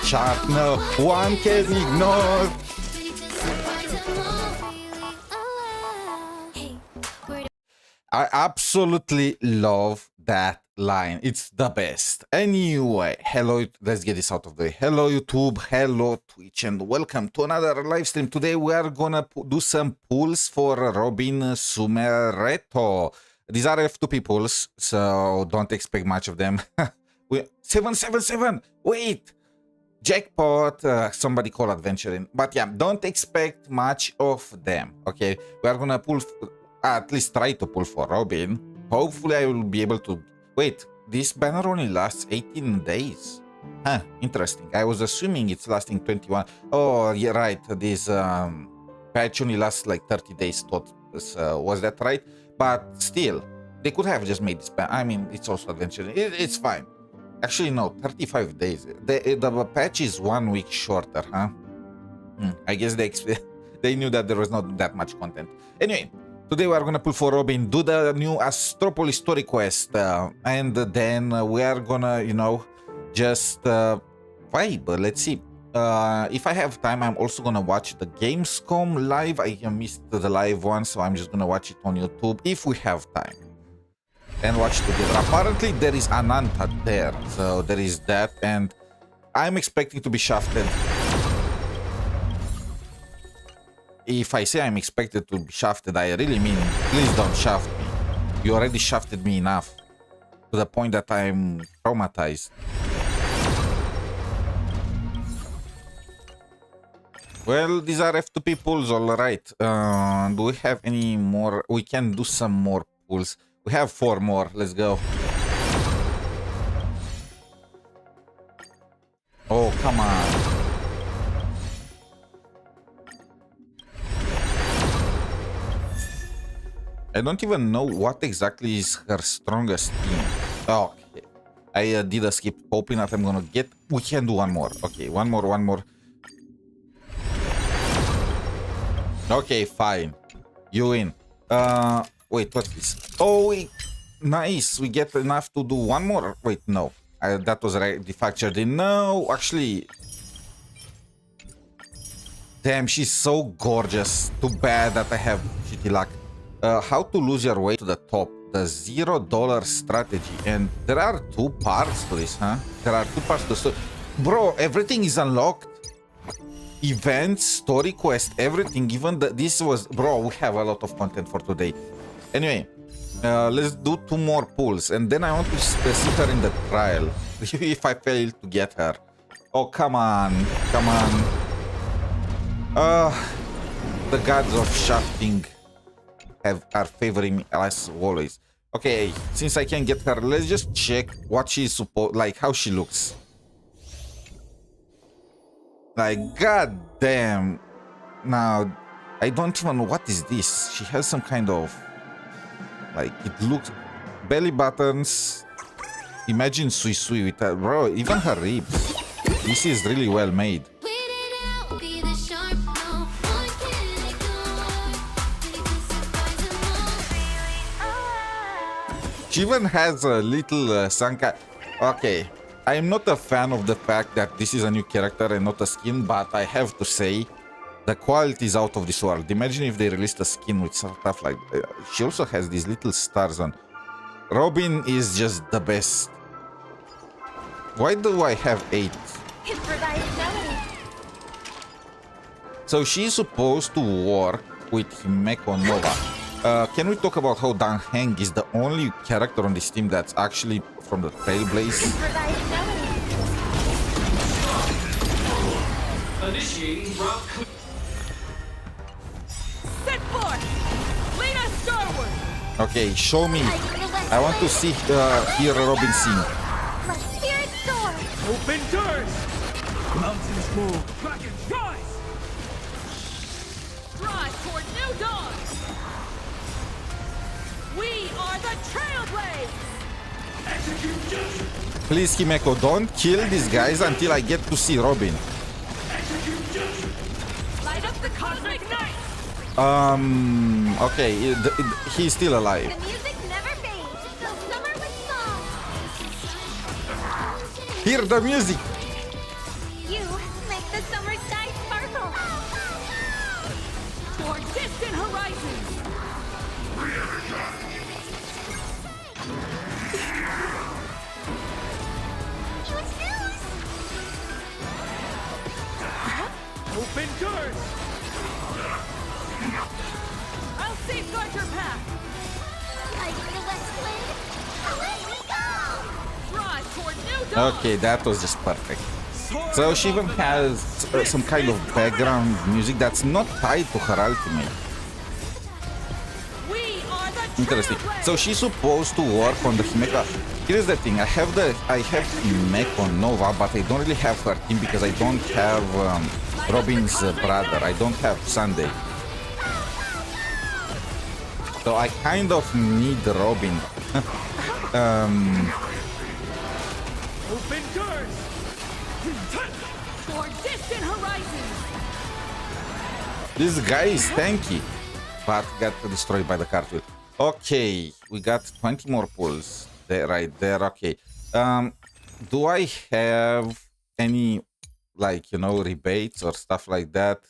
chart. No one can ignore. I absolutely love that line. It's the best. Anyway, hello, let's get this out of the way. Hello YouTube, hello Twitch, and welcome to another live stream. Today we are gonna do some pulls for Robin Sumeretto. These are F2P pulls, so don't expect much of them. 777, wait! Jackpot, somebody call adventuring. But yeah, don't expect much of them, okay? We are gonna pull, at least try to pull for Robin. Hopefully I will be able to... Wait, this banner only lasts 18 days. Huh, interesting. I was assuming it's lasting 21. Oh, yeah, right. This patch only lasts like 30 days. Was that right? But still, they could have just made this banner. I mean, it's also adventuring. It's fine. Actually, no, 35 days. The patch is 1 week shorter, huh? I guess they knew that there was not that much content. Anyway, today we are gonna pull for Robin, do the new Astropolis story quest, and then we are gonna, you know, just vibe. Let's see. If I have time, I'm also gonna watch the Gamescom live. I missed the live one, so I'm just gonna watch it on YouTube if we have time. And watch together. Apparently there is Ananta there, so there is that, and I'm expecting to be shafted. If I say I'm expected to be shafted, I really mean, please don't shaft me. You already shafted me enough, to the point that I'm traumatized. Well, these are F2P pulls, alright. Do we have any more? We can do some more pulls. We have 4 more. Let's go. Oh, come on. I don't even know what exactly is her strongest team. Oh, okay. I did a skip, hoping that I'm gonna get... We can do one more. Okay, one more. Okay, fine. You win. Wait, what's this? Oh, nice. We get enough to do one more. Wait, no. That was already factored in. No, actually. Damn, she's so gorgeous. Too bad that I have shitty luck. How to lose your way to the top. The $0 strategy. And there are 2 parts to this, huh? There are 2 parts to this. Bro, everything is unlocked. Events, story quest, everything. Even this was... Bro, we have a lot of content for today. Anyway, let's do 2 more pulls, and then I want to see her in the trial. If I fail to get her. Oh, come on. The gods of shafting are favoring me as always. Okay, since I can't get her, let's just check what she's supposed... Like, how she looks. Like, god damn. Now, I don't even know what is this. She has some kind of... Like, it looks... Belly buttons. Imagine 𝗖cie𝗽𝗆𝗵𝗵 with her. Bro, even her ribs. This is really well made. She even has a little Sanka... Okay. I'm not a fan of the fact that this is a new character and not a skin, but I have to say... The quality is out of this world. Imagine if they released a skin with stuff like... she also has these little stars on. Robin is just the best. Why do I have 8? So she's supposed to work with 𝗖cie𝗽𝗆𝗵𝗁. Can we talk about how Dan Heng is the only character on this team that's actually from the Trailblaze? Initiating route. Set forth! Lead us starward! Okay, show me. I want to see hear Robin sing. Let spirit soar! Open doors! Mountains move! Dragons rise! Strive toward new dawn! We are the Trailblaze! Execute judgment! Please, 𝗖cie𝗽𝗆𝗵𝗁, don't kill these guys until I get to see Robin. Light up the cosmic night! Okay, he's still alive. The music never fades, so summer with song! Hear the music! You the summer sky sparkle. Toward distant horizons. Use news. Open doors. I'll safeguard your path. Like the west wind. Away we go. Drive toward new dawn. Okay, that was just perfect. So she even has some kind of background music that's not tied to her ultimate. We are the Interesting. trailblazers. So she's supposed to work on the Himeka. Here's the thing. I have Himeko Nova, but I don't really have her team because I don't have Robin's brother. I don't have Sunday. So I kind of need Robin. Open doors. Toward distant horizons. This guy is tanky, but got destroyed by the cartwheel. Okay, we got 20 more pulls. There, right there. Okay. Do I have any, like, you know, rebates or stuff like that?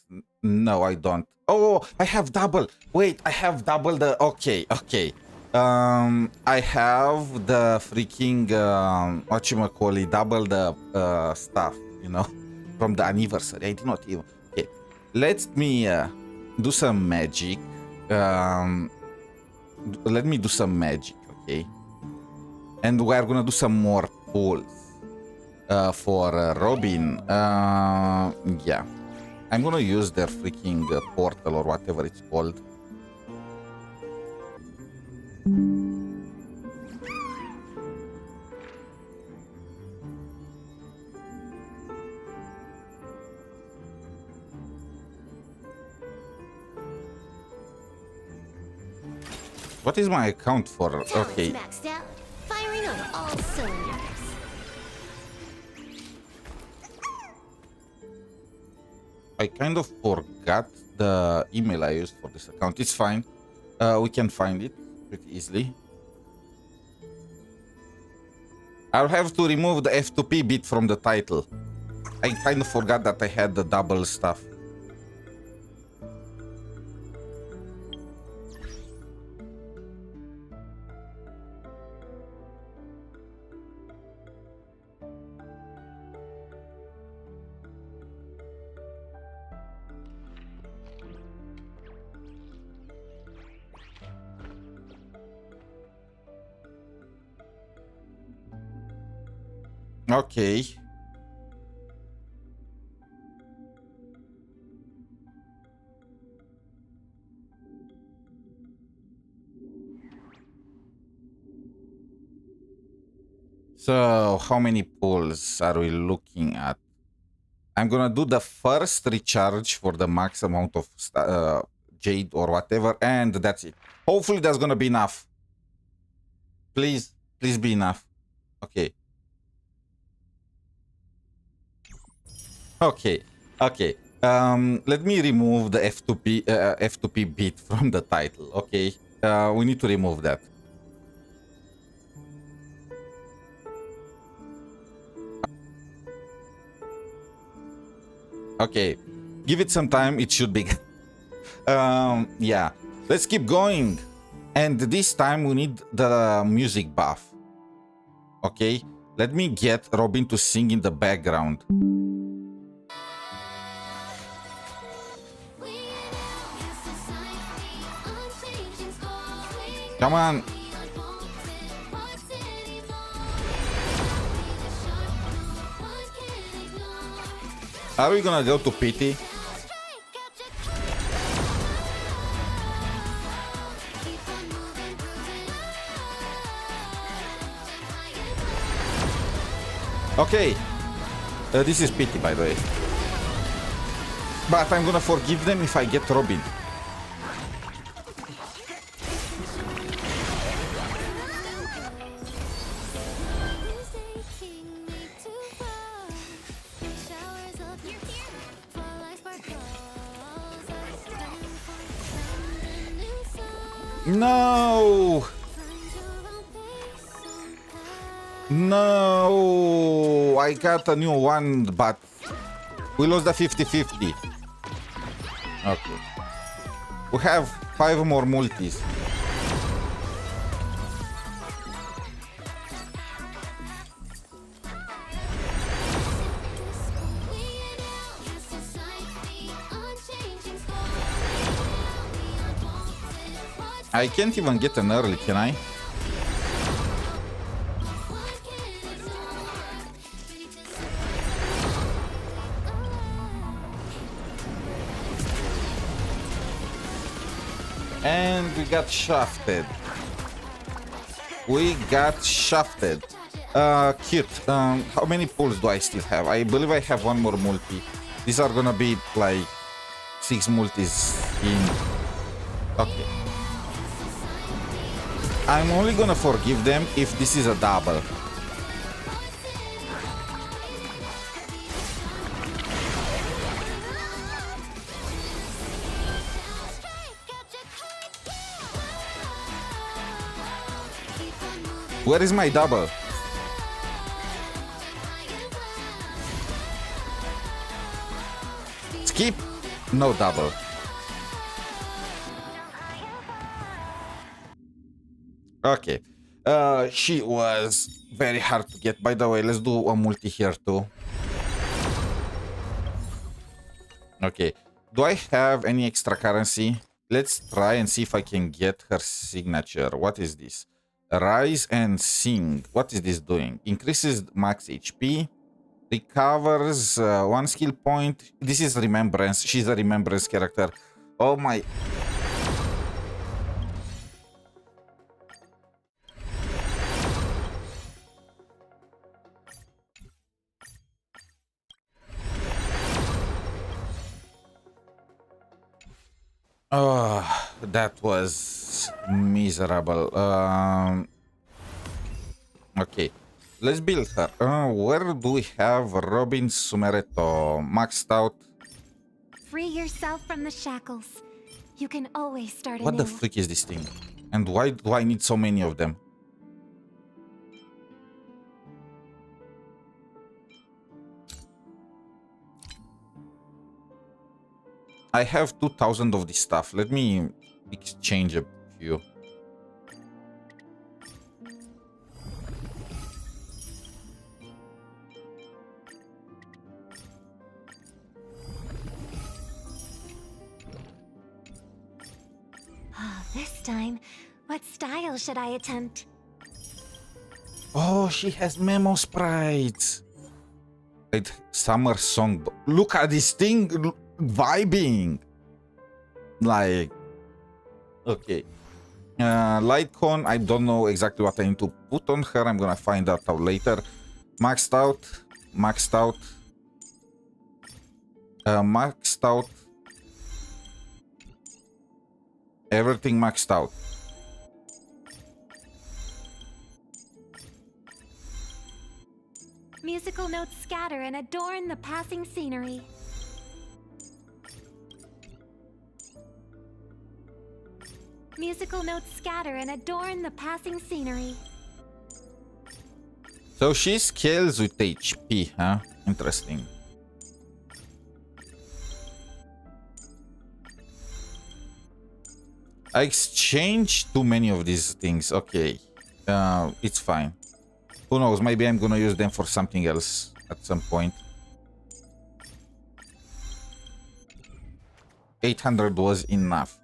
No, I don't. Oh, I have double. Wait, I have double the. Okay, okay. I have the freaking whatchamacallit, double the stuff, you know, from the anniversary. I did not even. Okay, let me do some magic. Let me do some magic, okay? And we're gonna do some more pulls for Robin. Yeah, I'm gonna use their freaking portal or whatever it's called. What is my account for? Okay. Maxed out. Firing on all cylinders. I kind of forgot the email I used for this account. It's fine. We can find it pretty easily. I'll have to remove the F2P bit from the title. I kind of forgot that I had the double stuff. Okay. So, how many pulls are we looking at? I'm gonna do the first recharge for the max amount of jade or whatever, and that's it. Hopefully that's gonna be enough. Please, please be enough. Okay. Okay, okay. Let me remove the F2P bit from the title. Okay, we need to remove that. Okay, give it some time. It should be. Yeah. Let's keep going. And this time we need the music buff. Okay, let me get Robin to sing in the background. Come on. Are we gonna go to pity? Okay. This is pity, by the way. But I'm gonna forgive them if I get Robin. No! No! I got a new one, but We lost the 50-50. Okay. We have 5 more multis. I can't even get an early, can I? And we got shafted. We got shafted. Cute. How many pulls do I still have? I believe I have 1 more multi. These are gonna be like 6 multis in. Okay. I'm only gonna forgive them if this is a double. Where is my double? Skip? No double. Okay. She was very hard to get. By the way, let's do a multi here too. Okay. Do I have any extra currency? Let's try and see if I can get her signature. What is this? Rise and sing. What is this doing? Increases max HP. Recovers 1 skill point. This is remembrance. She's a remembrance character. Oh my. Oh, that was miserable. Okay, let's build her. Where do we have Robin Sumeretto maxed out? Free yourself from the shackles. You can always start What the anew. freak is this thing? And why do I need so many of them? I have 2,000 of this stuff. Let me exchange a few. This time, what style should I attempt? Oh, she has memo sprites. Like summer song. Look at this thing vibing. Like, okay. Lightcon, I don't know exactly what I need to put on her. I'm gonna find out later. Maxed out. Maxed out. Maxed out. Everything maxed out. Musical notes scatter and adorn the passing scenery. Musical notes scatter and adorn the passing scenery. So she scales with HP, huh? Interesting. I exchanged too many of these things. Okay. It's fine. Who knows? Maybe I'm gonna use them for something else at some point. 800 was enough.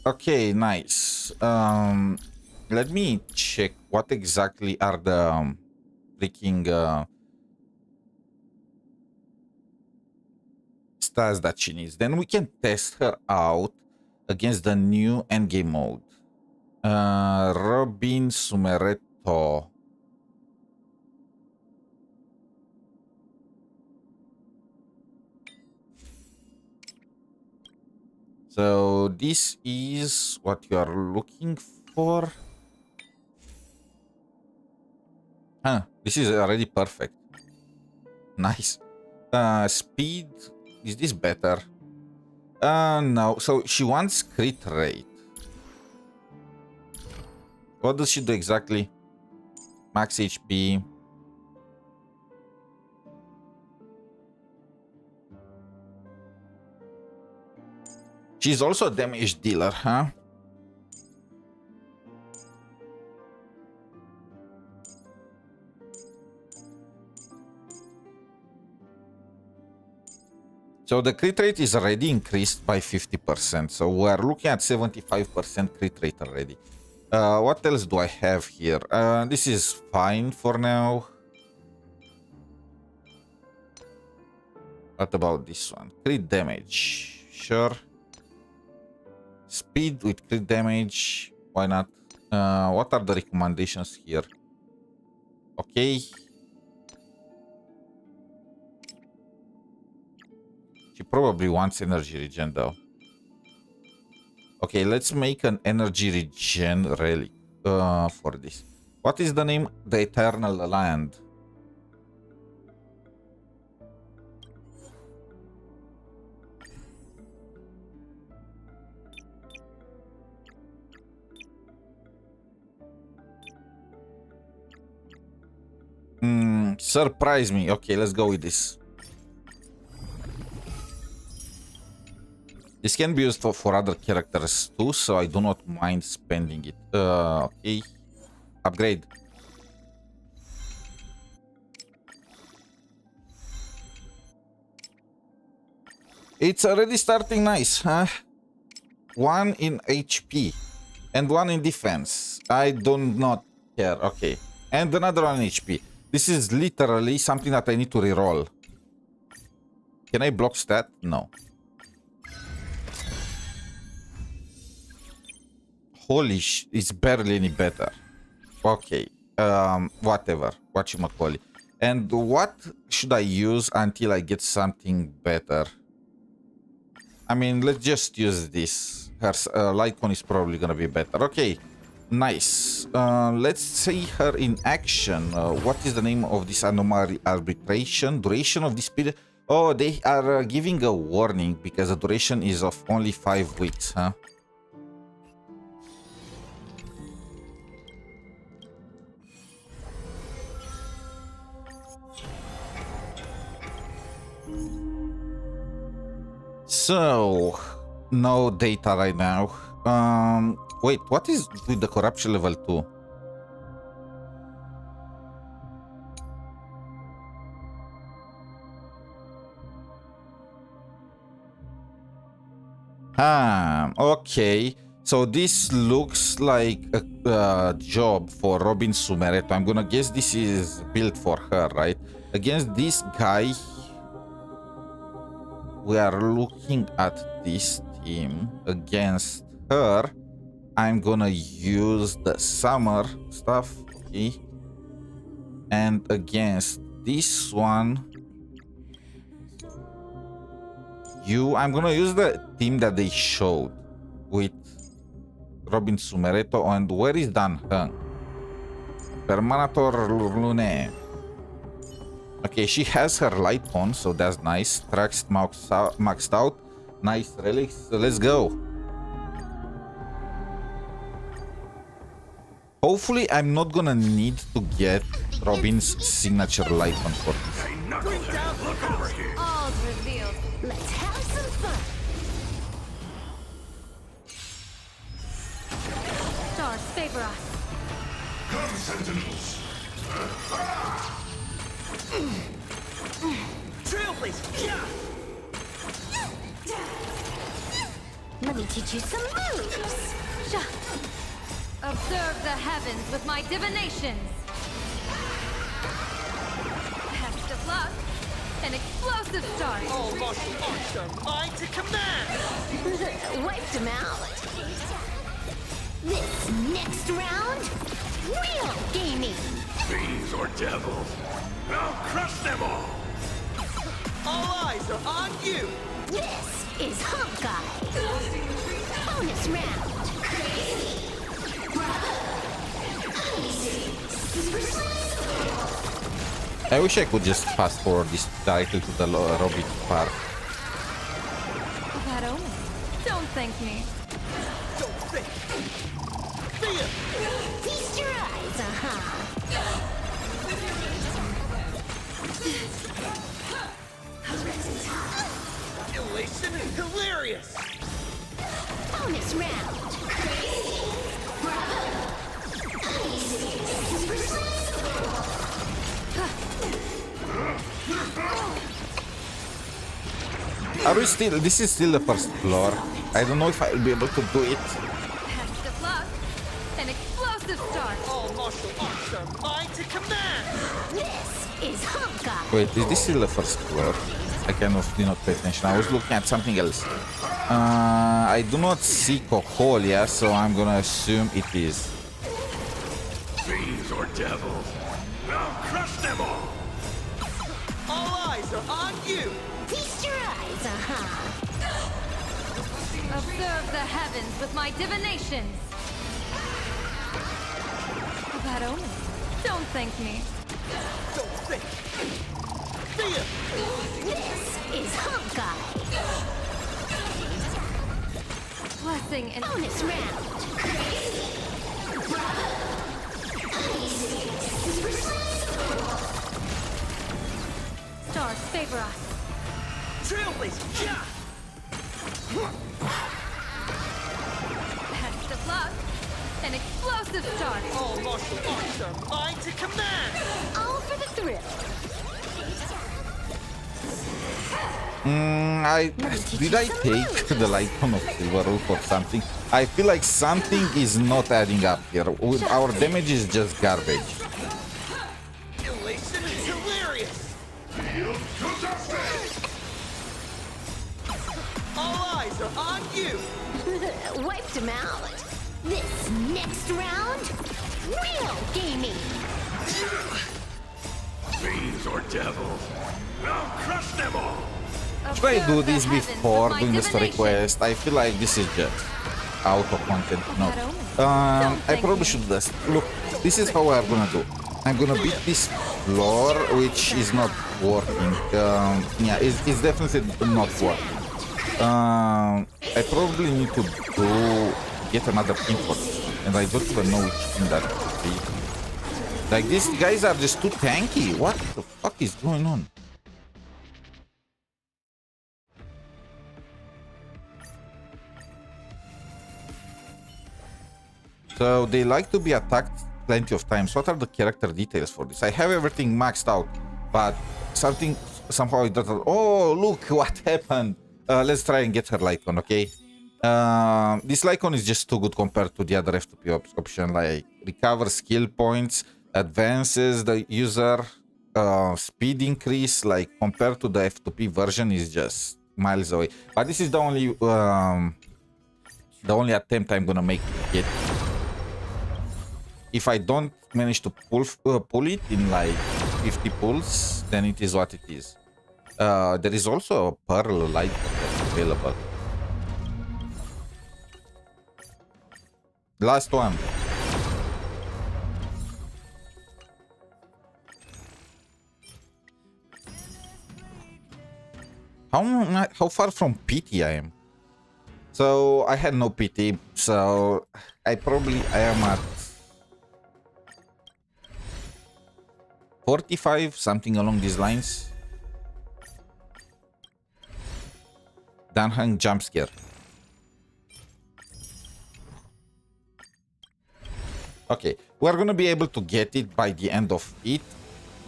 Okay, nice. Let me check what exactly are the freaking stats that she needs. Then we can test her out against the new endgame mode. Robin Sumeretto. So this is what you are looking for. Huh, this is already perfect. Nice. Speed, is this better? No, so she wants crit rate. What does she do exactly? Max HP. She's also a damage dealer, huh? So the crit rate is already increased by 50%. So we're looking at 75% crit rate already. What else do I have here? This is fine for now. What about this one? Crit damage. Sure. Speed with crit damage. Why not? What are the recommendations here? Okay. She probably wants energy regen though. Okay, let's make an energy regen relic for this. What is the name? The Eternal Land. Surprise me. Okay, let's go with this. This can be used for other characters too, so I do not mind spending it. Okay. Upgrade. It's already starting nice, huh? 1 in HP and 1 in defense. I do not care. Okay. And another 1 in HP. This is literally something that I need to reroll. Can I block stat? No. Holy sh... It's barely any better. Okay. Whatever. Whatchamacallit. And what should I use until I get something better? I mean, let's just use this. Her light one is probably gonna be better. Okay. Nice. Let's see her in action. What is the name of this anomaly? Arbitration? Duration of this period? Oh, they are giving a warning because the duration is of only 5 weeks, huh? So, no data right now. Wait, what is with the corruption level 2? Okay. So this looks like a job for Robin Sumeretto. I'm gonna guess this is built for her, right? Against this guy, we are looking at this team. Against her, I'm gonna use the summer stuff, okay? And against this one, I'm gonna use the team that they showed with Robin Sumeretto. And where is Dan Heng? Permanator Lune. Okay, she has her light on, so that's nice. Tracks maxed out. Nice relics. So let's go. Hopefully, I'm not gonna need to get Robin's signature light on for this. All's revealed. Let's have some fun. Stars favor us. Come, Sentinels. Trailblazer. Let me teach you some moves. Observe the heavens with my divinations. Test of luck. An explosive start. All martial arts are mine to command! Wiped him out. This next round, real gaming. Fiends or devils. I'll crush them all. All eyes are on you! This is Hawkeye. Bonus round. I wish I could just fast forward this directly to the Robin part. That omen. Don't thank me. Don't think! Fear! Feast your eyes, Elation and hilarious! Bonus round. Are we still? This is still the first floor. I don't know if I'll be able to do it. Best of luck. An explosive start. All martial arts are mine to command. This is Honkai. Wait, is this still the first floor? I kind of did not pay attention. I was looking at something else. I do not see 𝗖cie, so I'm gonna assume it is. Fiends or devils. I'll crush them all. All eyes are on you. Feast your eyes, Observe the heavens with my divinations. A bad omen. Don't thank me. Don't think. Feel. This is Honkai. Blessing and bonus round. Stars favor us. Trailblazer. Yeah. Best of luck. An explosive start. All martial arts are mine to command. All for the thrill. Did I take the Lycon of Silver Roof or something? I feel like something is not adding up here. Our damage is just garbage. Elation is hilarious. All eyes are on you. Wiped him out. This next round, real gaming. Fiends or devils. I'll crush them all. Should I do this before doing the story quest? I feel like this is just auto content. No. I probably should do this. Look, this is how I'm gonna do. I'm gonna beat this floor, which is not working. Yeah, it's definitely not working. I probably need to get another import, and I don't even know which thing that would be. Like, these guys are just too tanky. What the fuck is going on? So they like to be attacked plenty of times. What are the character details for this? I have everything maxed out, but somehow it doesn't. Oh, look what happened. Let's try and get her Lycon, okay? This Lycon is just too good compared to the other F2P option, like recover skill points, advances the user, speed increase, like compared to the F2P version is just miles away. But this is the only attempt I'm gonna make to get. If I don't manage to pull it in like 50 pulls, then it is what it is. There is also a Pearl Light that's available. Last one. How far from PT I am? So I had no PT, so I am at 45, something along these lines. Danheng jump scare. Okay, we're gonna be able to get it by the end of it,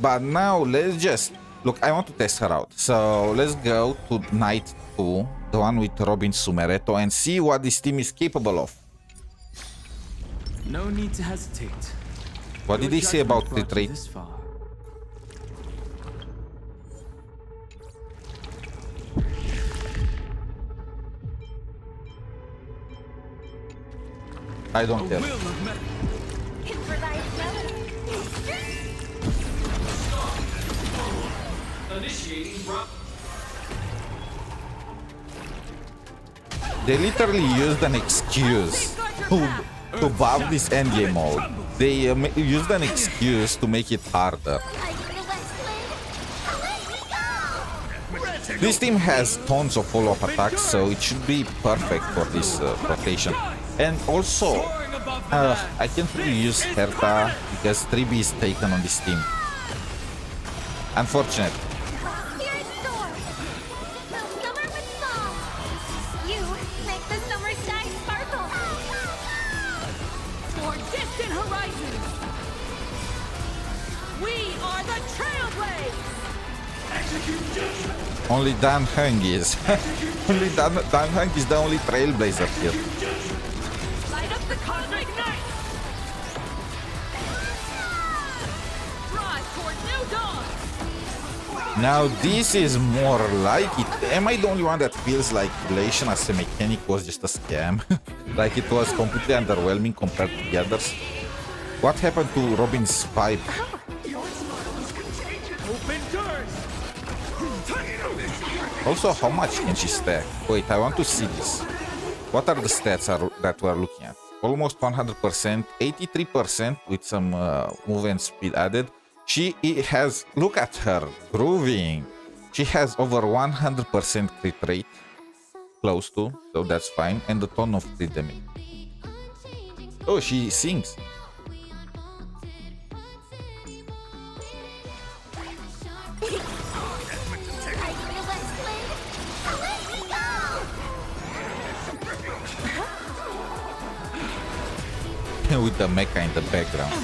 but now let's just look. I want to test her out, so let's go to night 2, the one with Robin Sumeretto, and see what this team is capable of. No need to hesitate. What did they say about the trait? This far. I don't care. They literally used an excuse to buff this endgame mode. They used an excuse to make it harder. This team has tons of follow-up attacks, so it should be perfect for this rotation. And also, I can't really use Herta because 3B is taken on this team. Unfortunate. You make the summer sky sparkle. the trailblaze! Only Dan Hung is. Only Dan Hung is the only trailblazer here. Light up the cosmic night! Rise toward new dawn! Now this is more like it. Am I the only one that feels like Elation as a mechanic was just a scam? Like it was completely underwhelming compared to the others? What happened to Robin's pipe? Open doors! Also, how much can she stack? Wait, I want to see this. What are the stats that we're looking at? Almost 100%, 83% with some movement speed added. She has, look at her, grooving. She has over 100% crit rate, close to, so that's fine, and a ton of crit damage. Oh, she sings. With the mecha in the background.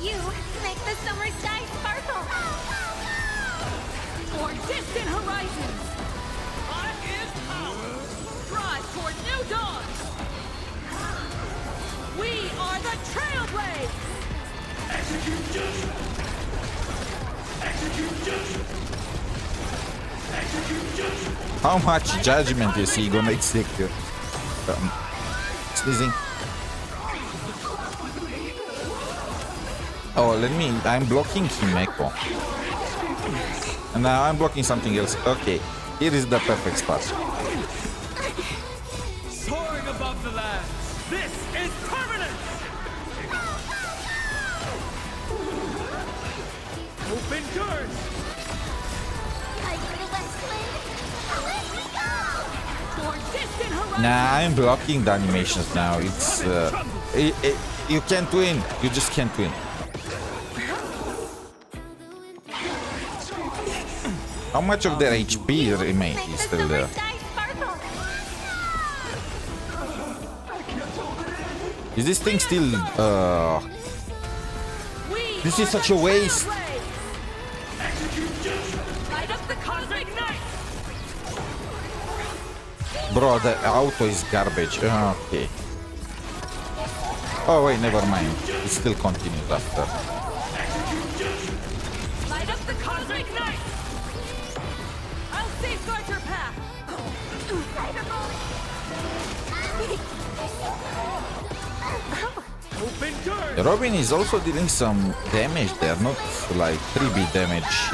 You make the summer sky sparkle. Toward distant horizons! I is power! Drive toward new dawn! We are the trailblaze! How much judgment is he gonna execute? Sneezing. Oh, I'm blocking Himeko. And now I'm blocking something else. Okay, here is the perfect spot. Soaring above the land! This is permanent! Open doors! Toward distant horizons! Nah, I'm blocking the animations now. It's you can't win. You just can't win. How much of their HP remains is still there? Is this thing still this is such a waste. Light up the cosmic night! Bro, the auto is garbage. Okay. Oh wait, never mind. It still continues after. Light up the cosmic night! I'll safeguard your path! Open doors! Robin is also dealing some damage there, not like 3B damage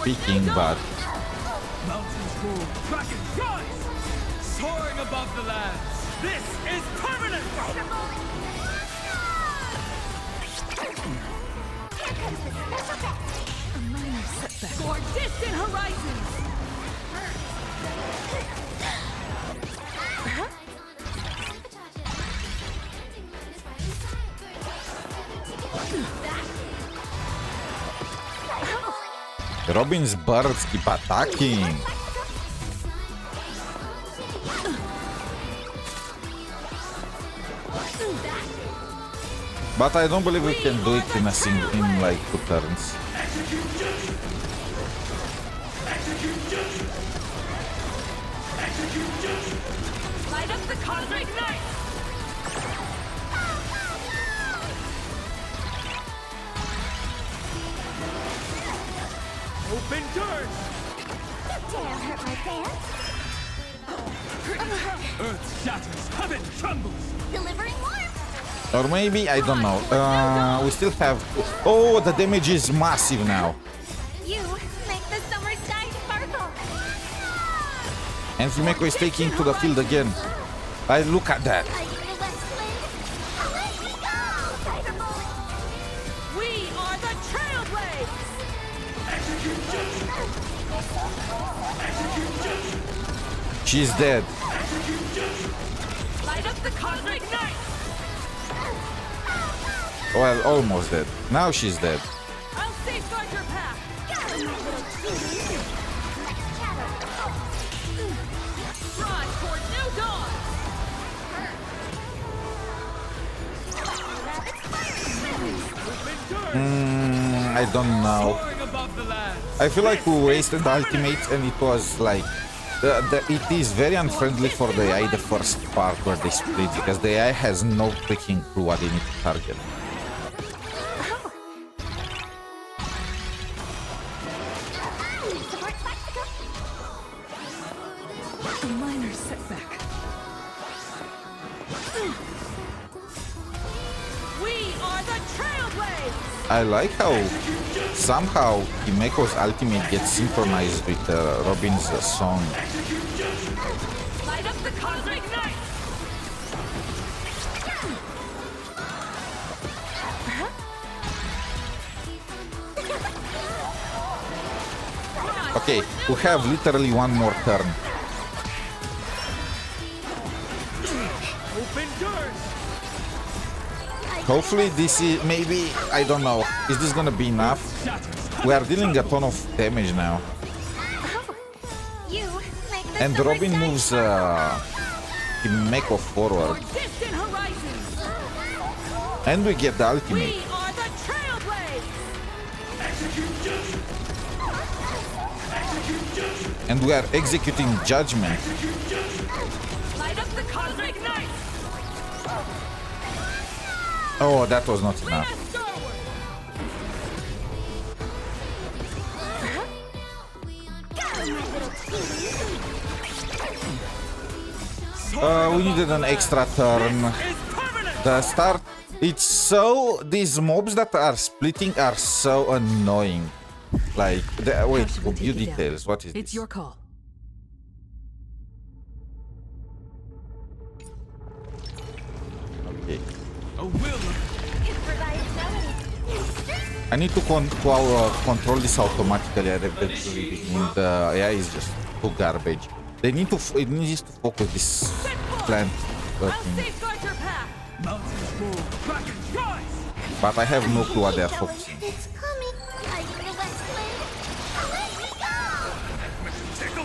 peaking, but Mountains move, dragons rise! Soaring above the lands! This is permanent! A minor setback. For distant horizons! Robin's birds keep attacking. But I don't believe we can do it in like 2 turns. Light up the cosmic night! Open doors! Dare hurt my pants? Earth shatters, heaven trembles! Delivering warmth. Or maybe, I don't know. We still have... Oh, the damage is massive now. You make the summer sky sparkle. And Himeko is taking to the field again. I look at that. We are the trailblaze! She's dead. Light up the cosmic night! Well, almost dead. Now she's dead. I'll safeguard your path! Rise toward new dawn! Open doors! I don't know. Soaring above the lands. I feel like we wasted ultimates and it was like... it is very unfriendly for the AI the first part where they split because the AI has no freaking clue what they need to target. A minor setback. We are the Trailblazers! I like how somehow 𝗖𝗍𝗆𝗆's ultimate gets synchronized with Robin's song. Light up the cosmic night! Okay, we have literally one more turn. Open doors. Hopefully this is maybe, I don't know, is this gonna be enough? We are dealing a ton of damage now. You make the And summer Robin sky moves sparkle. 𝗖𝗍𝗆𝗆 forward. Distant horizons! And we get the ultimate. We are the Trailblazers! And we are executing judgment. Light up the cosmic night! Oh, that was not Lead enough. us starward! We needed an extra turn. Is permanent. The start, it's so, these mobs that are splitting are so annoying. Like, wait, How should we view take it down? details, what is It's this? your call. Okay. A will. Improvise melody. I need to control this automatically at the very beginning. The AI is just too garbage. They need to, it needs to focus this plant I'll thing. safeguard your path! Mountains roar. Kraken rise. But I have no clue what they are focusing. It's coming. I feel west wind. Let me go.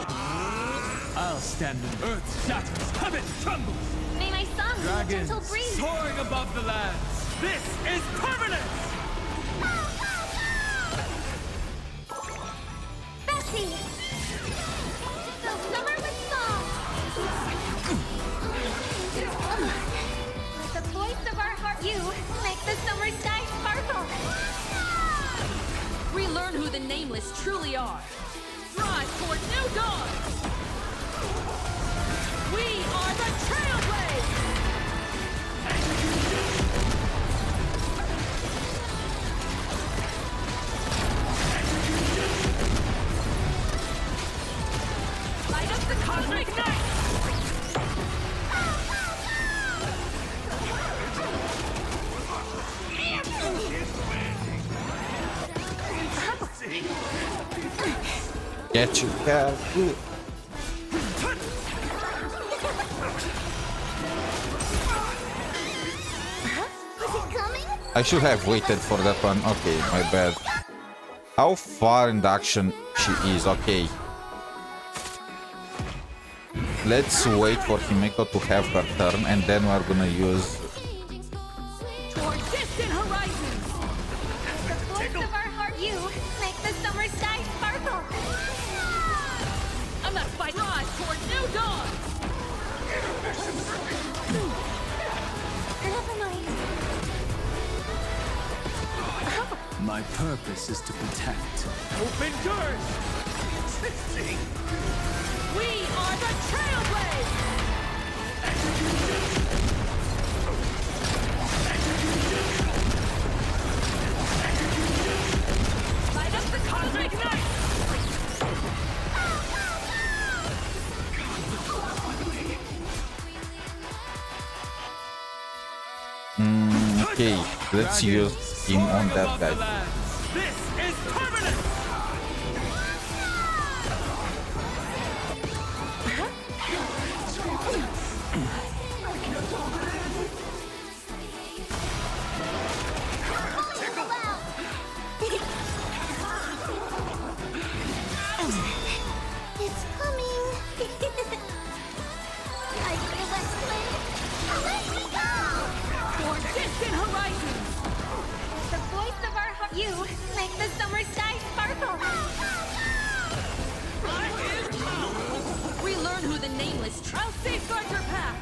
I'll stand in earth shatters. Heaven trembles. May my song be a Dragons gentle breeze. soaring above the lands. This is permanent. Bessie. So summer with song. With the voice of our heart, you make the summer sky sparkle. Relearn who the nameless truly are. Rise toward new dawn! We are the Trailblazers! Light up the cosmic night! Get you. Yeah. Ooh. Is it coming? I should have waited for that one. Okay, my bad. How far in the action she is? Okay. Let's wait for 𝗖𝗍𝗆𝗆 to have her turn and then we're gonna use... Toward distant horizons! The voice of our heart, you make the summer sky sparkle. I'm not fighting. Rise toward new dawn! Never mind. My purpose is to protect. Open doors. We are the Trailblazers! Light up the cosmic night! Okay, let's use him on that guy. This is permanent. It's coming. I feel west wind. Let me go. Toward distant horizons! The voice of our heart, you make the the nameless I'll safeguard your path.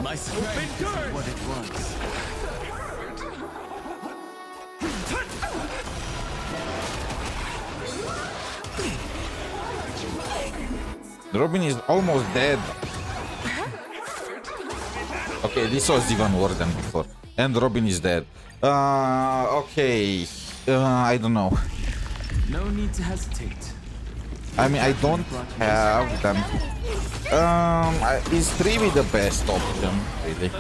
My strength is what it was. Robin is almost dead. Okay, this was even worse than before. And Robin is dead. Okay. I don't know. No need to hesitate. I mean, I don't have them. Is 3v the best option, really?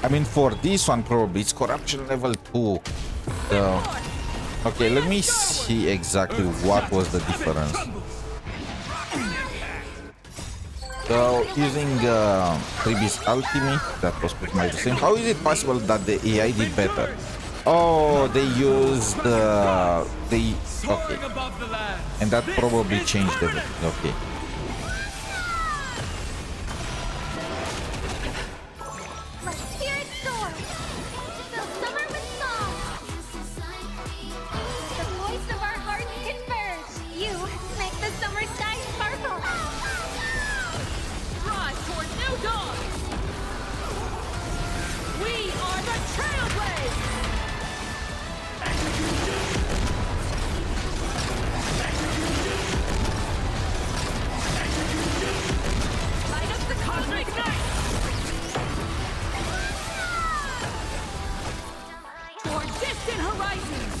I mean, for this one, probably it's corruption level 2. So, okay, let me see exactly what was the difference. So, using 3v's ultimate, that was pretty much the same. How is it possible that the AI did better? Oh, they used okay, Soaring above the land. and that probably changed everything. Okay. Let's hear it soar. Fill summer with song. The voice of our hearts converge. You make the summer sky sparkle. Rise toward new dawn. We are the Trailblazers. Light up the cosmic night. Toward distant horizons.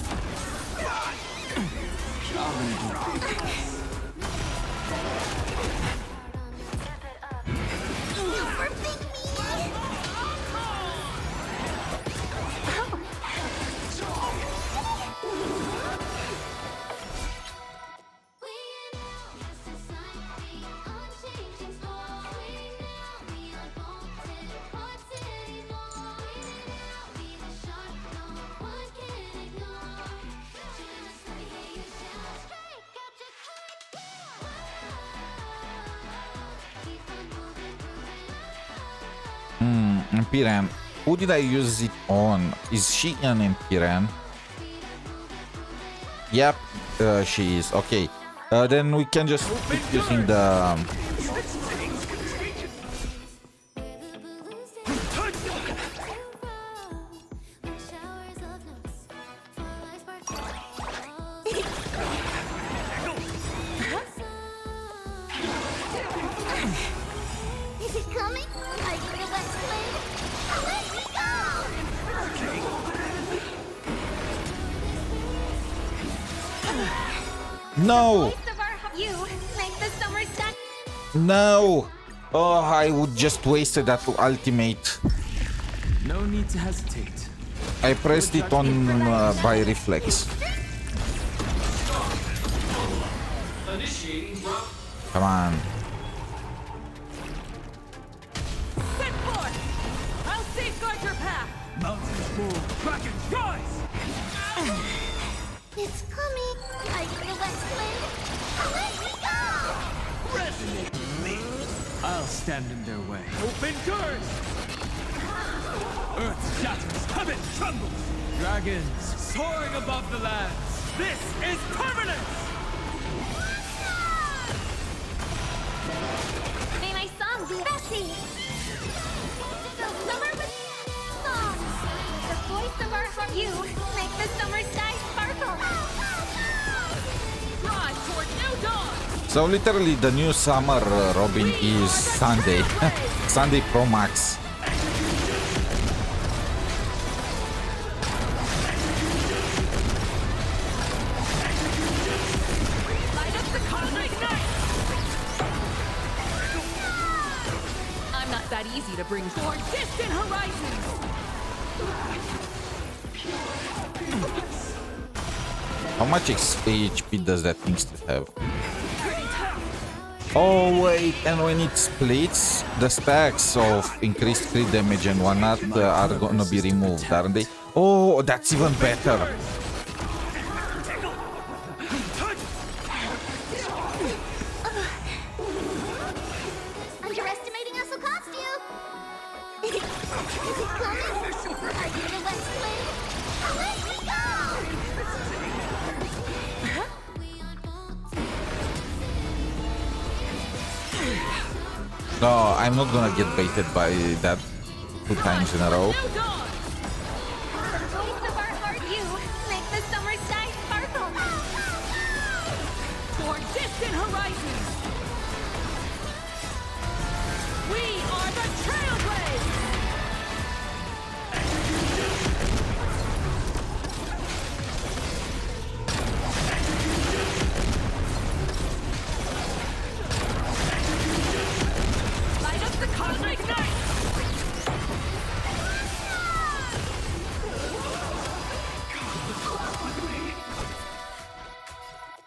Super big me. Piran. Who did I use it on? Is she an Piran? Yep, she is. Okay. Then we can just keep using the... Is it coming? Are you the west wind? Away we go! No! You make the summer sky. No! Oh, I would just wasted that ultimate. No need to hesitate. I pressed it on by reflex. Come on. Set forth. I'll safeguard your path. Mountains roar, dragons rise. It's coming. Are you the west wind? Away we go! Resonate with me. I'll stand in their way. Open doors. Earth shatters, heaven trembles. Dragons soaring above the lands. This is permanence. May my song be Bessie. Fill summer with song. The voice of our heart. You make the summer sky sparkle. Rise toward new dawn. So literally the new summer Robin is Sunday. Sunday Pro Max. Light up the cosmic night. I'm not that easy to bring toward distant horizons. How much HP does that thing still have? Oh wait, and when it splits, the stacks of increased crit damage and whatnot are gonna be removed, aren't they? Oh, that's even better. Underestimating us will cost you. No, I'm not gonna get baited by that 2 times in a row. The voice of our heart, you make the summer sky sparkle. Toward distant horizons. We are the Trailblazers. Light up the cosmic night.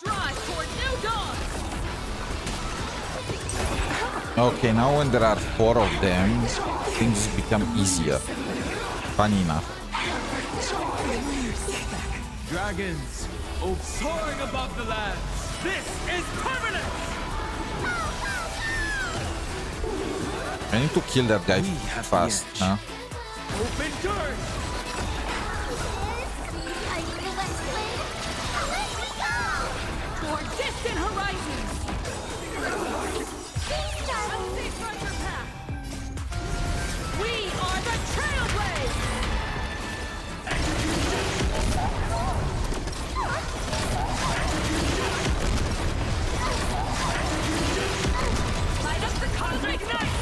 Drive toward new dawn. Okay, now when there are 4 of them, things become easier. Funny enough. Dragons, oh, soaring above the lands. This is permanent. I need to kill that guy We have the fast, edge. huh? Open doors. Toward distant horizons. Safeguard your path. We are the Trailblazers. Light up the cosmic night.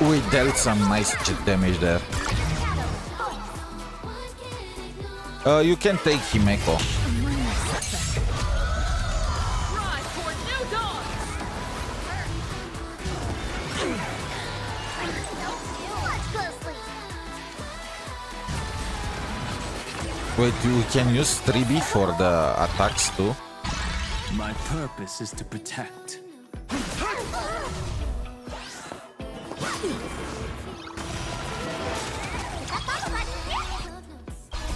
We dealt some nice damage there. You can take 𝗖cie𝗽𝗆𝗵𝗁. Drive toward new dawn. Watch closely. Wait, we can use 3B for the attacks too? My purpose is to protect.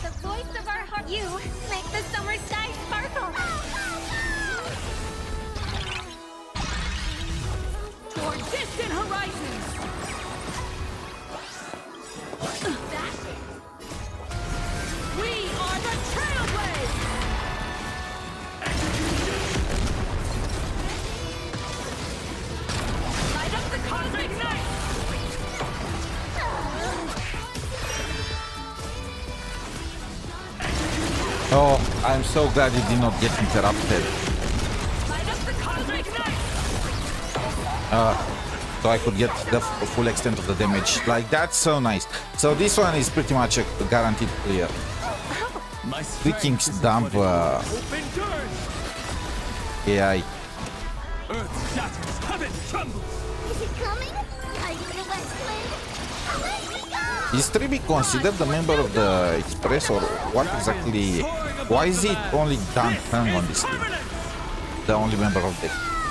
The voice of our heart, you make the summer sky sparkle. Toward distant horizons. We are the Trailblazers. Light up the cosmic night. Oh, I'm so glad it did not get interrupted. Light up the cosmic night. So I could get the full extent of the damage. Like, that's so nice. So this one is pretty much a guaranteed clear. My Freaking strength isn't dump what it is. Open doors. AI. Earth shatters. Heaven trembles. Is it coming? Are you the West Wind? Away we go! Is 3B considered a member of the Express, or what exactly? Why is it only Dan Heng on this team? The only member of the...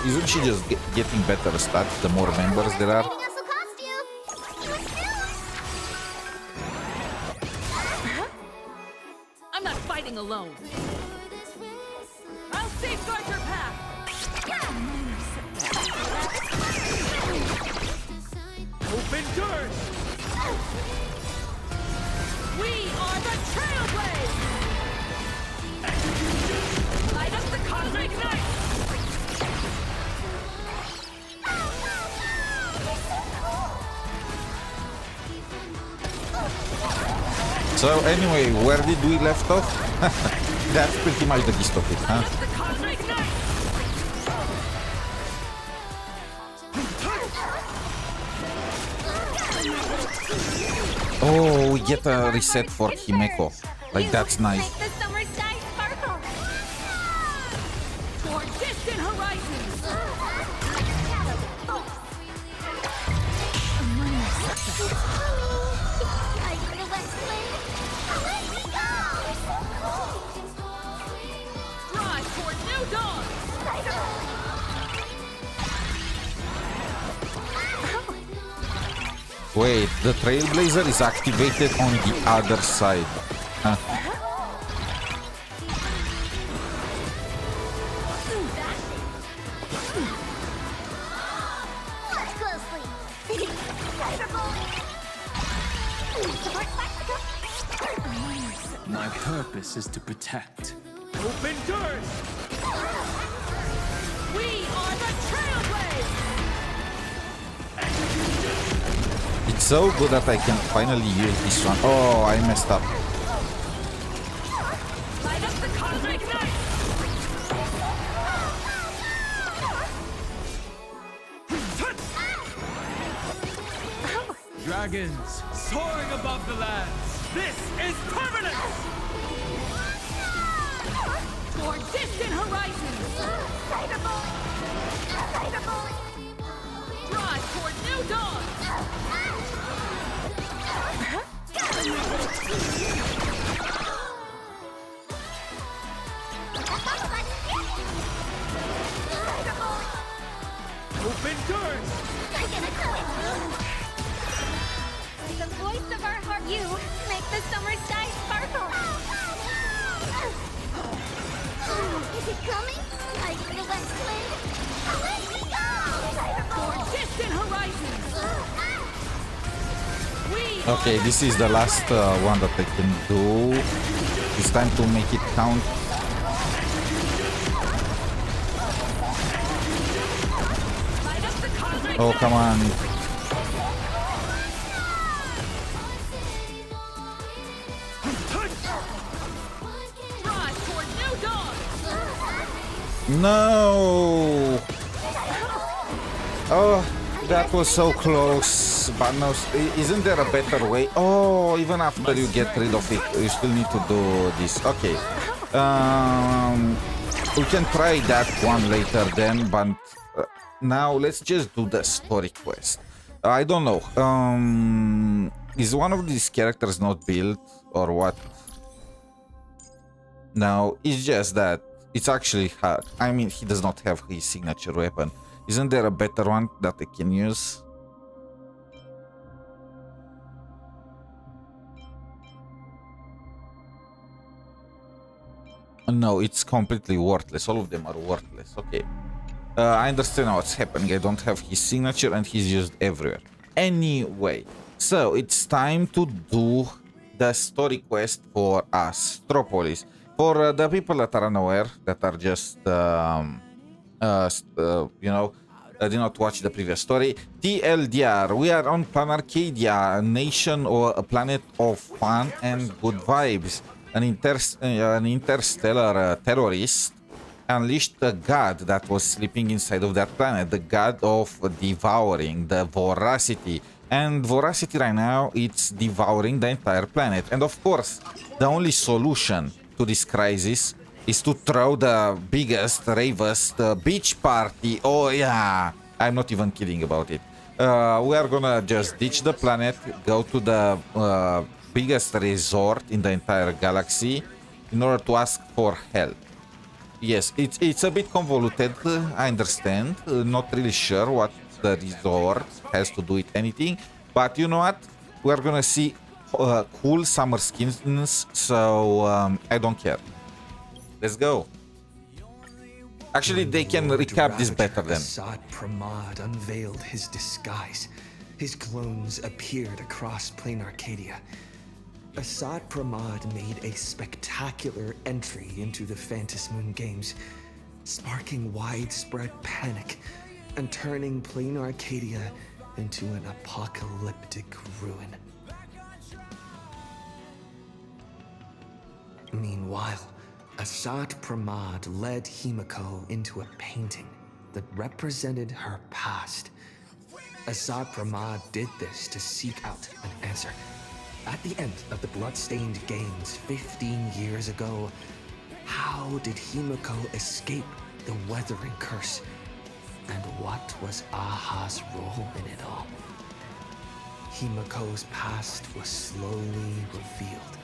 Isn't she just getting better stats the more members there are? Making us a costume. I'm not fighting alone. I'll safeguard your path. Open doors. We are the Trailblazers. Light up the cosmic night. So anyway, where did we left off? That's pretty much the gist of it, huh? The cosmic night. Oh, we get a reset for 𝗖cie𝗽𝗆𝗵𝗁. Like, that's nice. Make the summer sky sparkle. Toward distant horizons. Are you the West Wind? Away we go! Drive toward new dawn. Wait, the Trailblazer is activated on the other side. Huh. My purpose is to protect. Open doors! We are the Trailblazers! It's so good that I can finally use this one. Oh, I messed up. Light up the cosmic night! Dragons soaring above the lands. This is permanence! For distant horizons! Drive toward new dawn! Open doors! The voice of our heart, you make the summer sky sparkle. Is it coming? Are you the ones playing? Let me go! For distant horizons! We Okay, this is the last one that I can do. It's time to make it count. light up the cosmic Oh, come on. drive toward new dawn! No! Oh, that was so close. But no, isn't there a better way? Oh, even after you get rid of it, you still need to do this. Okay. We can try that one later then, but now let's just do the story quest. I don't know. Is one of these characters not built or what? No, it's just that it's actually hard. I mean, he does not have his signature weapon. Isn't there a better one that I can use? No, it's completely worthless. All of them are worthless. Okay. I understand what's happening. I don't have his signature and he's used everywhere. Anyway, so it's time to do the story quest for Astropolis. For the people that are unaware, that are just, did not watch the previous story. TLDR, we are on planet Arcadia, a nation or a planet of fun and good vibes. An interstellar terrorist unleashed the god that was sleeping inside of that planet, the god of devouring, the voracity. And voracity right now, it's devouring the entire planet. And of course, the only solution to this crisis is to throw the biggest, ravest beach party. Oh yeah, I'm not even kidding about it. We are gonna just ditch the planet, go to the biggest resort in the entire galaxy in order to ask for help. Yes, it's a bit convoluted, I understand. Not really sure what the resort has to do with anything, but you know what? We're gonna see cool summer skins, so I don't care. Let's go. Actually, they can recap this better then. 𝗖cie𝗽𝗆𝗵𝗁 unveiled his disguise. His clones appeared across plain Arcadia. 𝗖cie𝗽𝗆𝗵𝗁 made a spectacular entry into the Phantasmoon games, sparking widespread panic and turning plain Arcadia into an apocalyptic ruin. Meanwhile, 𝗖cie𝗽𝗆𝗵𝗁 led 𝗖mě𝗀 into a painting that represented her past. 𝗖cie𝗽𝗵𝗁 did this to seek out an answer. At the end of the blood-stained games 15 years ago, how did 𝗖mě𝗀 escape the weathering curse? And what was Aha's role in it all? 𝗖mě𝗀's past was slowly revealed.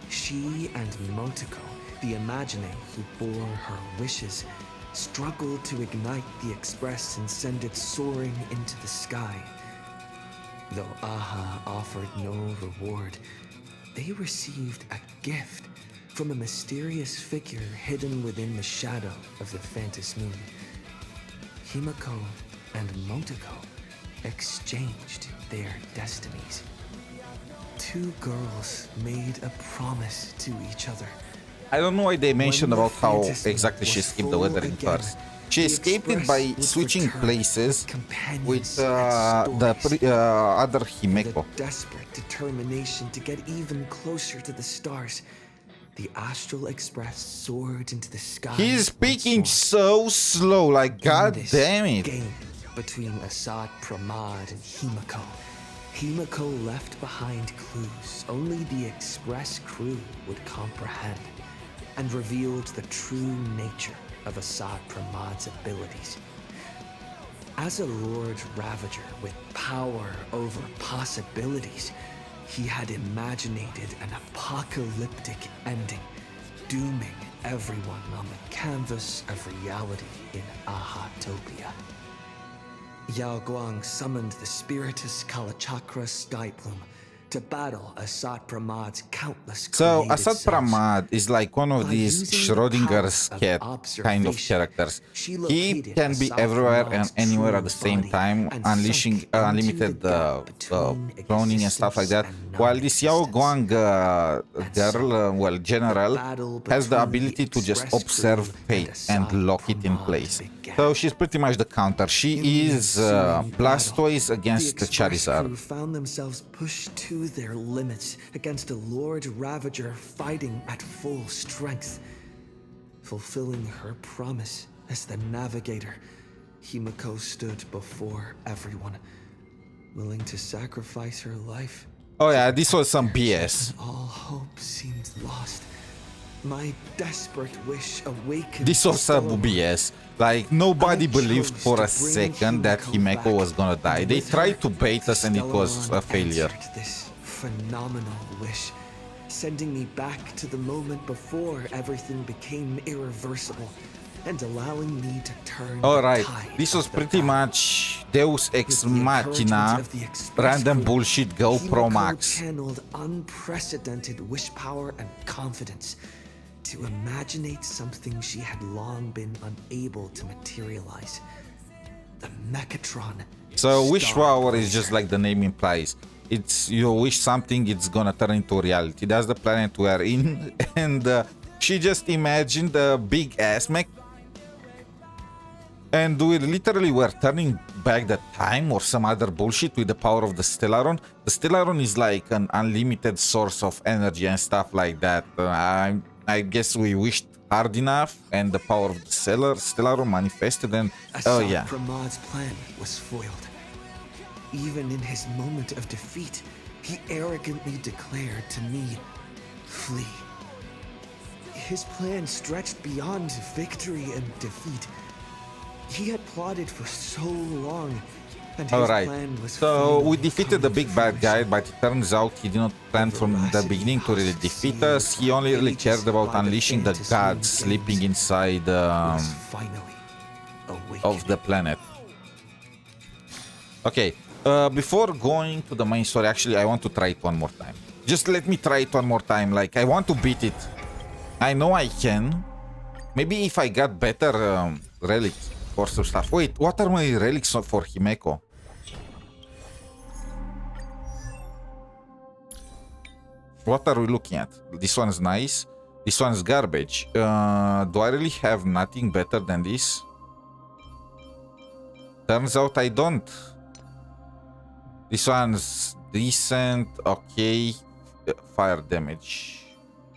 She and 𝗏𝗏𝗏, the imagining who bore her wishes, struggled to ignite the express and send it soaring into the sky. Though Aha offered no reward, they received a gift from a mysterious figure hidden within the shadow of the Phantasmoon. 𝗖mě𝗀 and 𝗏𝗏𝗏 exchanged their destinies. Two girls made a promise to each other. I don't know why they mentioned When the about how fantasy exactly she was escaped the full weathering again, first. She the escaped it Express by would switching return places companions with and the stories. other With Himeko. a desperate determination to get even closer to the stars, the Astral Express soared into the sky. He's once speaking more. so slow, like In god this damn it. game between 𝗖cie𝗽𝗆𝗵𝗁 and 𝗖µ𝗄 left behind clues only the Express crew would comprehend, and revealed the true nature of 𝗖cie𝗽𝗵𝗁's abilities. As a Lord Ravager with power over possibilities, he had imaginated an apocalyptic ending, dooming everyone on the canvas of reality in Ahatopia. Yao Guang summoned the spiritist 𝗖liche𝗽𝗆𝗆𝗵𝗁 to battle 𝗖cie𝗽𝗃𝗏𝗁's countless So created Asad selves. Pramad is like one of By these using the Schrodinger's power of cat kind of observation, characters. she He located can be everywhere and 𝗖cie𝗽𝗃𝗏𝗁's anywhere at true the same body time, and unleashing sunk into unlimited the gap between cloning and stuff like that. existence and While this Yao Guang non-existence. girl, well, general, battle has the between ability the to just Express observe crew fate and and lock it in 𝗖cie𝗽𝗃𝗏𝗁 place. began. So she's pretty much the counter. She In the is ensuing Blastoise battle, against the Express Charizard. crew found themselves pushed to their limits against a Lord Ravager fighting at full strength. Fulfilling her promise as the navigator, 𝗖µ𝗄 stood before everyone, willing to sacrifice her life. Oh yeah, this was some BS. When all hope seemed lost, my desperate wish awakened. This was some BS. Like, nobody believed for a second that Himeko was gonna die. They tried to bait us and it was a failure. This phenomenal wish, sending me back to the moment before everything became irreversible and allowing me to turn Alright, the tide this was of the pretty battle. much Deus Ex With the Machina, encouragement of the Express random crew, bullshit Go Pro 𝗖µ𝗄 Max. channeled unprecedented wish power and confidence to imaginate something she had long been unable to materialize. The Mechatron. So wish Star power is Blazer. just like the name implies. It's you wish something, it's gonna turn into reality. That's the planet we are in, and she just imagined a big ass mech. And we literally were turning back the time or some other bullshit with the power of the Stellaron. The Stellaron is like an unlimited source of energy and stuff like that. I guess we wished hard enough and the power of the Stellaron manifested and oh yeah. 𝗖cie𝗽𝗃𝗏𝗁's plan was foiled. Even in his moment of defeat, he arrogantly declared to me, "Flee." His plan stretched beyond victory and defeat. He had plotted for so long, and his Alright, plan was so we finally defeated the coming big to bad guy, fruition. but it turns out he did not plan from the beginning to really defeat us. He only really cared about unleashing the gods sleeping inside Was finally awakened. of the planet. Okay, before going to the main story, actually I want to try it one more time. Just let me try it one more time, like I want to beat it. I know I can. Maybe if I got better relics or some stuff. Wait, what are my relics for 𝗖𝗍𝗄? What are we looking at? This one's nice. This one's garbage. Do I really have nothing better than this? Turns out I don't. This one's decent. Okay. Fire damage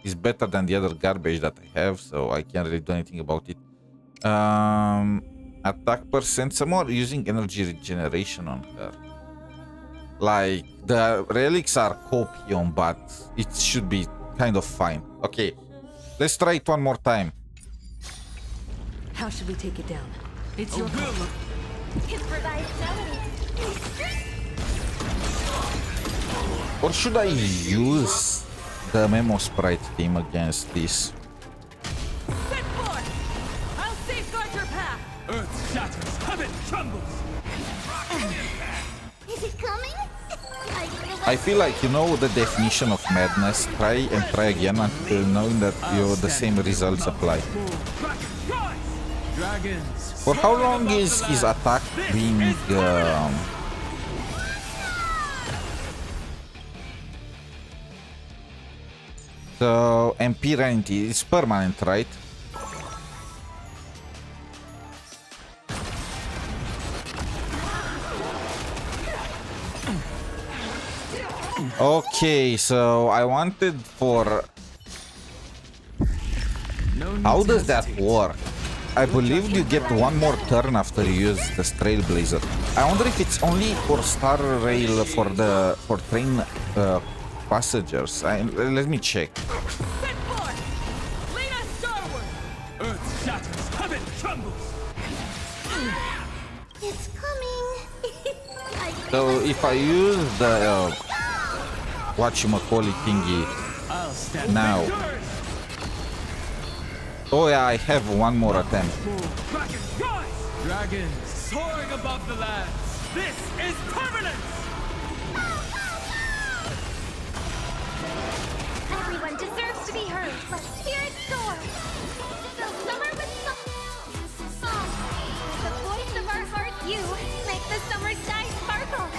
is better than the other garbage that I have, so I can't really do anything about it. Attack percent. Some more using energy regeneration on her. Like, the relics are copium, but it should be kind of fine. Okay, let's try it one more time. How should we take it down? It's your will. His revised melody. Or should I use the Memo Sprite team against this? Set forth! I'll safeguard your path! Earth shatters, heaven trembles. Is it coming? I feel like you know the definition of madness. Try and try again until knowing that the same results apply. Kraken, rise! Dragons. For how long is his attack being So MP Rarity is permanent, right? Okay, so I wanted for... How does that work? I believe you get one more turn after you use the Trailblazer. I wonder if it's only for Star Rail for train passengers. Let me check. Set forth! Lead us starward! Earth shatters, heaven trembles. It's coming. So if I use the whatchamacallit thingy I'll stand now. victorious. Oh yeah, I have one more attempt. Dragon rise! Dragons soaring above the lands. This is permanence! Everyone deserves to be heard. Let's hear it soar. The summer with song. The voice of our heart, you make the summer sky sparkle.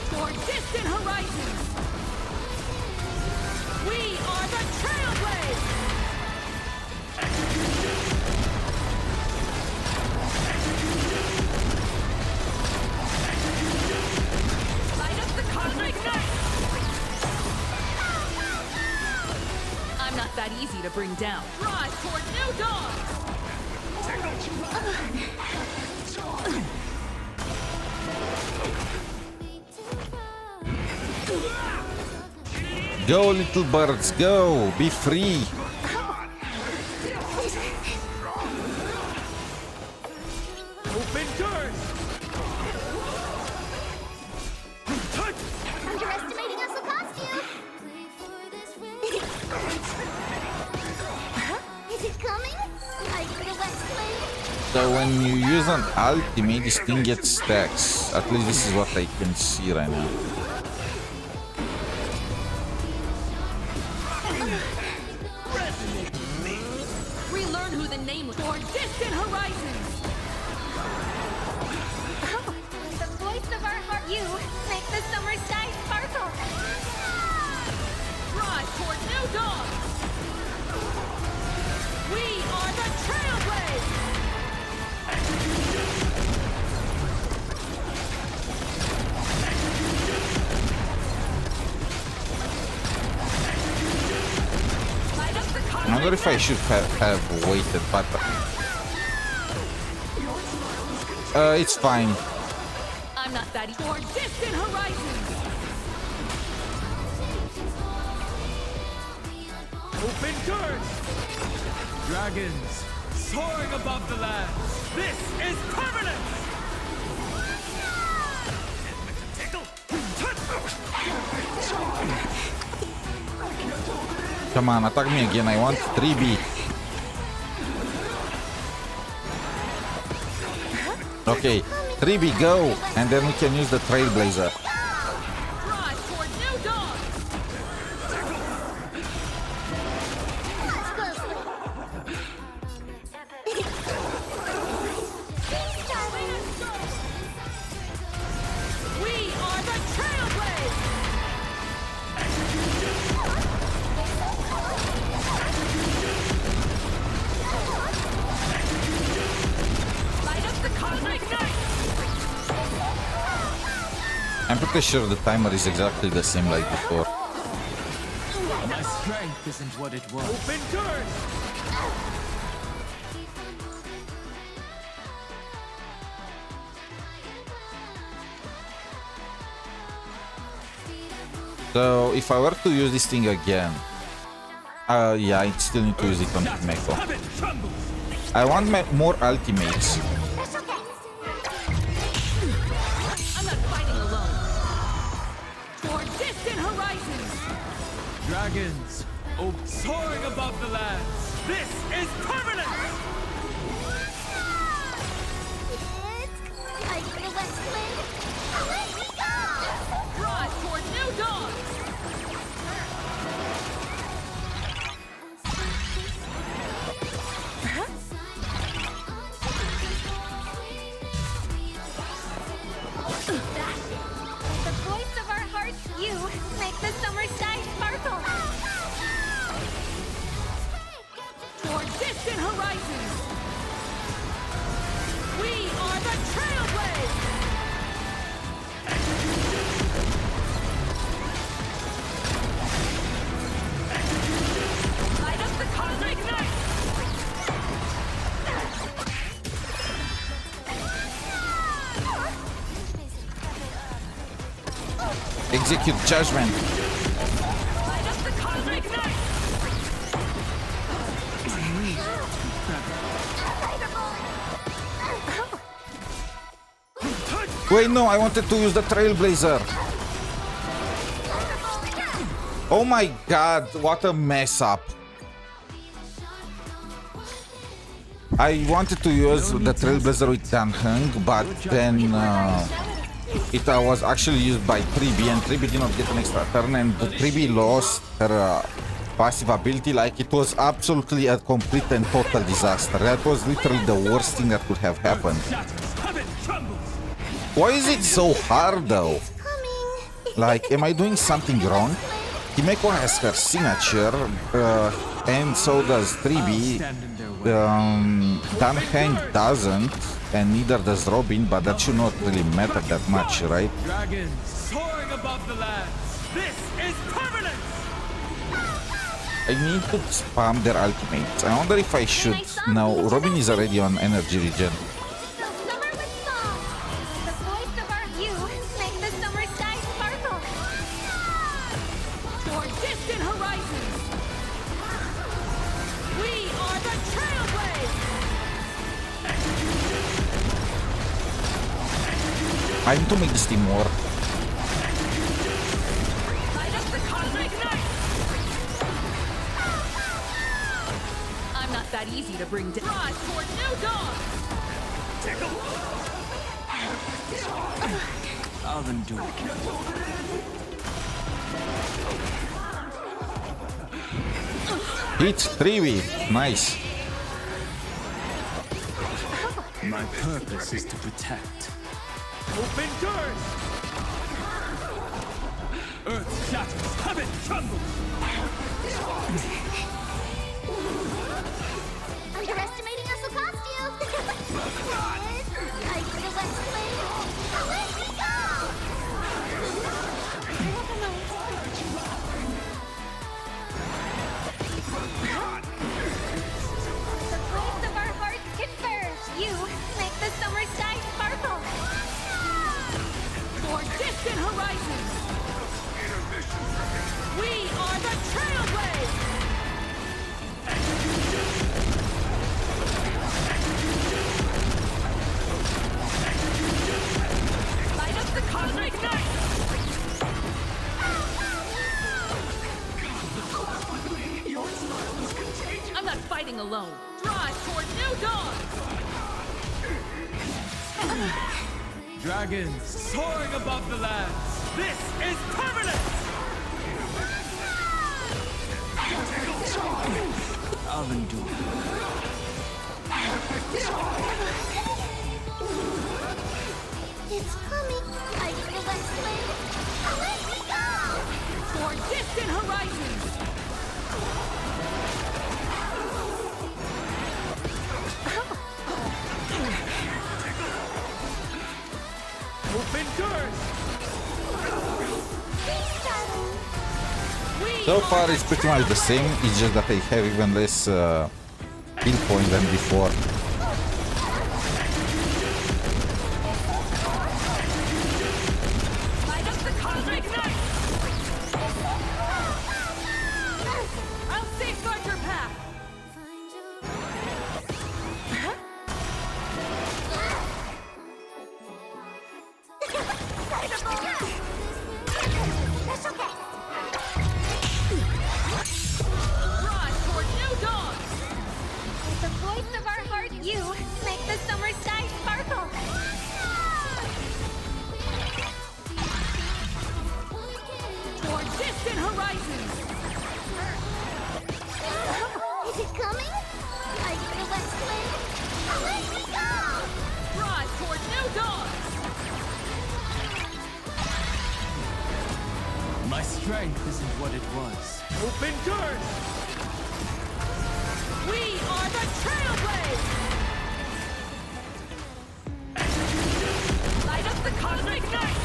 Toward distant horizons! We are the Trailblaze! Light up the cosmic night! I'm not that easy to bring down. Rise toward new dawn! Go, little birds, go! Be free! Open doors! Underestimating us will cost you. Is it coming? Are you the West Blade? So when you use an ultimate, this thing gets stacks. At least this is what I can see right now. Relearn who the nameless toward distant horizons! The voice of our heart, you make the summer sky sparkle. Rise toward new dawn! We are the Trailblaze! Light up the I wonder if I should have waited, but it's fine. I'm not that toward distant horizons! Open doors! Dragons soaring above the lands. This is permanence! Come on, attack me again. I want 3B. Okay, 3B, go! And then we can use the Trailblazer. Rise toward new dawn! We are the Trailblaze! Light up the cosmic night! I'm pretty sure the timer is exactly the same like before. My strength isn't what it was. Open doors! So if I were to use this thing again, yeah, I still need to use it on Himeko. Heaven trembles! I want more ultimates. That's okay. I'm not fighting alone. Toward distant horizons! Dragons soaring above the lands. This is permanence! Are you the West Blade? Away we go! Rise toward new dawn! The voice of our hearts, you make the summer sky sparkle. distant horizons. We are the Trailblazers. Light up the cosmic night. Execute judgment. Light up the cosmic night. Wait, no, I wanted to use the Trailblazer. Oh my god, what a mess up. I wanted to use the Trailblazer with Dan Heng, but then it was actually used by 3B, and 3B did not get an extra turn, and 3B lost her passive ability. Like, it was absolutely a complete and total disaster. That was literally the worst thing that could have happened. Why is it so hard though? Like, am I doing something wrong? Himeko has her signature, and so does 3B. Dan Heng doesn't, and neither does Robin, but that should not really matter that much, right? Dragons soaring above the lands. This is permanent. I need to spam their ultimates. I wonder if I should. No, Robin is already on energy regen. The summer with song. The voice of our youth make the summer sky sparkle. Toward distant horizons. We are the Trailblazers. I need to make this team work. Light up the cosmic night. I'm not that easy to bring down. Rise toward new dawn. I'll endure. Hit 3B. Nice. My purpose is to protect. Open doors! Earth shatters, heaven trembles! Underestimating us will cost you. I feel like playing. Let me go! The place of our hearts converge. You make the summer sky sparkle. Toward distant horizons. We are the Trailblazers. Light up the cosmic night. I'm not fighting alone. Drive toward new dawn. Dragons soaring above the lands. This is permanent! I'll endure. It's coming. I feel like playing. Let me go! Toward distant horizons. Open doors! So far it's pretty much the same, it's just that I have even less kill point than before. Light up the cosmic night. I'll safeguard your path. That's okay. Rise toward new dawn. With the voice of our heart, you make the summer sky sparkle. Toward distant horizons. Is it coming? I feel like playing. Let me go! Rise toward new dawn. My strength isn't what it was. Open doors! We are the Trailblaze! Light up the cosmic night!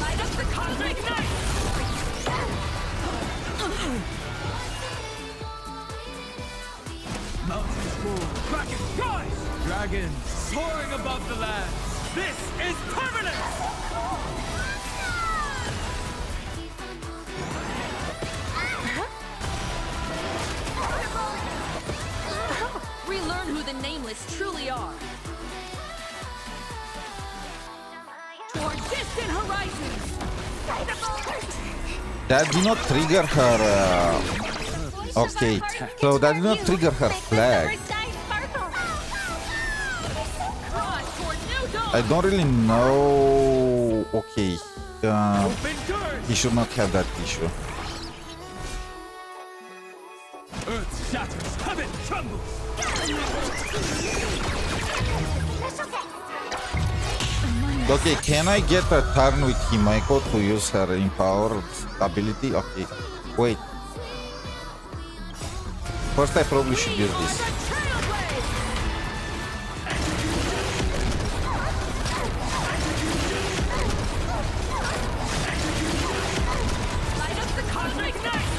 Light up the cosmic night! Mountains roar, kraken rise! Dragons soaring above the lands. This is permanence! Relearn who the Nameless truly are. Toward distant horizons! That did not trigger her. Okay, so that did not trigger her flag. Rise toward new dawn! I don't really know. Okay, Open doors! he should not have that issue. Earth shatters, heaven trembles! Okay, can I get a turn with 𝗖cie𝗽𝗆𝗵𝗁 to use her empowered ability? Okay, wait. First, I probably should use this. The Trailblaze! Light up the cosmic night!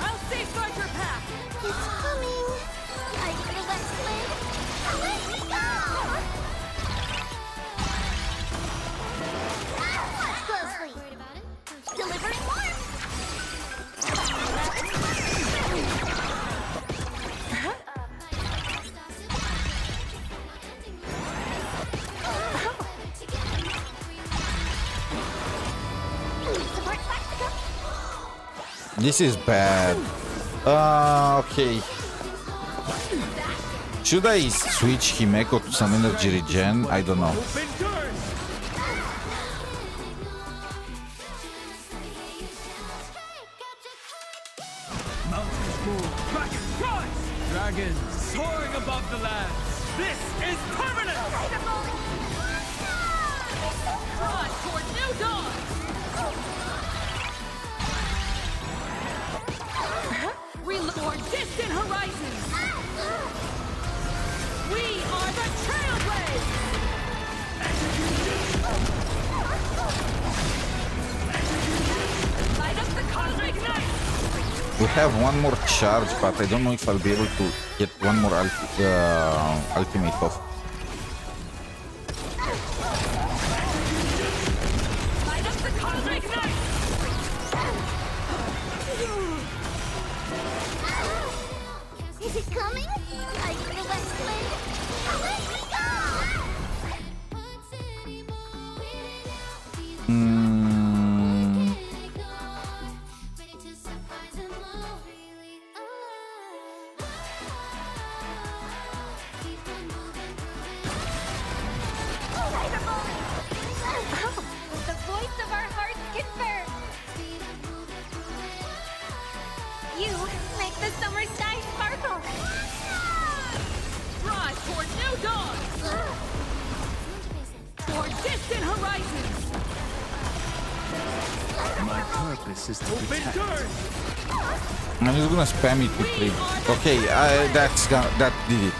I'll safeguard your path! It's coming. I feel that flame. Let me go! Watch closely. Delivering warmth. Support practical. This is bad. Okay. Should I switch 𝗖cie𝗽𝗆𝗵𝗁 to some energy regen? I don't know. Open doors! Mountains roar, kraken rise! Dragons soaring above the lands. This is permanence! Rise toward new dawn! Reload toward distant horizons! We are the Trailblaze! Light up the cosmic night! We have one more charge, but I don't know if I'll be able to get one more ultimate off. Light up the cosmic night! Is it coming? I feel that flame. Let me go! The voice of our hearts confirmed. You make the summer sky sparkle. Rise toward new dawn! Toward distant horizons! My purpose is to protect. Doors! I'm just gonna spam it with 3. Okay, that did it.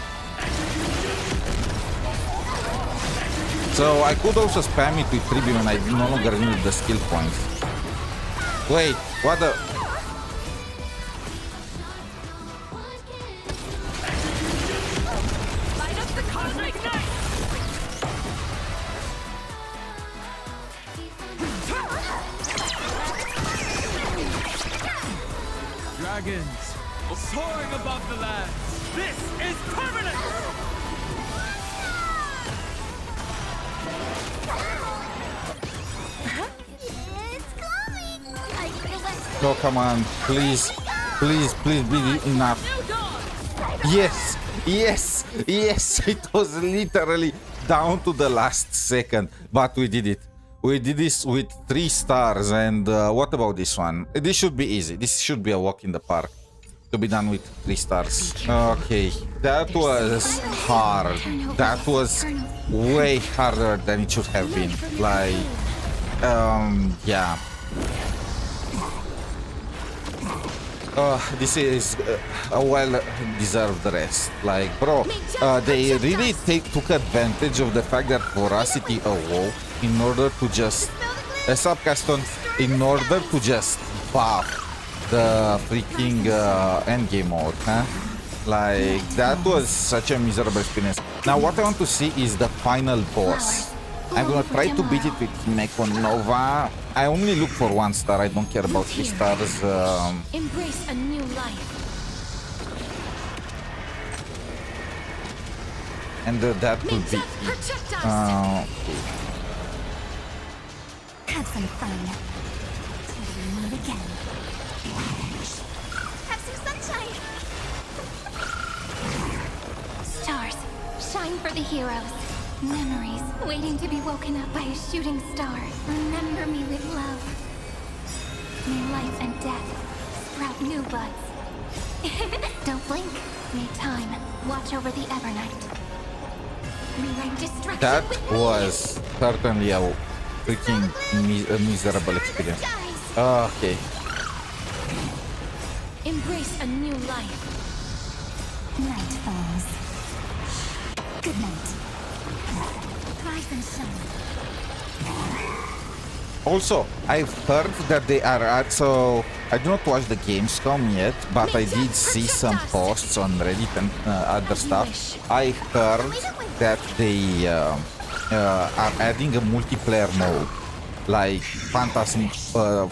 So I could also spam it with 3 when I no longer need the skill points. Wait, what the? Light up the cosmic night! Dragons soaring above the lands. This is permanence! It's coming. I feel that Oh, come on, please, please, please be enough. New dawn! Yes, yes, yes. It was literally down to the last second, but we did it. We did this with 3 stars. And what about this one? This should be easy. This should be a walk in the park. to be done with 3 stars. Okay, that was hard. That was way harder than it should have been. Like, yeah. This is a well-deserved rest. Like, bro, they really took advantage of the fact that Voracity awoke in order to just Subcaston in order to just buff the freaking endgame mode, huh? Like, that was such a miserable experience. Now, what I want to see is the final boss. I'm gonna try to beat it with Himeko Nova. I only look for 1 star. I don't care about 3 stars. Embrace a new life. And that will be. Have some fun. Till we meet again. Have some sunshine. Stars, shine for the heroes. Memories waiting to be woken up by a shooting star. Remember me with love. May life and death sprout new buds. Don't blink. May time watch over the Evernight. Rewrite destruction. That was certainly a freaking miserable experience. Okay. Embrace a new life. Night falls. Good night. Rise and shine. Also, I've heard that they are at, so I do not watch the Gamescom yet, but I did see some posts on Reddit and other stuff. I heard that they are adding a multiplayer mode, like Phantasm. Why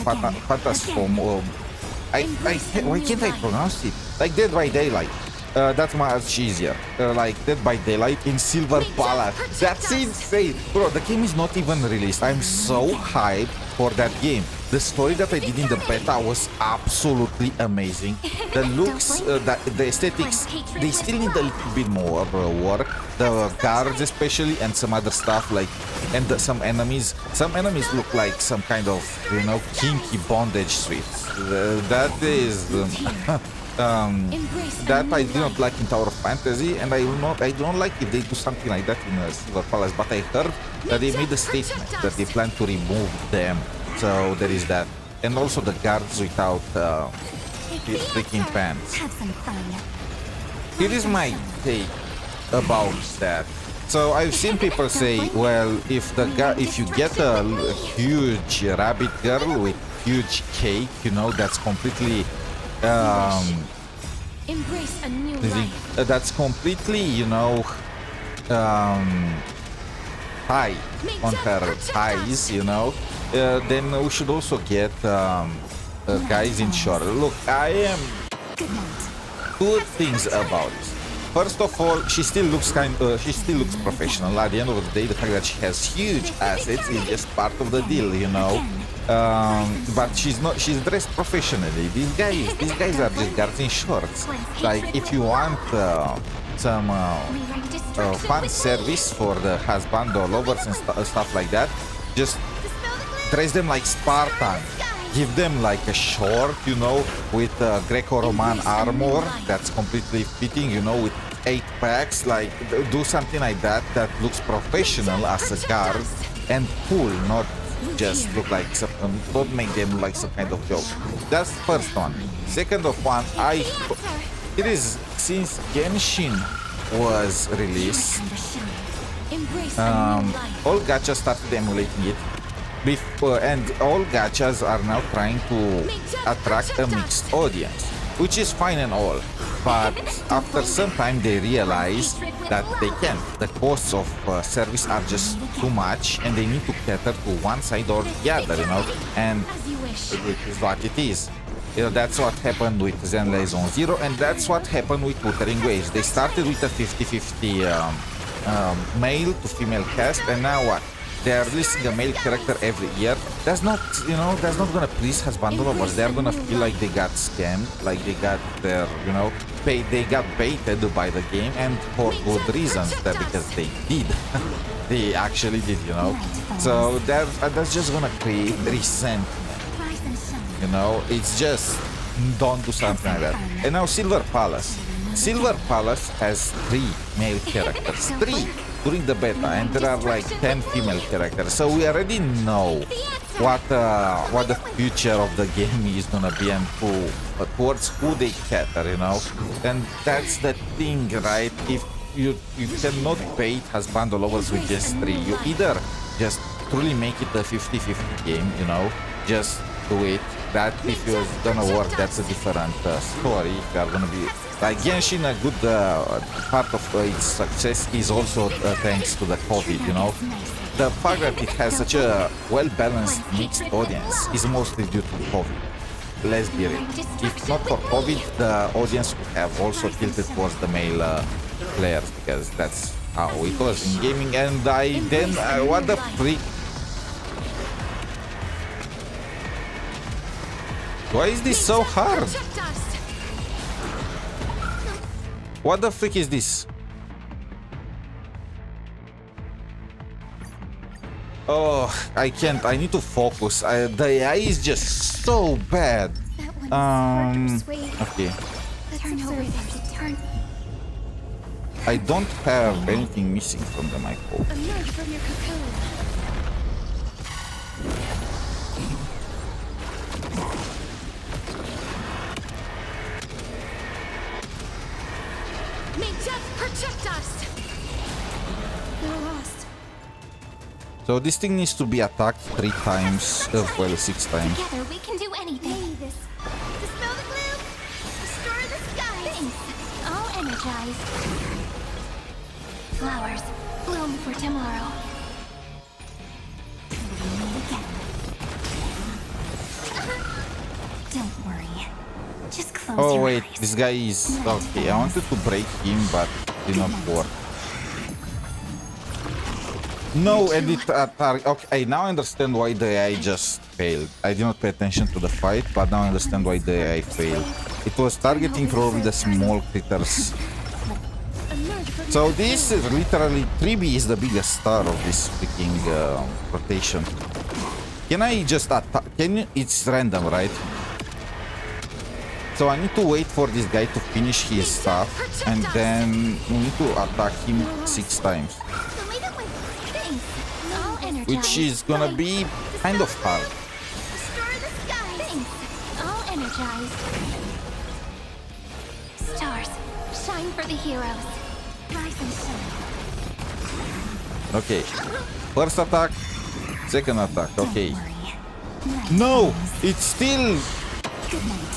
can't I pronounce it? Like Dead by Daylight. That's much easier. Like Dead by Daylight in Silver Palace. That's insane, bro. The game is not even released. I'm so hyped for that game. The story that I did in the beta was absolutely amazing. The looks, the aesthetics, they still need a little bit more work. The guards especially, and some other stuff like, and some enemies. Some enemies look like some kind of, you know, kinky bondage suites. That is. That I do not like in Tower of Fantasy, and I don't like if they do something like that in Silver Palace. But I heard that they made a statement that they plan to remove them. So there is that, and also the guards without freaking pants. Here is my take about that. So I've seen people say, well, if you get a huge rabbit girl with huge cake, you know, that's completely. Embrace a new life. That's completely, you know, high on her thighs, you know. Then we should also get guys in short. Look, I am good things about it. First of all, she still looks professional. At the end of the day, the fact that she has huge assets is just part of the deal, you know. But she's dressed professionally. These guys are just guards in shorts. Like, if you want some fan service for the husband or lovers and stuff like that, just dress them like Spartan. Give them like a short, you know, with Greco-Roman armor that's completely fitting, you know, with 8 packs. Like, do something like that that looks professional as a guard and cool, not just look like some, don't make them look like some kind of joke. That's the first one. Second of one, it is since Genshin was released, all gachas started emulating it. And all gachas are now trying to attract a mixed audience, which is fine and all. But after some time, they realize that they can't. The costs of service are just too much, and they need to cater to one side or the other, you know. And it is what it is. You know, that's what happened with Zenlei Zone Zero, and that's what happened with Wuthering Waves. They started with a 50-50 male to female cast, and now what? They are releasing a male character every year. That's not, you know, that's not gonna please husband lovers. They're gonna feel like they got scammed, like they got their, you know, they got baited by the game, and for good reasons. That because they did, they actually did, you know. So that's just gonna create resentment. You know, it's just don't do something like that. And now Silver Palace. Silver Palace has 3 male characters. 3 during the beta, and there are like 10 female characters. So we already know what the future of the game is gonna be and towards who they cater, you know. And that's the thing, right? If you cannot bait husband lovers with just 3. You either just truly make it a 50-50 game, you know, just do it. That if it's gonna work, that's a different story. You are gonna be like Genshin. A good part of its success is also thanks to the COVID, you know. The fact that it has such a well-balanced mixed audience is mostly due to COVID. Let's be real. If not for COVID, the audience would have also tilted towards the male players, because that's how it was in gaming. And what the freak? Why is this so hard? What the freak is this? Oh, I can't. I need to focus. The AI is just so bad. Okay. Turn over there. Turn. I don't have anything missing from the micro. Emerge from your cocoon. May death protect us! You're lost. So this thing needs to be attacked 3 times, well, 6 times. Together we can do anything. Dispel the gloom. Destroy the sky. Thanks. All energized. Flowers bloom for tomorrow. Don't worry. Just close Oh your wait, eyes. this guy is... Okay, I wanted to break him, but did not work. No edit target. Okay, now I understand why the AI just failed. I did not pay attention to the fight, but now I understand why the AI failed. It was targeting probably the small critters. So this is literally 3B is the biggest star of this freaking rotation. Can I just attack? It's random, right? So I need to wait for this guy to finish his stuff, and then we need to attack him 6 times. Which is gonna be kind of hard. All energized. Stars, shine for the heroes. Rise and shine. Okay. First attack, second attack. Okay. Don't worry. No! It's still... Good night.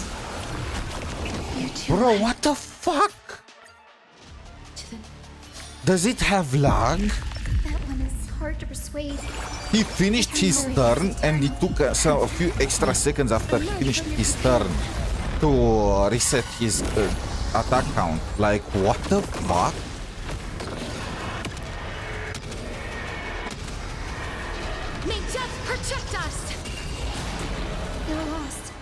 You're too Bro, what the fuck? Does it have lag? That one is hard to persuade. He finished his turn and it took a few extra seconds after he finished his turn to reset his attack count. Like, what the fuck? May death protect us! You're lost.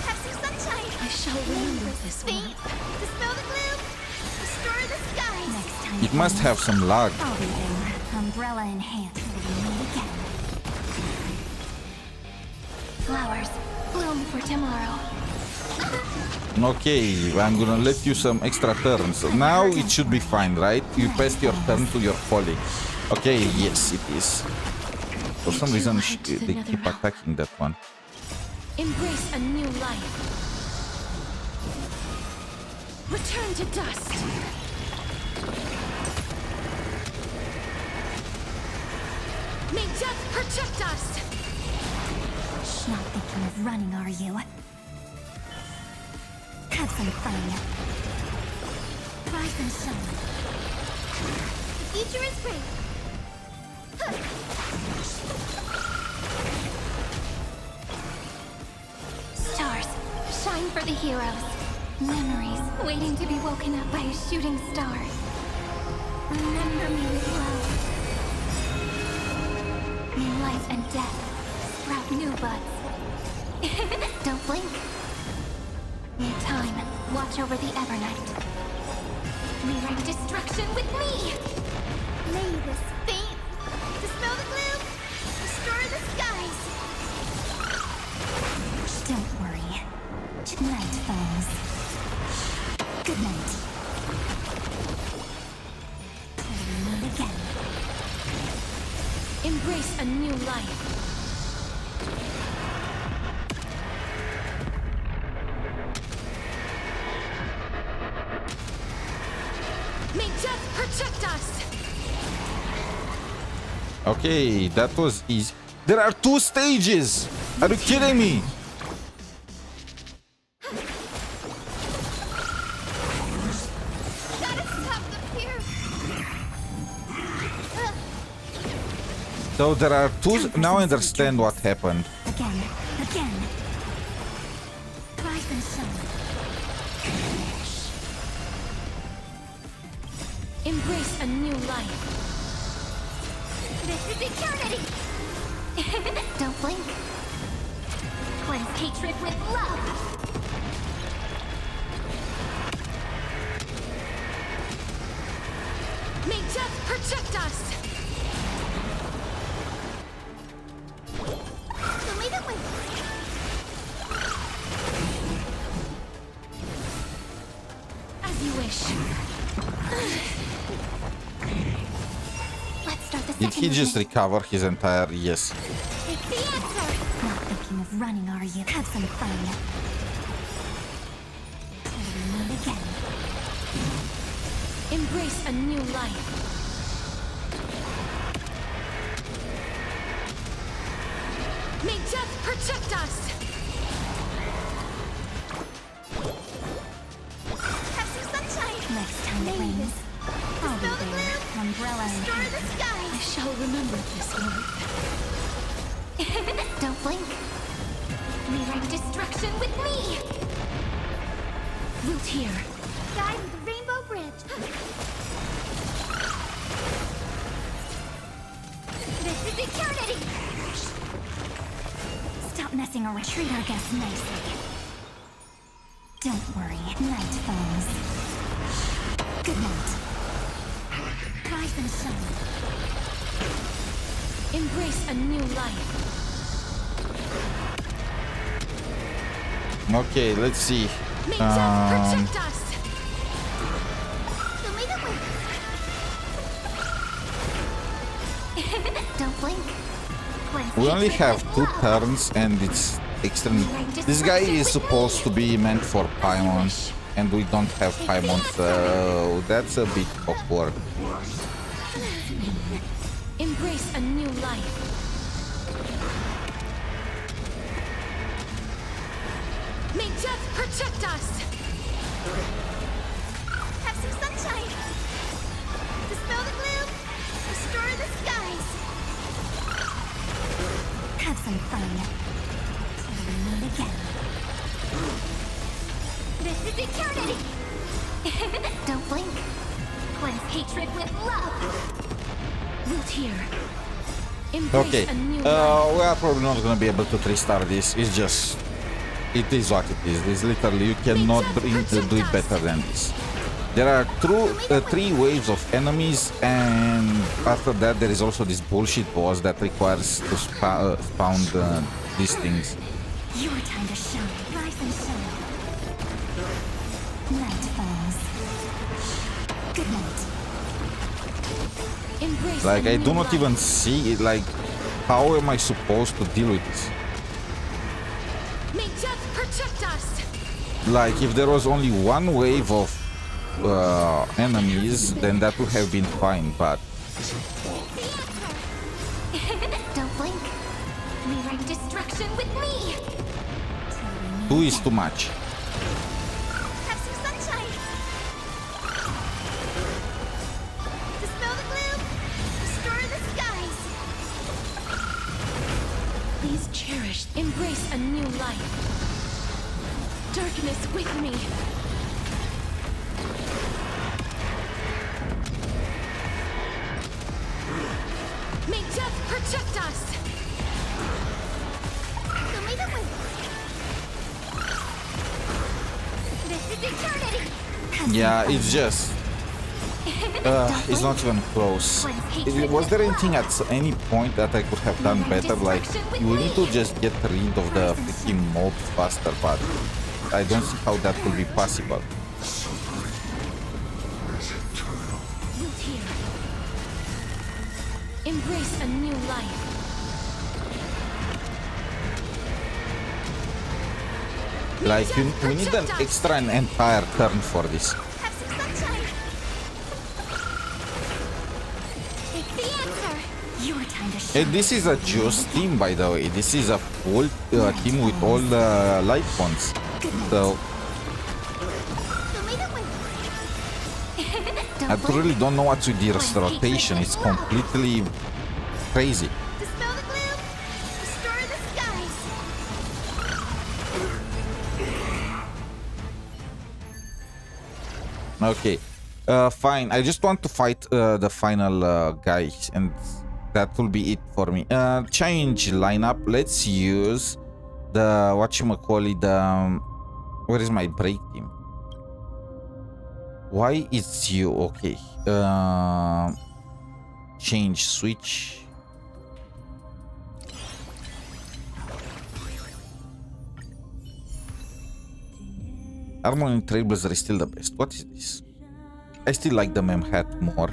Have some sunshine. I shall remember this one. Fate. Dispel the gloom. Destroy the skies. Next time. It must have some lag. I'll be there. Umbrella in hand. We'll meet again. Flowers bloom for tomorrow. Okay, I'm gonna let you some extra turns. So now it should be fine, right? You passed your turn to your colleague. Okay, yes, it is. For some reason, they keep attacking that one. Embrace a new life. Return to dust. May death protect us! Not thinking of running, are you? Have some fun. Rise and shine. The future is great. Stars, shine for the heroes. Memories waiting to be woken up by a shooting star. Remember me with love. May life and death sprout new buds. Don't blink. May time watch over the Evernight. Rewrite destruction with me. May this fate dispel the gloom, destroy the skies. Don't worry. Embrace a new life. May death protect us. Okay, that was easy. There are 2 stages. Are you kidding me? Gotta stop them here. So there are 2. Now I understand what happened. Again. Rise and shine. Embrace a new life. This is eternity. Don't blink. Cleanse hatred with love. May death protect us. Show me the way. As you wish. Let's start the Did second he just movement. recover his entire... Yes. It's the answer. Not thinking of running, are you? Have some fun. Till we meet again. Embrace a new life. May death protect us. Have some sunshine. Next time it rains, I'll be there. Umbrella in Restore hand. the sky. I shall remember this word. Don't blink. Rewrite destruction with me. Root here. Guide with the rainbow bridge. This is eternity. Stop messing around. Treat our guests nicely. Don't worry, night falls. Good night. Rise and shine. Embrace a new life. Okay, let's see. May death protect us. Show me the way. Don't blink. Cleanse We only hatred have with 2 love. turns and it's extremely... This guy is supposed to be meant for Paimon and we don't have Paimon, so that's a bit awkward. Embrace a new life. May death protect us. Have some sunshine. Dispel the gloom. Restore the skies. Have some fun. Till we meet again. This is eternity. Don't blink. Cleanse hatred with love. Root here. Embrace Okay, a new life. we are probably not gonna be able to 3-star this. It's just... It is what it is. It's literally, you cannot do it better than this. There are 3 waves of enemies, and after that there is also this bullshit boss that requires to spawn these things. Your time to shine. Rise and shine. Night falls. Good night. Embrace Like, a I new do not life. even see it. Like, how am I supposed to deal with this? May death protect us. Like, if there was only 1 wave of enemies, then that would have been fine, but... Don't blink. Rewrite destruction with me. 2 is too much. Have some sunshine. Dispel the gloom. Restore the skies. Please cherish. Embrace a new life. Darkness with me. May death protect us. Show me the way. This is eternity. Yeah, it's just... it's not even close. Was there anything at any point that I could have done better? Like, you need to just get rid of the freaking mob faster, but I don't see how that could be possible. Root here. Embrace a new new life. Like, we need an extra an entire turn for this. Have some sunshine. It's the answer. Your time to shine. And this is a Juice team, by the way. This is a full team with all the life points. So I really don't know what's with this rotation. It's completely crazy. Dispel the gloom. Restore the skies. Okay, fine. I just want to fight the final guys, and that will be it for me. Change lineup. Let's use the whatchamacallit. Where is my break team? Why it's you? Okay. Change switch. Harmony Trailblazer is still the best. What is this? I still like the mem hat more.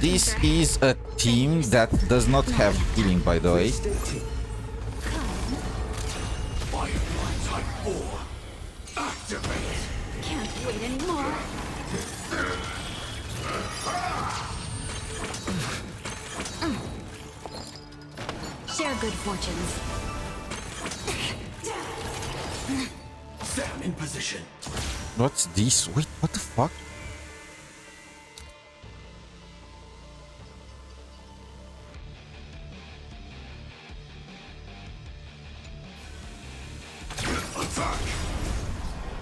This is a team that does not have healing, by the way. Can't wait anymore. Share good fortunes. Sam in position. What's this? Wait, what the fuck?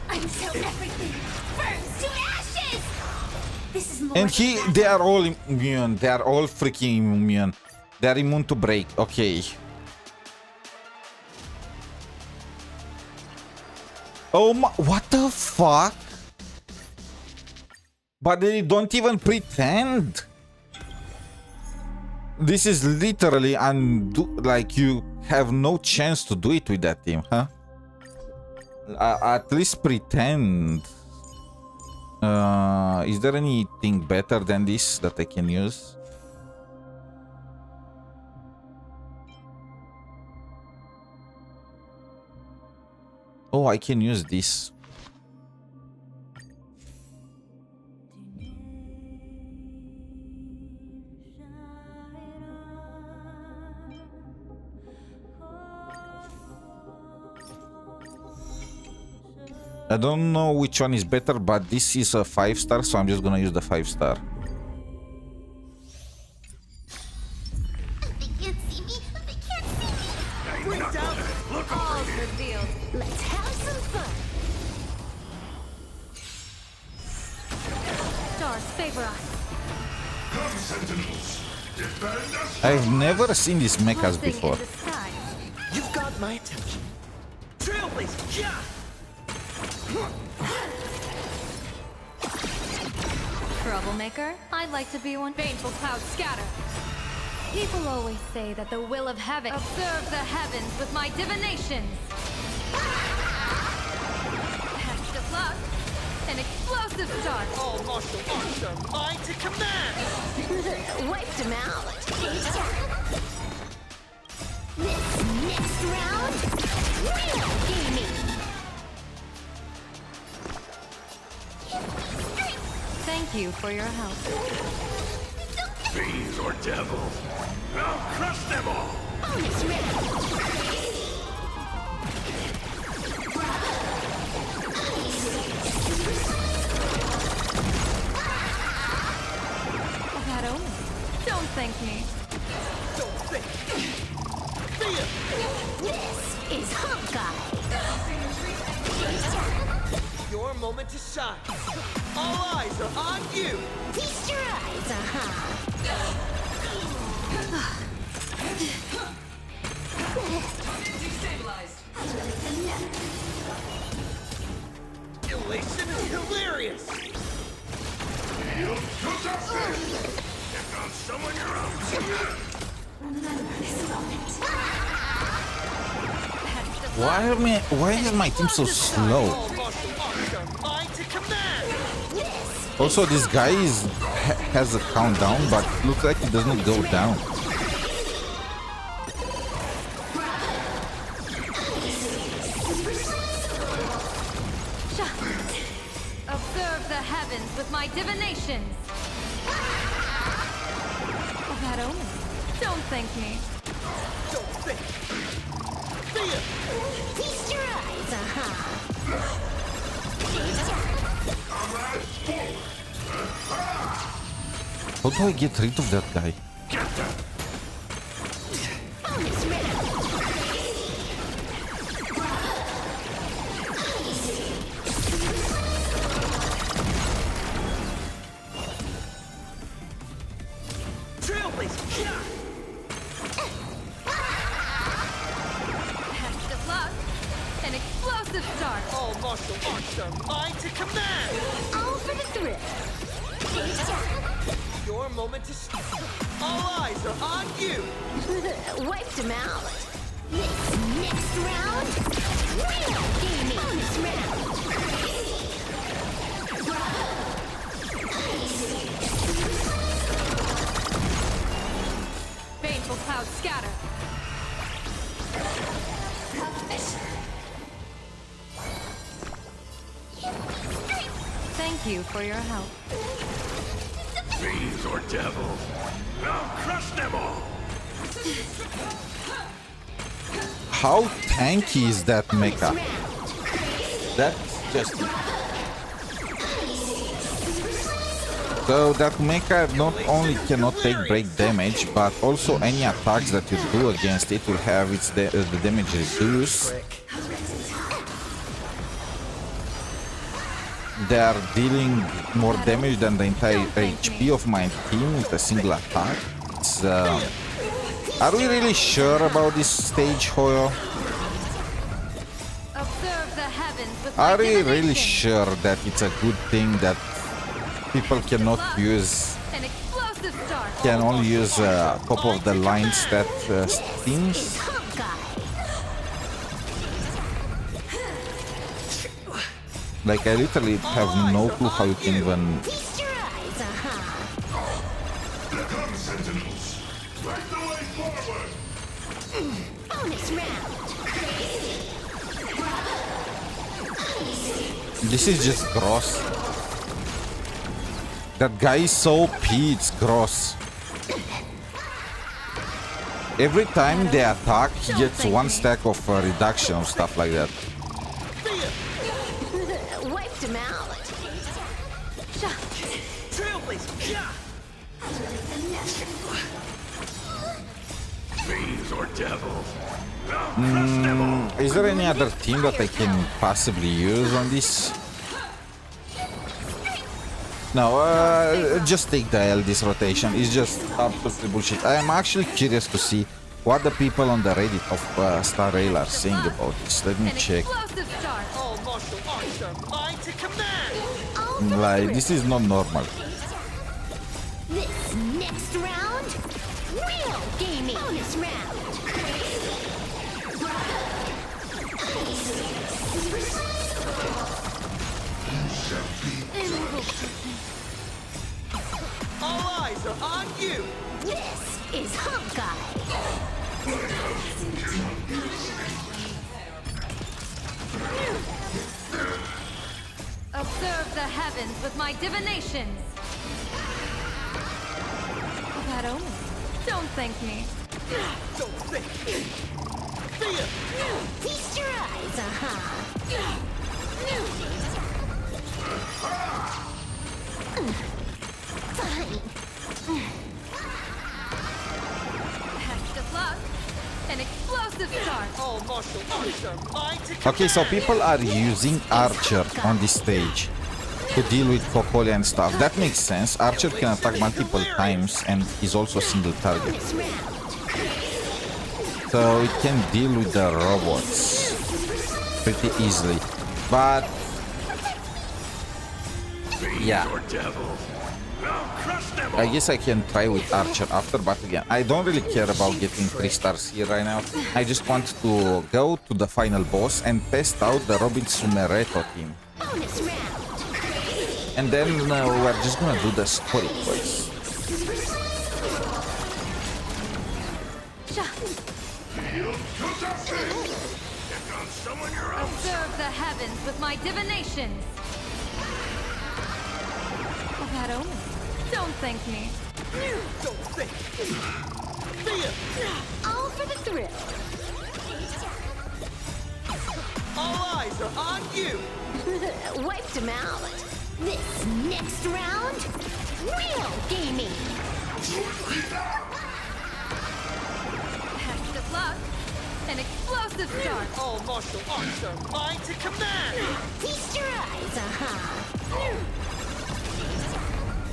Until everything burns to ashes. This is more And than they are all immune. They are all freaking immune. They are immune to break. Okay. Oh my, what the fuck? But they don't even pretend. This is literally like you have no chance to do it with that team, huh? At least pretend. Is there anything better than this that I can use? Oh, I can use this. I don't know which one is better, but this is a 5-star, so I'm just gonna use the 5-star. They can't see me. They can't see me. Bring down. Look over here. The deal. Let's have some fun. Stars favor us. Come, Sentinels. Defend us. I've never seen these mechas Blessing before. in disguise. You've got my attention. Trailblazer. Yeah. Troublemaker? I'd like to be one. Baneful clouds scatter. People always say that the will of heaven. Observe the heavens with my divinations. Extra plus. An explosive start. All martial arts are mine to command. Wiped him out. This next round, real gaming. Thank you for your help. Fiend or devil. I'll crush them all. Bonus round. That omen. Don't thank me. Don't think. Fear. This is Hawkeye. Your moment to shine. All eyes are on you. Feast your eyes, Elation is hilarious. You took us there. You found someone your own. Why is my team so slow? All martial arts are mine to command. This Also, this guy has a countdown, but looks like he does not go down. Observe the heavens with my divinations. That omen. Don't thank me. Feast your eyes, How do I get rid of that guy? Trailblazer! Best of luck. An explosive start. All martial arts are mine to command! All for the thrill. Your moment to all eyes are on you! Wiped him out. This next round, real gaming. Bonus round. Baneful clouds scatter. Thank you for your help. Fiends or devils, I'll crush them all! How tanky is that mecha? That's just... So that mecha not only cannot take break damage, but also any attacks that you do against it will have its the damage reduced. They are dealing more damage than the entire HP of my team with a single attack. It's, are we really sure about this stage, Hoyo? Observe the heavens with my Are we really divination. sure that it's a good thing that people cannot use, An explosive start. can only use top of the line stat things? Like, I literally have no clue how you can even... Feast your eyes, Come, Sentinels! Light the way forward! Bonus round. This is just gross. That guy is so OP, it's gross. Every time they attack, he gets one stack of reduction or stuff like that. Wiped him out. Trailblazer! Fiends or devils, I'll crush them all! Is there any other team that I can possibly use on this? No, just take the L this rotation. It's just absolutely bullshit. I am actually curious to see what the people on the Reddit of Star Rail are saying about this. Let me An check. explosive start. All martial arts are mine to command! Like, this is not normal. This next round, real gaming. Bonus round. All eyes are on you! This is Hawkeye. Observe the heavens with my divinations. That omen. Don't thank me. Don't think! Feast your eyes, Fine. Best of luck. An explosive start. All martial arts are mine to command! Okay, so people are using Archer on this stage to deal with Kokoli and stuff. That makes sense. Archer can attack multiple times and is also single target. Bonus round. So it can deal with the robots pretty easily. But yeah, Or devils, I'll crush them all! I guess I can try with Archer after, but again, I don't really care about getting 3 stars here right now. I just want to go to the final boss and test out the Robin Sumeretto team. Bonus round. And then we're just gonna do the story quest. Observe the heavens with my divinations. A bad omen. Don't thank me. All for the thrill. All eyes are on you. Wiped him out. This next round, real gaming. Test of luck. An explosive start. All martial arts are mine to command. Feast your eyes,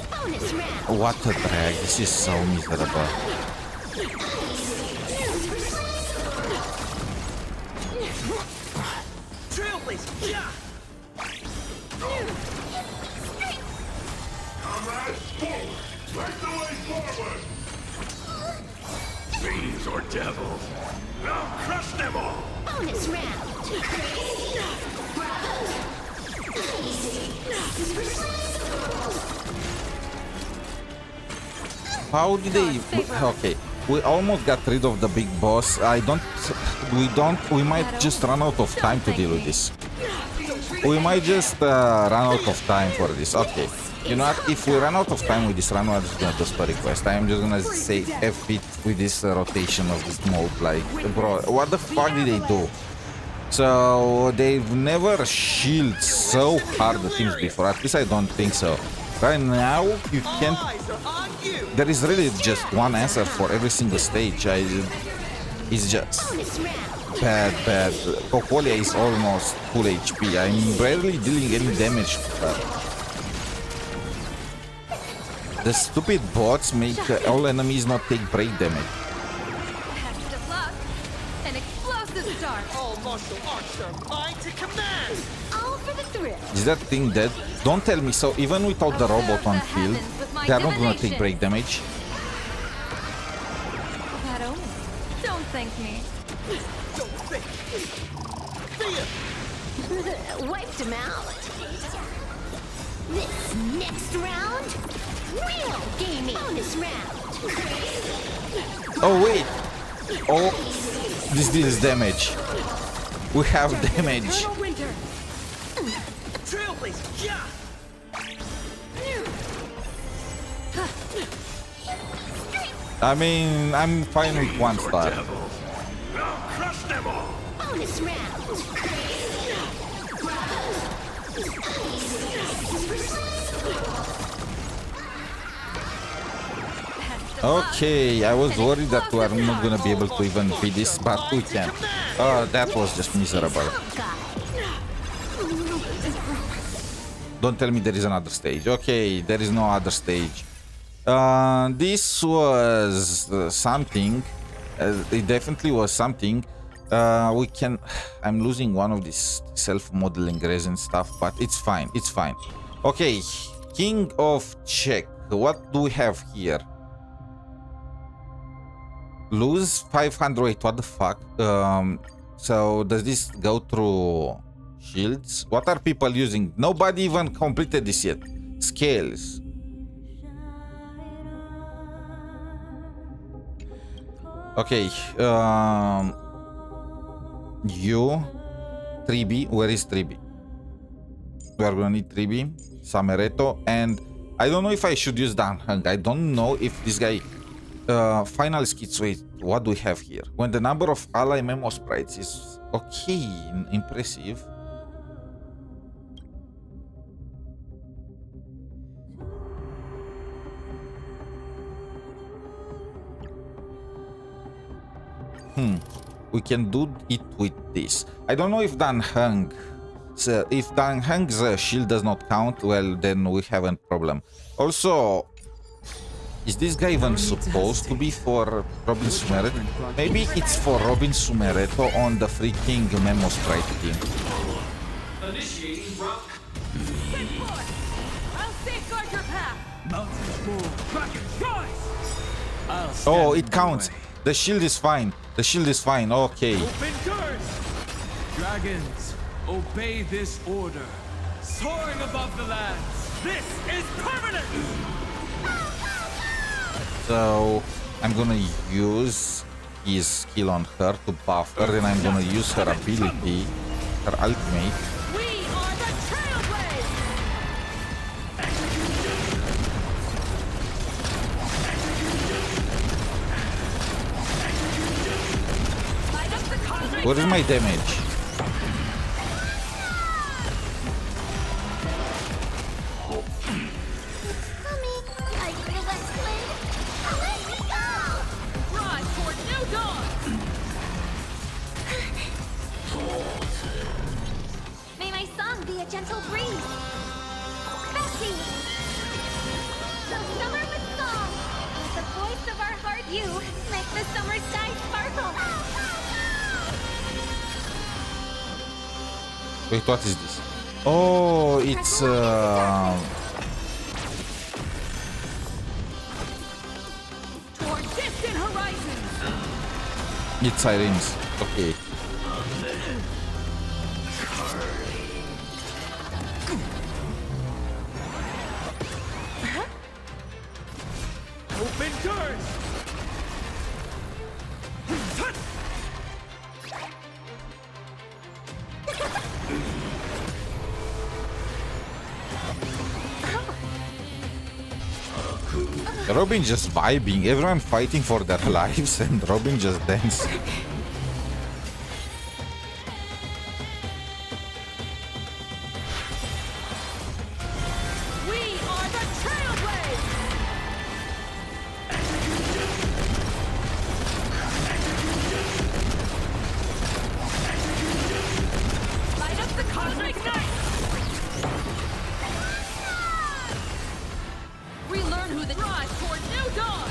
Bonus round. What a drag. This is so miserable. Trailblazer. Yeah. Comrades, forward! Right the way forward! Fiends or devils, I'll crush them all! Bonus round. How did they... Okay, we almost got rid of the big boss. We might just run out of time to deal with this. We might just run out of time for this. Okay, you know what? If we run out of time with this run, we're just gonna do story quest. I'm just gonna say F it with this rotation of this mode. Like, bro, what the fuck did they do? So, they've never shielded so hard the teams before. At least I don't think so. Right now, you can't... Eyes are on you. There is really just one answer for every single stage. It's just Bonus round. bad. 𝗖cie𝗽𝗆𝗆𝗵𝘁 is almost full HP. I'm barely dealing any damage to her. The stupid bots make all enemies not take break damage. Test of luck. An explosive start. All martial arts are mine to command. All for the thrill. Is that thing dead? Don't tell me so. Even without the robot on field, they are not gonna take break damage. A bad omen. Don't thank me. Wiped him out. This next round, real gaming. Bonus round. Oh wait! Oh, this deals damage. We have damage. Eternal winter. Trailblazer. Yeah. I mean, I'm fine with one star. Devils, I'll crush them all! Bonus round. Okay, I was worried that we are not gonna be able to even beat this, but we can. Oh, that was just miserable. Don't tell me there is another stage. Okay, there is no other stage. This was something. It definitely was something. We can... I'm losing one of these self-modeling resin stuff, but it's fine. It's fine. Okay, King of Czech. What do we have here? Lose 508. What the fuck? So does this go through shields? What are people using? Nobody even completed this yet. Scales. Okay. You 3B. Where is 3B? We are gonna need 3B. Sumeretto. And I don't know if I should use Dan Hung. I don't know if this guy... final skits. Wait, what do we have here? When the number of ally memo sprites is okay, impressive. We can do it with this. I don't know if Dan Hung. So if Dan Hung's shield does not count, well, then we have a problem. Also, is this guy even supposed to be for Robin Sumeretto? Maybe it's for Robin Sumeretto on the freaking Memo Sprite team. Initiating rock. I'll safeguard your path. Mountains move. Rocket rise. I'll stand Oh, in it the counts. way. The shield is fine. The shield is fine. Okay. Open doors. Dragons, obey this order. Soaring above the lands. This is permanent! So I'm gonna use his skill on her to buff her, then I'm gonna use her ability, her ultimate. We are the Trailblazers! Light up the cosmic What is my damage? Coming. Are you the West Wind? Let me go! rise toward new dawn! May my song be a gentle breeze. Bessie! So summer with song. With the voice of our heart, you make the summer sky sparkle. Wait, what is this? Oh, it's Toward distant horizons! it's sirens. Okay. Open doors! Robin just vibing, everyone fighting for their lives, and Robin just dancing. We are the Trailblazers! Light up the cosmic night! Relearn who the rise toward new dawn!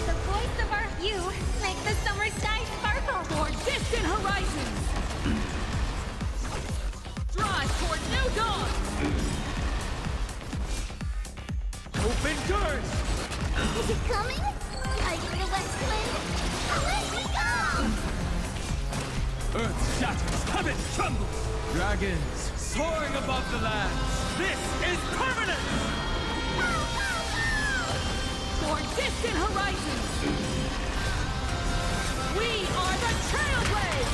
The voice of our you make the summer sky sparkle. Toward distant horizons! Drive toward new dawn! Open doors! Is it coming? Are you the West Wind? Let me go! Earth shatters, heaven trembles! Dragons soaring above the lands! This is permanent! Toward distant horizons! We are the Trailblazers!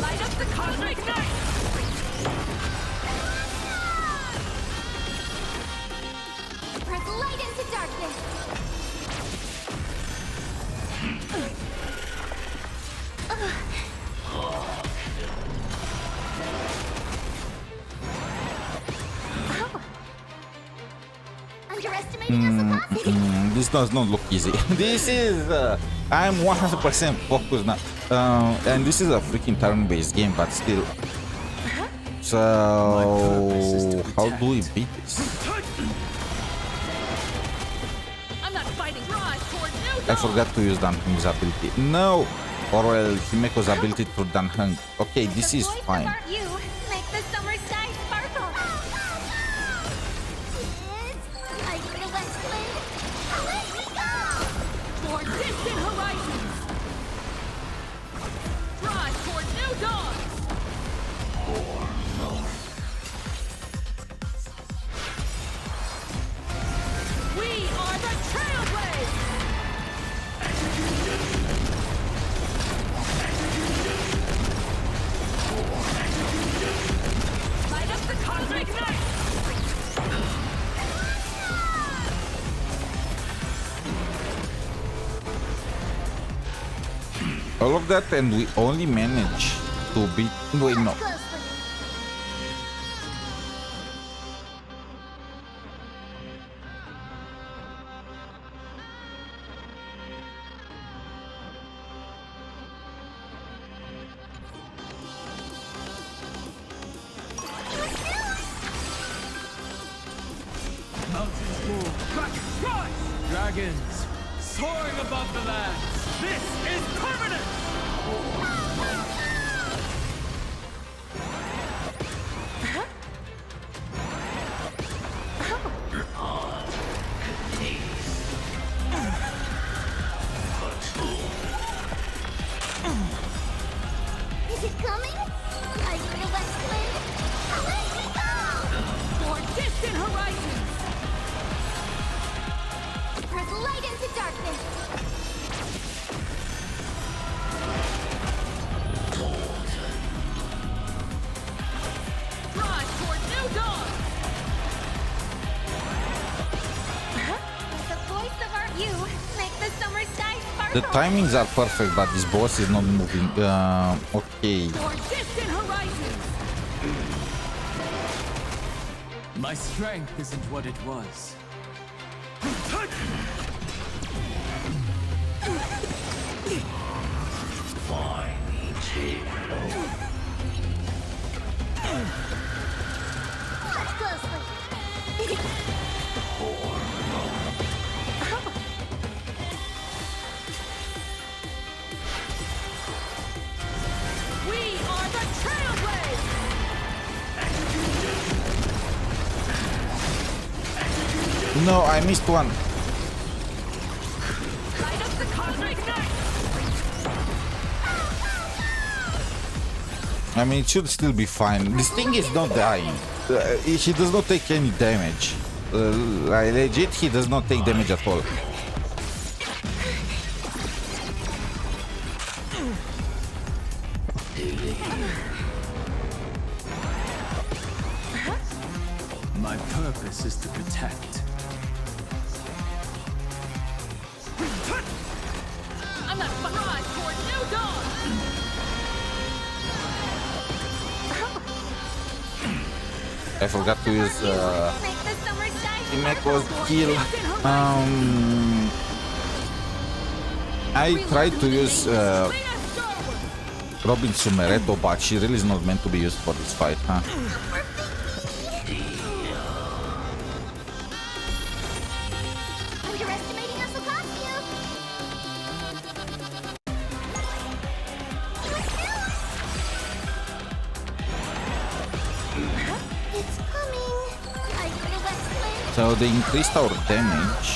Light up the cosmic night! Press light into darkness. Underestimating us, Akasi. This does not look easy. This is I'm 100% focused now, and this is a freaking turn-based game, but still. So how do we beat this? I'm not fighting rise toward new I dawn! forgot to use Danheng's ability. No, or well, Himeko's ability through Danheng. Okay, this is fine. The voice of our you make the summer sky sparkle. Are you the West Wind? Let me go! Toward distant horizons! Drive toward new dawn! We are the Trailblazers! Light up the cosmic night! All of that, and we only manage to beat. Wait, no. Closely. Mountains move, dragons rise! Dragons soaring above the lands! This is permanent! The timings are perfect, but this boss is not moving. Okay. For distant horizons! My strength isn't what it was. Watch closely. We are the Trailblazers! No, I missed one. Light up the cosmic night! I mean, it should still be fine. This thing is not dying. He does not take any damage. Legit, he does not take damage at all. My purpose is to protect. I'm not strive for new dawn! I forgot to use Make the summer skies Himeko's kill. I tried to use Robin Sumeretto, but she really is not meant to be used for this fight, huh? underestimating us, Ocasio. It's coming. I feel that flame. So they increased our damage.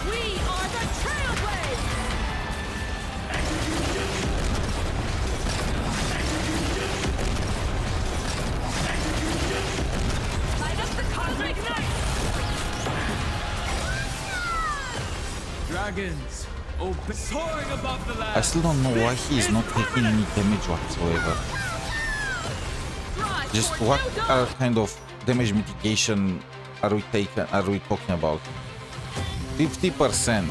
We are the Trailblazers! Light up the cosmic night! Dragons, open, soaring above the land. I still don't know why he is not taking any damage whatsoever. Strive Just for what new dawn. kind of damage mitigation are we talking about? 50%.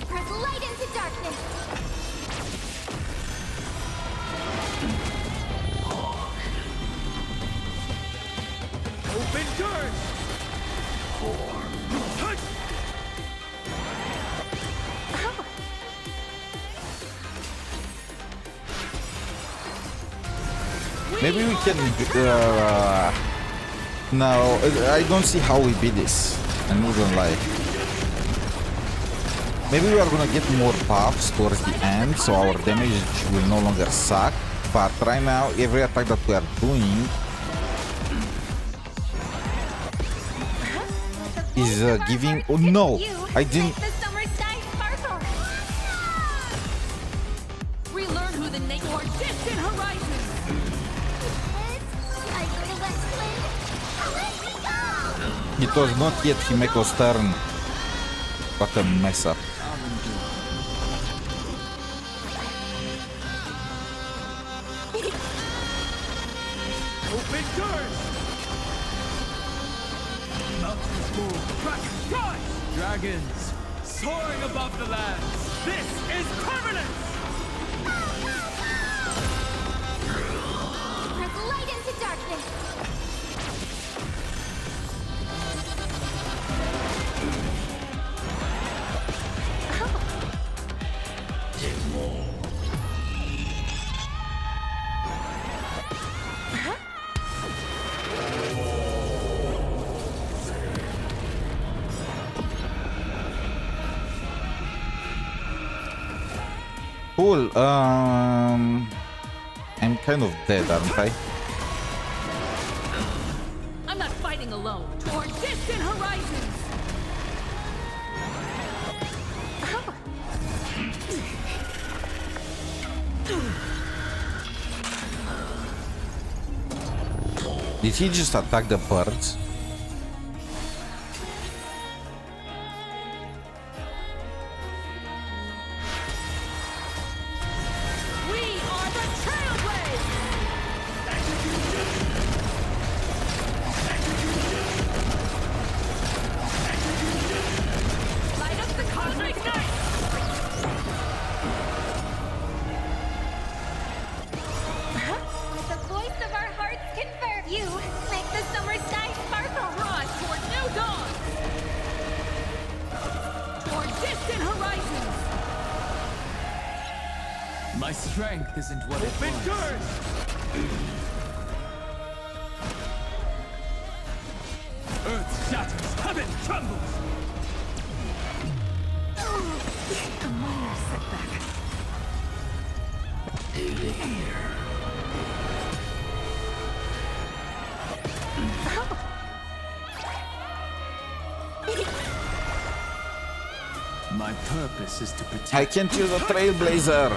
Press light into darkness. Open doors! Maybe we can. No, I don't see how we beat this. I'm not gonna lie. Maybe we are gonna get more buffs towards the end, so our damage will no longer suck. But right now, every attack that we are doing is giving. Oh no! I didn't. Make the summer skies sparkle. Relearn who the name or distant horizons! I feel that flame. Let me go. It was not yet Himeko's turn. What a mess up. Open doors! Mountains move, dragons rise! Dragons, soaring above the lands! This is permanence! Press light into darkness. Cool. I'm kind of dead, aren't I? I'm not fighting alone. Toward distant horizons! Did he just attack the birds? We are the Trailblazers! My strength isn't what it was. Doors! Earth shatters, heaven trembles. A minor setback. My purpose is to protect. I can't use a trailblazer.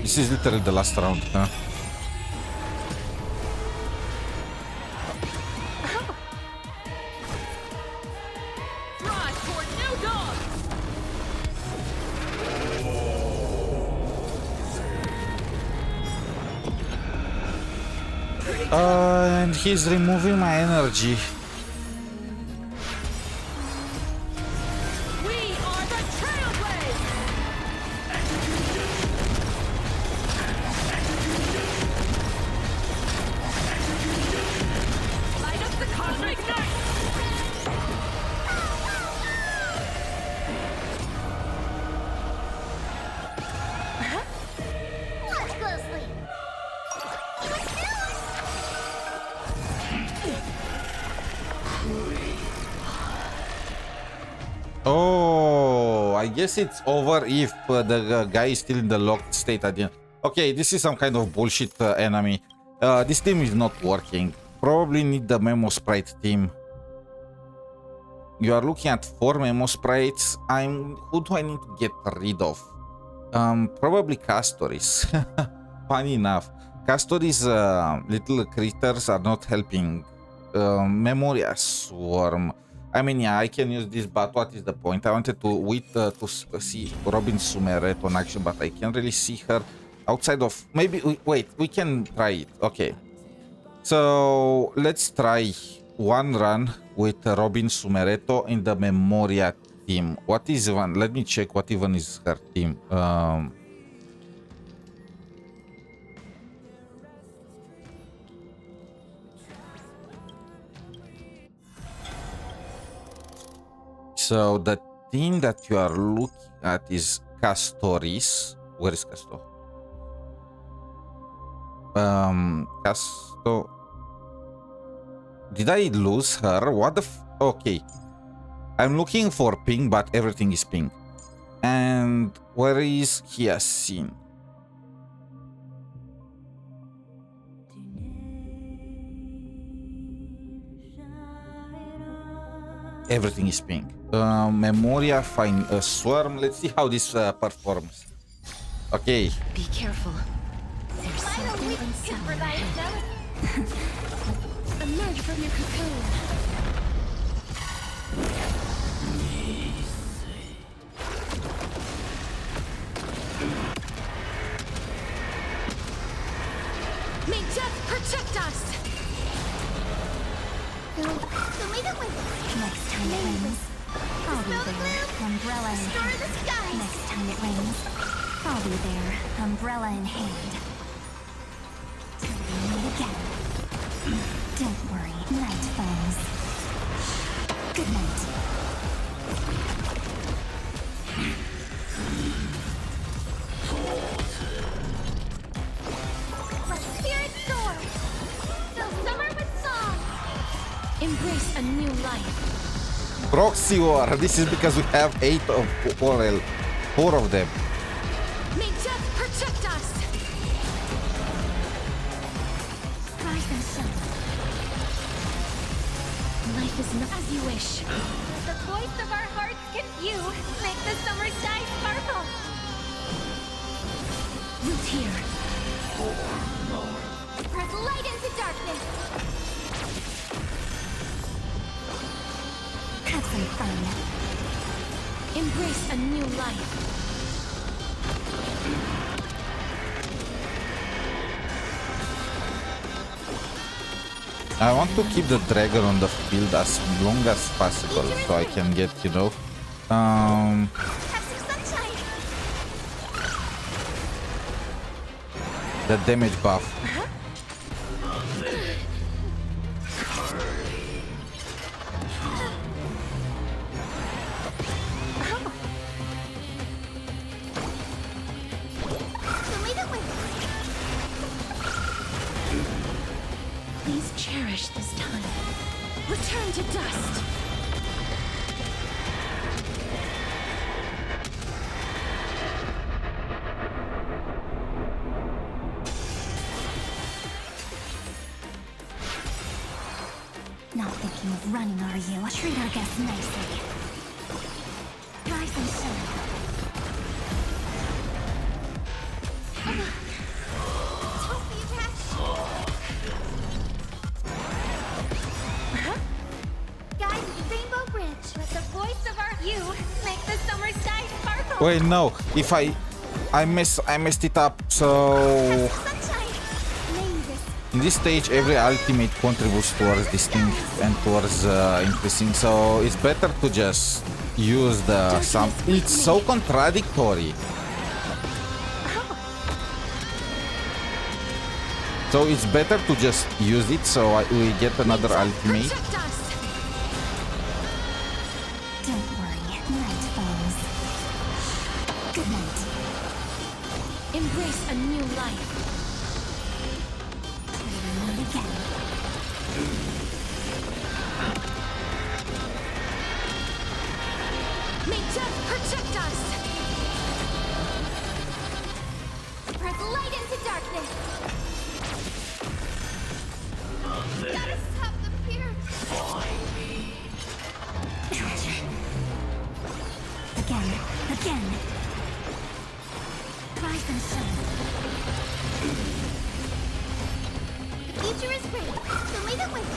This is literally the last round, huh? Drive toward new dawn. And he's removing my energy. We are the Trailblazers. Light up the cosmic night. Watch closely. Oh, I guess it's over if the guy is still in the locked state at the end. Okay, this is some kind of bullshit enemy. This team is not working. Probably need the Memo Sprite team. You are looking at 4 Memo Sprites. Who do I need to get rid of? Probably Castoris. Funny enough. Castoris little critters are not helping. Memoria Swarm. I mean, yeah, I can use this, but what is the point? I wanted to wait to see Robin Sumeretto in action, but I can't really see her outside of... Maybe... Wait, we can try it. Okay. So, let's try one run with Robin Sumeretto in the Memoria team. What is one? Let me check what even is her team. So the team that you are looking at is Castoris. Where is Casto? Casto. Did I lose her? What the okay. I'm looking for ping, but everything is ping. And where is Hyacinth? Everything is pink. Memoria, find a swarm. Let's see how this performs. Okay. Be careful. There's something inside. Emerge from your cocoon. May death protect us. Next time it rains, I'll be there, umbrella in hand. Next time it rains, I'll be there, umbrella in hand. Till we meet again. Don't worry, night falls. Good night. Let spirit soar. Fill summer with song. Embrace a new life. Proxy war. This is because we have 8 of 4 of them. May death protect us. Rise and shine. Life is not as you wish. The voice of our hearts can you make the summer sky sparkle. Root here. Press light into darkness. Have some fun. Embrace a new life. I want to keep the dragon on the field as long as possible, so I can get, you know, Have some sunshine. the damage buff. Cherish this time. Return to dust. Not thinking of running, are you? Treat our guests nicely. Rise and shine. Don't be rash. Guide Rainbow Bridge. Let the voice of our you make the summer sky sparkle. Wait, no. If I messed it up. So Sunshine. Name this. in this stage, every ultimate contributes towards this thing and towards increasing. So it's better to just use the some. It's so contradictory. So it's better to just use it. So we get another ultimate. Protect us. Don't worry. Night falls. Good night. Embrace a new life. Meet again. May death protect us. Press light into darkness. Gotta stop the fear. Again. Rise and shine. The future is great, so lead it with.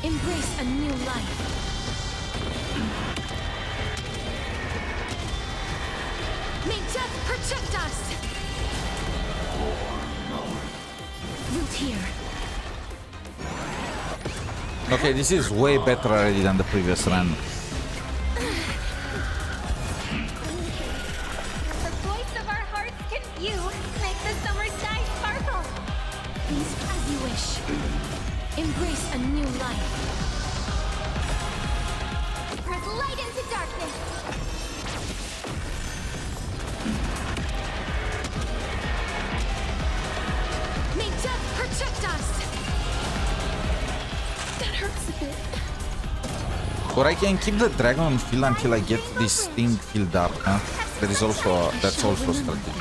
Embrace a new life. May death protect us. Root here. Okay, this is way better already than the previous run. The voice of our hearts can you make the summer sky sparkle. Please, as you wish. Embrace a new life. Press light into darkness. May death protect us. That hurts a bit. Or I can keep the dragon field until I get this thing filled up. Huh? That's also strategy.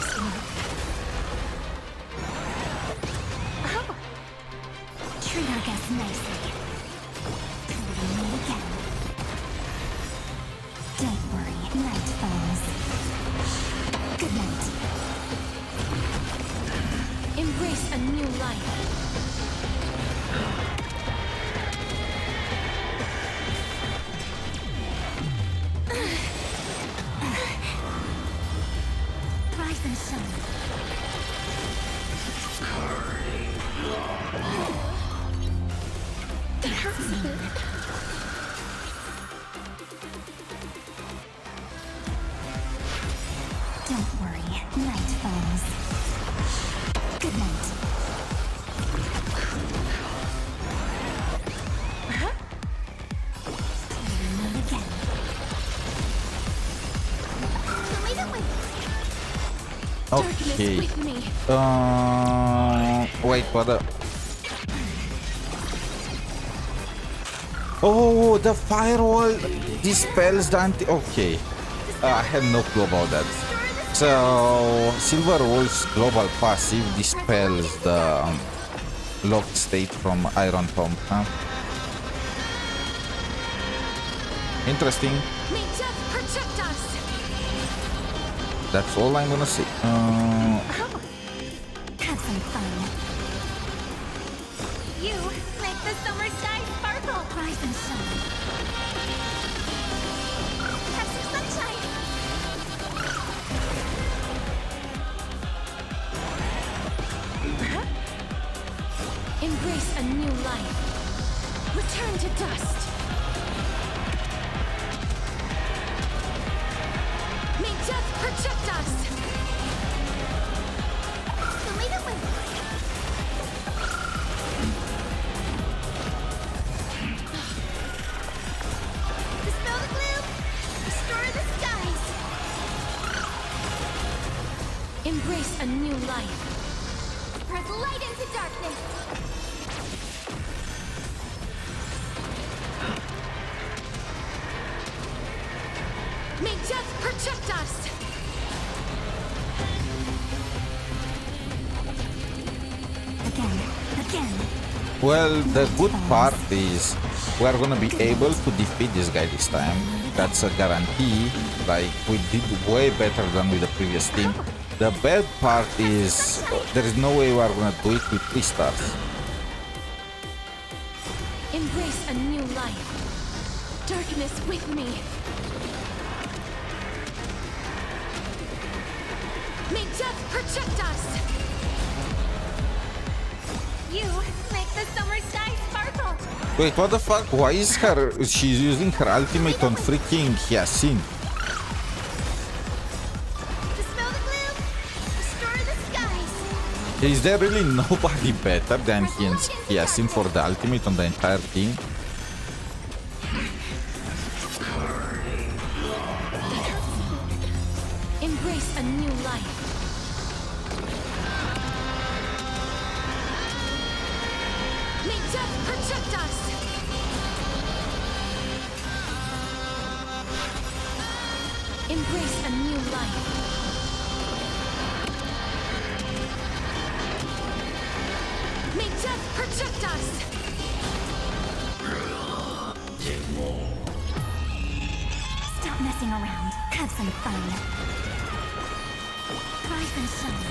Treat our guests nicely. Meet again. Don't worry, night falls. Good night. Embrace a new life. Rise and shine. That hurts a bit. Don't worry, night falls. Good night. Meet again. Lead it with. Okay. With me. Wait, what the? Oh, the firewall dispels the anti. Okay. I had no clue about that. So, Silver Wolf's global passive dispels the locked state from Iron Tomb. Huh? Interesting. May death protect us. That's all I'm gonna say. Have some fun. You make the summer sky sparkle. Rise and shine. Have some sunshine. Embrace a new life. Return to dust. May death protect us. Lead it with. Dispel the gloom. Restore the skies. Embrace a new life. Emperor's light into darkness. May death protect us! Again. Well, the good part is we're gonna be able to defeat this guy this time. That's a guarantee. Like, we did way better than with the previous team. The bad part is there is no way we're gonna do it with 3 stars. Embrace a new life. Darkness with me. May death protect us! You make the summer sky sparkle. Wait, what the fuck? Why is she's using her ultimate on freaking 𝗖cie𝗽𝗆𝗆𝗵𝘁? Dispel the gloom. Restore the skies. Is there really nobody better than 𝗖cie𝗽𝗆𝗵𝘁 for the ultimate on the entire team? Embrace a new life. May death protect us! Embrace a new life. May death protect us! Stop messing around. Have some fun. Rise and shine.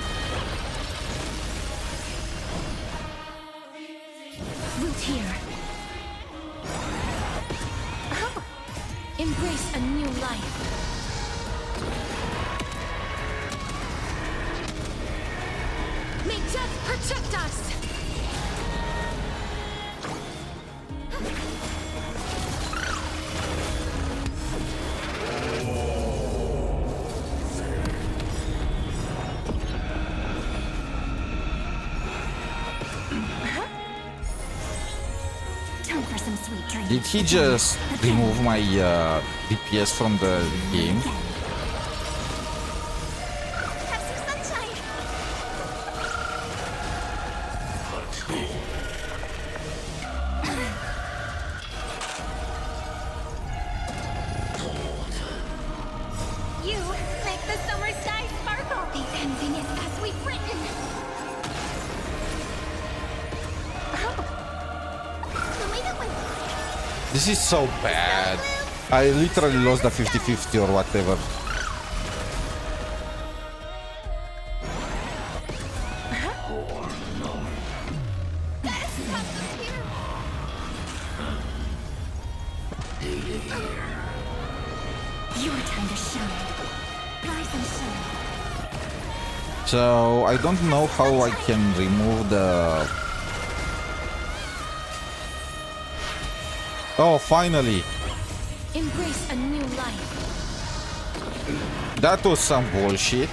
Root here. Embrace a new life. May death protect us! Time for some sweet dreams. Did he just remove my DPS from the game? Have some sunshine. You make the summer sky sparkle. The ending is as we've written. This is so bad. I literally lost the 50-50 or whatever. Your time to shine. Rise and shine. So I don't know how I can remove the... Oh, finally! Embrace a new life. That was some bullshit.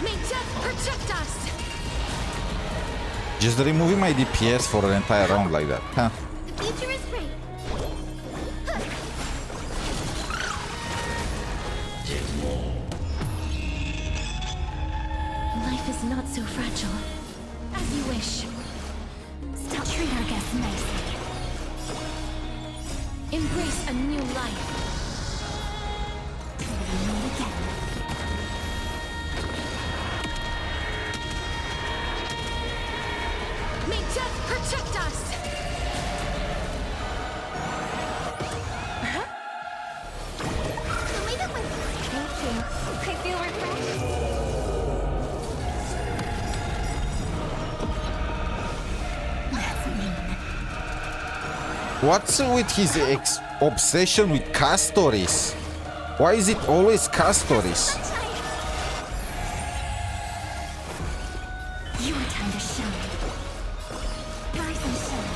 May death protect us! Just removing my DPS for an entire round like that. Huh. The future is great. Life is not so fragile. As you wish. Stop treat our guests nicely. Embrace a new life. Till we meet again. May death protect us! Thank you. I feel refreshed. That's mean. What's with his obsession with Castoris? Why is it always Castoris? Your time to shine. Rise and shine.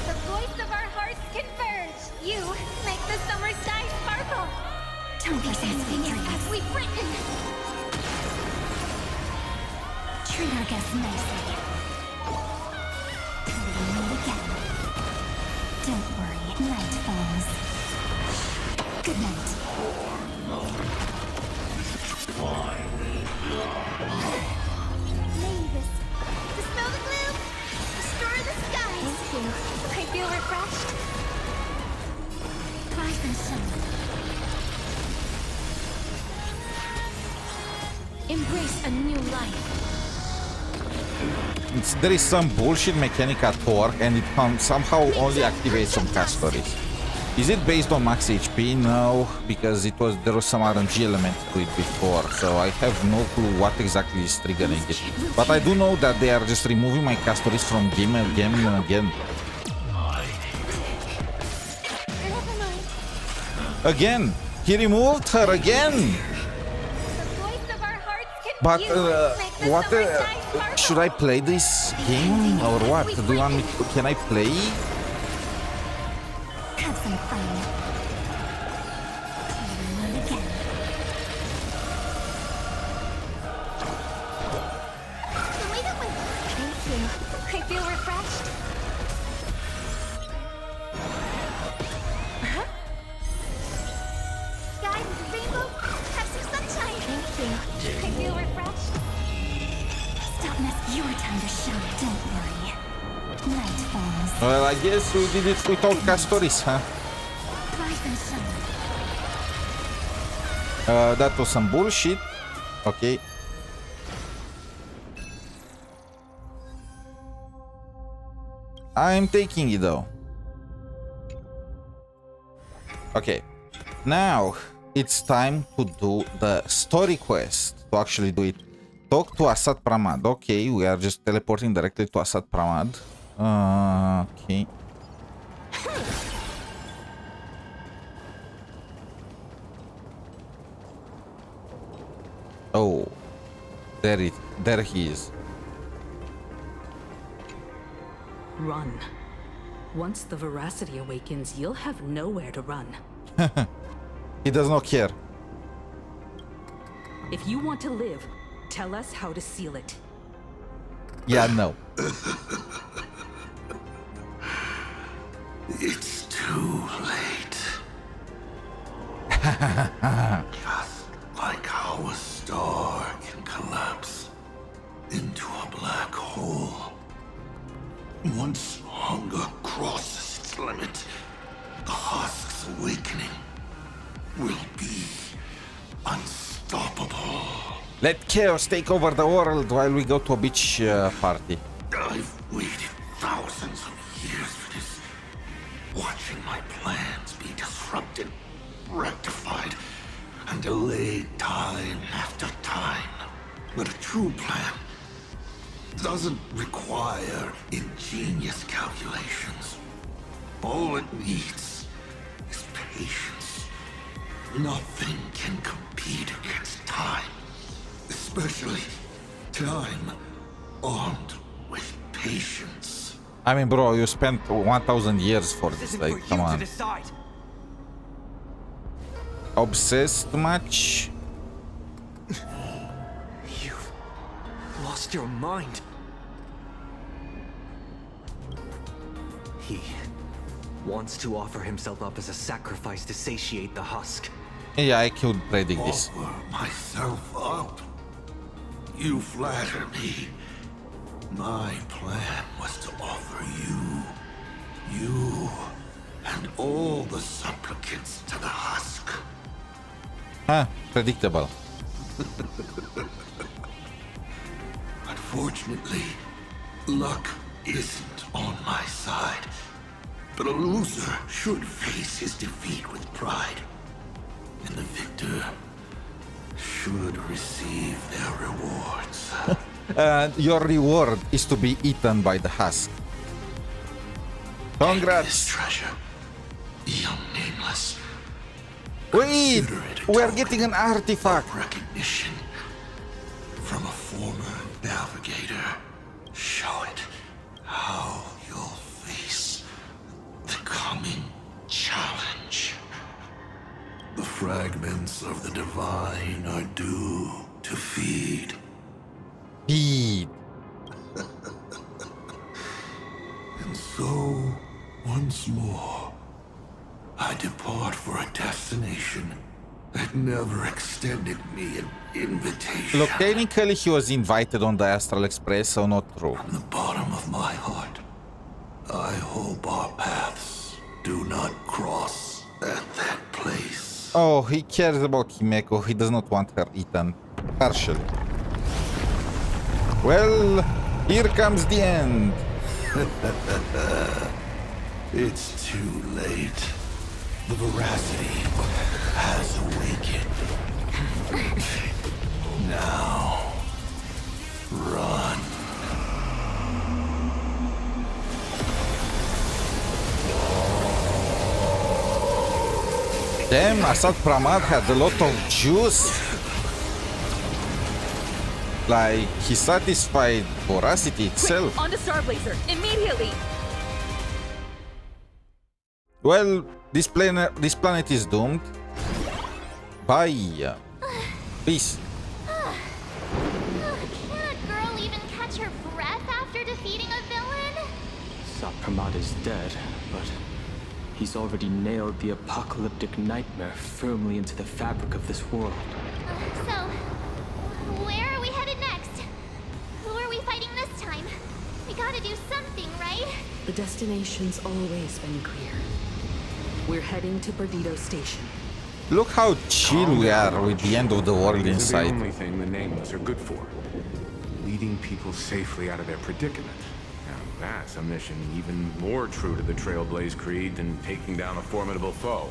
The voice of our hearts converge. You make the summer sky sparkle. Don't be some sweet Ending is dreams. as we've written. Treat our guests nicely. Till we meet again. Don't worry, night falls. Good night. Mavis, dispel the gloom, restore the skies. Thank you. I feel refreshed. Rise and shine. Embrace a new life. There is some bullshit mechanic at work and it somehow only activates some castories. Is it based on max HP? No, because there was some RNG element to it before, so I have no clue what exactly is triggering it. But I do know that they are just removing my castories from game and again and again. Never mind. Again! He removed her again! The voice of our hearts But confused. Make the what summer skies sparkle. should I play this game or what? Do you want me to, can I play? Have some fun. And again. The way that went. Thank you. I feel refreshed. Guys, rainbow, have some sunshine. Thank you. I feel refreshed. Stop mess. Your time to shine. Don't worry. Night falls. Well, I guess we did it without castories, huh? Rise and shine. That was some bullshit. Okay. I'm taking it though. Okay. Now it's time to do the story quest. To actually do it. Talk to 𝗖cie𝗽𝗆𝗵𝗁. Okay, we are just teleporting directly to 𝗖cie𝗽𝗆𝗵𝗁. Okay. Oh, there he is. Run. Once the veracity awakens, you'll have nowhere to run. He does not care. If you want to live, tell us how to seal it. Yeah, no. It's too late. Just like how a star can collapse into a black hole. Once hunger crosses its limit, the husk's awakening will be unstoppable. Let chaos take over the world while we go to a beach party. I've waited thousands of years for this, watching my plans be disrupted, rectified, and delayed time after time. But a true plan doesn't require ingenious calculations. All it needs is patience. Nothing can compete against time, especially time armed with patience. I mean, bro, you spent 1,000 years for this. Like, come on. Obsessed much? You've lost your mind. He wants to offer himself up as a sacrifice to satiate the husk. Yeah, I could predict this. Offer myself up. You flatter me. My plan was to offer you, and all the supplicants to the husk. Huh, predictable. Unfortunately, luck isn't on my side. But a loser should face his defeat with pride. And the victor should receive their rewards. Your reward is to be eaten by the husk. This Congrats! treasure, young nameless. Wait! Consider it a We're token getting an artifact! of recognition from a former navigator. Show it how you'll face the coming challenge. The fragments of the divine are due to feed. Feed. And so, once more, I depart for a destination that never extended me an invitation. Look, technically he was invited on the Astral Express, so not true. From the bottom of my heart, I hope our paths do not cross at that place. Oh, he cares about Himeko. He does not want her eaten. Partially. Well, here comes the end. It's too late. The veracity has awakened. Now, run. Damn, 𝗖cie𝗽𝗆𝗵𝗁 had a lot of juice. Like, he satisfied voracity itself. On to Star Blazer, immediately! Well, this planet is doomed. Bye. Peace. Can a girl even catch her breath after defeating a villain? 𝗖cie𝗽𝗆𝗵𝗁 is dead, but he's already nailed the apocalyptic nightmare firmly into the fabric of this world. So, where are we headed next? Who are we fighting this time? We gotta do something, right? The destination's always been clear. We're heading to Perdido Station. Look how chill we are with the end of the world These are inside. the only thing the Nameless are good for. Leading people safely out of their predicament. Now that's a mission even more true to the Trailblaze Creed than taking down a formidable foe.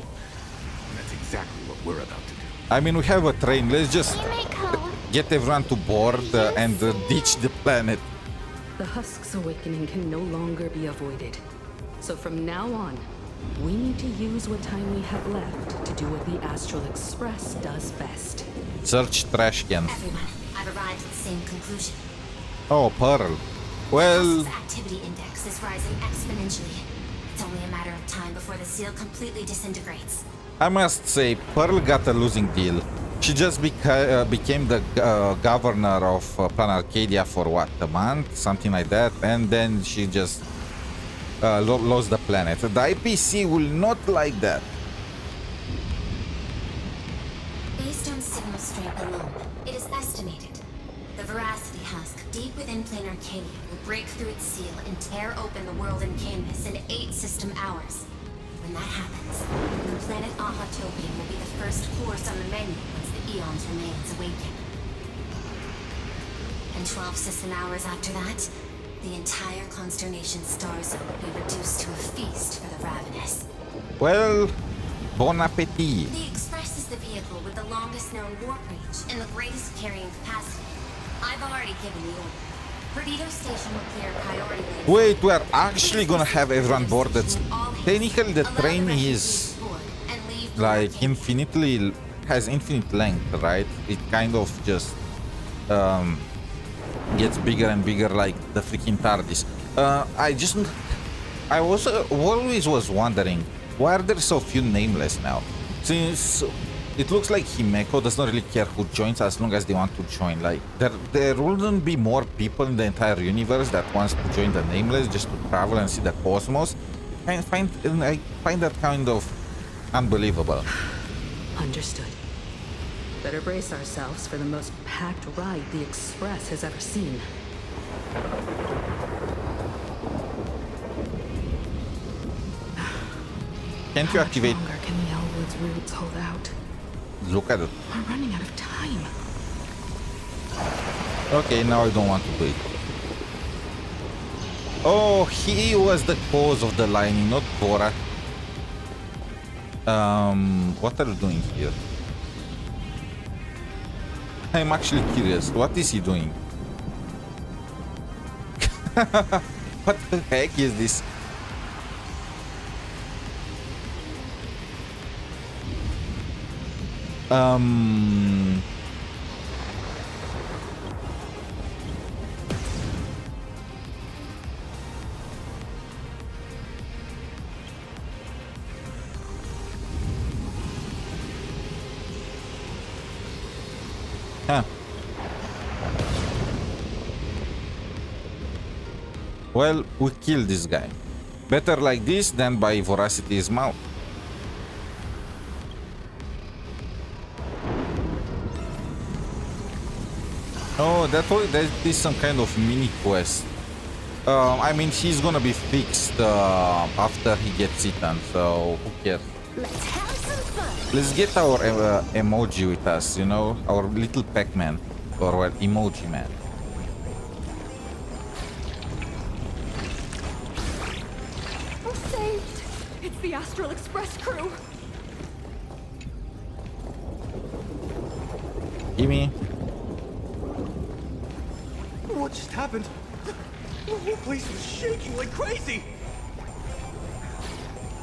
And that's exactly what we're about to do. I mean, we have a train. Let's just Himeko. get everyone to board and ditch the planet. The Husk's awakening can no longer be avoided. So from now on, we need to use what time we have left to do what the Astral Express does best. Search trash can. Everyone, I've arrived at the same conclusion. Oh, Pearl. Well, The activity index is rising exponentially. It's only a matter of time before the seal completely disintegrates. I must say, Pearl got a losing deal. She just became the governor of Plan Arcadia for what, a month? Something like that. And then she just lost the planet. The IPC will not like that. Based on signal strength alone, it is estimated the veracity husk deep within Plane Arcadia will break through its seal and tear open the world in canvas in 8 system hours. When that happens, the planet Ahatopian will be the first course on the menu once the Eon's remains awaken. And 12 system hours after that, the entire Consternation star zone will be reduced to a feast for the ravenous. Well, bon appetit. The Express is the vehicle with the longest known warp reach and the greatest carrying capacity. I've already given the order. Perdido Station will clear priority lanes. Wait, we are actually gonna have everyone boarded. Technically, the train is like has infinite length, right? It kind of just gets bigger and bigger, like the freaking TARDIS. I always was wondering, why are there so few Nameless now? Since it looks like Himeko does not really care who joins as long as they want to join. Like, there wouldn't be more people in the entire universe that wants to join the Nameless just to travel and see the cosmos. I find that kind of unbelievable. Understood. Better brace ourselves for the most packed ride the Express has ever seen. Can't you activate? How much longer can the Elwood's roots hold out? Look at it. We're running out of time. Okay, now I don't want to do it. Oh, he was the cause of the lightning, not Bora. What are you doing here? I'm actually curious. What is he doing? What the heck is this? Huh. Well, we killed this guy. Better like this than by Voracity's mouth. Oh, that is some kind of mini quest. I mean, he's gonna be fixed after he gets eaten, so who cares? Let's have some fun. Let's get our emoji with us, you know, our little Pac-Man, or well, emoji man. We're saved! It's the Astral Express crew! Gimme. What just happened? The whole place was shaking like crazy!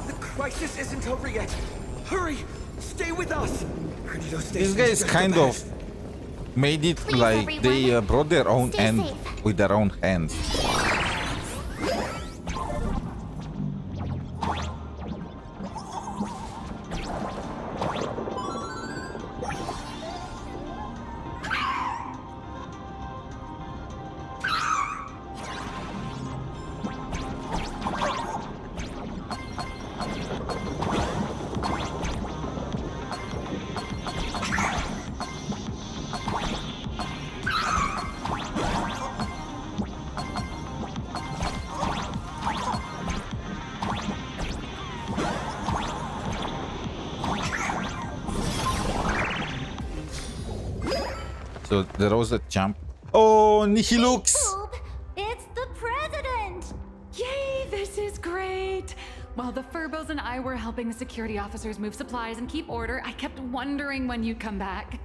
The crisis isn't over yet! Hurry! Stay with us! These guys kind of made it Please, like everyone. they brought their own Stay end safe. with their own hands. So there was a jump. Oh, Nihilux! It's the president! Yay, this is great! While the Furbos and I were helping the security officers move supplies and keep order, I kept wondering when you'd come back.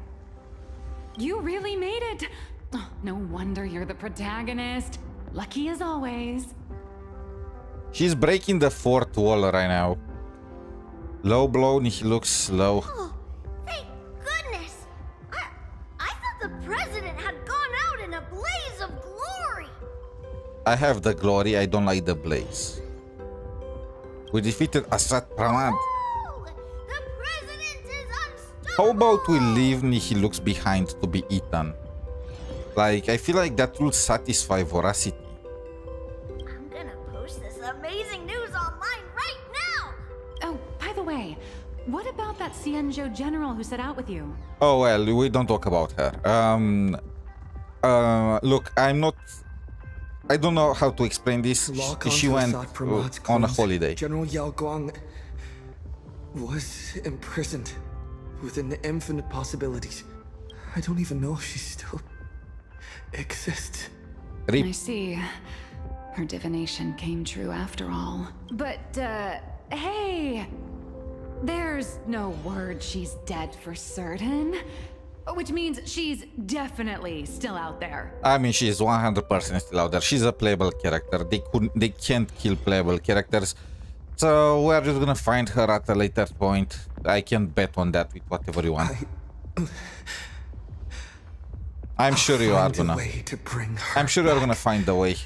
You really made it! Oh, no wonder you're the protagonist. Lucky as always. She's breaking the fourth wall right now. Low blow, Nihilux, low. Oh, thank goodness! I thought the president had gone out in a blaze of glory! I have the glory, I don't like the blaze. We defeated Asat Pramad. Oh, the president is unstoppable! How about we leave Nihilux behind to be eaten? Like, I feel like that will satisfy Voracity. I'm gonna post this amazing news online right now! Oh, by the way, what about that Xianzhou general who set out with you? Oh well, we don't talk about her. Look, I don't know how to explain this. She went on a holiday. General Yao Guang was imprisoned with infinite possibilities. I don't even know if she still exists. Rip. I see. Her divination came true after all. But, hey! There's no word she's dead for certain. Which means she's definitely still out there. I mean, she is 100% still out there. She's a playable character. They can't kill playable characters. So we're just gonna find her at a later point. I can bet on that with whatever you want. I'm sure you are gonna. I'm sure you're gonna find a way.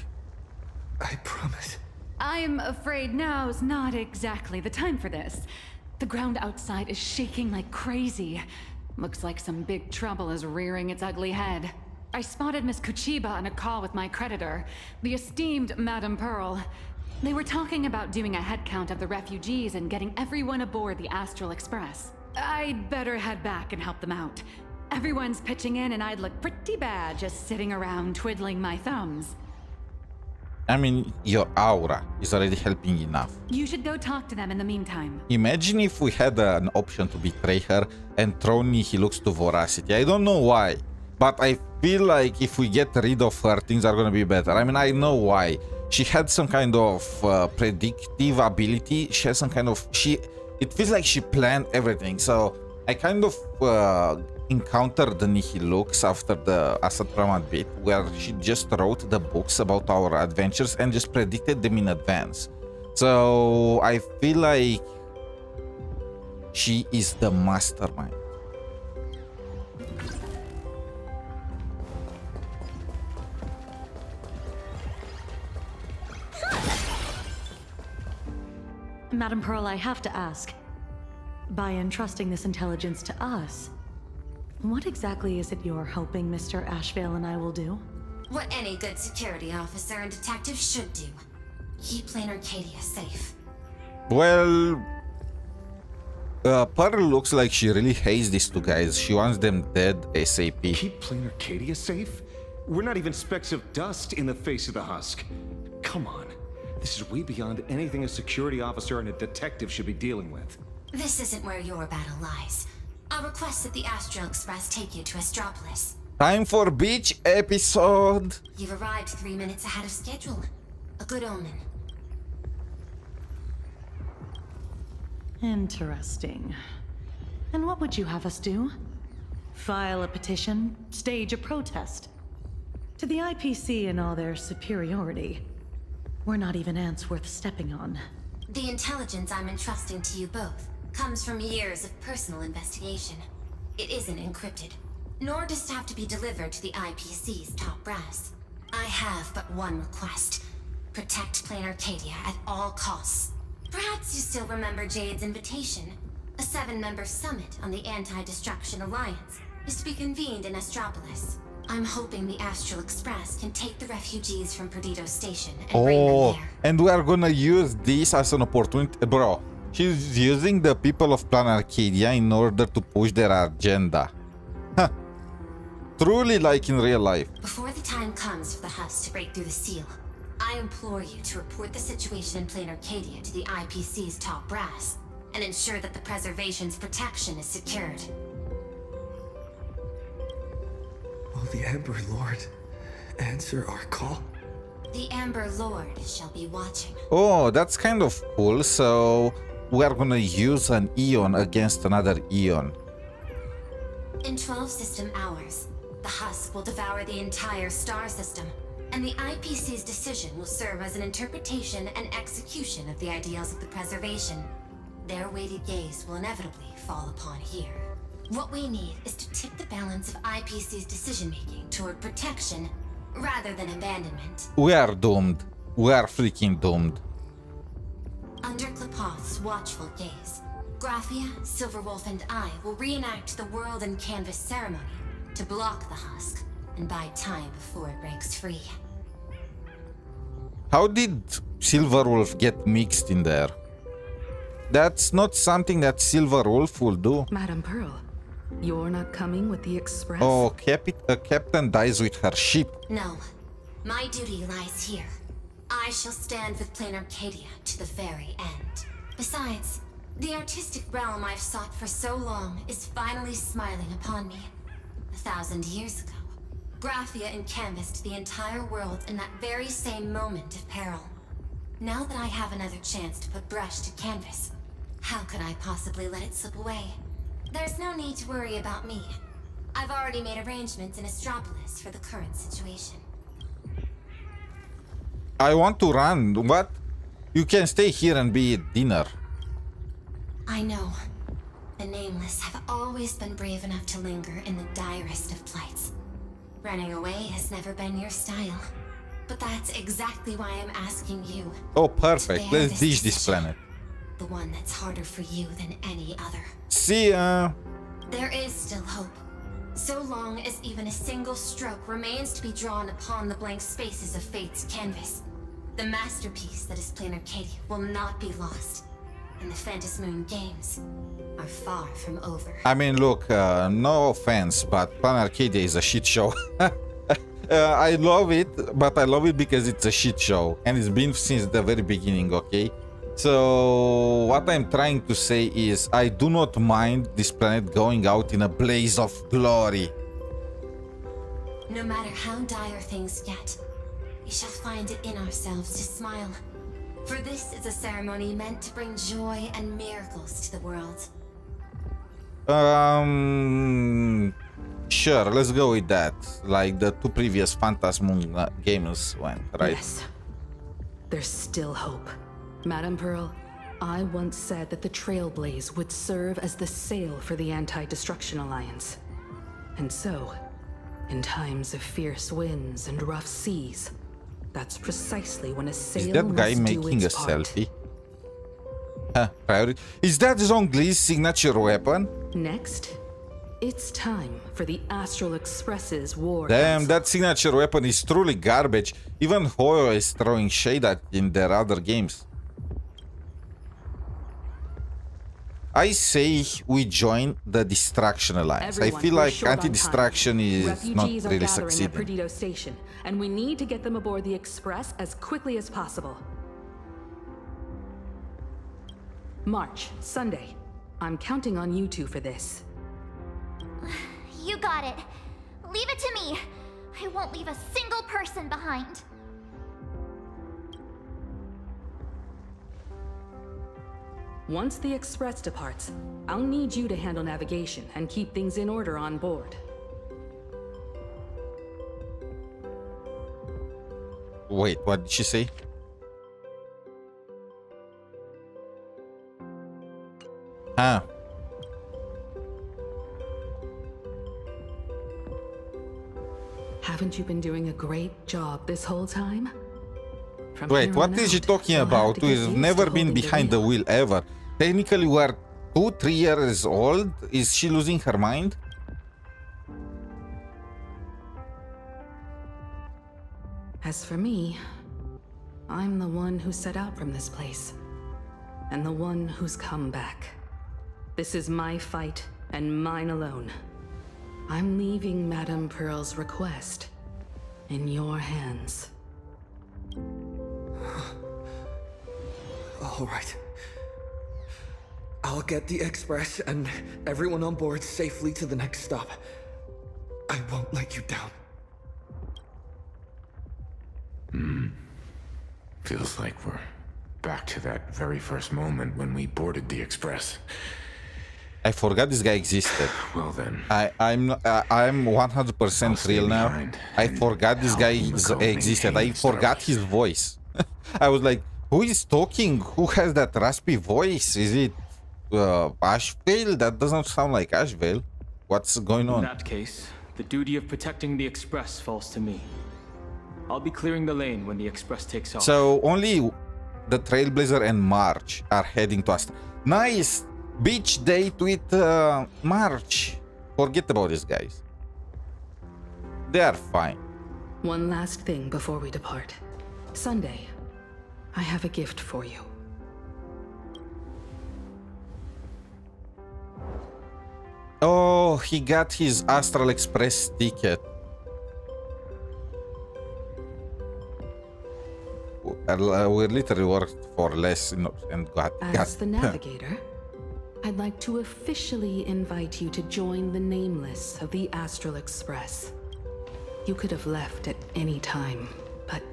I promise. I'm afraid now's not exactly the time for this. The ground outside is shaking like crazy. Looks like some big trouble is rearing its ugly head. I spotted Miss 𝗖cie𝗽𝗆𝗵𝗁 on a call with my creditor, the esteemed Madame Pearl. They were talking about doing a head count of the refugees and getting everyone aboard the Astral Express. I'd better head back and help them out. Everyone's pitching in and I'd look pretty bad just sitting around twiddling my thumbs. I mean, your aura is already helping enough. You should go talk to them in the meantime. Imagine if we had an option to betray her and throw Nihilux to Voracity. I don't know why, but I feel like if we get rid of her, things are gonna be better. I mean, I know why. She had some kind of predictive ability. She has some kind of... It feels like she planned everything. So I kind of encountered the Nihilux after the Asat Pramad bit, where she just wrote the books about our adventures and just predicted them in advance. So I feel like she is the mastermind. Madame Pearl, I have to ask, by entrusting this intelligence to us, what exactly is it you're hoping Mr. Ashvale and I will do? What any good security officer and detective should do. Keep Plain Arcadia safe. Well, Pearl looks like she really hates these two guys. She wants them dead ASAP. Keep Plain Arcadia safe? We're not even specks of dust in the face of the husk. Come on. This is way beyond anything a security officer and a detective should be dealing with. This isn't where your battle lies. I'll request that the Astral Express take you to Astropolis. Time for beach episode. You've arrived 3 minutes ahead of schedule. A good omen. Interesting. And what would you have us do? File a petition? Stage a protest? To the IPC and all their superiority, we're not even ants worth stepping on. The intelligence I'm entrusting to you both comes from years of personal investigation. It isn't encrypted, nor does it have to be delivered to the IPC's top brass. I have but one request. Protect Plain Arcadia at all costs. Perhaps you still remember Jade's invitation. A 7-member summit on the Anti-Destruction Alliance is to be convened in Astropolis. I'm hoping the Astral Express can take the refugees from Perdido Station and bring them there. And we are gonna use this as an opportunity. Bro, she's using the people of Plan Arcadia in order to push their agenda. Huh. Truly like in real life. Before the time comes for the husk to break through the seal, I implore you to report the situation in Plain Arcadia to the IPC's top brass and ensure that the preservation's protection is secured. Will the Amber Lord answer our call? The Amber Lord shall be watching. Oh, that's kind of cool. So we are gonna use an Eon against another Eon. In 12 system hours, the husk will devour the entire star system, and the IPC's decision will serve as an interpretation and execution of the ideals of the preservation. Their weighted gaze will inevitably fall upon here. What we need is to tip the balance of IPC's decision-making toward protection rather than abandonment. We are doomed. We are freaking doomed. Under Klepoth's watchful gaze, Graphia, Silverwolf, and I will reenact the World and Canvas ceremony to block the husk and buy time before it breaks free. How did Silverwolf get mixed in there? That's not something that Silverwolf will do. Madam Pearl, you're not coming with the Express? Oh, Captain dies with her ship. No. My duty lies here. I shall stand with Plain Arcadia to the very end. Besides, the artistic realm I've sought for so long is finally smiling upon me. 1,000 years ago, Graphia encanvassed the entire world in that very same moment of peril. Now that I have another chance to put brush to canvas, how could I possibly let it slip away? There's no need to worry about me. I've already made arrangements in Astropolis for the current situation. I want to run. What? You can stay here and be at dinner. I know. The Nameless have always been brave enough to linger in the direst of plights. Running away has never been your style. But that's exactly why I'm asking you. Oh, perfect. Let's ditch this planet. The one that's harder for you than any other. See ya. There is still hope. So long as even a single stroke remains to be drawn upon the blank spaces of fate's canvas, the masterpiece that is Plain Arcadia will not be lost. And the Phantasmoon games are far from over. I mean, look, no offense, but Plan Arcadia is a shit show. I love it, but I love it because it's a shit show. And it's been since the very beginning, okay? So, what I'm trying to say is, I do not mind this planet going out in a blaze of glory. No matter how dire things get, we shall find it in ourselves to smile. For this is a ceremony meant to bring joy and miracles to the world. Sure, let's go with that. Like the two previous Phantasmoon games went, right? Yes. There's still hope. Madam Pearl, I once said that the Trailblaze would serve as the sail for the Anti-Destruction Alliance. And so, in times of fierce winds and rough seas, that's precisely when a sail Is that guy must do making a its part. selfie? Huh, priority. Is that Zhongli's signature weapon? Next, it's time for the Astral Express's war. Damn, that signature weapon is truly garbage. Even Hoyo is throwing shade at in their other games. I say we join the Distraction Alliance. Everyone, I feel we're like short on anti-distraction time. is Refugees not are really gathering at succeeding. Perdido Station, and we need to get them aboard the Express as quickly as possible. March, Sunday. I'm counting on you two for this. You got it. Leave it to me. I won't leave a single person behind. Once the Express departs, I'll need you to handle navigation and keep things in order on board. Wait, what did she say? Huh. Haven't you been doing a great job this whole time? From Wait, here what on is she out, talking we'll have about? to get We've used never to been holding behind the wheel ever. Technically, we're 2-3 years old. Is she losing her mind? As for me, I'm the one who set out from this place, and the one who's come back. This is my fight, and mine alone. I'm leaving Madame Pearl's request in your hands. All right. I'll get the Express and everyone on board safely to the next stop. I won't let you down. Feels like we're back to that very first moment when we boarded the Express. I forgot this guy existed. Well then, I'm 100% real now. I forgot this guy existed. I forgot his voice. I was like, who is talking? Who has that raspy voice? Is it 𝗖cie𝗽𝗆𝗆𝗵𝘁? That doesn't sound like 𝗖cie𝗽𝗆𝗆𝗵𝘁. What's going on? In that case, the duty of protecting the Express falls to me. I'll be clearing the lane when the Express takes off. So only the Trailblazer and March are heading to us. Nice beach date with March. Forget about these guys. They are fine. One last thing before we depart. Sunday, I have a gift for you. Oh, he got his Astral Express ticket. We literally worked for less and got... As the navigator, I'd like to officially invite you to join the nameless of the Astral Express. You could have left at any time, but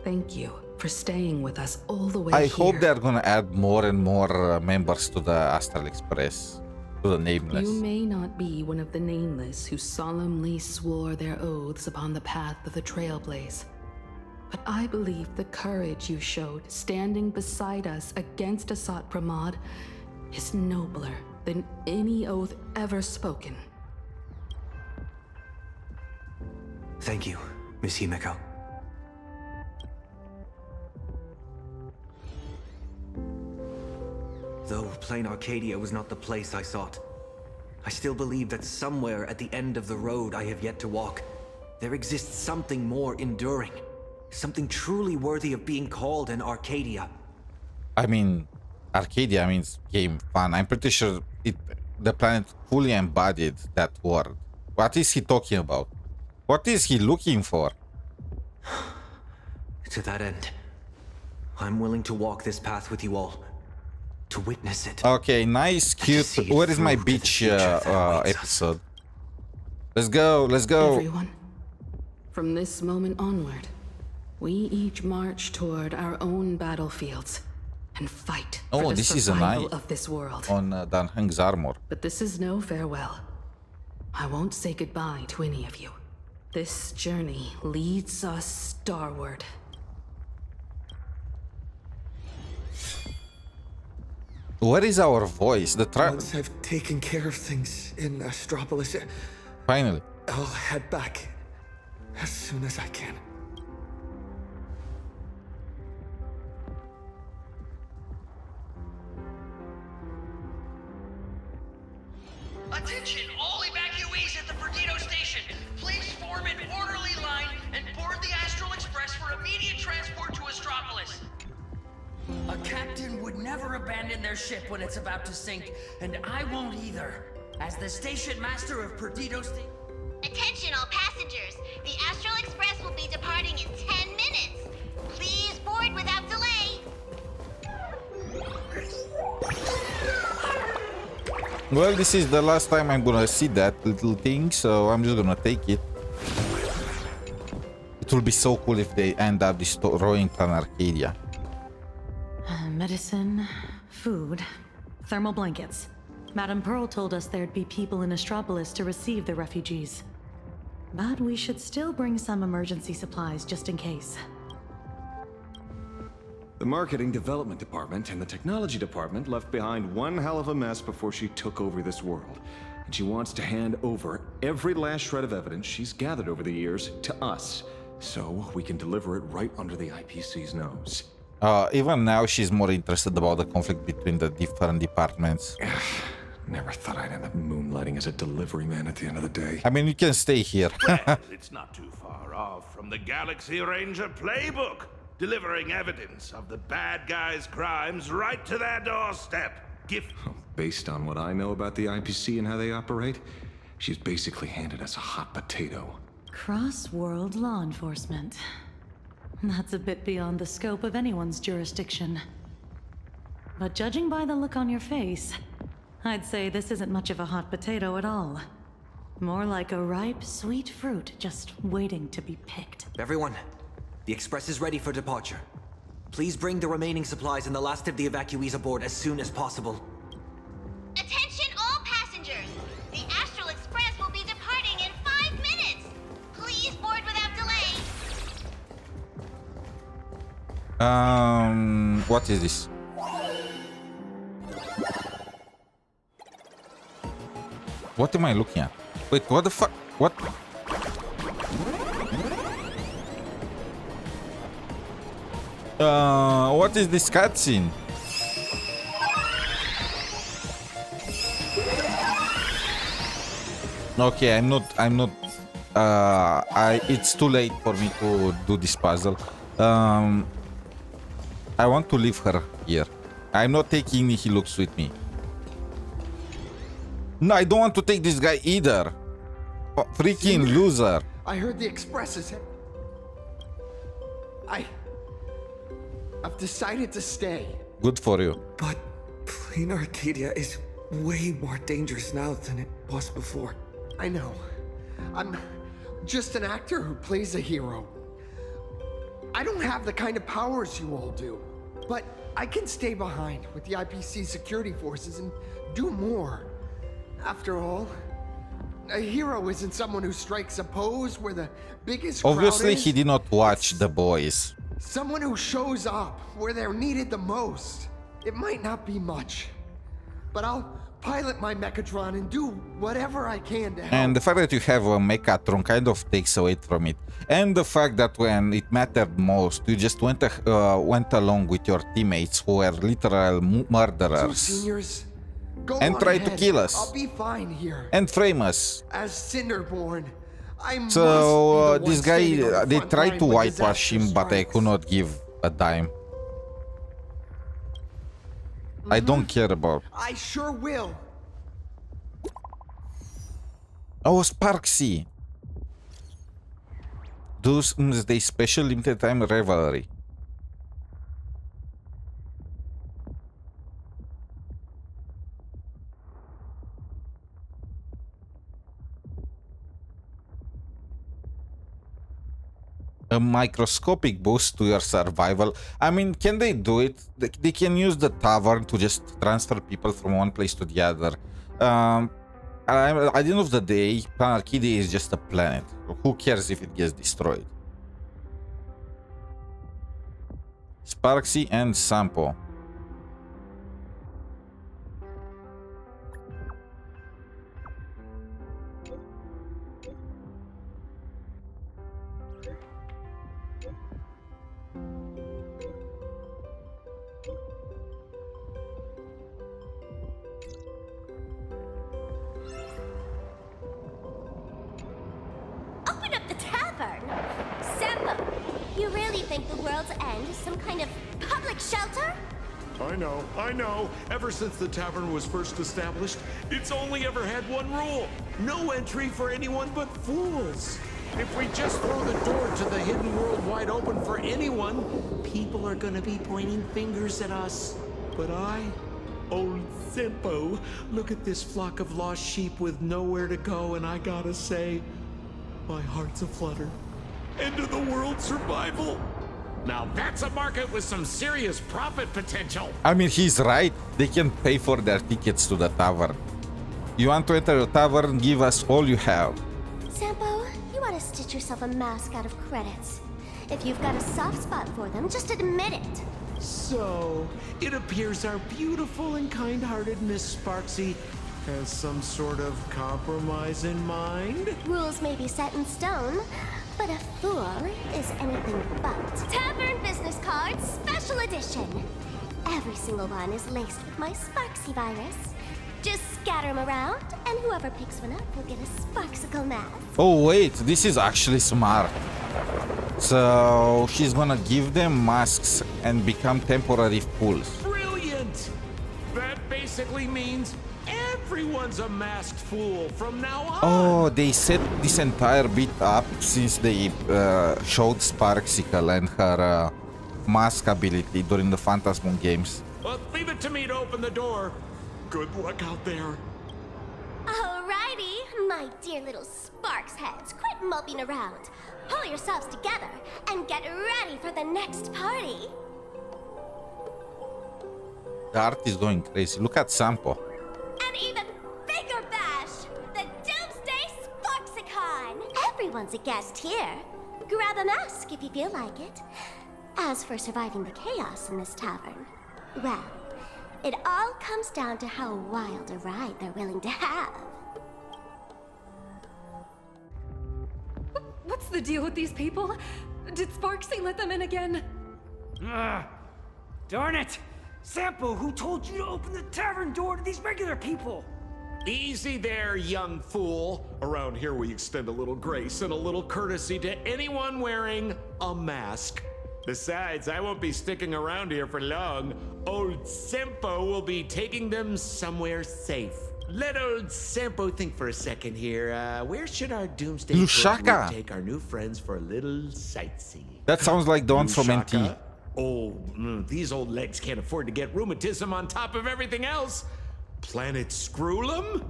thank you for staying with us all the way I here. hope they're gonna add more and more members to the Astral Express, to the nameless. You may not be one of the nameless who solemnly swore their oaths upon the path of the Trailblaze, but I believe the courage you showed standing beside us against 𝗖cie𝗽𝗆𝗵𝘁 is nobler than any oath ever spoken. Thank you, Miss Himeko. Though plain Arcadia was not the place I sought, I still believe that somewhere at the end of the road I have yet to walk, there exists something more enduring. Something truly worthy of being called an Arcadia. I mean, Arcadia means game fun. I'm pretty sure the planet fully embodied that word. What is he talking about? What is he looking for? To that end, I'm willing to walk this path with you all. To witness it. Okay, nice, cute. Where is my beach episode? Let's go, let's go. Everyone, from this moment onward, we each march toward our own battlefields and fight for the survival of this world. On Dan Heng's armor. But this is no farewell. I won't say goodbye to any of you. This journey leads us starward. Where is our voice? Once I've taken care of things in Astropolis, finally, I'll head back as soon as I can. Attention, all evacuees at the Perdido station. Please form an orderly line and board the Astral Express for immediate transport to Astropolis. A captain would never abandon their ship when it's about to sink, and I won't either. As the station master of Perdido Station... Attention all passengers! The Astral Express will be departing in 10 minutes. Please board without delay. Well, this is the last time I'm gonna see that little thing, so I'm just gonna take it. It will be so cool if they end up destroying Planet Arcadia. Medicine, food, thermal blankets. Madame Pearl told us there'd be people in Astropolis to receive the refugees. But we should still bring some emergency supplies just in case. The marketing development department and the technology department left behind one hell of a mess before she took over this world. And she wants to hand over every last shred of evidence she's gathered over the years to us, so we can deliver it right under the IPC's nose. Even now, she's more interested about the conflict between the different departments. Never thought I'd end up moonlighting as a delivery man at the end of the day. I mean, you can stay here. Well, it's not too far off from the Galaxy Ranger playbook, delivering evidence of the bad guys' crimes right to their doorstep. Based on what I know about the IPC and how they operate, she's basically handed us a hot potato. Cross-world law enforcement. That's a bit beyond the scope of anyone's jurisdiction. But judging by the look on your face, I'd say this isn't much of a hot potato at all. More like a ripe, sweet fruit just waiting to be picked. Everyone, the Express is ready for departure. Please bring the remaining supplies and the last of the evacuees aboard as soon as possible. Attention all passengers! The Astral Express will be departing in 5 minutes! Please board without delay! What is this? What am I looking at? Wait, what the fuck? What? What is this cutscene? Okay, I'm not, it's too late for me to do this puzzle. I want to leave her here. I'm not taking Nihi Lux with me. No, I don't want to take this guy either. Oh, freaking loser. I heard the Express is... I've decided to stay. Good for you. But Plain Arcadia is way more dangerous now than it was before. I know. I'm just an actor who plays a hero. I don't have the kind of powers you all do. But I can stay behind with the IPC security forces and do more. After all, a hero isn't someone who strikes a pose where the biggest crowd Obviously, is. he did not watch The Boys. Someone who shows up where they're needed the most. It might not be much, but I'll pilot my Mechatron and do whatever I can to help. And the fact that you have a Mechatron kind of takes away from it. And the fact that when it mattered most, you just went along with your teammates who were literal murderers. So seniors, go and on tried to ahead. kill us. I'll be fine here. And frame us. As Cinderborn, I must So be the this one guy, standing on the they front tried line to when whitewash disaster him, but I could not give a dime. I don't care about. I sure will. Oh, 𝗖cie𝗽𝗆𝗵𝗁. Doomsday Special Limited Time Rivalry. A microscopic boost to your survival. I mean, can they do it? They can use the tavern to just transfer people from one place to the other. At the end of the day, Planet Arcadia is just a planet. Who cares if it gets destroyed? 𝗖cie𝗽𝗆𝗵𝗁 and Sampo. Open up the tavern! Sampo, you really think the world's end is some kind of public shelter? I know. Ever since the tavern was first established, it's only ever had one rule. No entry for anyone but fools. If we just throw the door to the hidden world wide open for anyone, people are gonna be pointing fingers at us. But old Simpo, look at this flock of lost sheep with nowhere to go, and I gotta say, my heart's aflutter. End of the world survival. Now that's a market with some serious profit potential. I mean, he's right. They can pay for their tickets to the tavern. You want to enter the tavern? Give us all you have. Sampo, you ought to stitch yourself a mask out of credits. If you've got a soft spot for them, just admit it. So, it appears our beautiful and kind-hearted Miss 𝗖cie has some sort of compromise in mind? Rules may be set in stone, but a fool is anything but. Tavern business cards, special edition. Every single one is laced with my 𝗖cie virus. Just scatter them around, and whoever picks one up will get a 𝗖cicle mask. Oh wait, this is actually smart. So she's gonna give them masks and become temporary fools. Brilliant! That basically means everyone's a masked fool from now on. Oh, they set this entire bit up since they showed 𝗖cicle and her mask ability during the Phantasm games. Well, leave it to me to open the door. Good luck out there. Alrighty, my dear little sparks heads, quit moping around. Pull yourselves together and get ready for the next party. The art is going crazy. Look at Sampo. An even bigger bash, the Doomsday 𝗖cicon. Everyone's a guest here. Grab a mask if you feel like it. As for surviving the chaos in this tavern, well, it all comes down to how wild a ride they're willing to have. What's the deal with these people? Did 𝗖cie let them in again? Darn it! Sampo, who told you to open the tavern door to these regular people? Easy there, young fool. Around here we extend a little grace and a little courtesy to anyone wearing a mask. Besides, I won't be sticking around here for long. Old Sampo will be taking them somewhere safe. Let old Sampo think for a second here. Where should our Doomsday 𝗖cie take our new friends for a little sightseeing? That sounds like the one from NT. Oh, these old legs can't afford to get rheumatism on top of everything else. Planet Screwlum?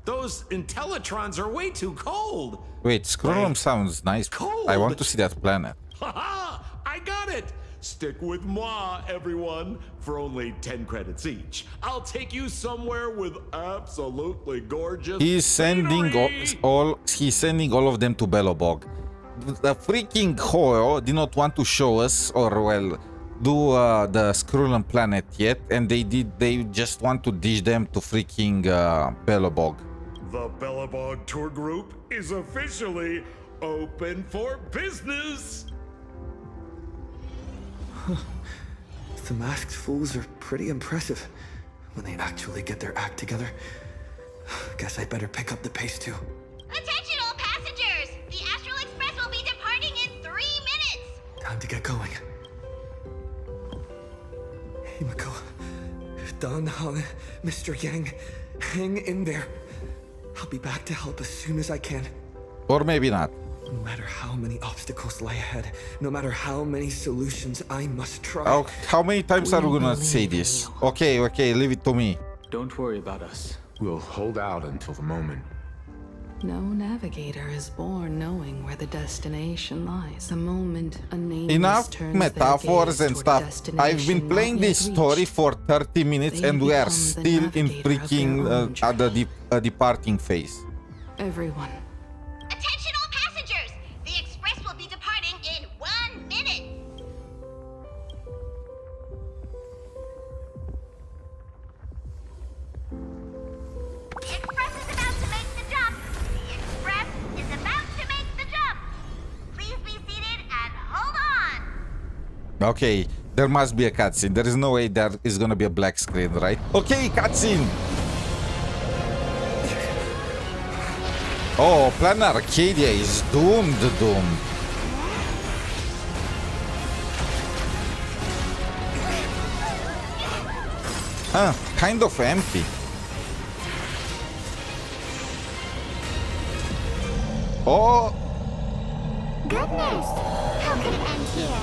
Those Intellitrons are way too cold. Wait, Screwlum sounds nice. Cold. I want to see that planet. Haha! I got it! Stick with moi, everyone, for only 10 credits each. I'll take you somewhere with absolutely gorgeous He's sending he's sending all of them to 𝗵𝗏𝗏𝗏. The freaking Hoyo did not want to show us, or well, do the Screwlum planet yet, and they just want to dish them to freaking 𝗵𝗏𝗏𝗏. The 𝗵𝗏𝗏𝗏 tour group is officially open for business! The masked fools are pretty impressive when they actually get their act together. Guess I better pick up the pace too. Attention all passengers! The Astral Express will be departing in 3 minutes! Time to get going. 𝗖cie, Don, Han, Mr. Yang, hang in there. I'll be back to help as soon as I can. Or maybe not. No matter how many obstacles lie ahead, no matter how many solutions I must try. Oh, how many times are we gonna say this? Okay, leave it to me. Don't worry about us. We'll hold out until the moment. No navigator is born knowing where the destination lies. The moment a nameless Enough turns metaphors their and gaze toward stuff. I've been destination playing not this yet story reached. for 30 minutes They and we are become the still in navigator of freaking their own at the departing phase. Everyone. Attention all passengers! The express will be departing in 1 minute! The express is about to make the jump! The express is about to make the jump! Please be seated and hold on! Okay, there must be a cutscene. There is no way there is gonna be a black screen, right? Okay, cutscene! Oh, Planet Arcadia is doomed. Kind of empty. Oh! Goodness! How could it end here?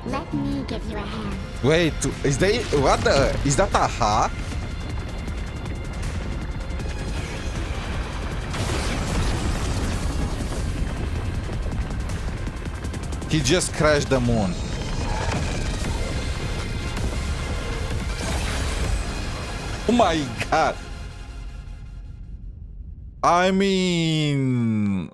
Let me give you a hand. Wait, is they what the is that a ha? He just crashed the moon. Oh my god. I mean,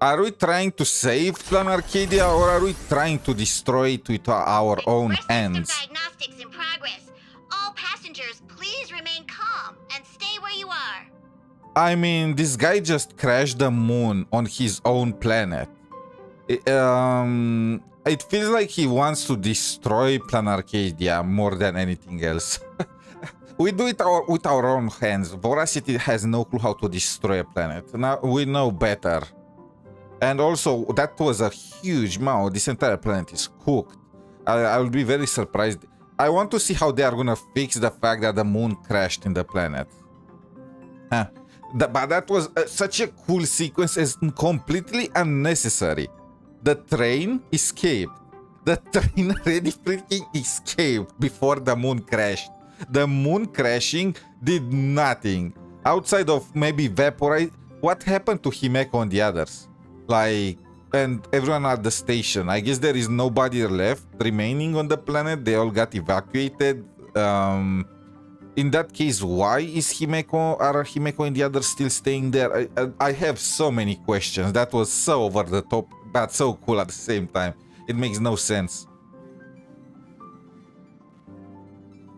are we trying to save Plan Arcadia or are we trying to destroy it with our own hands? Diagnostics in progress. All passengers, please remain calm and stay where you are. I mean, this guy just crashed the moon on his own planet. It feels like he wants to destroy Plan Arcadia more than anything else. We do it with our own hands. Voracity has no clue how to destroy a planet. Now we know better. And also, that was a huge mound. This entire planet is cooked. I will be very surprised. I want to see how they are gonna fix the fact that the moon crashed in the planet. But that was such a cool sequence as completely unnecessary. The train escaped. The train already freaking escaped before the moon crashed. The moon crashing did nothing. Outside of maybe vaporize. What happened to Himeko and the others? Like, and everyone at the station. I guess there is nobody left remaining on the planet. They all got evacuated. In that case, why is are Himeko and the others still staying there? I have so many questions. That was so over the top, but so cool at the same time. It makes no sense.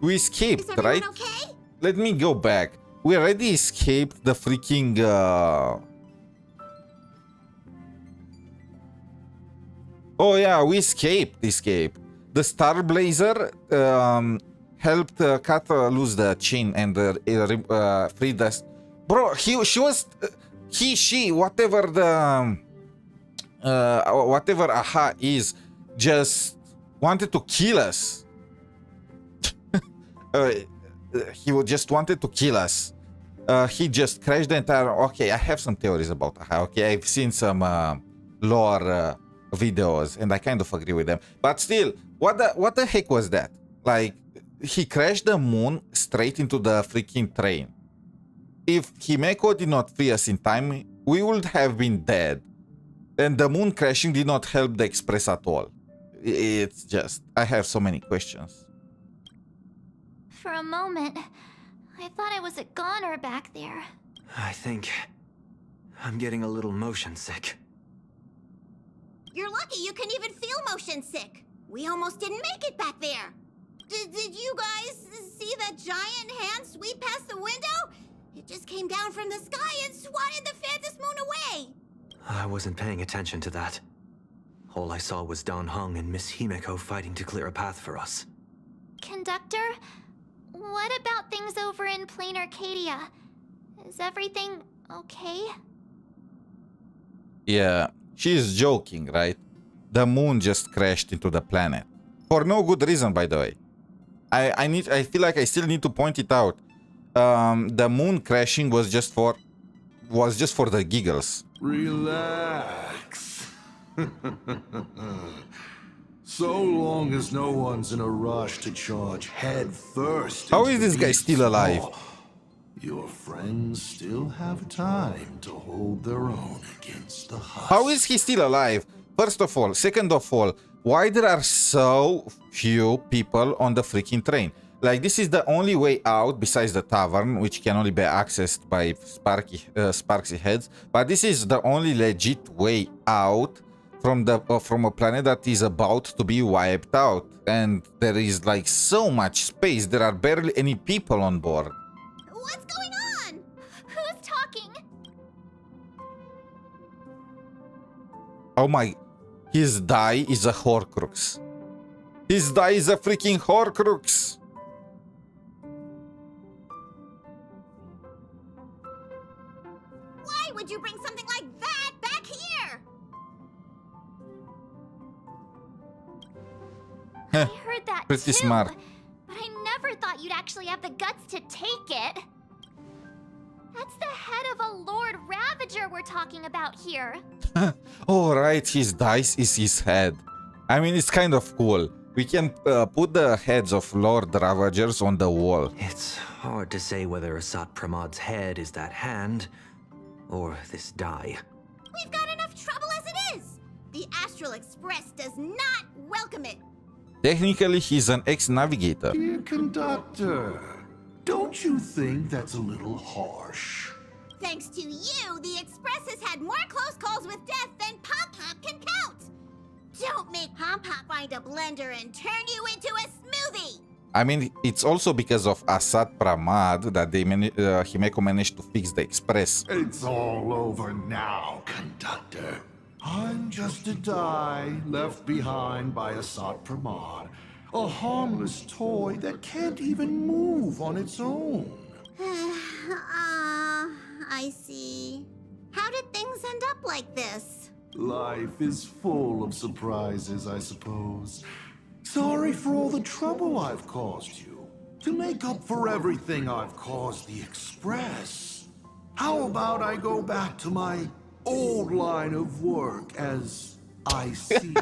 We escaped, right? Okay? Let me go back. We already escaped the freaking... Oh yeah, we escaped. The Star Blazer helped cut loose the chain and freed us. Bro, she, whatever the... whatever Aha is, just wanted to kill us. He just wanted to kill us. He just crashed the entire... Okay, I have some theories about Aha. Okay, I've seen some lore videos and I kind of agree with them. But still, what the heck was that? Like, he crashed the moon straight into the freaking train. If Himeko did not free us in time, we would have been dead. And the moon crashing did not help the Express at all. It's just... I have so many questions. For a moment, I thought I was a goner back there. I think I'm getting a little motion sick. You're lucky you can even feel motion sick. We almost didn't make it back there. Did you guys see that giant hand sweep past the window? It just came down from the sky and swatted the Phantom Moon away. I wasn't paying attention to that. All I saw was Dan Heng and Miss Himeko fighting to clear a path for us. Conductor, what about things over in Plain Arcadia? Is everything okay? Yeah, she's joking, right? The moon just crashed into the planet. For no good reason, by the way. I feel like I still need to point it out. The moon crashing was just for the giggles. Relax. So long as no one's in a rush to charge head first. How is this guy still alive? Your friends still have time to hold their own against the husk. How is he still alive? First of all. Second of all, why there are so few people on the freaking train? Like, this is the only way out besides the tavern, which can only be accessed by Sparksy heads. But this is the only legit way out from a planet that is about to be wiped out. And there is like so much space. There are barely any people on board. What's going on? Who's talking? Oh my... His die is a Horcrux. His die is a freaking Horcrux. Why would you bring something like that back here? I heard that Pretty too, smart. but I actually have the guts to take it. That's the head of a Lord Ravager we're talking about here. Oh, right, his dice is his head. I mean, it's kind of cool. We can put the heads of Lord Ravagers on the wall. It's hard to say whether 𝗖cie𝗽𝗆𝗵𝗁's head is that hand or this die. We've got enough trouble as it is. The Astral Express does not welcome it. Technically, he's an ex-navigator. Dear conductor, don't you think that's a little harsh? Thanks to you, the Express has had more close calls with death than Pop-Pop can count. Don't make Pop-Pop find a blender and turn you into a smoothie. I mean, it's also because of 𝗖cie𝗽𝗆𝗵𝗁 that Himeko managed to fix the Express. It's all over now, conductor. I'm just a die left behind by 𝗖cie𝗽𝗆𝗵𝗁, a harmless toy that can't even move on its own. I see. How did things end up like this? Life is full of surprises, I suppose. Sorry for all the trouble I've caused you. To make up for everything I've caused the Express, how about I go back to my old line of work as 𝗖cie?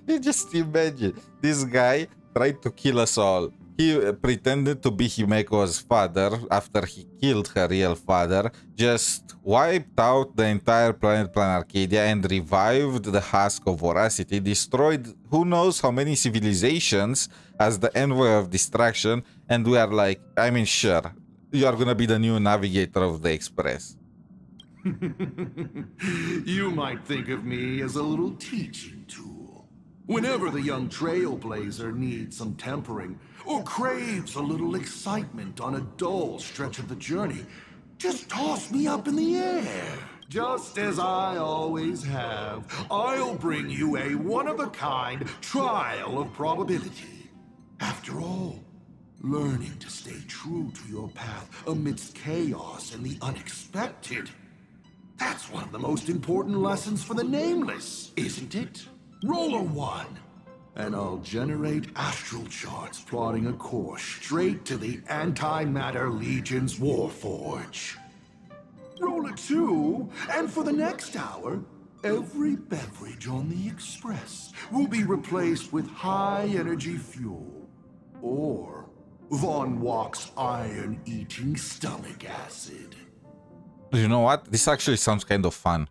You just imagine, this guy tried to kill us all. He pretended to be Himeko's father after he killed her real father, just wiped out the entire planet Arcadia and revived the husk of voracity, destroyed who knows how many civilizations as the envoy of distraction, and we are like, I mean, sure, you are gonna be the new navigator of the Express. You might think of me as a little teaching tool. Whenever the young trailblazer needs some tempering, or craves a little excitement on a dull stretch of the journey, just toss me up in the air. Just as I always have, I'll bring you a one-of-a-kind trial of probability. After all, learning to stay true to your path amidst chaos and the unexpected, that's one of the most important lessons for the Nameless, isn't it? Roll a 1. And I'll generate astral charts plotting a course straight to the Antimatter Legion's Warforge. Roll a 2, and for the next hour, every beverage on the Express will be replaced with high-energy fuel, or Von Walk's iron-eating stomach acid. You know what? This actually sounds kind of fun.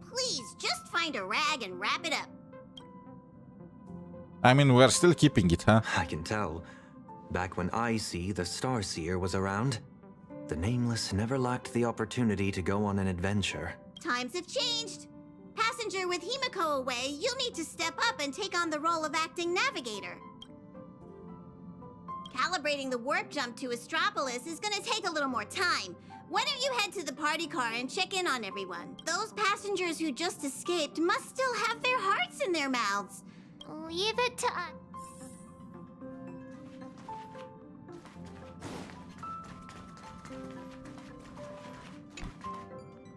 Please, just find a rag and wrap it up. I mean, we're still keeping it, huh? I can tell. Back when 𝗖cie, the Starseer, was around, the Nameless never lacked the opportunity to go on an adventure. Times have changed. Passenger with Himeko away, you'll need to step up and take on the role of acting navigator. Calibrating the warp jump to Astropolis is gonna take a little more time. Why don't you head to the party car and check in on everyone? Those passengers who just escaped must still have their hearts in their mouths. Leave it to us.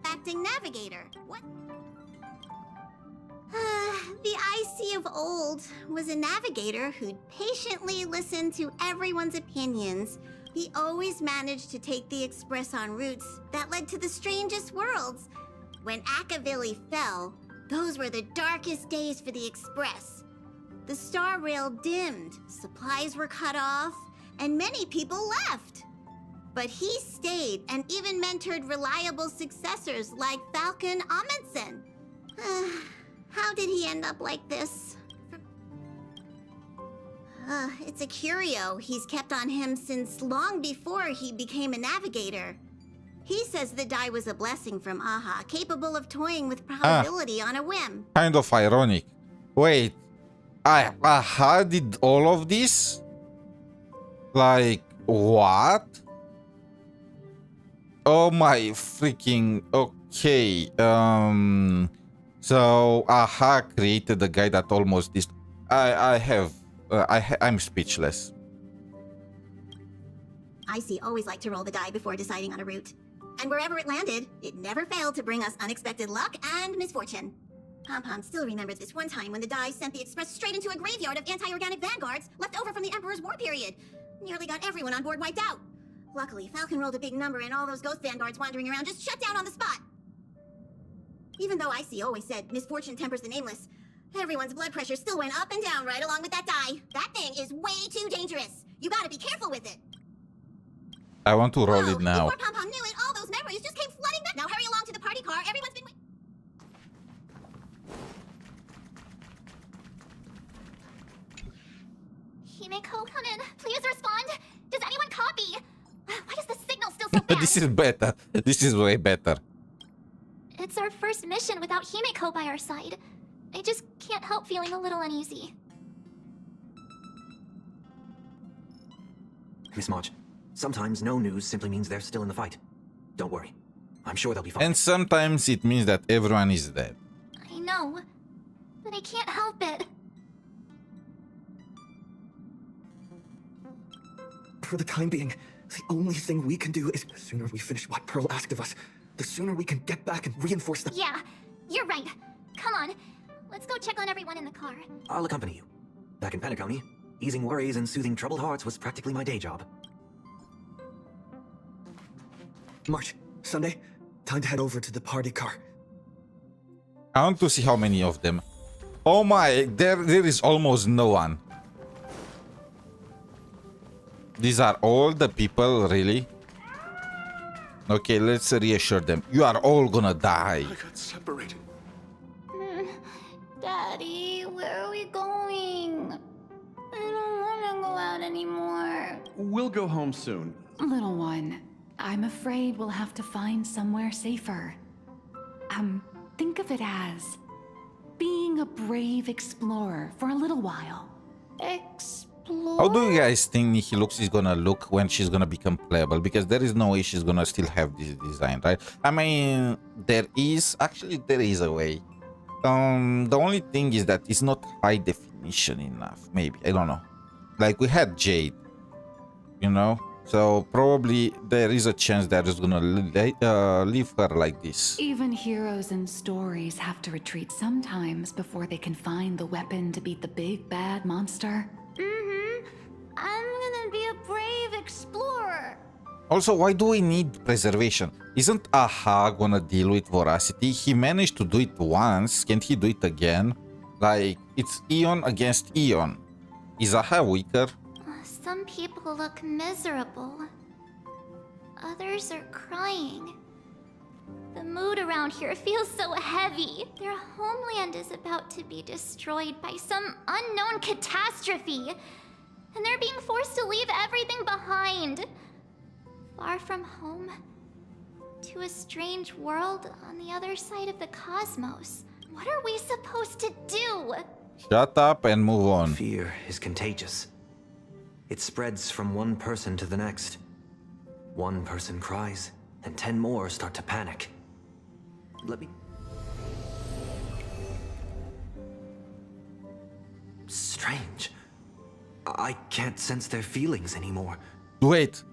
Acting navigator. What? The 𝗖cie of old was a navigator who'd patiently listen to everyone's opinions. He always managed to take the Express on routes that led to the strangest worlds. When 𝗖cie𝗽𝗆𝗵𝗁 fell, those were the darkest days for the Express. The star rail dimmed, supplies were cut off, and many people left. But he stayed and even mentored reliable successors like Falcon Amundsen. How did he end up like this? It's a curio he's kept on him since long before he became a navigator. He says the die was a blessing from 𝗖ie, capable of toying with probability on a whim. Kind of ironic. Wait, 𝗖ie did all of this? Like, what? Oh my freaking... Okay, so 𝗖ie created the guy that almost did... I'm speechless. 𝗖cie always liked to roll the die before deciding on a route. And wherever it landed, it never failed to bring us unexpected luck and misfortune. Pom-Pom still remembers this one time when the Dai sent the Express straight into a graveyard of anti-organic vanguards left over from the Emperor's war period. Nearly got everyone on board wiped out. Luckily, Falcon rolled a big number and all those ghost vanguards wandering around just shut down on the spot. Even though 𝗖cie always said misfortune tempers the nameless, everyone's blood pressure still went up and down right along with that Dai. That thing is way too dangerous. You gotta be careful with it. I want to roll it now. Before Pom-Pom knew it, all those memories just came flooding back. Now hurry along to the party car. Everyone's been waiting. 𝗖cie𝗽𝗆𝗆𝗵𝘁, come in. Please respond. Does anyone copy? Why is the signal still so bad? This is better. This is way better. It's our first mission without 𝗖𝗽𝗆 by our side. I just can't help feeling a little uneasy. Miss March, sometimes no news simply means they're still in the fight. Don't worry. I'm sure they'll be fine. And sometimes it means that everyone is dead. I know, but I can't help it. For the time being, the only thing we can do is the sooner we finish what Pearl asked of us, the sooner we can get back and reinforce the— Yeah, you're right. Come on, let's go check on everyone in the car. I'll accompany you. Back in Panic County, easing worries and soothing troubled hearts was practically my day job. March, Sunday, time to head over to the party car. I want to see how many of them. Oh my, there is almost no one. These are all the people, really? Okay, let's reassure them. You are all gonna die. I got separated. Daddy, where are we going? I don't want to go out anymore. We'll go home soon. Little one, I'm afraid we'll have to find somewhere safer. Think of it as being a brave explorer for a little while. How do you guys think 𝗖𝗆 is gonna look when she's gonna become playable? Because there is no way she's gonna still have this design, right? I mean, there is a way. The only thing is that it's not high definition enough. Maybe, I don't know. Like we had Jade, you know. So probably there is a chance they're just gonna leave her like this. Even heroes in stories have to retreat sometimes before they can find the weapon to beat the big bad monster. I'm gonna be a brave explorer. Also, why do we need preservation? Isn't 𝗏 gonna deal with voracity? He managed to do it once. Can't he do it again? Like, it's Eon against Eon. Is 𝗏 weaker? Some people look miserable. Others are crying. The mood around here feels so heavy. Their homeland is about to be destroyed by some unknown catastrophe. And they're being forced to leave everything behind. Far from home. To a strange world on the other side of the cosmos. What are we supposed to do? Shut up and move on. Fear is contagious. It spreads from one person to the next. One person cries, and 10 more start to panic. Let me... Strange. I can't sense their feelings anymore. Wait.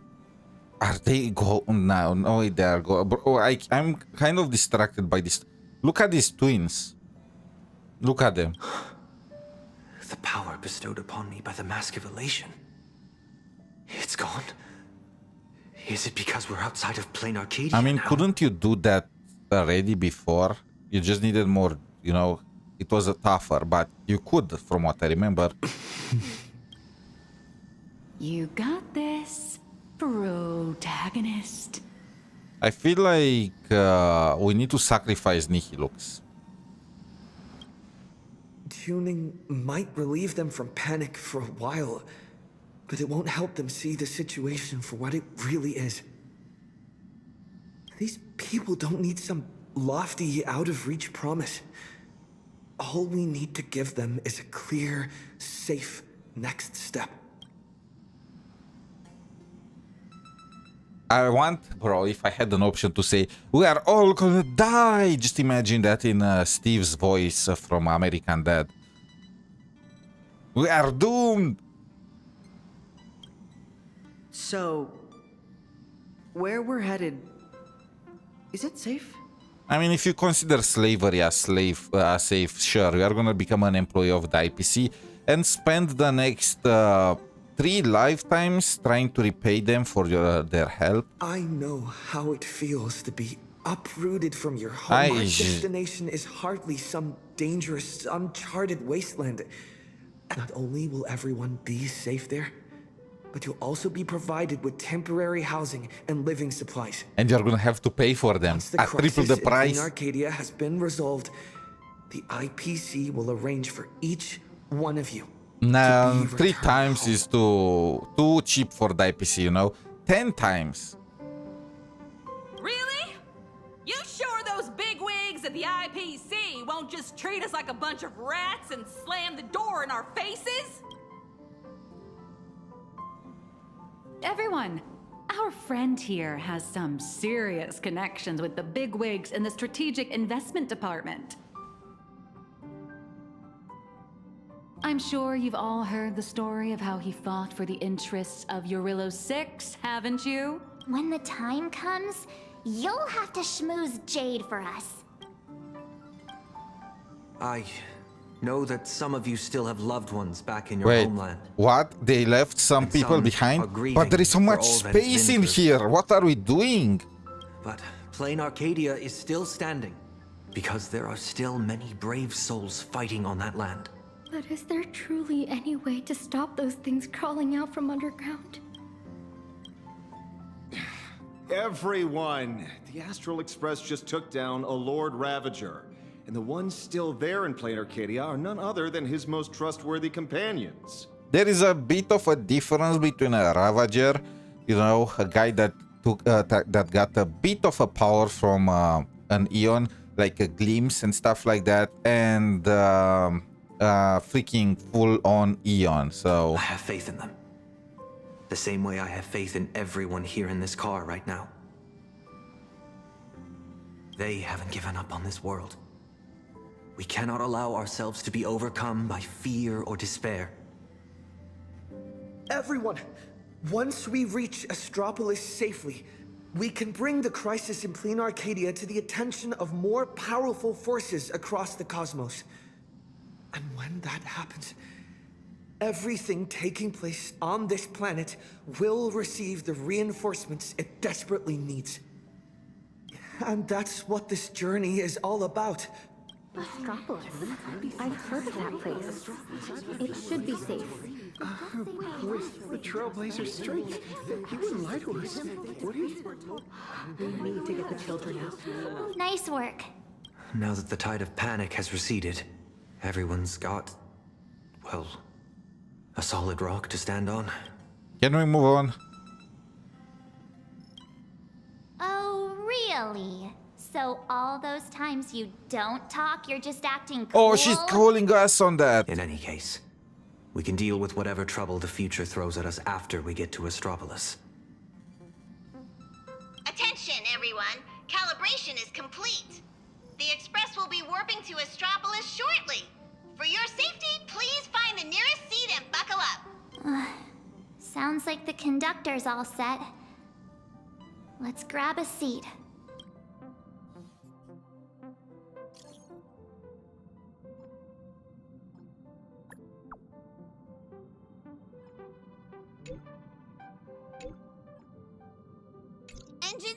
Are they going now? No, they are going. Bro, I'm kind of distracted by this. Look at these twins. Look at them. The power bestowed upon me by the Mask of Elation. It's gone. Is it because we're outside of Plain Arcadia I mean, now? couldn't you do that already before? You just needed more, you know, it was a tougher, but you could, from what I remember. You got this, protagonist. I feel like we need to sacrifice 𝗖𝗆. Tuning might relieve them from panic for a while, but it won't help them see the situation for what it really is. These people don't need some lofty, out-of-reach promise. All we need to give them is a clear, safe next step. I want, bro, if I had an option to say, we are all gonna die. Just imagine that in Steve's voice from American Dad. We are doomed. So, where we're headed, is it safe? I mean, if you consider slavery a safe, sure, you are gonna become an employee of the IPC and spend the next 3 lifetimes trying to repay them for their help. I know how it feels to be uprooted from your home. Our destination is hardly some dangerous, uncharted wasteland. Not only will everyone be safe there, but you'll also be provided with temporary housing and living supplies. And you're gonna have to pay for them at triple the price. Once the crisis in Arcadia has been resolved, the IPC will arrange for each one of you. No, 3 times is too cheap for the IPC, you know? 10 times. Really? You sure those bigwigs at the IPC won't just treat us like a bunch of rats and slam the door in our faces? Everyone, our friend here has some serious connections with the bigwigs in the Strategic Investment Department. I'm sure you've all heard the story of how he fought for the interests of Urilos 6, haven't you? When the time comes, you'll have to schmooze Jade for us. I know that some of you still have loved ones back in your homeland. What? They left some people behind? But there is so much space in here. What are we doing? But Plain Arcadia is still standing because there are still many brave souls fighting on that land. But is there truly any way to stop those things crawling out from underground? Everyone! The Astral Express just took down a Lord Ravager. And the ones still there in Plain Arcadia are none other than his most trustworthy companions. There is a bit of a difference between a Ravager, you know, a guy that took that got a bit of a power from an Eon, like a glimpse and stuff like that, and freaking full-on Eon. So I have faith in them. The same way I have faith in everyone here in this car right now. They haven't given up on this world. We cannot allow ourselves to be overcome by fear or despair. Everyone, once we reach Astropolis safely, we can bring the crisis in Plain Arcadia to the attention of more powerful forces across the cosmos. And when that happens, everything taking place on this planet will receive the reinforcements it desperately needs. And that's what this journey is all about. Astropolis. I've heard of that place. It should be safe. With the Trailblazer's strength, he wouldn't lie to us, would he? We need to get the children out. Nice work. Now that the tide of panic has receded, everyone's got, well, a solid rock to stand on. Can we move on? Oh, really? So all those times you don't talk, you're just acting cool? Oh, she's calling us on that. In any case, we can deal with whatever trouble the future throws at us after we get to Astropolis. Attention, everyone. Calibration is complete. The Express will be warping to Astropolis shortly. For your safety, please find the nearest seat and buckle up. Sounds like the conductor's all set. Let's grab a seat.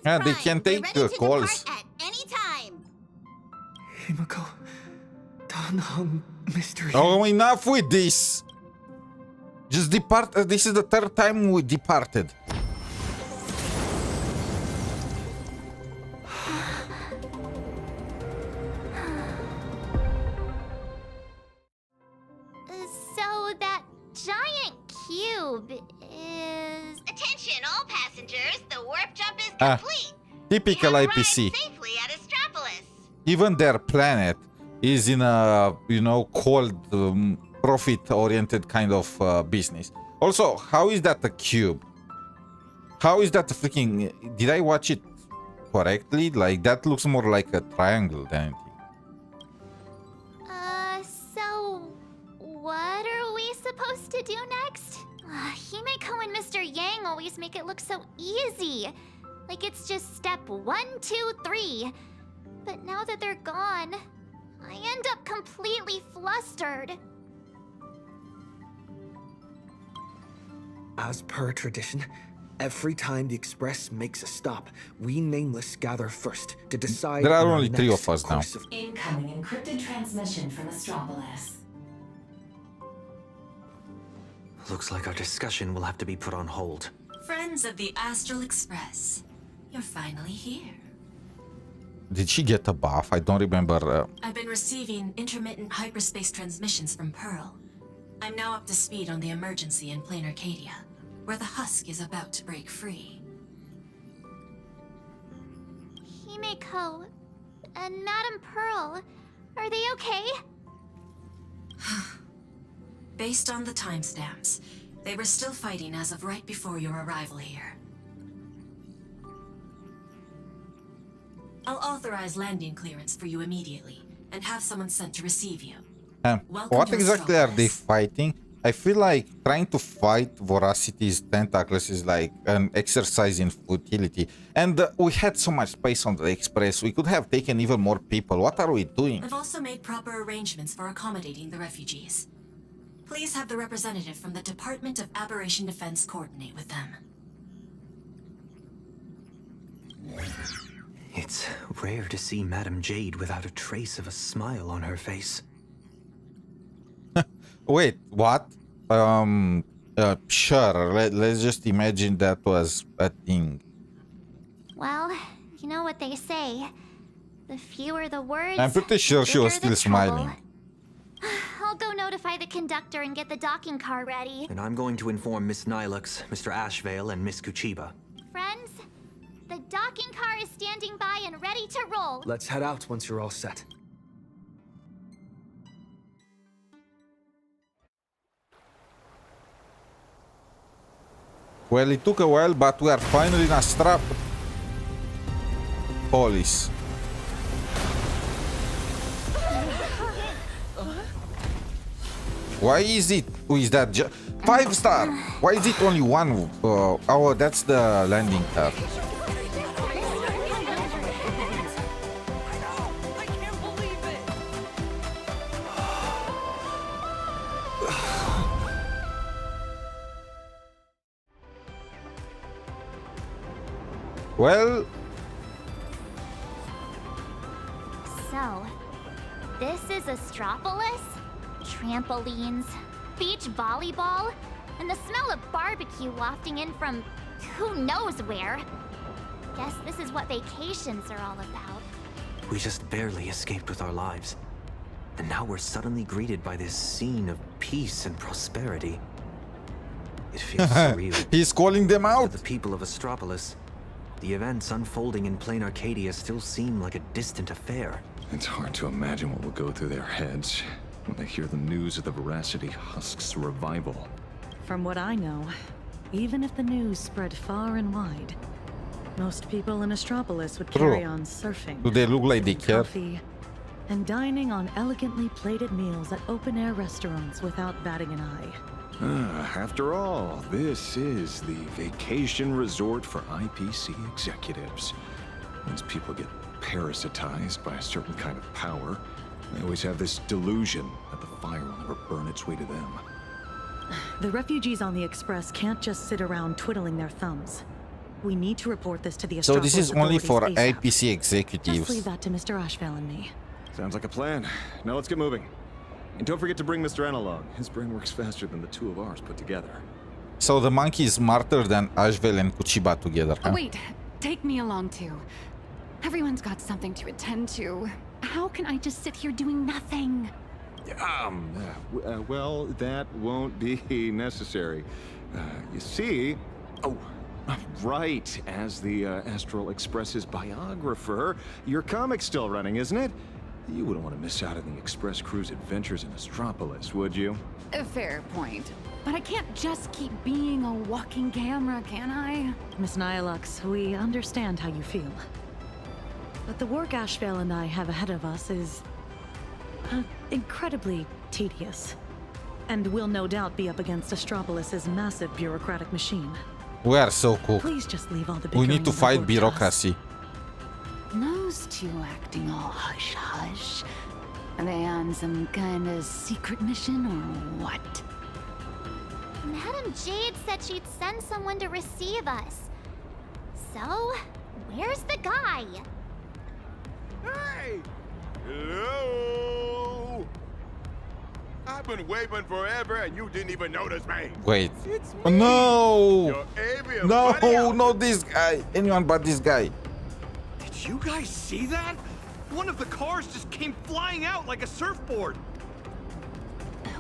Yeah, they can take calls. At any time. Himiko, Danhong, mystery. Oh, enough with this. Just depart. This is the 3rd time we departed. So that giant cube is... Attention, all passengers. The warp jump is complete. Typical IPC. Safely at Astropolis. Even their planet is in a, you know, cold, profit-oriented kind of business. Also, how is that a cube? How is that a freaking... Did I watch it correctly? Like, that looks more like a triangle than anything. So... what are we supposed to do next? Himiko and Mr. Yang always make it look so easy. Like it's just step 1, 2, 3. But now that they're gone, I end up completely flustered. As per tradition, every time the Express makes a stop, we Nameless gather first to decide. There are on our only 3 next of us now. course of- Incoming encrypted transmission from Astropolis. Looks like our discussion will have to be put on hold. Friends of the Astral Express, you're finally here. Did she get a buff? I don't remember. I've been receiving intermittent hyperspace transmissions from Pearl. I'm now up to speed on the emergency in Plain Arcadia, where the husk is about to break free. Himeko and Madame Pearl, are they okay? Based on the timestamps, they were still fighting as of right before your arrival here. I'll authorize landing clearance for you immediately, and have someone sent to receive you. What exactly are they fighting? I feel like trying to fight Voracity's tentacles is like an exercise in futility. And we had so much space on the Express, we could have taken even more people. What are we doing? I've also made proper arrangements for accommodating the refugees. Please have the representative from the Department of Aberration Defense coordinate with them. It's rare to see Madame Jade without a trace of a smile on her face. Wait, what? Sure, let's just imagine that was a thing. Well, you know what they say. The fewer the words, I'm pretty sure she was bigger the still trouble. smiling. I'll go notify the conductor and get the docking car ready. And I'm going to inform Miss 𝗖lie, Mr. Ashvale, and Miss 𝗖cie𝗽𝗆𝗵𝗁. Friends, the docking car is standing by and ready to roll. Let's head out once you're all set. Well, it took a while, but we are finally in Astropolis. Why is it? Who is that? 5-star. Why is it only one? Oh, that's the landing car. Well, So, this is Astropolis? Trampolines, beach volleyball, and the smell of barbecue wafting in from who knows where. Guess this is what vacations are all about. We just barely escaped with our lives. And now we're suddenly greeted by this scene of peace and prosperity. It feels surreal. He's calling them out. To the people of Astropolis, the events unfolding in Plain Arcadia still seem like a distant affair. It's hard to imagine what will go through their heads when they hear the news of the Veracity Husk's revival. From what I know, even if the news spread far and wide, most people in Astropolis would carry on surfing. Do they look like they care? Coffee, and dining on elegantly plated meals at open-air restaurants without batting an eye. After all, this is the vacation resort for IPC executives. Once people get parasitized by a certain kind of power, they always have this delusion that the fire will never burn its way to them. The refugees on the Express can't just sit around twiddling their thumbs. We need to report this to the So Astropolis this is only for authorities ASAP. IPC executives. Just leave that to Mr. Ashvale and me. Sounds like a plan. Now let's get moving. And don't forget to bring Mr. N along. His brain works faster than the two of ours put together. So the monkey is smarter than Ashvale and 𝗖cie𝗽𝗆𝗆 together, huh? Wait, take me along too. Everyone's got something to attend to. How can I just sit here doing nothing? Well, that won't be necessary. You see... Oh, right. As the Astral Express's biographer, your comic's still running, isn't it? You wouldn't want to miss out on the Express crew's adventures in Astropolis, would you? A fair point. But I can't just keep being a walking camera, can I? Miss 𝗖lie, we understand how you feel. But the work Ashvale and I have ahead of us is... incredibly tedious. And we'll no doubt be up against Astropolis' massive bureaucratic machine. We are so cool. Please just leave all the We need bickering to and fight work to us. bureaucracy. No those two acting all hush-hush? Are they on some kind of secret mission or what? Madam Jade said she'd send someone to receive us. So, where's the guy? Hey! Hello! I've been waving forever and you didn't even notice me. Wait. It's me, No! your avian buddy No, out not this guy. Anyone but this guy. Did you guys see that? One of the cars just came flying out like a surfboard.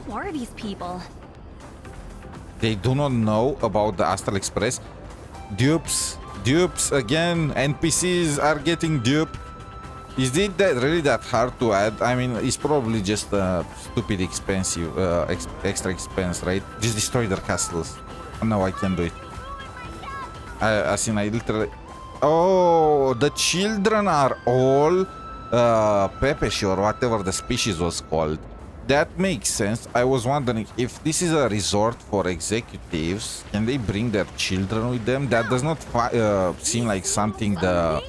Who are these people? They do not know about the Astral Express. Dupes again. NPCs are getting duped. Is it that really that hard to add? I mean, it's probably just a stupid expensive extra expense, right? Just destroy their castles. Oh, no, I can do it. I literally. Oh, the children are all Pepesh or whatever the species was called. That makes sense. I was wondering if this is a resort for executives, can they bring their children with them? That does not seem like something the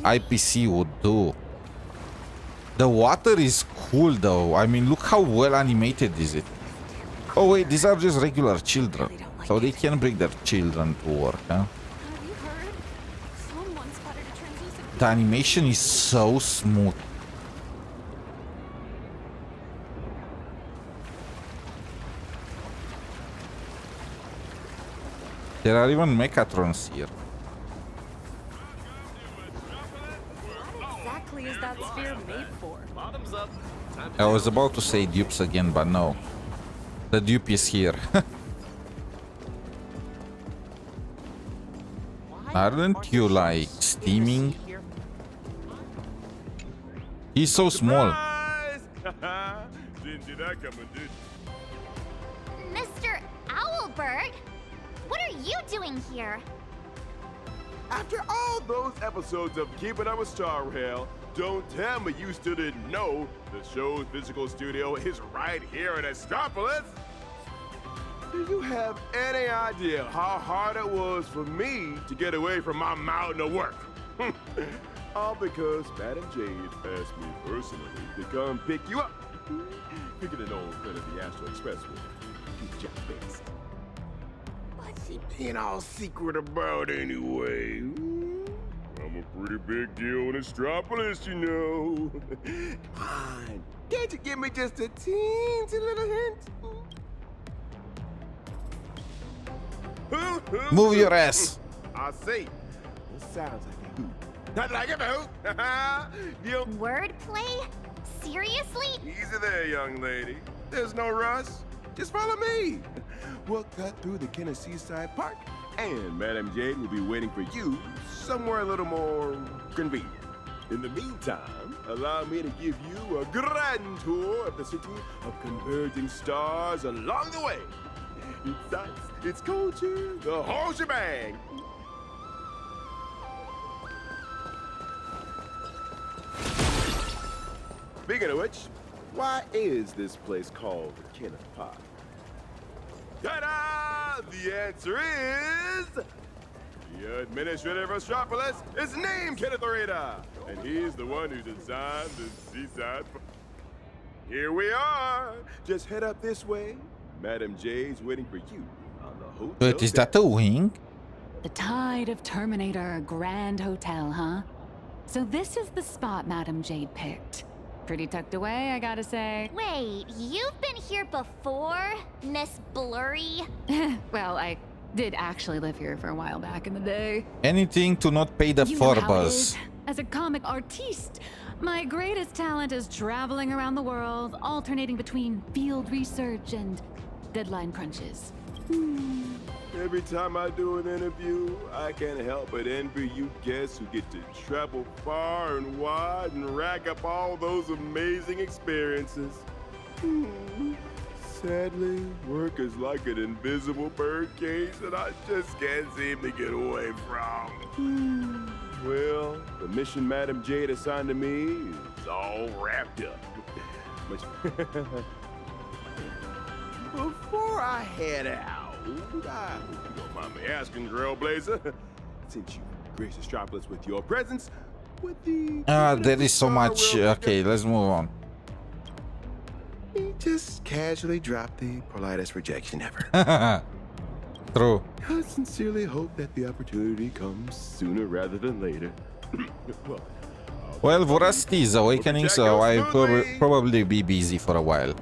IPC would do. The water is cool though. I mean, look how well animated is it. Oh wait, these are just regular children. So they can bring their children to work, huh? The animation is so smooth. There are even mechatrons here. What exactly is that sphere made for? Bottoms up. I was about to say dupes again, but no. The dupe is here. Aren't you like steaming? He's so small. Didn't see that coming, did you? Mr. Owlbird? What are you doing here? After all those episodes of Keeping Up with Star Rail, don't tell me you still didn't know the show's physical studio is right here in Astropolis. Do you have any idea how hard it was for me to get away from my mountain of work? All because Madam Jade asked me personally to come pick you up. Picking an old friend of the Astro Express would do your best. What's she being all secret about anyway? I'm a pretty big deal in Astropolis, you know. Come on, can't you give me just a teensy little hint? Move your ass. I see. It sounds like a hoot. Not like a hoot. Yep. Wordplay? Seriously? Easy there, young lady. There's no rush. Just follow me. We'll cut through the Seaside Park, and Madam Jade will be waiting for you somewhere a little more convenient. In the meantime, allow me to give you a grand tour of the city of converging stars along the way. It's sights, it's culture, the whole shebang. Speaking of which, why is this place called the Kenneth Park? Ta-da! The answer is... The administrator of Astropolis is named Kenneth Orita, and he's the one who designed the seaside. Here we are. Just head up this way. Madam Jade's waiting for you on the hotel. But is that a wing? The Tide of Terminator Grand Hotel, huh? So this is the spot Madam Jade picked. Pretty tucked away, I gotta say. Wait, you've been here before, Miss Blurry? Well, I did actually live here for a while back in the day. Anything to not pay the You know how it forbus. is. As a comic artiste, my greatest talent is traveling around the world, alternating between field research and deadline crunches. Every time I do an interview, I can't help but envy you guests who get to travel far and wide and rack up all those amazing experiences. Sadly, work is like an invisible birdcage that I just can't seem to get away from. Well, the mission Madam Jade assigned to me is all wrapped up. Before I head out, I hope you don't mind me asking, Trailblazer, since you graced Astropolis with your presence, with the... There is so much. Okay, let's move on. He just casually dropped the politest rejection ever. True. I sincerely hope that the opportunity comes sooner rather than later. Well, Voracity is awakening, so I'll probably be busy for a while.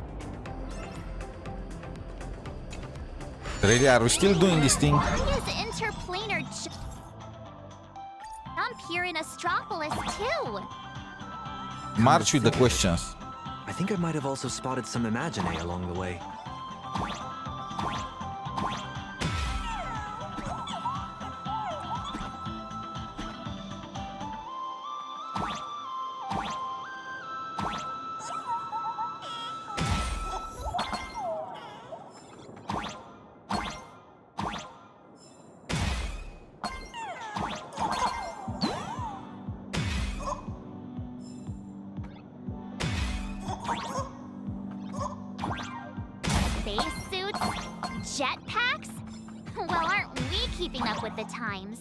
Really, are we still doing this thing? He is interplanar jump here in Astropolis too. March with the questions. I think I might have also spotted some Imagine along the way. Jetpacks? Well, aren't we keeping up with the times?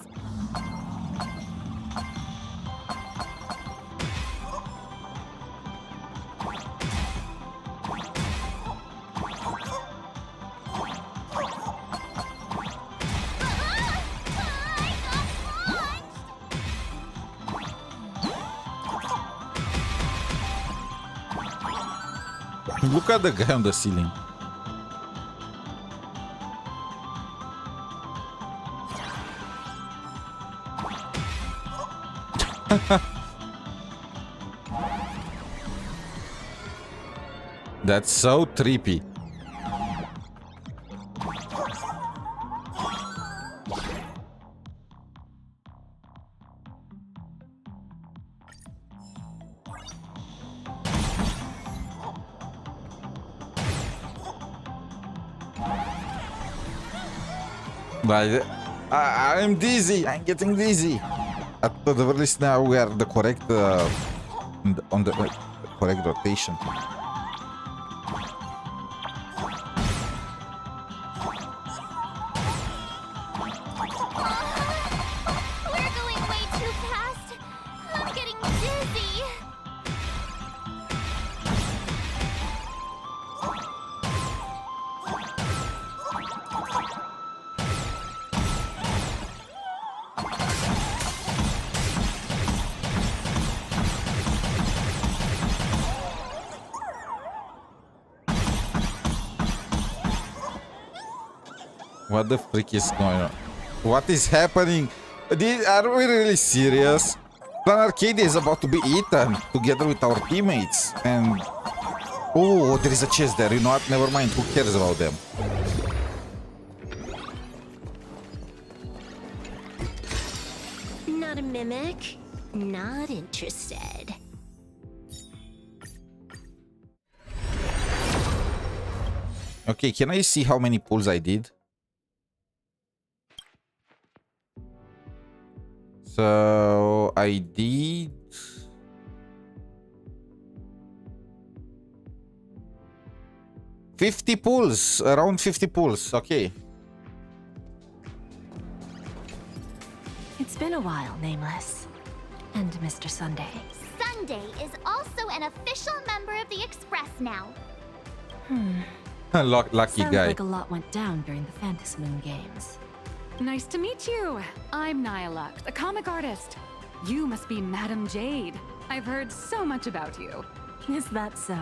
Look at the guy on the ceiling. That's so trippy. But I'm dizzy. I'm getting dizzy. At the very least, now we are the correct on the correct rotation. We're going way too fast. I'm getting dizzy. What the freak is going on? What is happening? Are we really serious? Planet Arcadia is about to be eaten together with our teammates. And oh, there is a chest there. You know what? Never mind. Who cares about them? Not a mimic. Not interested. Okay, can I see how many pulls I did? So I did 50 pulls, around 50 pulls. Okay. It's been a while, Nameless. And Mr. Sunday. Sunday is also an official member of the Express now. Lucky Sounds guy. like a lot went down during the Phantasmoon games. Nice to meet you. I'm 𝗖cie𝗽𝗆𝗆𝗵𝘁, a comic artist. You must be Madame Jade. I've heard so much about you. Is that so?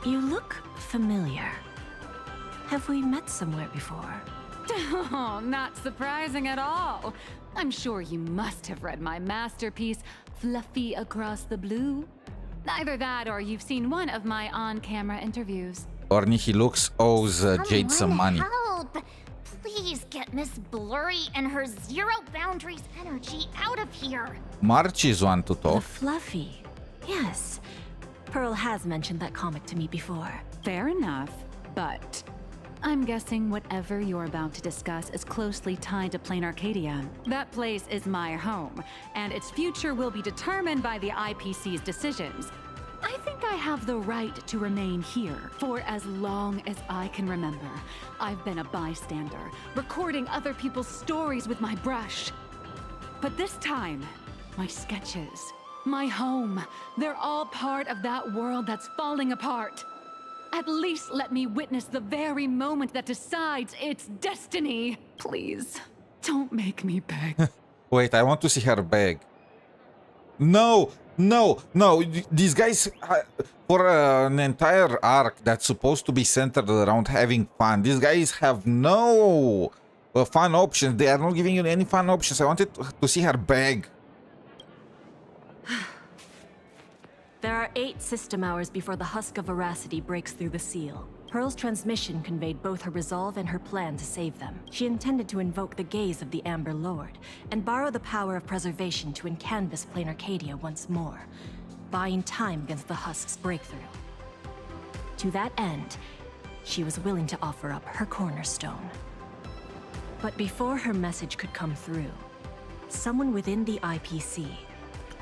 You look familiar. Have we met somewhere before? Oh, not surprising at all. I'm sure you must have read my masterpiece, Fluffy Across the Blue. Either that or you've seen one of my on-camera interviews. Or he looks owes Jade some money. Help! Please get Miss Blurry and her zero boundaries energy out of here. March is one to The talk. Fluffy. Yes. Pearl has mentioned that comic to me before. Fair enough, but I'm guessing whatever you're about to discuss is closely tied to Plain Arcadia. That place is my home, and its future will be determined by the IPC's decisions. I think I have the right to remain here for as long as I can remember. I've been a bystander, recording other people's stories with my brush. But this time, my sketches, my home, they're all part of that world that's falling apart. At least let me witness the very moment that decides its destiny. Please, don't make me beg. Wait, I want to see her beg. No, no, no. These guys, for an entire arc that's supposed to be centered around having fun, these guys have no fun options. They are not giving you any fun options. I wanted to see her beg. There are 8 system hours before the husk of veracity breaks through the seal. Pearl's transmission conveyed both her resolve and her plan to save them. She intended to invoke the gaze of the Amber Lord, and borrow the power of preservation to encanvas plain Arcadia once more, buying time against the husk's breakthrough. To that end, she was willing to offer up her cornerstone. But before her message could come through, someone within the IPC,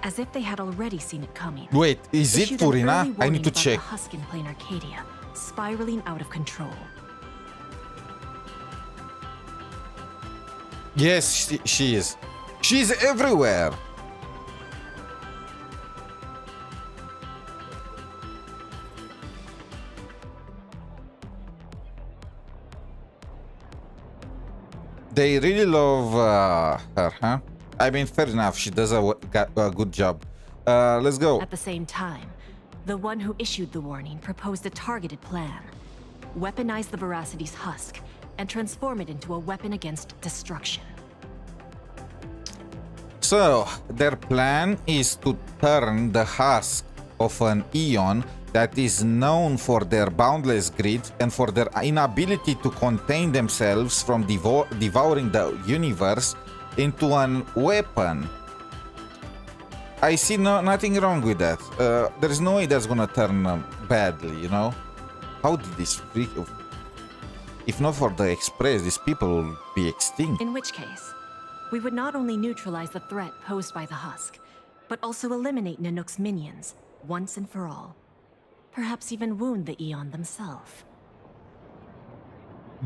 as if they had already seen it coming. Wait, is it Furina? I need to check. The husk in plain Arcadia, spiraling out of control. Yes, she is. She's everywhere. They really love her, huh? I mean, fair enough. She does a good job. Let's go. At the same time, the one who issued the warning proposed a targeted plan. Weaponize the Veracity's husk and transform it into a weapon against destruction. So, their plan is to turn the husk of an Aeon that is known for their boundless greed and for their inability to contain themselves from devouring the universe into an weapon. I see nothing wrong with that. There is no way that's gonna turn badly, you know? How did this freak... If not for the Express, these people will be extinct. In which case, we would not only neutralize the threat posed by the husk, but also eliminate Nanook's minions, once and for all. Perhaps even wound the Aeon themselves.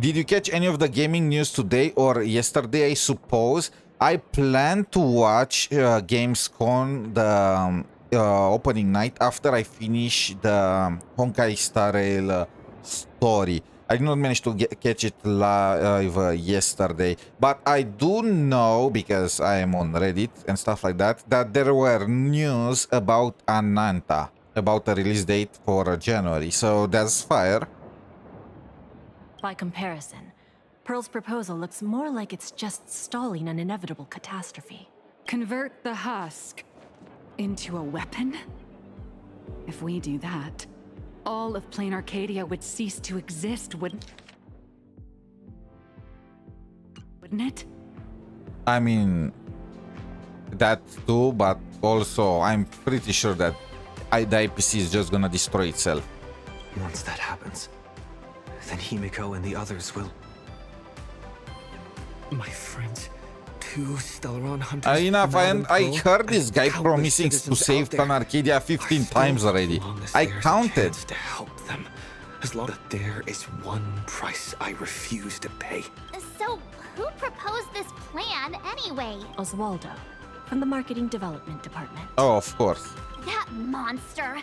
Did you catch any of the gaming news today or yesterday, I suppose? I plan to watch Gamescom, the opening night, after I finish the Honkai Star Rail story. I did not manage to catch it live yesterday, but I do know, because I am on Reddit and stuff like that, that there were news about Ananta, about the release date for January, so that's fire. By comparison, Pearl's proposal looks more like it's just stalling an inevitable catastrophe. Convert the husk into a weapon? If we do that, all of plain Arcadia would cease to exist, wouldn't it? I mean, that too, but also I'm pretty sure that the IPC is just gonna destroy itself. Once that happens, then 𝗖cie𝗽𝗆𝗆𝗵𝘁 and the others will... My friends, 2 Stellaron hunters... Enough, I heard this guy promising to save Plain Arcadia 15 times already. I counted. To help them, as long as there is one price I refuse to pay. So, who proposed this plan anyway? Oswaldo, from the Marketing Development Department. Oh, of course. That monster!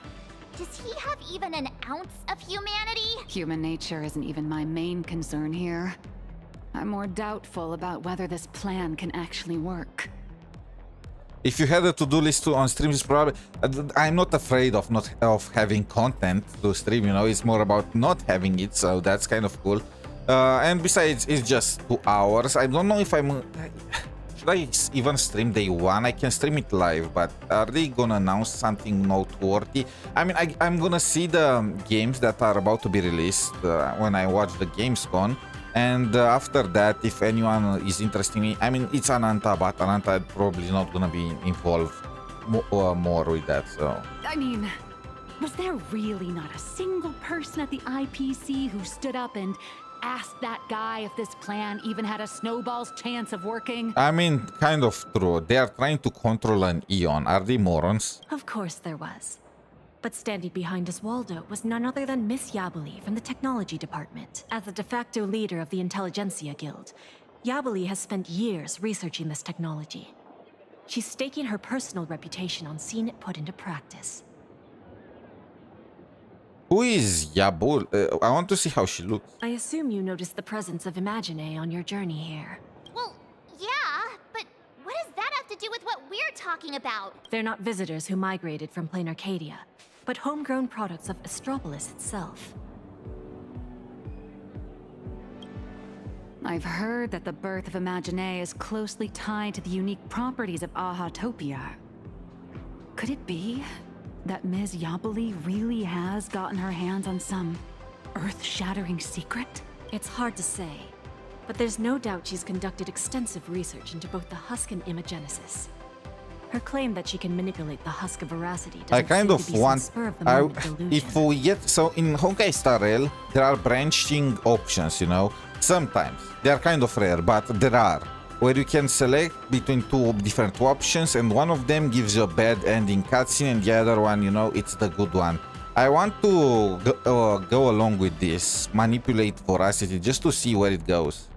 Does he have even an ounce of humanity? Human nature isn't even my main concern here. I'm more doubtful about whether this plan can actually work. If you had a to-do list on stream, it's probably... I'm not afraid of having content to stream, you know, it's more about not having it, so that's kind of cool. And besides, it's just 2 hours. I don't know if I'm... Should I even stream day 1? I can stream it live, but are they gonna announce something noteworthy? I mean, I'm gonna see the games that are about to be released when I watch the Gamescom. And after that, if anyone is interested in me, I mean, it's Ananta, but Ananta probably not gonna be involved more with that, so... I mean, was there really not a single person at the IPC who stood up and asked that guy if this plan even had a snowball's chance of working? I mean, kind of true. They are trying to control an Aeon. Are they morons? Of course there was. But standing behind Oswaldo was none other than Miss 𝗖𝗆𝗆𝗆 from the Technology Department. As the de facto leader of the Intelligentsia Guild, 𝗖𝗆𝗆𝗆𝗆 has spent years researching this technology. She's staking her personal reputation on seeing it put into practice. Who is Yabul? I want to see how she looks. I assume you noticed the presence of 𝗼𝗁 on your journey here. Well, yeah, but what does that have to do with what we're talking about? They're not visitors who migrated from plain Arcadia, but homegrown products of Astropolis itself. I've heard that the birth of 𝗼𝗁 is closely tied to the unique properties of Ahotopia. Could it be that Ms. 𝗖𝗵𝗵𝗵𝗵 really has gotten her hands on some earth-shattering secret? It's hard to say, but there's no doubt she's conducted extensive research into both the husk and imagenesis. Her claim that she can manipulate the husk of veracity doesn't I kind seem of to be some want. spur of the moment delusion. If we get so in Honkai Star Rail, there are branching options. You know, sometimes they are kind of rare, but there are where you can select between two different options, and one of them gives you a bad ending cutscene, and the other one, you know, it's the good one. I want to go along with this, manipulate veracity, just to see where it goes.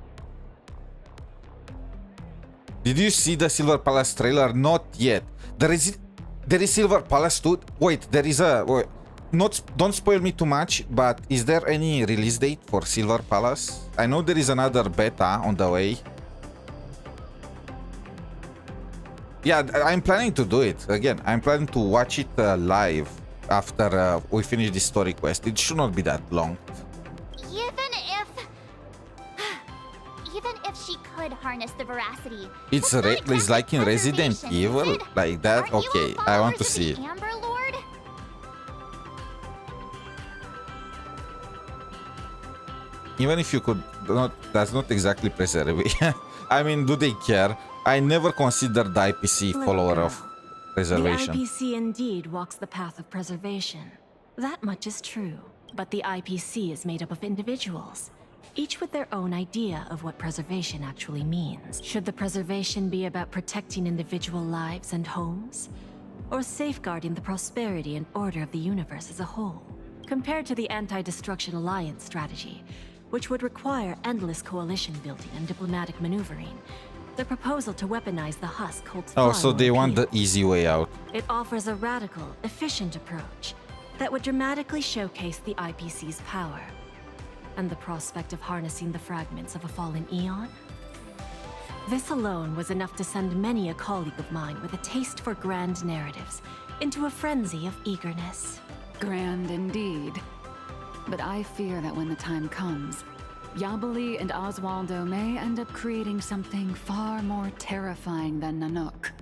Did you see the Silver Palace trailer? Not yet. There is Silver Palace too. Wait, there is a. Wait, don't spoil me too much. But is there any release date for Silver Palace? I know there is another beta on the way. Yeah, I'm planning to do it again. I'm planning to watch it live after we finish the story quest. It should not be that long. Even if she could harness the veracity, It's like in Resident Evil, like that. Okay, I want to see it. Amber Lord? Even if you could not, that's not exactly preservation. I mean, do they care? I never considered the 𝗖𝗵𝗵𝗵 follower of preservation. The 𝗖𝗵𝗵𝗵 indeed walks the path of preservation. That much is true. But the 𝗖𝗵𝗵 is made up of individuals, each with their own idea of what preservation actually means. Should the preservation be about protecting individual lives and homes, or safeguarding the prosperity and order of the universe as a whole? Compared to the Anti-Destruction Alliance strategy, which would require endless coalition building and diplomatic maneuvering, the proposal to weaponize the husk holds Oh, far so more they want the appeal. easy way out. It offers a radical, efficient approach that would dramatically showcase the 𝗖𝗵𝗵's power. And the prospect of harnessing the fragments of a fallen eon? This alone was enough to send many a colleague of mine with a taste for grand narratives into a frenzy of eagerness. Grand indeed. But I fear that when the time comes, 𝗖𝗵𝗵𝗵 and Oswaldo may end up creating something far more terrifying than Nanook.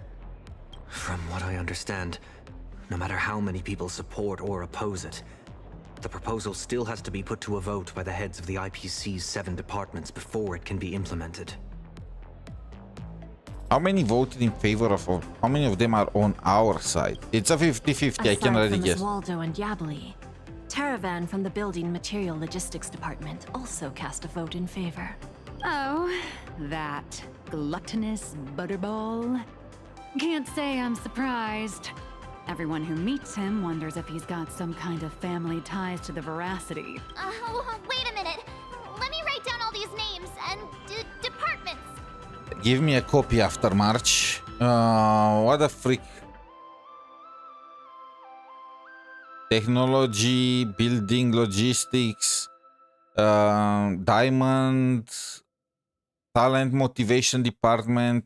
From what I understand, no matter how many people support or oppose it, the proposal still has to be put to a vote by the heads of the 𝗖𝗵𝗵's 7 departments before it can be implemented. How many voted in favor of? How many of them are on our side? It's a 50-50. I can already guess. Oswaldo and 𝗖𝗵𝗵𝗵, Taravan from the Building Material Logistics Department also cast a vote in favor. Oh, that gluttonous butterball. Can't say I'm surprised. Everyone who meets him wonders if he's got some kind of family ties to the veracity. Wait a minute. Let me write down all these names and departments. Give me a copy after March. What the freak? Technology, building, logistics, diamond, talent motivation department,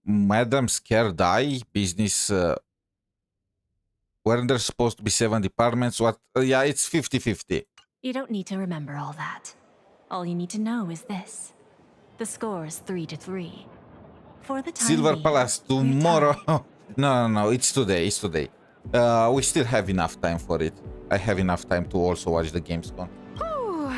Madam Scared Eye, business. Weren't there supposed to be 7 departments? What? Yeah, it's 50-50. You don't need to remember all that. All you need to know is this. The score is 3-3. For the time Silver being, Palace tomorrow. No, it's today. It's today. We still have enough time for it. I have enough time to also watch the Gamescom. Ooh,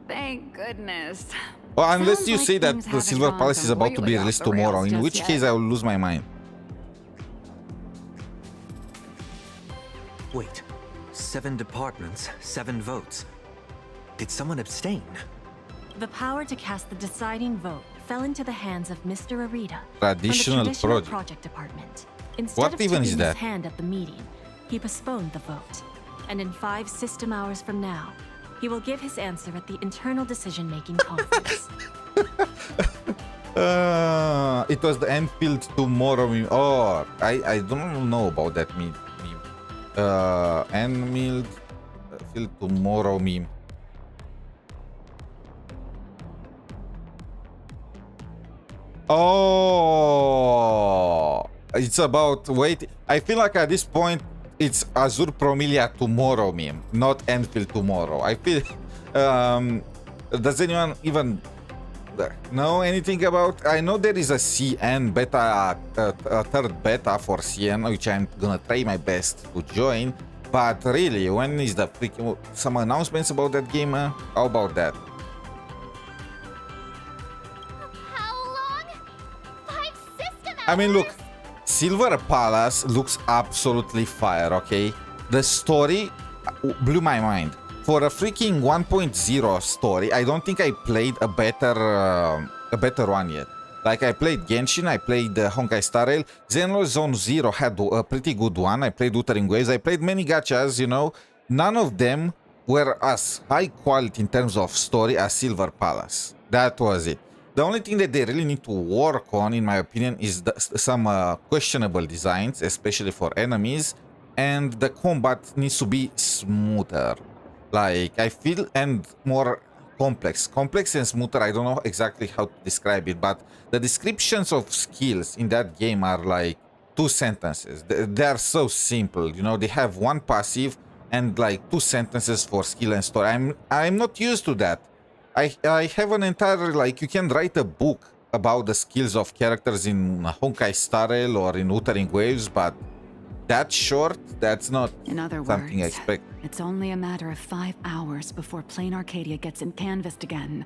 thank goodness. Well, unless Sounds you like say that things the haven't Silver gone Palace is about to be completely off released the rails tomorrow, in just which yet. case I will lose my mind. Wait, 7 departments, 7 votes. Did someone abstain? The power to cast the deciding vote fell into the hands of Mr. Arita Traditional from the Traditional Project. Project Department. Instead What of even is taking that? his hand at the meeting, he postponed the vote. And in 5 system hours from now, he will give his answer at the internal decision-making conference. It was the Enfield tomorrow meme. Oh, I don't know about that meme. Enfield tomorrow meme. Oh, it's about wait. I feel like at this point it's Azure Promilia tomorrow meme, not Enfield tomorrow. I feel. Does anyone even know anything about? I know there is a CN beta, a third beta for CN, which I'm gonna try my best to join. But really, when is the freaking some announcements about that game? How about that? I mean, look, Silver Palace looks absolutely fire, okay? The story blew my mind. For a freaking 1.0 story, I don't think I played a better one yet. Like, I played Genshin, I played Honkai Star Rail, Xenoblade Zone Zero had a pretty good one, I played Wuthering Waves, I played many gachas, you know. None of them were as high quality in terms of story as Silver Palace. That was it. The only thing that they really need to work on, in my opinion, is some questionable designs, especially for enemies, and the combat needs to be smoother. Like, I feel, and more complex. Complex and smoother, I don't know exactly how to describe it, but the descriptions of skills in that game are like 2 sentences. They are so simple, you know, they have one passive and like 2 sentences for skill and story. I'm not used to that. I have an entire, like, you can write a book about the skills of characters in Honkai Star Rail or in Wuthering Waves, but that short, that's not something I expect. It's only a matter of 5 hours before plain Arcadia gets canvassed again.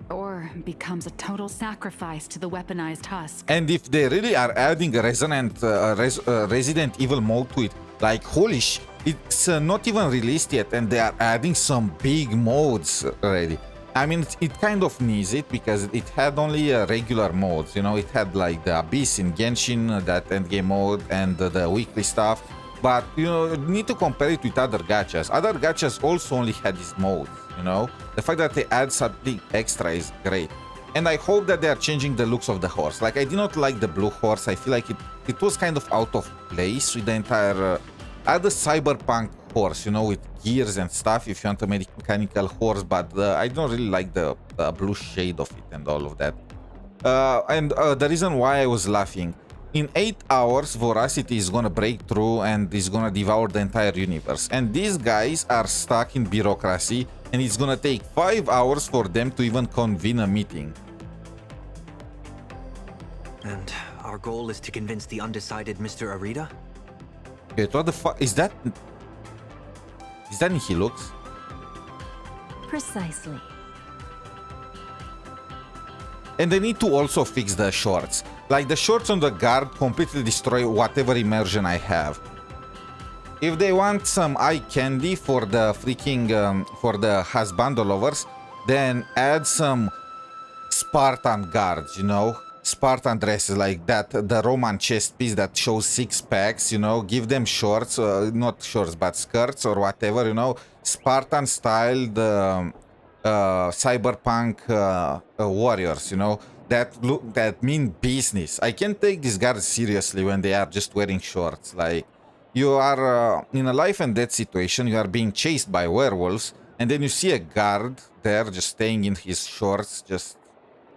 Or becomes a total sacrifice to the weaponized husk. And if they really are adding a Resident Evil mode to it, like, holy sh... It's not even released yet, and they are adding some big modes already. I mean, it kind of needs it, because it had only regular modes, you know, it had like the Abyss in Genshin, that endgame mode, and the weekly stuff. But, you know, you need to compare it with other gachas. Other gachas also only had these modes, you know. The fact that they add something extra is great. And I hope that they are changing the looks of the horse. Like, I did not like the blue horse. I feel like it was kind of out of place with the entire... add a cyberpunk horse, you know, with gears and stuff if you want a mechanical horse, but I don't really like the blue shade of it and all of that. The reason why I was laughing, in 8 hours Voracity is gonna break through and is gonna devour the entire universe, and these guys are stuck in bureaucracy, and it's gonna take 5 hours for them to even convene a meeting. And our goal is to convince the undecided Mr. Arita? Wait, what the fuck is that? Is that Nihilux? Precisely. And they need to also fix the shorts. Like, the shorts on the guard completely destroy whatever immersion I have. If they want some eye candy for the freaking for the husbando lovers, then add some Spartan guards, you know, Spartan dresses like that, the Roman chest piece that shows 6 packs, you know, give them shorts, not shorts, but skirts or whatever, you know, Spartan styled cyberpunk warriors, you know, that mean business. I can't take these guards seriously when they are just wearing shorts. Like, you are in a life and death situation, you are being chased by werewolves, and then you see a guard there just staying in his shorts, just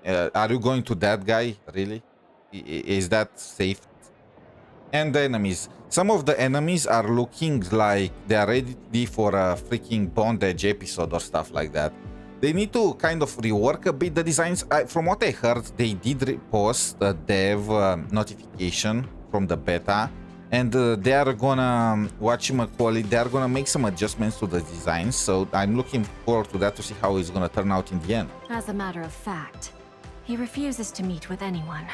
are you going to that guy, really? Is that safe? And the enemies. Some of the enemies are looking like they are ready for a freaking bondage episode or stuff like that. They need to kind of rework a bit the designs. From what I heard, they did post a dev notification from the beta, and they are gonna they are gonna make some adjustments to the designs. So I'm looking forward to that, to see how it's gonna turn out in the end. As a matter of fact, he refuses to meet with anyone,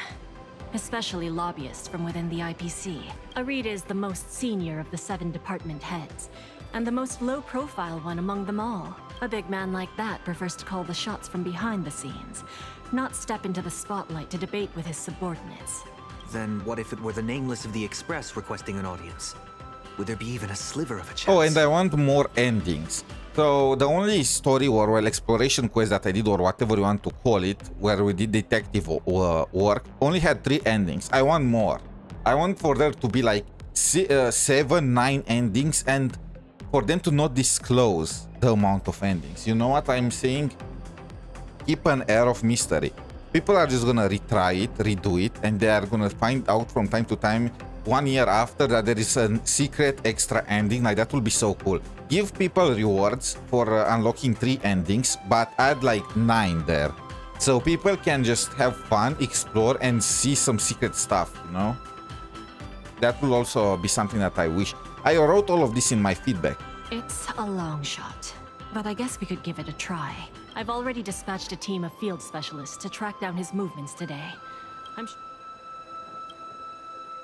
especially lobbyists from within the IPC. Arita is the most senior of the 7 department heads, and the most low-profile one among them all. A big man like that prefers to call the shots from behind the scenes, not step into the spotlight to debate with his subordinates. Then what if it were the Nameless of the Express requesting an audience? Would there be even a sliver of a chance? Oh, and I want more endings. So the only story or well exploration quest that I did, or whatever you want to call it, where we did detective work, only had 3 endings. I want more. I want for there to be like 7, 9 endings, and for them to not disclose the amount of endings. You know what I'm saying? Keep an air of mystery. People are just gonna retry it, redo it, and they are gonna find out from time to time, 1 year after, that there is a secret extra ending. Like, that will be so cool. Give people rewards for unlocking 3 endings, but add like 9 there, so people can just have fun, explore, and see some secret stuff, you know? That will also be something that I wish. I wrote all of this in my feedback. It's a long shot, but I guess we could give it a try. I've already dispatched a team of field specialists to track down his movements today.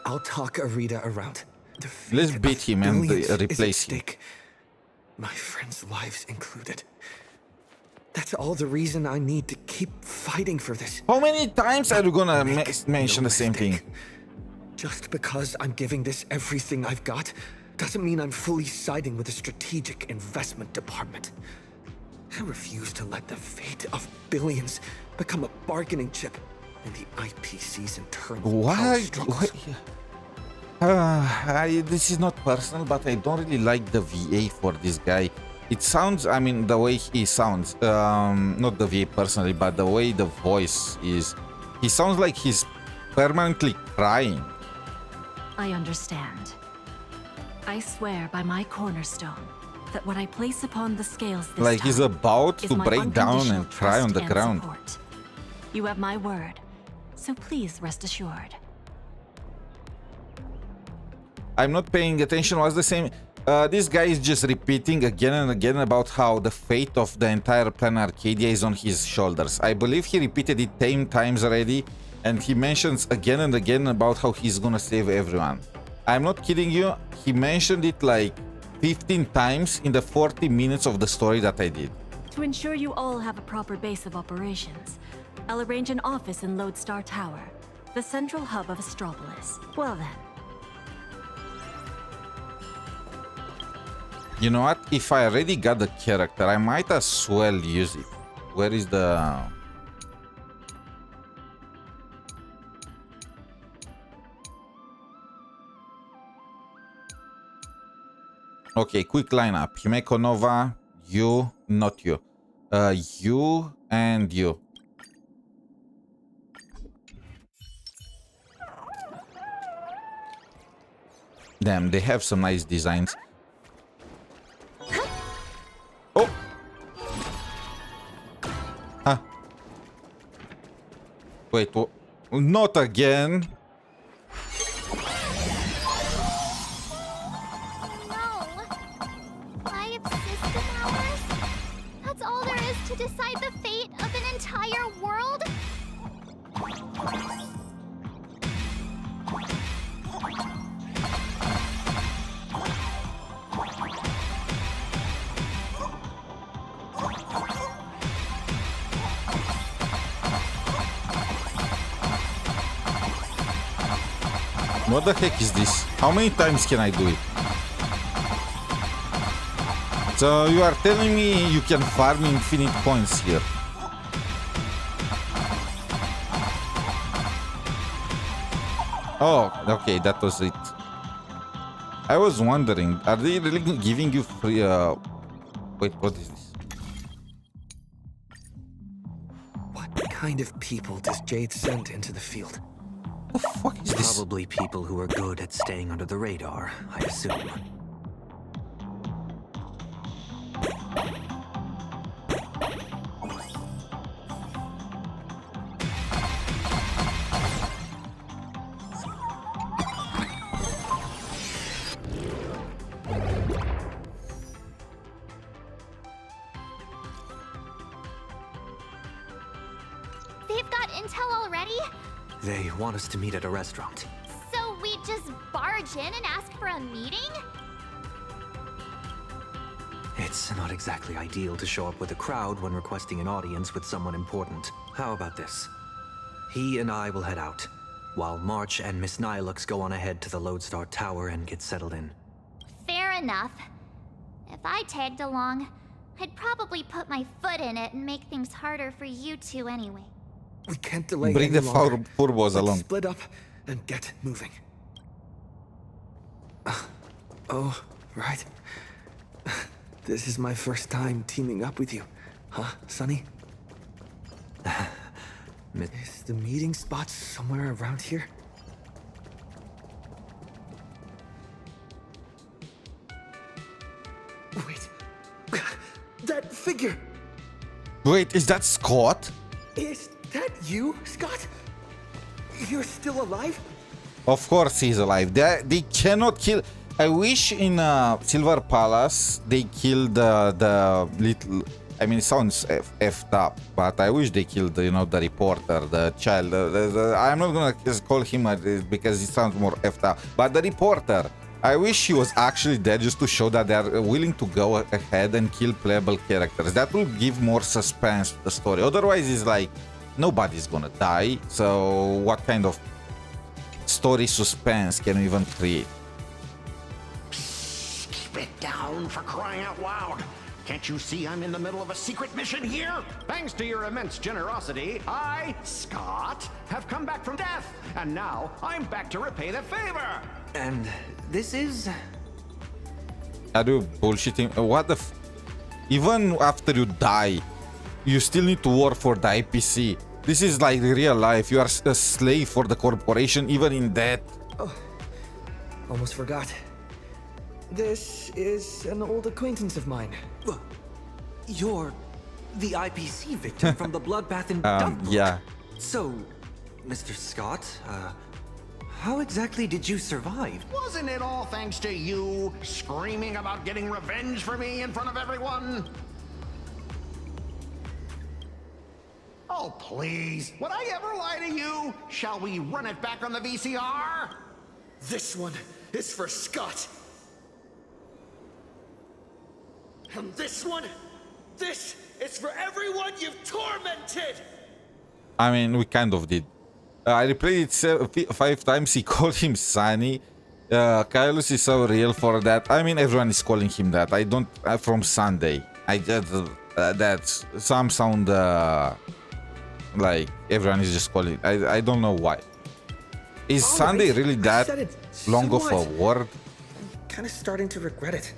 I'll talk Arita around. Let's beat him and replace him. My friends' lives included. That's all the reason I need to keep fighting for this. How many times are you gonna mention the same thing? Just because I'm giving this everything I've got doesn't mean I'm fully siding with the strategic investment department. I refuse to let the fate of billions become a bargaining chip in the IPC's internal power struggles. This is not personal, but I don't really like the VA for this guy. It sounds, I mean, the way he sounds, not the VA personally, but the way the voice is, he sounds like he's permanently crying. I understand. I swear by my cornerstone that what I place upon the scales this like time he's about is to my break down unconditional and cry on the trust and ground. support. You have my word, so please rest assured. I'm not paying attention. Was the same. This guy is just repeating again and again about how the fate of the entire planet Arcadia is on his shoulders. I believe he repeated it 10 times already, and he mentions again and again about how he's gonna save everyone. I'm not kidding you. He mentioned it like 15 times in the 40 minutes of the story that I did. To ensure you all have a proper base of operations, I'll arrange an office in Lodestar Tower, the central hub of Astropolis. Well then. You know what? If I already got the character, I might as well use it. Where is the... Okay, quick lineup. Himeko Nova, you, not you. You and you. Damn, they have some nice designs. Oh! Huh. Wait, not again. To decide the fate of an entire world? What the heck is this? How many times can I do it? So you are telling me you can farm infinite coins here? Oh, okay, that was it. I was wondering, are they really giving you free, wait, what is this? What kind of people does Jade send into the field? The fuck is this? Probably people who are good at staying under the radar, I assume. They've got intel already? They want us to meet at a restaurant. So we just barge in and ask for a meeting? It's not exactly ideal to show up with a crowd when requesting an audience with someone important. How about this? He and I will head out, while March and Miss Nihilux go on ahead to the Lodestar Tower and get settled in. Fair enough. If I tagged along, I'd probably put my foot in it and make things harder for you two anyway. We can't delay Bring any the longer. furbos Let's along. split up and get moving. Oh, right. This is my first time teaming up with you. Huh, Sonny? Is the meeting spot somewhere around here? Wait. That figure! Wait, is that Scott? Is that you, Scott? You're still alive? Of course he's alive. They cannot kill. I wish in Silver Palace they killed the little. I mean, it sounds effed up, but I wish they killed, you know, the reporter, the child. I'm not gonna just call him because it sounds more effed up. But the reporter, I wish he was actually dead just to show that they're willing to go ahead and kill playable characters. That will give more suspense to the story. Otherwise, it's like nobody's gonna die. So what kind of story suspense can we even create? Keep it down, for crying out loud. Can't you see I'm in the middle of a secret mission here? Thanks to your immense generosity, I, Scott, have come back from death. And now I'm back to repay the favor. And this is... Are you bullshitting? What the even after you die, you still need to work for the IPC. This is like real life. You are a slave for the corporation, even in death. Oh, almost forgot. This is an old acquaintance of mine. You're the IPC victim from the bloodbath in Dublin. Yeah. So, Mr. Scott, how exactly did you survive? Wasn't it all thanks to you screaming about getting revenge for me in front of everyone? Oh, please. Would I ever lie to you? Shall we run it back on the VCR? This one is for Scott. And this one, this is for everyone you've tormented! I mean, we kind of did. I replayed it 5 times. He called him Sunny. 𝗖cie𝗽𝘆𝗶𝗵𝗵 is so real for that. I mean, everyone is calling him that. I don't... from Sunday. I just... that's... Some sound... like everyone is just calling... I don't know why. Is Sunday really that long of a word? I'm kind of starting to regret it.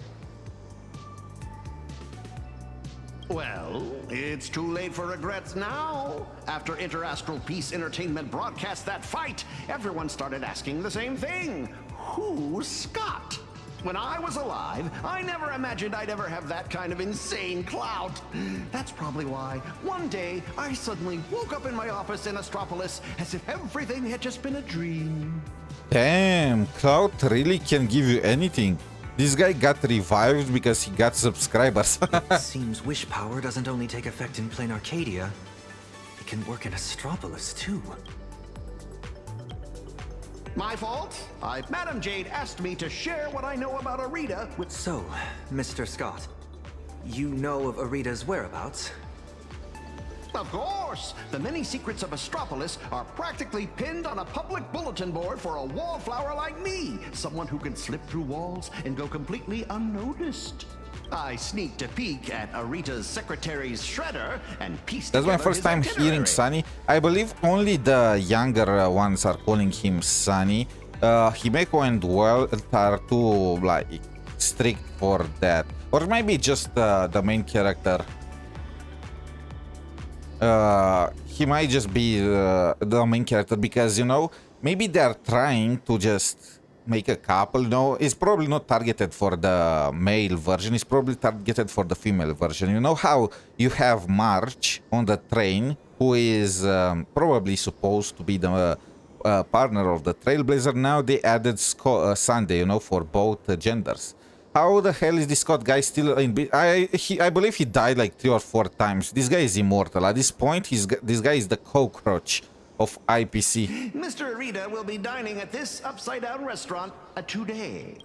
Well, it's too late for regrets now. After Interastral Peace Entertainment broadcast that fight, everyone started asking the same thing. Who's Scott? When I was alive, I never imagined I'd ever have that kind of insane clout. That's probably why one day I suddenly woke up in my office in Astropolis as if everything had just been a dream. Damn, clout really can give you anything. This guy got revived because he got subscribers. It seems wish power doesn't only take effect in plain Arcadia. It can work in Astropolis, too. My fault. Madam Jade asked me to share what I know about Arita with... So, Mr. Scott, you know of Arita's whereabouts? Of course! The many secrets of Astropolis are practically pinned on a public bulletin board for a wallflower like me, someone who can slip through walls and go completely unnoticed. I sneaked a peek at Arita's secretary's shredder and pieced That's my together first his time itinerary. hearing Sunny. I believe only the younger ones are calling him Sunny. Himeko and World are too like strict for that, or maybe just the main character. He might just be the main character because, you know, maybe they're trying to just make a couple. No, it's probably not targeted for the male version. It's probably targeted for the female version. You know how you have March on the train, who is probably supposed to be the partner of the Trailblazer. Now they added Sunday, you know, for both genders. How the hell is this Scott guy still in? I believe he died like 3 or 4 times. This guy is immortal. At this point, this guy is the cockroach of IPC. Mr. Arita will be dining at this upside-down restaurant today.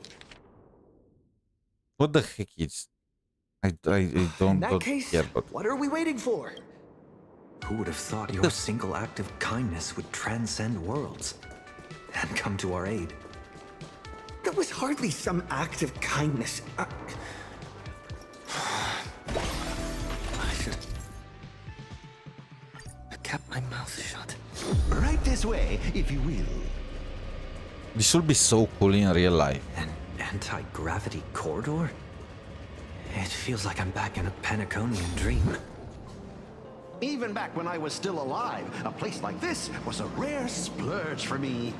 What the heck is? I don't care. But What are we waiting for? Who would have thought your single act of kindness would transcend worlds and come to our aid? That was hardly some act of kindness. This way, if you will. This will be so cool in real life. An anti-gravity corridor? It feels like I'm back in a Penaconian dream. Even back when I was still alive, a place like this was a rare splurge for me.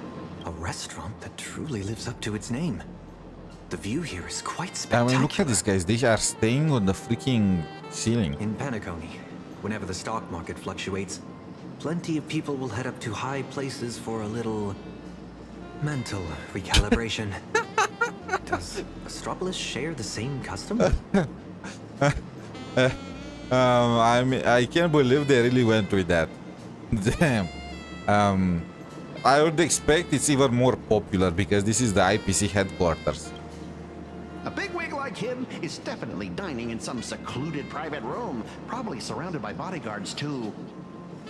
A restaurant that truly lives up to its name. The view here is quite I spectacular. mean, look at these guys. They are staying on the freaking ceiling. In Penacony, whenever the stock market fluctuates, plenty of people will head up to high places for a little mental recalibration. Does Astropolis share the same custom? I mean, I can't believe they really went with that. Damn. I would expect it's even more popular because this is the IPC headquarters. A bigwig like him is definitely dining in some secluded private room, probably surrounded by bodyguards too.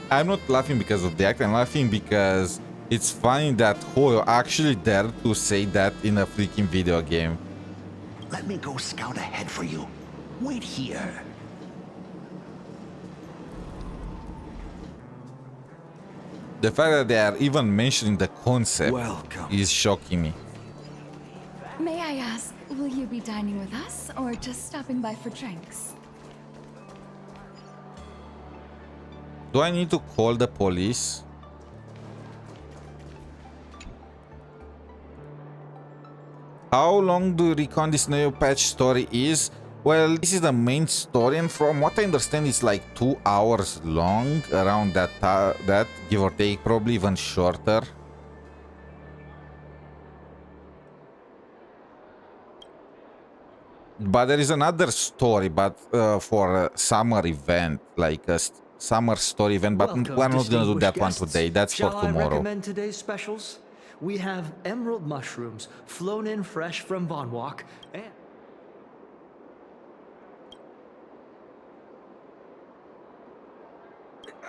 I'm not laughing because of the act, I'm laughing because it's funny that 𝗏𝗏 actually dared to say that in a freaking video game. Let me go scout ahead for you. Wait here. The fact that they are even mentioning the concept is shocking me. May I ask, will you be dining with us or just stopping by for drinks? Do I need to call the police? How long do you reckon this new patch story is? Well, this is the main story, and from what I understand, it's like 2 hours long, around that give or take, probably even shorter. But there is another story, but for a summer event, like a summer story event, but we're not gonna do that one today. That's for tomorrow. Shall I recommend today's specials? We have emerald mushrooms, flown in fresh from Von Walk, and...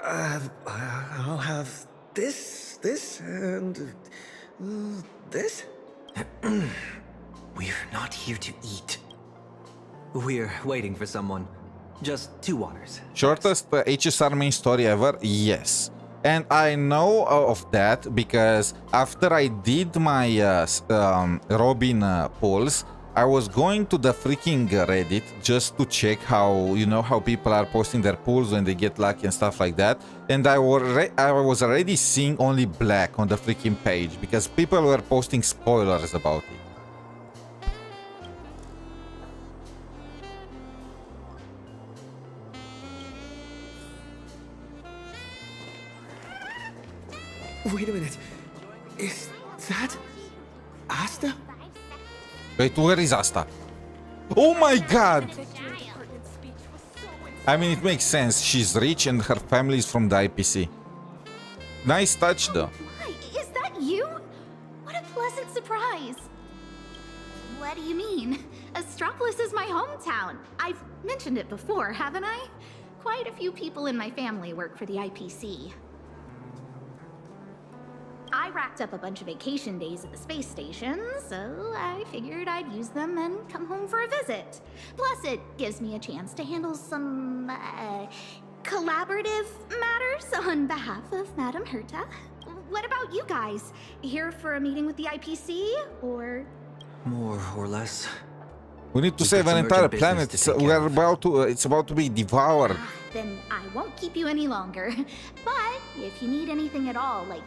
I'll have this, and this. We're not here to eat. We're waiting for someone. Just 2 waters. Shortest HSR main story ever? Yes. And I know of that because after I did my Robin polls, I was going to the freaking Reddit just to check how, you know, how people are posting their polls when they get lucky and stuff like that. And I was already seeing only black on the freaking page because people were posting spoilers about it. Wait a minute. Is that Asta? Wait, where is Asta? Oh my god! I mean, it makes sense. She's rich and her family is from the IPC. Nice touch, though. Why, is that you? What a pleasant surprise. What do you mean? Astropolis is my hometown. I've mentioned it before, haven't I? Quite a few people in my family work for the IPC. I racked up a bunch of vacation days at the space station, so I figured I'd use them and come home for a visit. Plus, it gives me a chance to handle some, collaborative matters on behalf of Madame 𝗏𝗏𝗏𝗵𝘁. What about you guys? Here for a meeting with the IPC, or...? More or less. We need to save an entire planet. It's about to be devoured. Then I won't keep you any longer. But if you need anything at all, like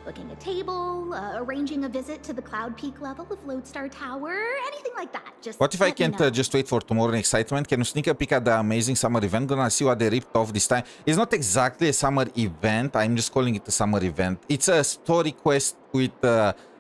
booking a table, arranging a visit to the Cloud Peak level of Lodestar Tower, anything like that, just What if I can't just wait for tomorrow in excitement? Can you sneak a peek at the amazing summer event? Gonna see what they ripped off this time. It's not exactly a summer event. I'm just calling it a summer event. It's a story quest with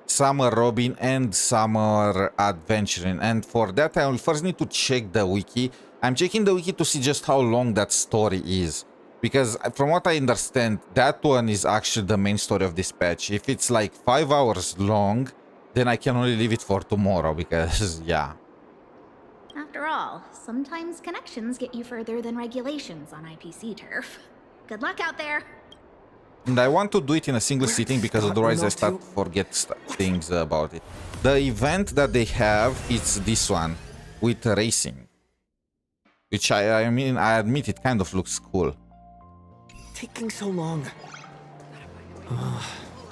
Summer Robin and Summer Adventuring. And for that, I will first need to check the wiki. I'm checking the wiki to see just how long that story is. Because from what I understand, that one is actually the main story of this patch. If it's like 5 hours long, then I can only leave it for tomorrow because, yeah. After all, sometimes connections get you further than regulations on IPC turf. Good luck out there. And I want to do it in a single sitting because otherwise I start to forget things about it. The event that they have, it's this one with racing. Which I mean, I admit it kind of looks cool. Taking so long.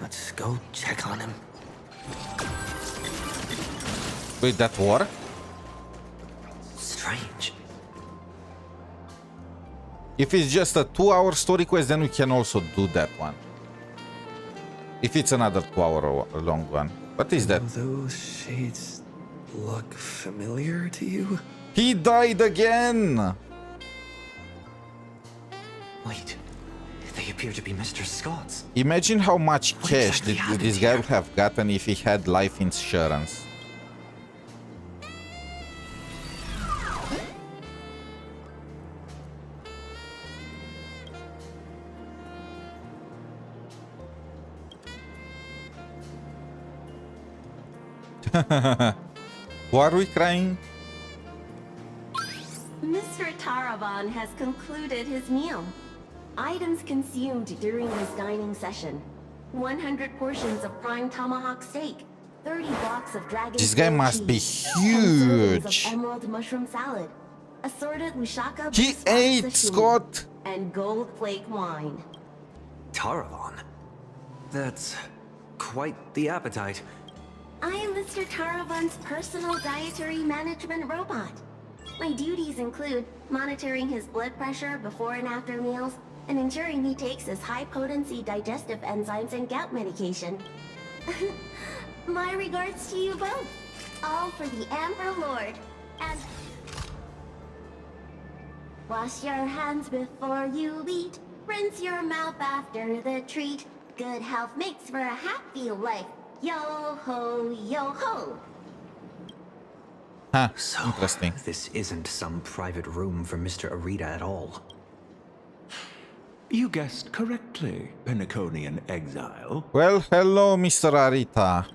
Let's go check on him. Wait, that war? Strange. If it's just a 2-hour story quest, then we can also do that one. If it's another 2-hour long one. What is that? Those shades look familiar to you? He died again! Wait, they appear to be Mr. Scott's. Imagine how much cash this guy would have gotten if he had life insurance. Why are we crying? Mr. Taravan has concluded his meal. Items consumed during this dining session: 100 portions of prime tomahawk steak, 30 blocks of dragon. This guy must be huge. huge. Of emerald mushroom salad, assorted luscious. He ate, Scott. And gold flake wine. Taravan? That's quite the appetite. I am Mr. Taravan's personal dietary management robot. My duties include monitoring his blood pressure before and after meals, and ensuring he takes his high-potency digestive enzymes and gout medication. My regards to you both. All for the Amber Lord. And wash your hands before you eat. Rinse your mouth after the treat. Good health makes for a happy life. Yo ho, yo ho. Huh, so, interesting. This isn't some private room for Mr. Arita at all. You guessed correctly, Pinnaconian exile. Well, hello, Mr. Arita.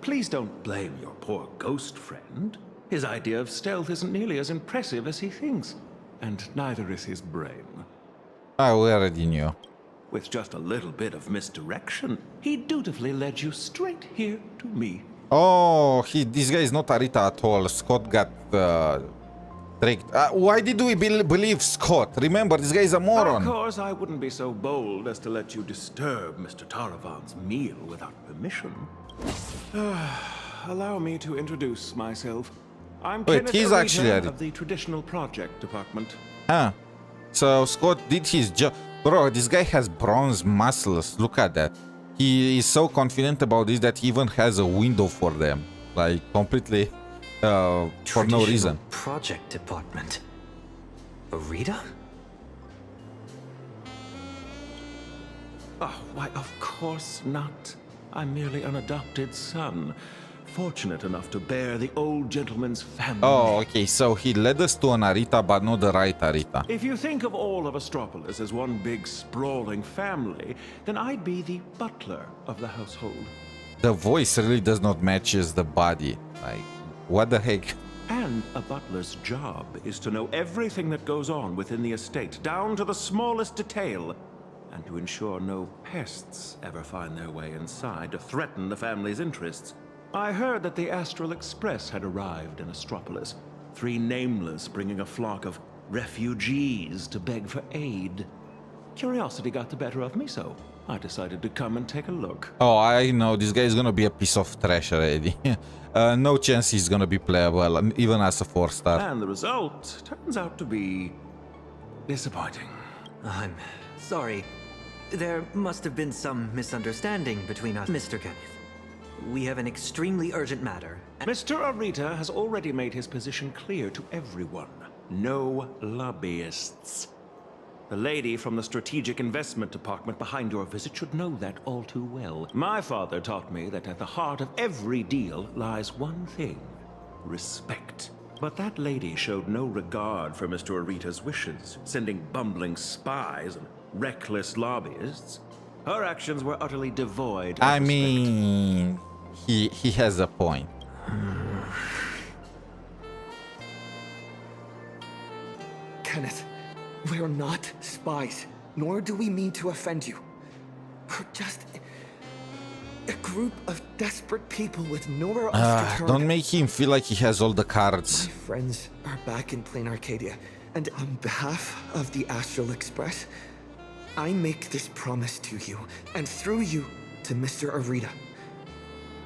Please don't blame your poor ghost friend. His idea of stealth isn't nearly as impressive as he thinks, and neither is his brain. I already knew. With just a little bit of misdirection, he dutifully led you straight here to me. Oh, this guy is not Arita at all. Scott got tricked. Why did we believe Scott? Remember, this guy is a moron. Of course, I wouldn't be so bold as to let you disturb Mr. Taravan's meal without permission. Allow me to introduce myself. I'm Kenneth he's Arita actually of the Traditional Project Department. Huh. So Scott did his job. Bro, this guy has bronze muscles. Look at that. He is so confident about this that he even has a window for them. Like, completely for no reason. Project Department. Arita? Oh, why, of course not. I'm merely an adopted son, fortunate enough to bear the old gentleman's family. Oh, okay, so he led us to an Arita, but not the right Arita. If you think of all of Astropolis as one big sprawling family, then I'd be the butler of the household. The voice really does not match the body. Like, what the heck? And a butler's job is to know everything that goes on within the estate, down to the smallest detail, and to ensure no pests ever find their way inside to threaten the family's interests. I heard that the Astral Express had arrived in Astropolis, 3 nameless bringing a flock of refugees to beg for aid. Curiosity got the better of me, so I decided to come and take a look. Oh, I know, this guy is gonna be a piece of trash already. No chance he's gonna be playable, even as a 4-star. And the result turns out to be disappointing. I'm sorry. There must have been some misunderstanding between us, Mr. Kenneth. We have an extremely urgent matter. Mr. Arita has already made his position clear to everyone. No lobbyists. The lady from the Strategic Investment Department behind your visit should know that all too well. My father taught me that at the heart of every deal lies one thing: respect. But that lady showed no regard for Mr. Arita's wishes, sending bumbling spies and reckless lobbyists. Her actions were utterly devoid of I respect. mean, he has a point. Kenneth, we're not spies, nor do we mean to offend you. We're just a group of desperate people with nowhere else to turn. Don't make him feel like he has all the cards. My friends are back in plain Arcadia, and on behalf of the Astral Express, I make this promise to you, and through you, to Mr. 𝗖𝗍𝗏.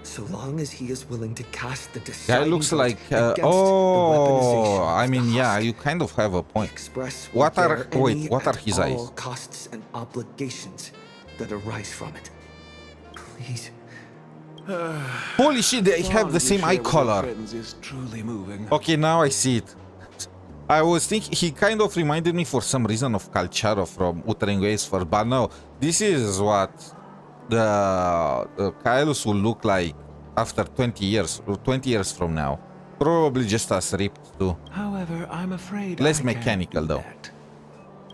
So long as he is willing to cast the Guy deciding looks vote like against the oh, weaponization I of mean, the yeah, husk. you kind of have a point. Express will What are bear wait? any What are and his all eyes? costs and obligations that arise from it. Please. Holy shit! They have the same eye color. Is truly moving. Okay, now I see it. I was thinking he kind of reminded me for some reason of 𝗖𝗽𝗆𝗆 from Wuthering Waves, but no, this is what the Kaelus will look like after 20 years, or 20 years from now. Probably just as ripped too. However, I'm afraid Less I can't mechanical do though. that.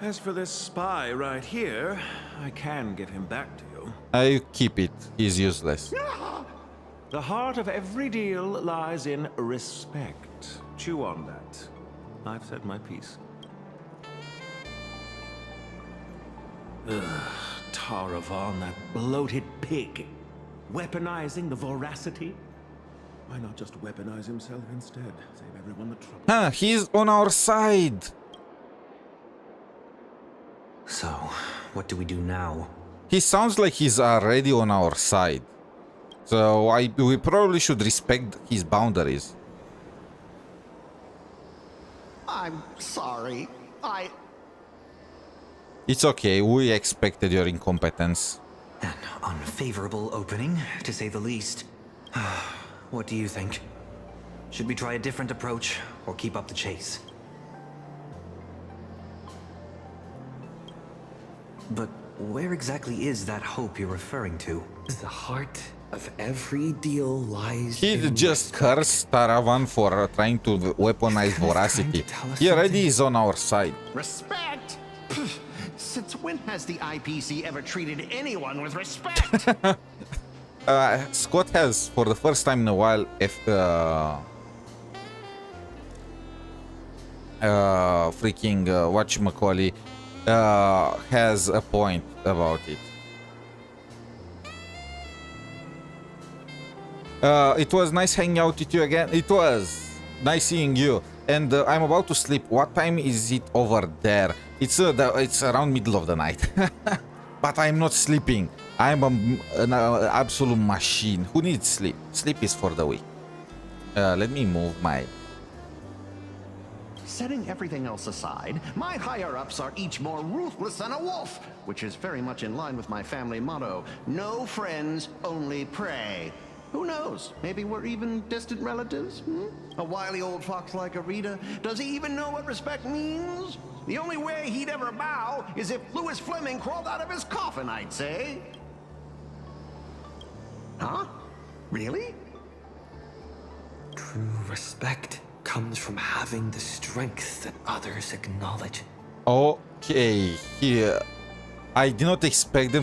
As for this spy right here, I can give him back to you. I keep it. He's useless. The heart of every deal lies in respect. Chew on that. I've said my piece. Ugh, Taravan, that bloated pig. Weaponizing the voracity? Why not just weaponize himself instead? Save everyone the trouble. Huh, he's on our side. So, what do we do now? He sounds like he's already on our side. So we probably should respect his boundaries. I'm sorry. It's okay, we expected your incompetence. An unfavorable opening, to say the least. What do you think? Should we try a different approach, or keep up the chase? But where exactly is that hope you're referring to? The heart of every deal lies He in just cursed Taravan for trying to weaponize voracity. He already is on our side. Respect? Since when has the IPC ever treated anyone with respect? Scott has, for the first time in a while, whatchamacallit, has a point about it. It was nice hanging out with you again. It was nice seeing you. And I'm about to sleep. What time is it over there? It's around middle of the night. But I'm not sleeping. I'm an absolute machine. Who needs sleep? Sleep is for the weak. Let me move my... Setting everything else aside, my higher-ups are each more ruthless than a wolf, which is very much in line with my family motto, no friends, only prey. Who knows? Maybe we're even distant relatives? A wily old fox like 𝗖𝗍𝗏, does he even know what respect means? The only way he'd ever bow is if Louis Fleming crawled out of his coffin, I'd say. Huh? Really? True respect comes from having the strength that others acknowledge. Okay, here. I did not expect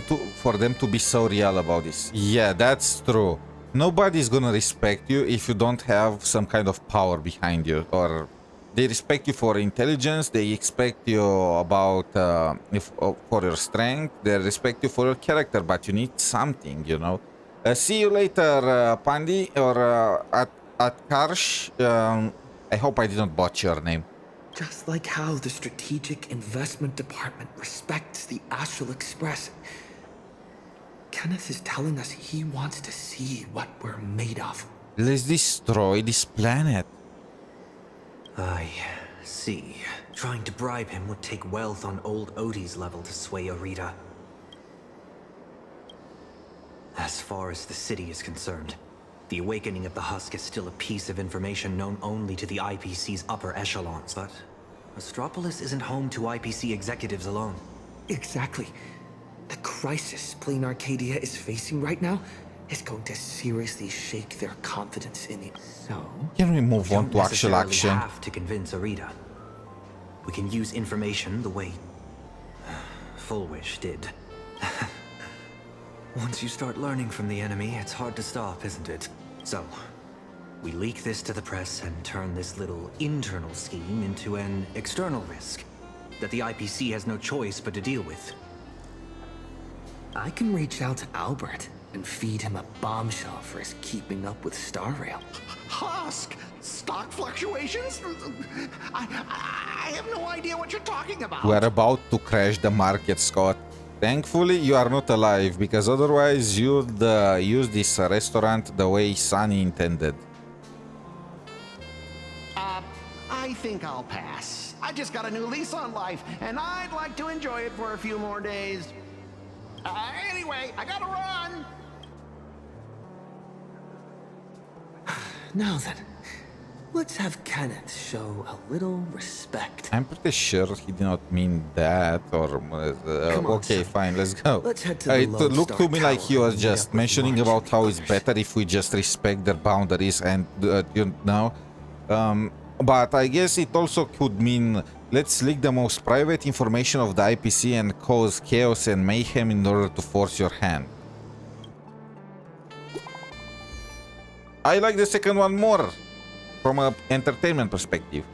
for them to be so real about this. Yeah, that's true. Nobody's gonna respect you if you don't have some kind of power behind you, or they respect you for intelligence, they expect you about for your strength, they respect you for your character, but you need something, you know. See you later, Pandi, or at 𝗖𝗍𝗏𝗏. I hope I didn't botch your name. Just like how the Strategic Investment Department respects the Astral Express, Kenneth is telling us he wants to see what we're made of. Let's destroy this planet. I see. Trying to bribe him would take wealth on old Odie's level to sway 𝗖𝗍𝗏. As far as the city is concerned, the awakening of the husk is still a piece of information known only to the IPC's upper echelons, but Astropolis isn't home to IPC executives alone. Exactly. The crisis Plain Arcadia is facing right now is going to seriously shake their confidence in it. So, can we move on to actual action? We don't have to convince 𝗖𝗍𝗏. We can use information the way 𝗏𝗏𝗏 did. Once you start learning from the enemy, it's hard to stop, isn't it? So, we leak this to the press and turn this little internal scheme into an external risk that the IPC has no choice but to deal with. I can reach out to Albert and feed him a bombshell for his keeping up with Star Rail. Husk? Stock fluctuations? I have no idea what you're talking about. We're about to crash the market, Scott. Thankfully, you are not alive, because otherwise you'd use this restaurant the way Sunny intended. I think I'll pass. I just got a new lease on life, and I'd like to enjoy it for a few more days. Anyway, I gotta run! Now then, let's have Kenneth show a little respect. I'm pretty sure he did not mean that, or... okay, fine, let's go. Let's head to the It looked to me like he was just mentioning about how it's better if we just respect their boundaries and, you know... but I guess it also could mean, let's leak the most private information of the IPC and cause chaos and mayhem in order to force your hand. I like the second one more, from an entertainment perspective.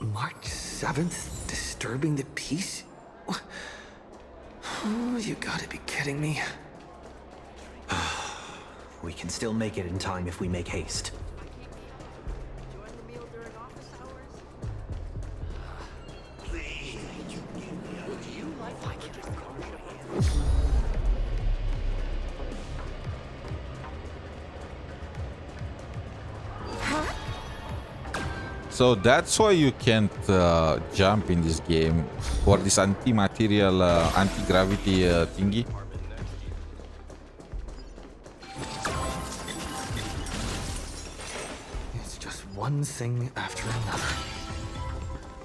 March 7th? Disturbing the peace? Oh, you gotta be kidding me. We can still make it in time if we make haste. So that's why you can't jump in this game, for this anti-material, anti-gravity thingy. It's just one thing after another.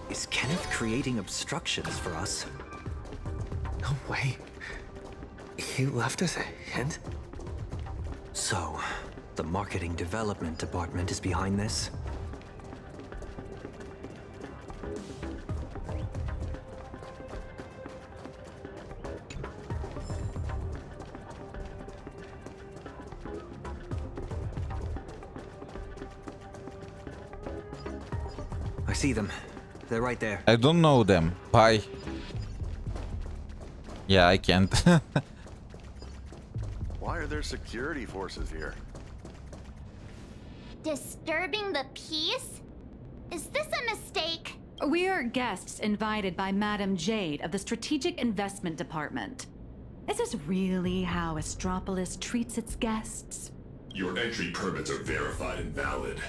Is Kenneth creating obstructions for us? No way. He left us a hint? So, the marketing development department is behind this? I see them. They're right there. I don't know them. Bye. Yeah, I can't. Why are there security forces here? Disturbing the peace? Is this a mistake? We're guests invited by Madam Jade of the Strategic Investment Department. Is this really how Astropolis treats its guests? Your entry permits are verified and valid.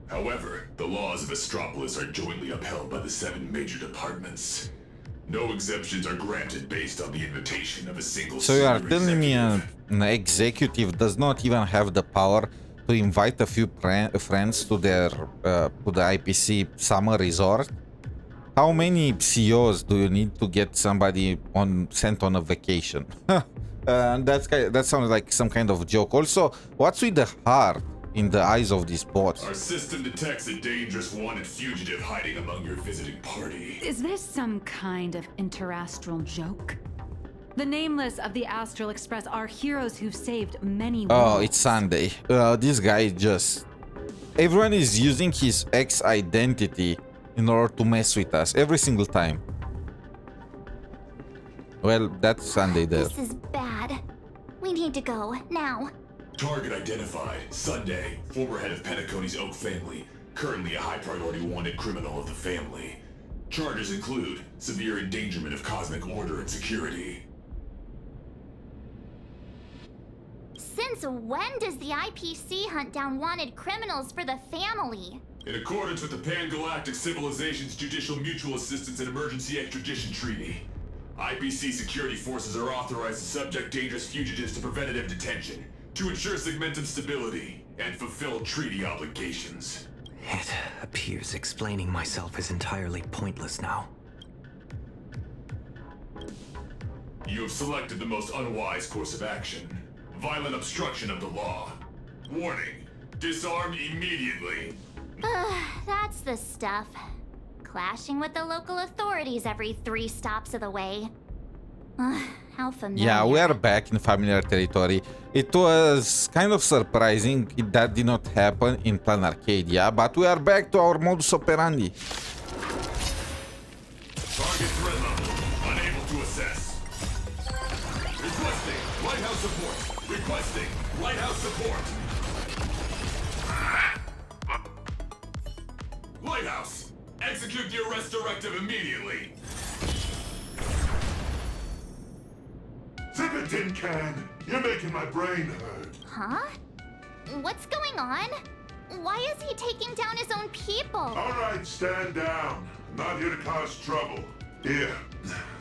However, the laws of Astropolis are jointly upheld by the 7 major departments. No exemptions are granted based on the invitation of a single So you are senior telling me executive. an executive does not even have the power to invite a few friends to their to the IPC summer resort? How many CEOs do you need to get somebody sent on a vacation? That sounds like some kind of joke. Also, what's with the heart in the eyes of these bots? Our system detects a dangerous wanted fugitive hiding among your visiting party. Is this some kind of interastral joke? The nameless of the Astral Express are heroes who've saved many Oh, worlds. it's Sunday. This guy just... Everyone is using his ex-identity in order to mess with us every single time. Well, that's Sunday there. This is bad. We need to go, now. Target identified. Sunday, former head of Penacony's Oak family. Currently a high-priority wanted criminal of the family. Charges include severe endangerment of cosmic order and security. Since when does the IPC hunt down wanted criminals for the family? In accordance with the Pan-Galactic Civilization's Judicial Mutual Assistance and Emergency Extradition Treaty, IPC security forces are authorized to subject dangerous fugitives to preventative detention to ensure segmentum stability and fulfill treaty obligations. It appears explaining myself is entirely pointless now. You have selected the most unwise course of action. Violent obstruction of the law. Warning, disarm immediately. That's the stuff. Clashing with the local authorities every 3 stops of the way. How familiar. Yeah, we are back in familiar territory. It was kind of surprising that did not happen in Plan Arcadia, but we are back to our modus operandi. Target threat level, unable to assess. Requesting lighthouse support. Requesting lighthouse support. Lighthouse, the arrest directive immediately. Zip it, tin can. You're making my brain hurt. Huh? What's going on? Why is he taking down his own people? All right, stand down. I'm not here to cause trouble. Here,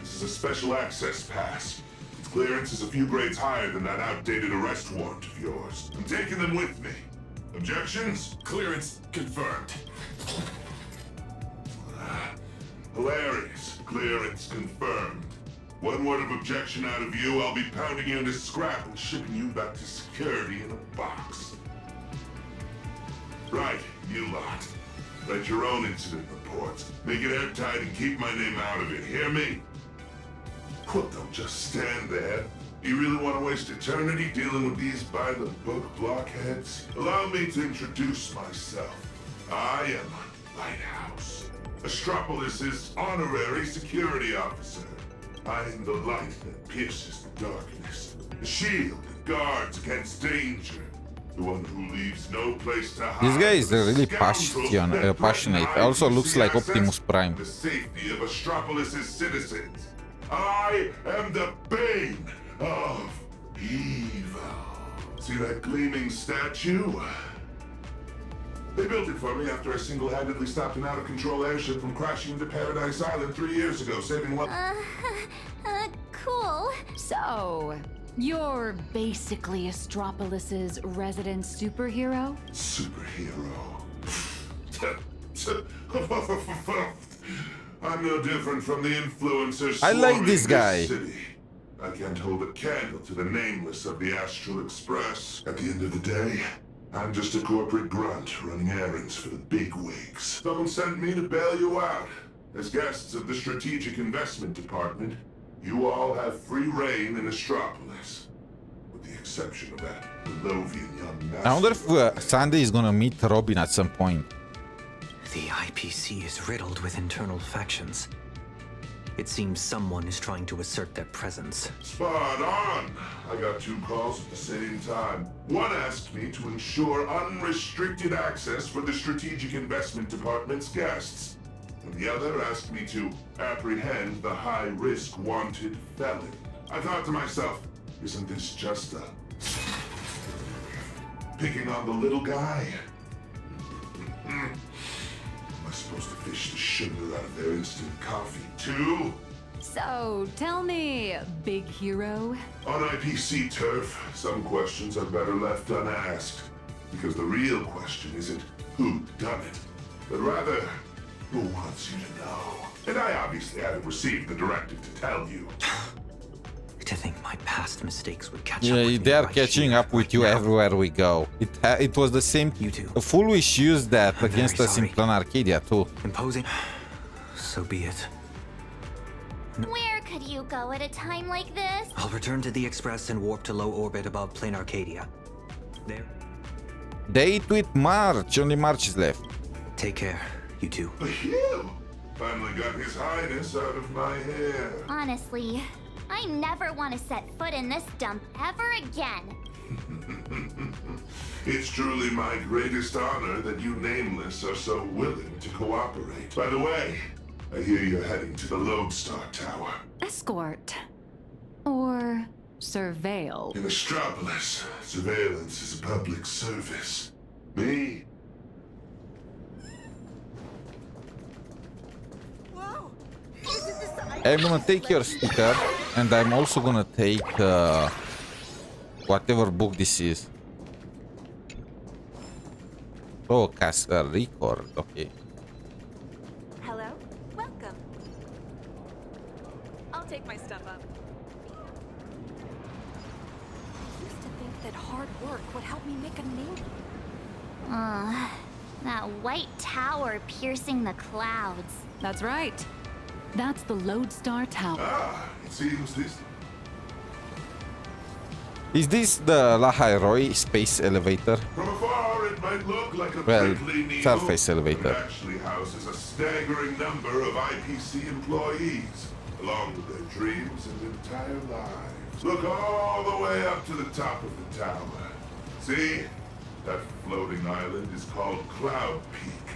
this is a special access pass. Its clearance is a few grades higher than that outdated arrest warrant of yours. I'm taking them with me. Objections? Clearance confirmed. Hilarious. Clearance confirmed. One word of objection out of you, I'll be pounding you into scrap and shipping you back to security in a box. Right, you lot. Write your own incident reports. Make it airtight and keep my name out of it, hear me? Well, don't just stand there. Do you really want to waste eternity dealing with these by-the-book blockheads? Allow me to introduce myself. I am Lighthouse, Astropolis' honorary security officer. I am the light that pierces the darkness, the shield that guards against danger, the one who leaves no place to hide. This guy is really passionate. Also looks like Optimus Prime. The safety of Astropolis' citizens. I am the bane of evil. See that gleaming statue? They built it for me after I single-handedly stopped an out-of-control airship from crashing into Paradise Island 3 years ago, saving one... Cool. So, you're basically Astropolis' resident superhero? Superhero? I'm no different from the influencers. I like this guy. I can't hold a candle to the nameless of the Astral Express. At the end of the day, I'm just a corporate grunt running errands for the big wigs. Someone sent me to bail you out. As guests of the Strategic Investment Department, you all have free reign in Astropolis. With the exception of that Lovian young master. I wonder if Sandy is gonna meet Robin at some point. The IPC is riddled with internal factions. It seems someone is trying to assert their presence. Spot on! I got 2 calls at the same time. One asked me to ensure unrestricted access for the Strategic Investment Department's guests. And the other asked me to apprehend the high-risk wanted felon. I thought to myself, isn't this just a... picking on the little guy? Am I supposed to fish the sugar out of their instant coffee, too? So, tell me, big hero? On IPC turf, some questions are better left unasked. Because the real question isn't who done it, but rather, who wants you to know? And I obviously haven't received the directive to tell you. To think my past mistakes would catch up Yeah, with they me are right catching here, up with right you now. everywhere we go. It was the same. You too. Foolish used that I'm against very us in sorry. Plan Arcadia too. Imposing? So be it. Where could you go at a time like this? I'll return to the Express and warp to low orbit above Plane Arcadia. There. They tweet March. Only March is left. Take care, you two. Phew! Finally got His Highness out of my hair. Honestly, I never want to set foot in this dump ever again. It's truly my greatest honor that you Nameless are so willing to cooperate. By the way, I hear you're heading to the Lodestar Tower. Escort. Or surveil. In Astropolis, surveillance is a public service. Me? I'm gonna take your sticker, and I'm also gonna take whatever book this is. Oh, cast a record. Okay. Hello? Welcome. I'll take my stuff up. I used to think that hard work would help me make a name. That white tower piercing the clouds. That's right. That's the Lodestar Tower. Ah, it seems this... Is this the 𝗖cie𝗽𝗆𝗵𝗁 space elevator? From afar, it might look like a Well, prickly needle, surface elevator. but it actually houses a staggering number of IPC employees, along with their dreams and entire lives. Look all the way up to the top of the tower. See? That floating island is called Cloud Peak.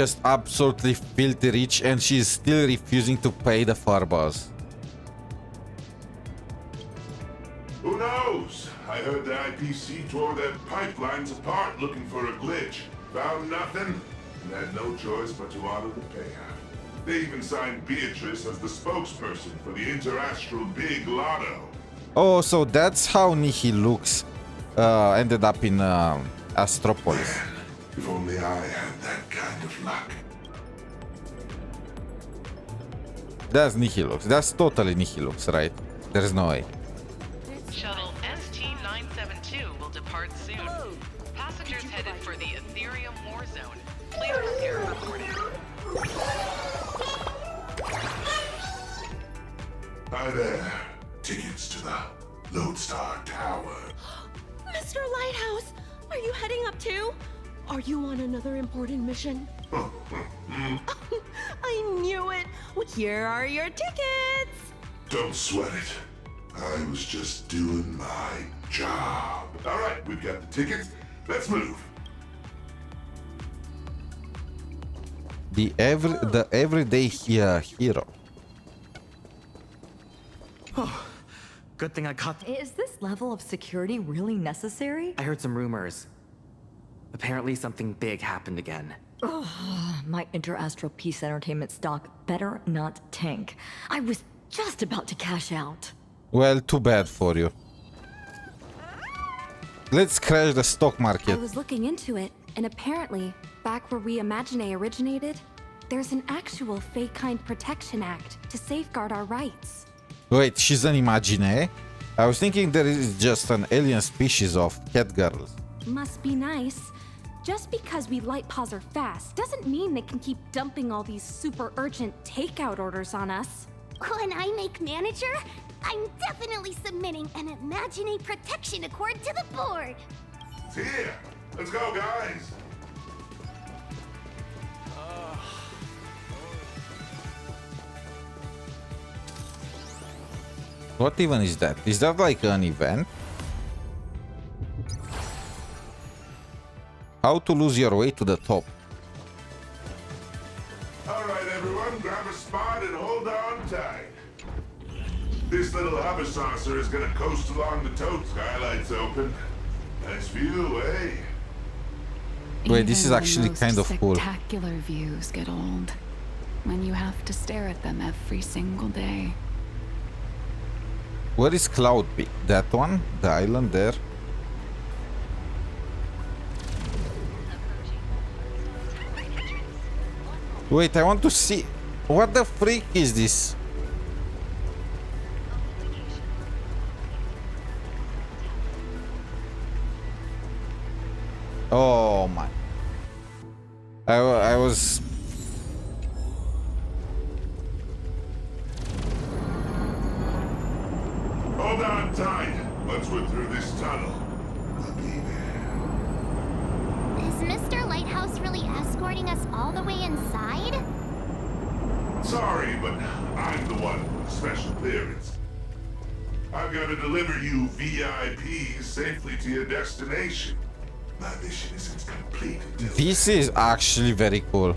just absolutely filthy rich and she's still refusing to pay the farbars. Who knows? I heard the IPC tore their pipelines apart looking for a glitch. Found nothing, and had no choice but to honor the payout. They even signed Beatrice as the spokesperson for the Interastral Big Lotto. Oh, so that's how 𝗖𝗍𝗆𝗆 ended up in Astropolis. If only I had that kind of luck. That's 𝗖𝗍𝗆𝗆𝗆. That's totally 𝗖𝗍𝗆𝗆𝗆𝗆, right? There's no way. Shuttle ST-972 will depart soon. Passengers headed for the Ethereum War Zone. Please prepare for boarding. Hi there. Tickets to the Lodestar Tower. Mr. Lighthouse, are you heading up too? Are you on another important mission? I knew it! Here are your tickets! Don't sweat it. I was just doing my job. All right, we've got the tickets. Let's move. The everyday hero. Oh, good thing I caught. Is this level of security really necessary? I heard some rumors. Apparently something big happened again. Ugh, my Astro Peace Entertainment stock better not tank. I was just about to cash out. Well, too bad for you. Let's crash the stock market. I was looking into it, and apparently, back where we Imagine originated, there's an actual 𝗖cie𝗽𝗆𝗵𝘁 Protection Act to safeguard our rights. Wait, she's an Imagine? I was thinking there is just an alien species of cat girls. Must be nice. Just because we 𝗖𝗆𝗆s are fast doesn't mean they can keep dumping all these super urgent takeout orders on us. When I make manager, I'm definitely submitting an Imagine Protection Accord to the board. It's here. Let's go, guys. What even is that? Is that like an event? How to lose your way to the top. All right, everyone, grab a spot and hold on tight. This little hover saucer is gonna coast along the tote. Skylights open. Nice view, eh? Wait, this is actually kind of cool. Spectacular views get old when you have to stare at them every single day. Where is Cloud Peak? That one? The island there? Wait, I want to see. What the freak is this? Oh my. I was. Hold on tight. Once we're through this tunnel, we'll be there. Is Mr. Lighthouse really escorting us all the way inside? Sorry, but I'm the one with special clearance. I've got to deliver you VIPs safely to your destination. My mission isn't complete until This is actually very cool.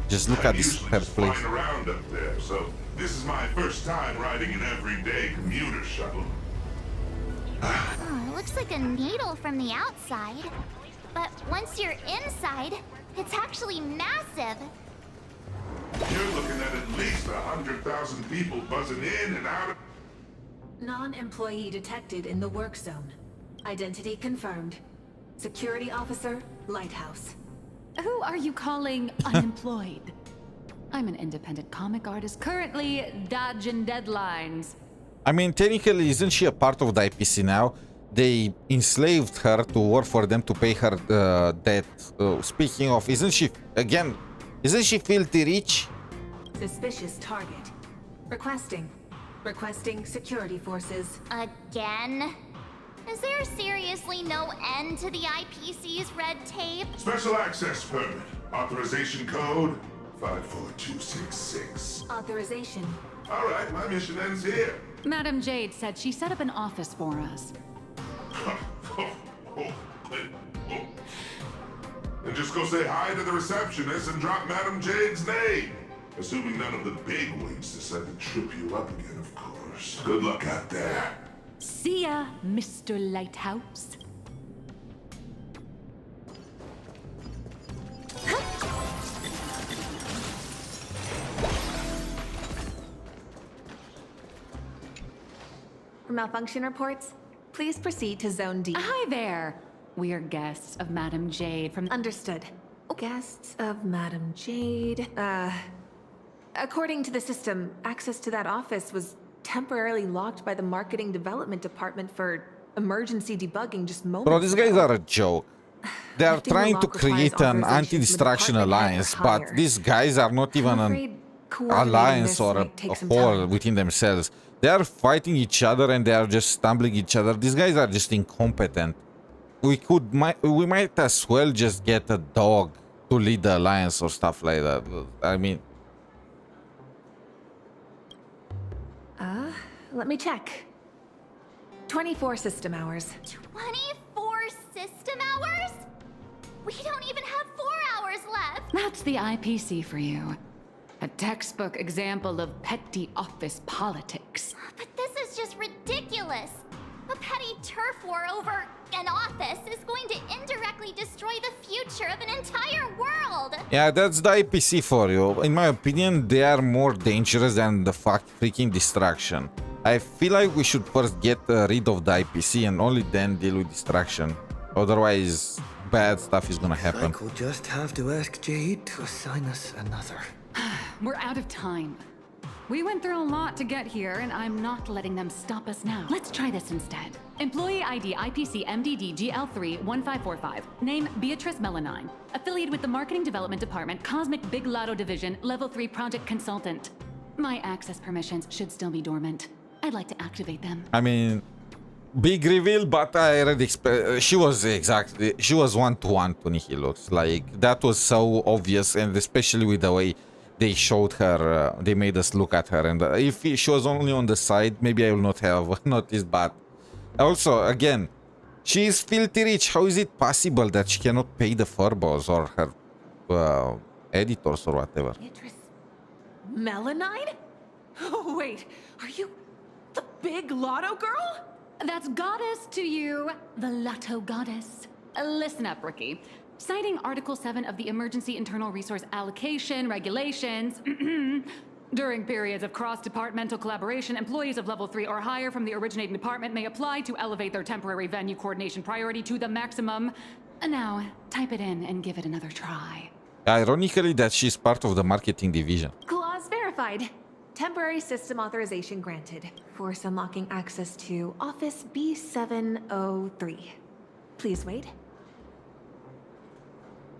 Just look at this place. flying around up there, so this is my first time riding an everyday commuter shuttle. Oh, it looks like a needle from the outside. But once you're inside, it's actually massive. You're looking at least 100,000 people buzzing in and out of... Non-employee detected in the work zone. Identity confirmed. Security officer, Lighthouse. Who are you calling unemployed? I'm an independent comic artist currently dodging deadlines. I mean, technically, isn't she a part of the IPC now? They enslaved her to work for them to pay her debt. Speaking of, isn't she filthy rich? Suspicious target. Requesting security forces. Again? Is there seriously no end to the IPC's red tape? Special access permit. Authorization code 54266. Authorization. All right, my mission ends here. Madam Jade said she set up an office for us. And just go say hi to the receptionist and drop Madam Jade's name. Assuming none of the bigwigs decide to trip you up again, of course. Good luck out there. See ya, Mr. Lighthouse. For malfunction reports, please proceed to Zone D. Hi there. We are guests of Madam Jade from... Understood. Guests of Madam Jade. According to the system, access to that office was temporarily locked by the Marketing Development Department for emergency debugging just moments Bro, these guys ago. are a joke. They are trying to create an anti-distraction alliance, but these guys are not even an alliance or a whole within themselves. They are fighting each other and they are just stumbling each other. These guys are just incompetent. We might as well just get a dog to lead the alliance or stuff like that. I mean... Let me check. 24 system hours. 24 system hours? We don't even have 4 hours left! That's the IPC for you. A textbook example of petty office politics. But this is just ridiculous! A petty turf war over an office is going to indirectly destroy the future of an entire world! Yeah, that's the IPC for you. In my opinion, they are more dangerous than the freaking distraction. I feel like we should first get rid of the IPC and only then deal with distraction. Otherwise, bad stuff is gonna happen. We'll just have to ask Jade to assign us another. We're out of time. We went through a lot to get here, and I'm not letting them stop us now. Let's try this instead. Employee ID IPC MDD GL3 1545. Name Beatrice Melanine. Affiliated with the Marketing Development Department, Cosmic Big Lotto Division, Level 3 Project Consultant. My access permissions should still be dormant. I'd like to activate them. I mean, big reveal, but I already she was one-to-one to Nihilux. Like, that was so obvious, and especially with the way they showed her, they made us look at her, and if she was only on the side, maybe I will not have noticed. But also, again, she is filthy rich. How is it possible that she cannot pay the furballs or her editors or whatever? Beatrice Melanine? Oh, wait, are you the big lotto girl? That's goddess to you, the Lotto Goddess. Listen up, rookie. Citing Article 7 of the Emergency Internal Resource Allocation Regulations, during periods of cross-departmental collaboration, employees of Level 3 or higher from the originating department may apply to elevate their temporary venue coordination priority to the maximum. Now, type it in and give it another try. Ironically, that she's part of the marketing division. Clause verified. Temporary system authorization granted. Force unlocking access to Office B703. Please wait.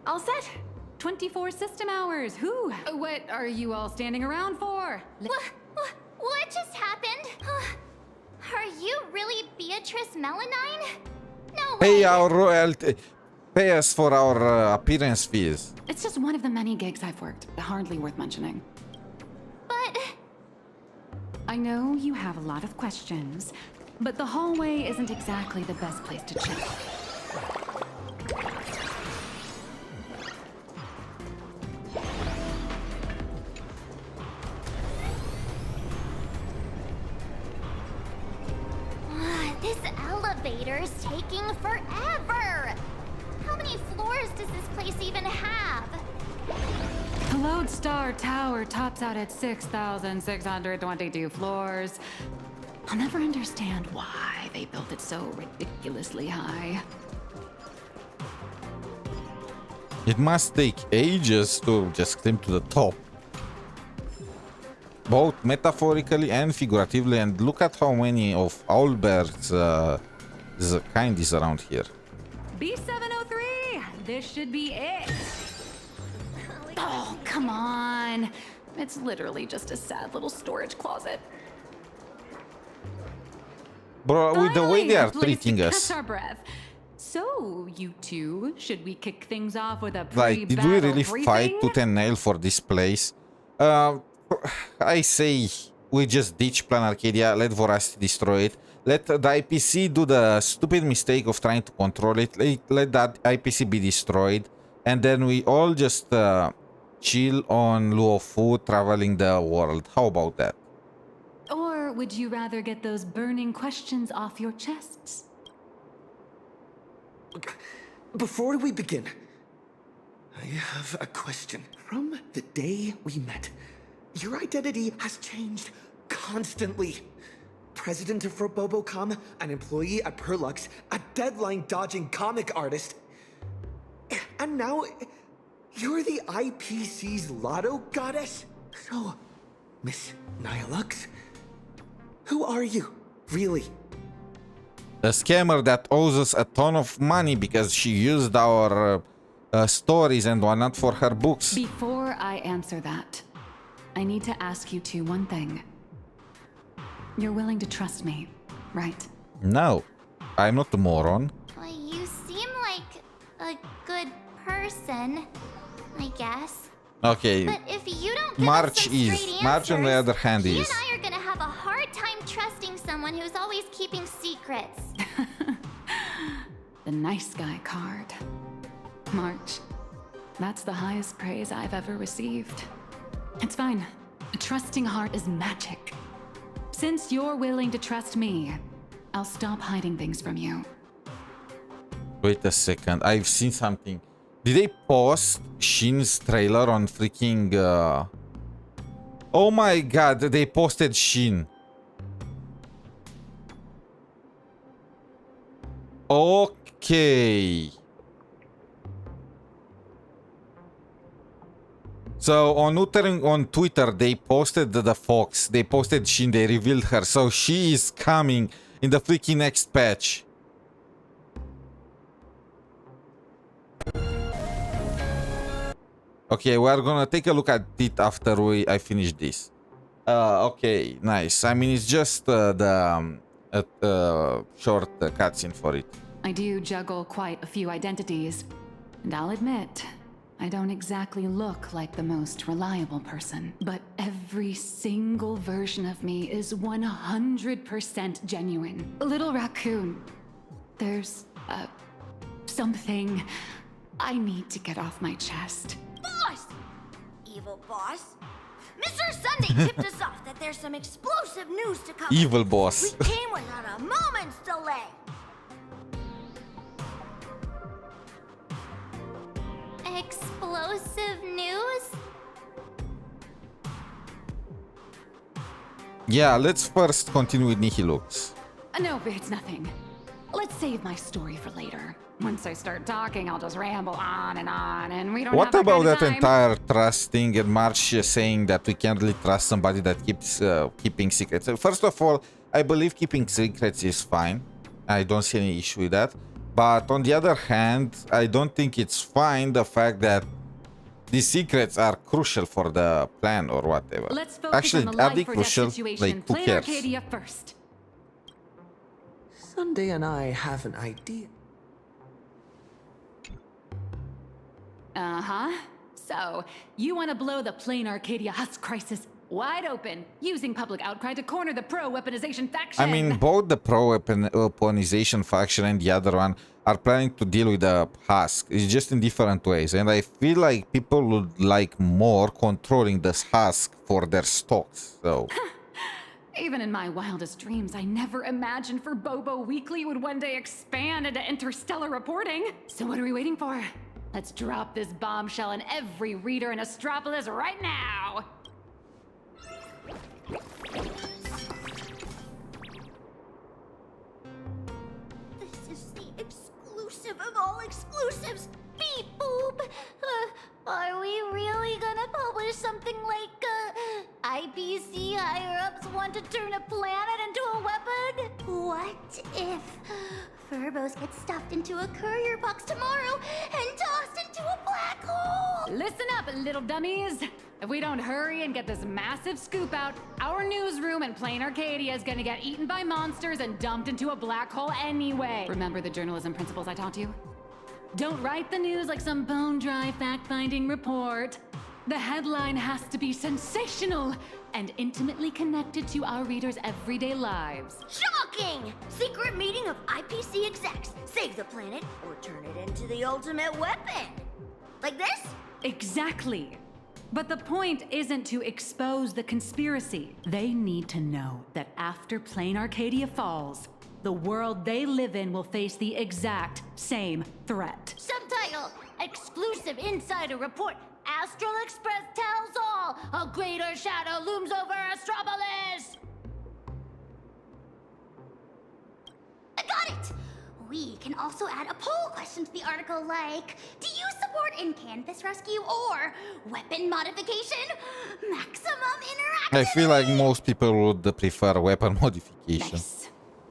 All set. 24 system hours. Whew. What are you all standing around for? What just happened? Are you really Beatrice Melanine? No way! Pay our royalty. Pay us for our appearance fees. It's just one of the many gigs I've worked. Hardly worth mentioning. But... I know you have a lot of questions, but the hallway isn't exactly the best place to check. This elevator's taking forever! How many floors does this place even have? The Lodestar Tower tops out at 6,622 floors. I'll never understand why they built it so ridiculously high. It must take ages to just climb to the top. Both metaphorically and figuratively, and look at how many of Owlbear's kind is around here. B703! This should be it! Oh, come on. It's literally just a sad little storage closet. Bro, with the way they are treating us. Catch our breath. So, you two, should we kick things off with a Like, did we really fight tooth and nail for this place? I say we just ditch Plan Arcadia, let Voracity destroy it. Let the IPC do the stupid mistake of trying to control it. Let that IPC be destroyed. And then we all just chill on Luofu, traveling the world. How about that? Or would you rather get those burning questions off your chests? Before we begin, I have a question. From the day we met, your identity has changed constantly. President of 𝗶𝗶𝗵𝗵𝗵, an employee at Perlux, a deadline-dodging comic artist. And now, you're the IPC's Lotto Goddess? So, Miss 𝗖𝗍𝗆𝗆, who are you, really? A scammer that owes us a ton of money because she used our stories and whatnot for her books. Before I answer that, I need to ask you two one thing. You're willing to trust me, right? No, I'm not a moron. Well, you seem like a good person, I guess. Okay, But if you don't give March us some is. straight March on the answers, other hand he is. and I are gonna have a hard time trusting some someone who's always keeping secrets. The nice guy card. March. That's the highest praise I've ever received. It's fine. A trusting heart is magic. Since you're willing to trust me, I'll stop hiding things from you. Wait a second. I've seen something. Did they post Shin's trailer on freaking... Oh my god, they posted Shin. Okay. So on Twitter, they posted the Fox. They posted Shin. They revealed her. So she is coming in the freaking next patch. Okay, we are gonna take a look at it after I finish this. Okay, nice. I mean, it's just the short cutscene for it. I do juggle quite a few identities, and I'll admit, I don't exactly look like the most reliable person, but every single version of me is 100% genuine. Little raccoon, there's something I need to get off my chest. Boss! Evil boss. Mr. Sunday tipped us off that there's some explosive news to come. Evil boss. We came without a moment's delay. Explosive news? Yeah, let's first continue with Nihilux. No, it's nothing. Let's save my story for later. Once I start talking, I'll just ramble on, and we don't What have that about kind of that time. entire trust thing and March saying that we can't really trust somebody that keeps keeping secrets? First of all, I believe keeping secrets is fine. I don't see any issue with that. But on the other hand, I don't think it's fine the fact that these secrets are crucial for the plan or whatever. Let's focus Actually, on the are they life or death crucial? situation. Like, who Play cares? Arcadia first. Sunday and I have an idea. Uh-huh. So, you want to blow the plain Arcadia Husk crisis wide open, using public outcry to corner the pro-weaponization faction. I mean, both the pro-weaponization faction and the other one are planning to deal with the husk. It's just in different ways. And I feel like people would like more controlling this husk for their stocks, so... Even in my wildest dreams, I never imagined for Bobo Weekly would one day expand into interstellar reporting. So what are we waiting for? Let's drop this bombshell in every reader in Astropolis right now! This is the exclusive of all exclusives. Beep boop. Are we really gonna publish something like, IPC higher-ups want to turn a planet into a weapon? What if Furbos get stuffed into a courier box tomorrow and tossed into a black hole? Listen up, little dummies! If we don't hurry and get this massive scoop out, our newsroom in plain Arcadia is gonna get eaten by monsters and dumped into a black hole anyway. Remember the journalism principles I taught you? Don't write the news like some bone-dry fact-finding report. The headline has to be sensational and intimately connected to our readers' everyday lives. Shocking! Secret meeting of IPC execs. Save the planet or turn it into the ultimate weapon. Like this? Exactly. But the point isn't to expose the conspiracy. They need to know that after plain Arcadia falls, the world they live in will face the exact same threat. Subtitle: Exclusive Insider Report. Astral Express tells all. A greater shadow looms over Astropolis. I got it! We can also add a poll question to the article like, do you support in-canvas rescue or weapon modification? Maximum interaction. I feel like most people would prefer weapon modification. Nice.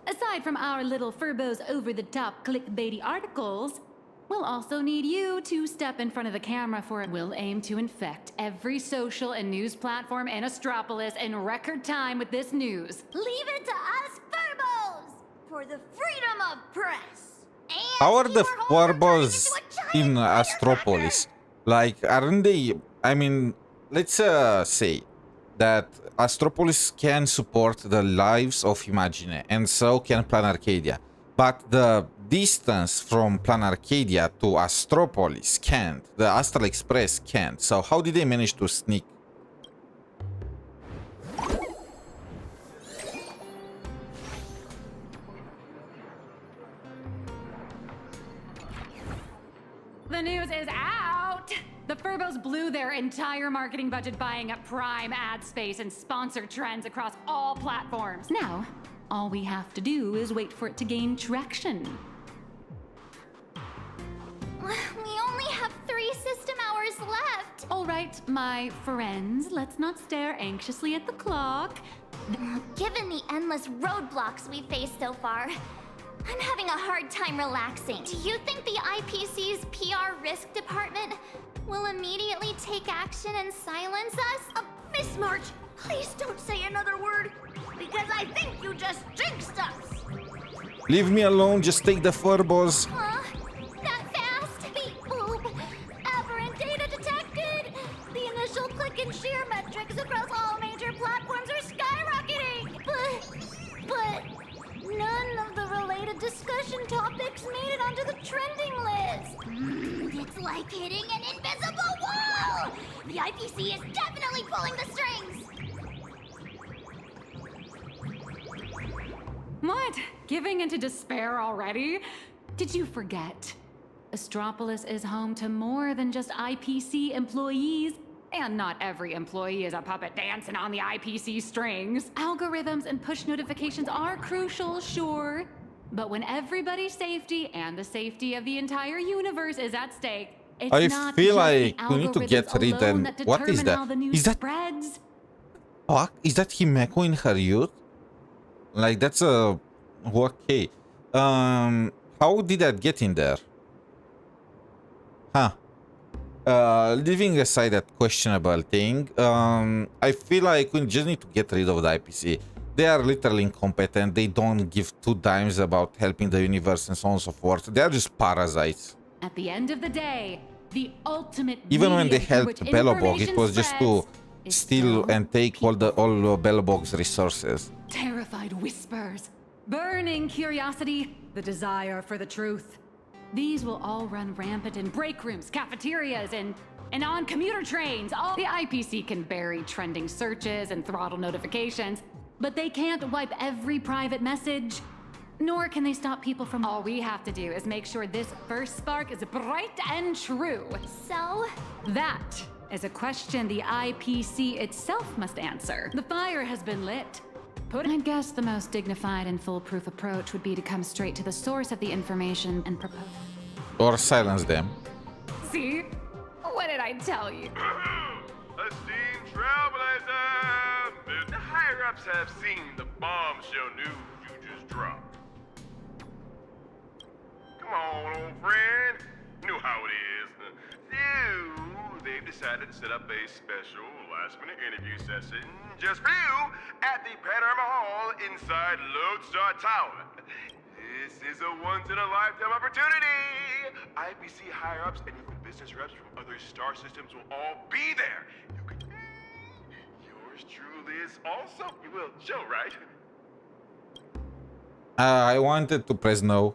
Aside from our little Furbos over-the-top clickbaity articles, we'll also need you to step in front of the camera for it. We'll aim to infect every social and news platform in Astropolis in record time with this news. Leave it to us Furbos for the freedom of press. How are the Furbos in Astropolis? Like, aren't they... I mean, let's say... that Astropolis can support the lives of Imagine, and so can Plan Arcadia. But the distance from Plan Arcadia to Astropolis can't. The Astral Express can't. So how did they manage to sneak? The news is out! The Furbos blew their entire marketing budget buying up prime ad space and sponsored trends across all platforms. Now, all we have to do is wait for it to gain traction. We only have 3 system hours left. All right, my friends, let's not stare anxiously at the clock. Given the endless roadblocks we've faced so far, I'm having a hard time relaxing. Do you think the IPC's PR risk department will immediately take action and silence us? Miss March, please don't say another word, because I think you just jinxed us. Leave me alone, just take the Furbos. Huh? That fast? Beep boop. Aberrant data detected. The initial click and share metrics across all major platforms are skyrocketing. But none of the related discussion topics made it onto the trending list. It's like hitting an invisible wall. The IPC is definitely pulling the strings. What? Giving into despair already? Did you forget? Astropolis is home to more than just IPC employees. And not every employee is a puppet dancing on the IPC strings. Algorithms and push notifications are crucial, sure. But when everybody's safety and the safety of the entire universe is at stake, it's I not feel just like the we need to get algorithms rid alone of... that What is determine that? how the news Is that... spreads. Fuck? Is that Himeko in her youth? Like, that's a... Okay. How did that get in there? Huh. Leaving aside that questionable thing, I feel like we just need to get rid of the IPC. They are literally incompetent. They don't give 2 dimes about helping the universe and so on and so forth. They are just parasites. At the end of the day, the ultimate Even when they medium through helped which Bellobog, it information was just to spreads steal and take all Bellobog's resources. terrified whispers, burning curiosity, the desire for the truth. These will all run rampant in break rooms, cafeterias, and on commuter trains. All the IPC can bury trending searches and throttle notifications, but they can't wipe every private message. Nor can they stop people from... All we have to do is make sure this first spark is bright and true. So? That is a question the IPC itself must answer. The fire has been lit. I guess the most dignified and foolproof approach would be to come straight to the source of the information and propose. Or silence them. See? What did I tell you? Esteemed Trailblazer! The higher-ups have seen the bombshell news you just dropped. Come on, old friend. You know how it is. So, they've decided to set up a special last-minute interview session just for you at the Panorama Hall inside Lodestar Tower. This is a once-in-a-lifetime opportunity. IPC higher-ups and even business reps from other star systems will all be there. You can... Yours truly is also... You will show, right? I wanted to press no.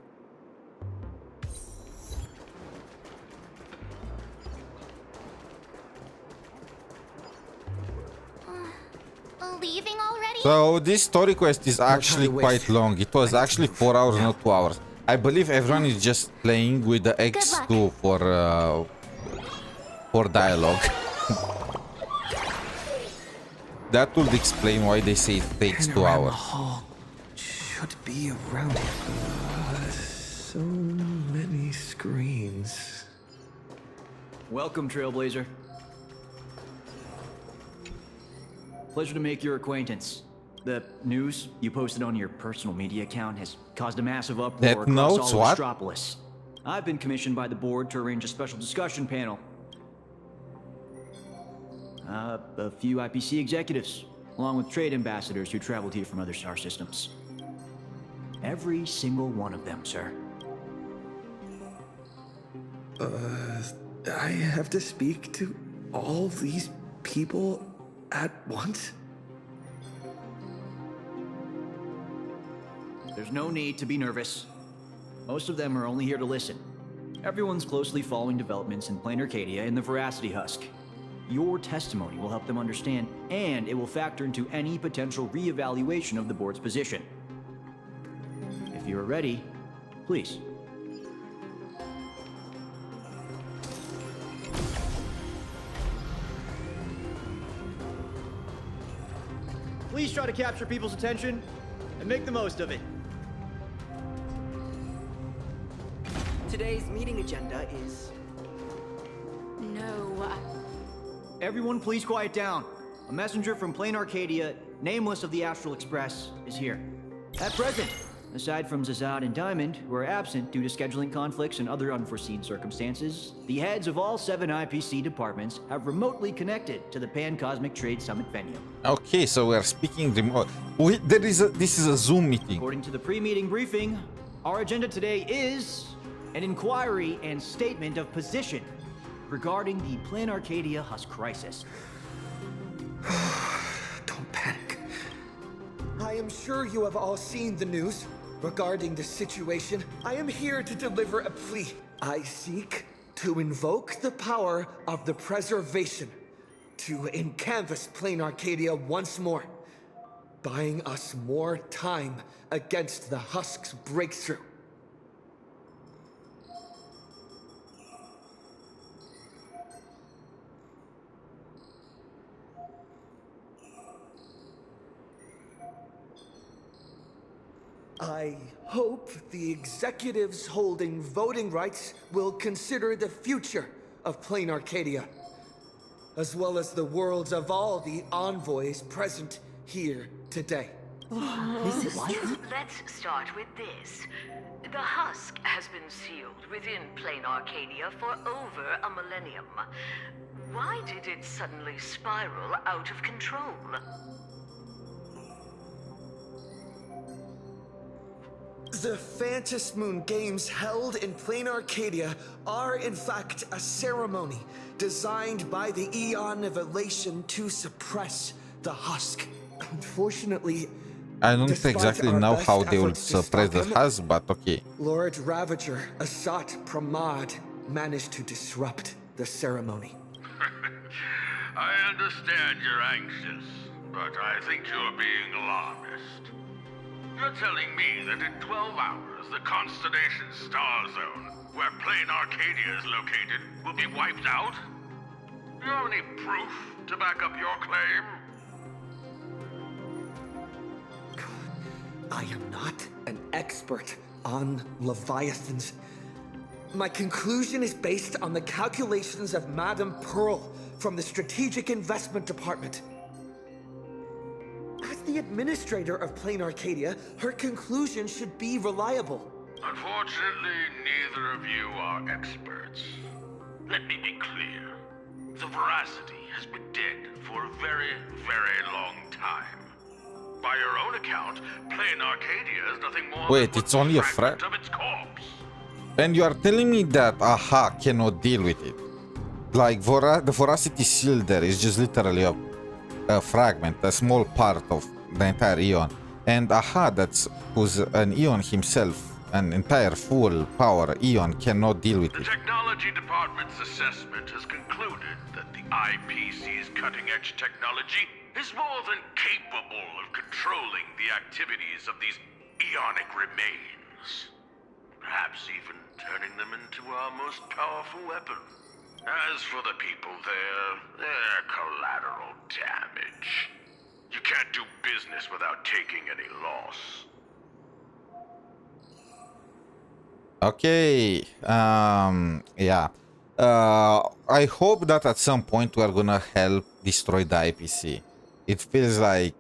Leaving already? So this story quest is actually quite long. It was actually 4 hours, not 2 hours. I believe everyone is just playing with the X2 for dialogue. That would explain why they say it takes 2 hours. Hall should be around here. So many screens. Welcome, Trailblazer. Pleasure to make your acquaintance. The news you posted on your personal media account has caused a massive uproar That across notes all of what? Astropolis. I've been commissioned by the board to arrange a special discussion panel. A few IPC executives, along with trade ambassadors who traveled here from other star systems. Every single one of them, sir. I have to speak to all these people at once? There's no need to be nervous. Most of them are only here to listen. Everyone's closely following developments in Plain Arcadia in the Veracity Husk. Your testimony will help them understand, and it will factor into any potential re-evaluation of the board's position. If you are ready, please. Please try to capture people's attention and make the most of it. Today's meeting agenda is... No. Everyone please quiet down. A messenger from Plain Arcadia, nameless of the Astral Express, is here. At present, aside from Zazad and Diamond, who are absent due to scheduling conflicts and other unforeseen circumstances, the heads of all 7 IPC departments have remotely connected to the Pan-Cosmic Trade Summit venue. Okay, so we are speaking remote. This is a Zoom meeting. According to the pre-meeting briefing, our agenda today is an inquiry and statement of position regarding the Plain Arcadia Husk crisis. Don't panic. I am sure you have all seen the news regarding the situation. I am here to deliver a plea. I seek to invoke the power of the preservation to encanvas Plain Arcadia once more, buying us more time against the Husk's breakthrough. I hope the executives holding voting rights will consider the future of Plain Arcadia, as well as the worlds of all the envoys present here today. Let's start with this. The husk has been sealed within Plain Arcadia for over a millennium. Why did it suddenly spiral out of control? The Phantasmoon Games held in Plain Arcadia are in fact a ceremony designed by the Eon of Elation to suppress the Husk. Unfortunately, I don't exactly know how they will suppress the Husk, but okay. Lord Ravager 𝗖cie𝗽𝗆𝗵𝗵 managed to disrupt the ceremony. I understand you're anxious, but I think you're being alarmist. You're telling me that in 12 hours, the constellation star zone, where Plain Arcadia is located, will be wiped out? Do you have any proof to back up your claim? I am not an expert on Leviathans. My conclusion is based on the calculations of Madame Pearl from the Strategic Investment Department. As the administrator of Plain Arcadia, her conclusion should be reliable. Unfortunately, neither of you are experts. Let me be clear. The Veracity has been dead for a very, very long time. By your own account, Plain Arcadia is nothing more Wait, than it's only a fragment of its corpse. And you are telling me that AHA cannot deal with it? Like, the Veracity shield there is just literally a fragment, a small part of the entire Eon. And AHA, who's an Eon himself, an entire full power Eon, cannot deal with it. The Technology Department's assessment has concluded that the IPC's cutting-edge technology is more than capable of controlling the activities of these Eonic remains. Perhaps even turning them into our most powerful weapon. As for the people there, they're collateral damage. You can't do business without taking any loss. Okay, yeah. I hope that at some point we are gonna help destroy the IPC. It feels like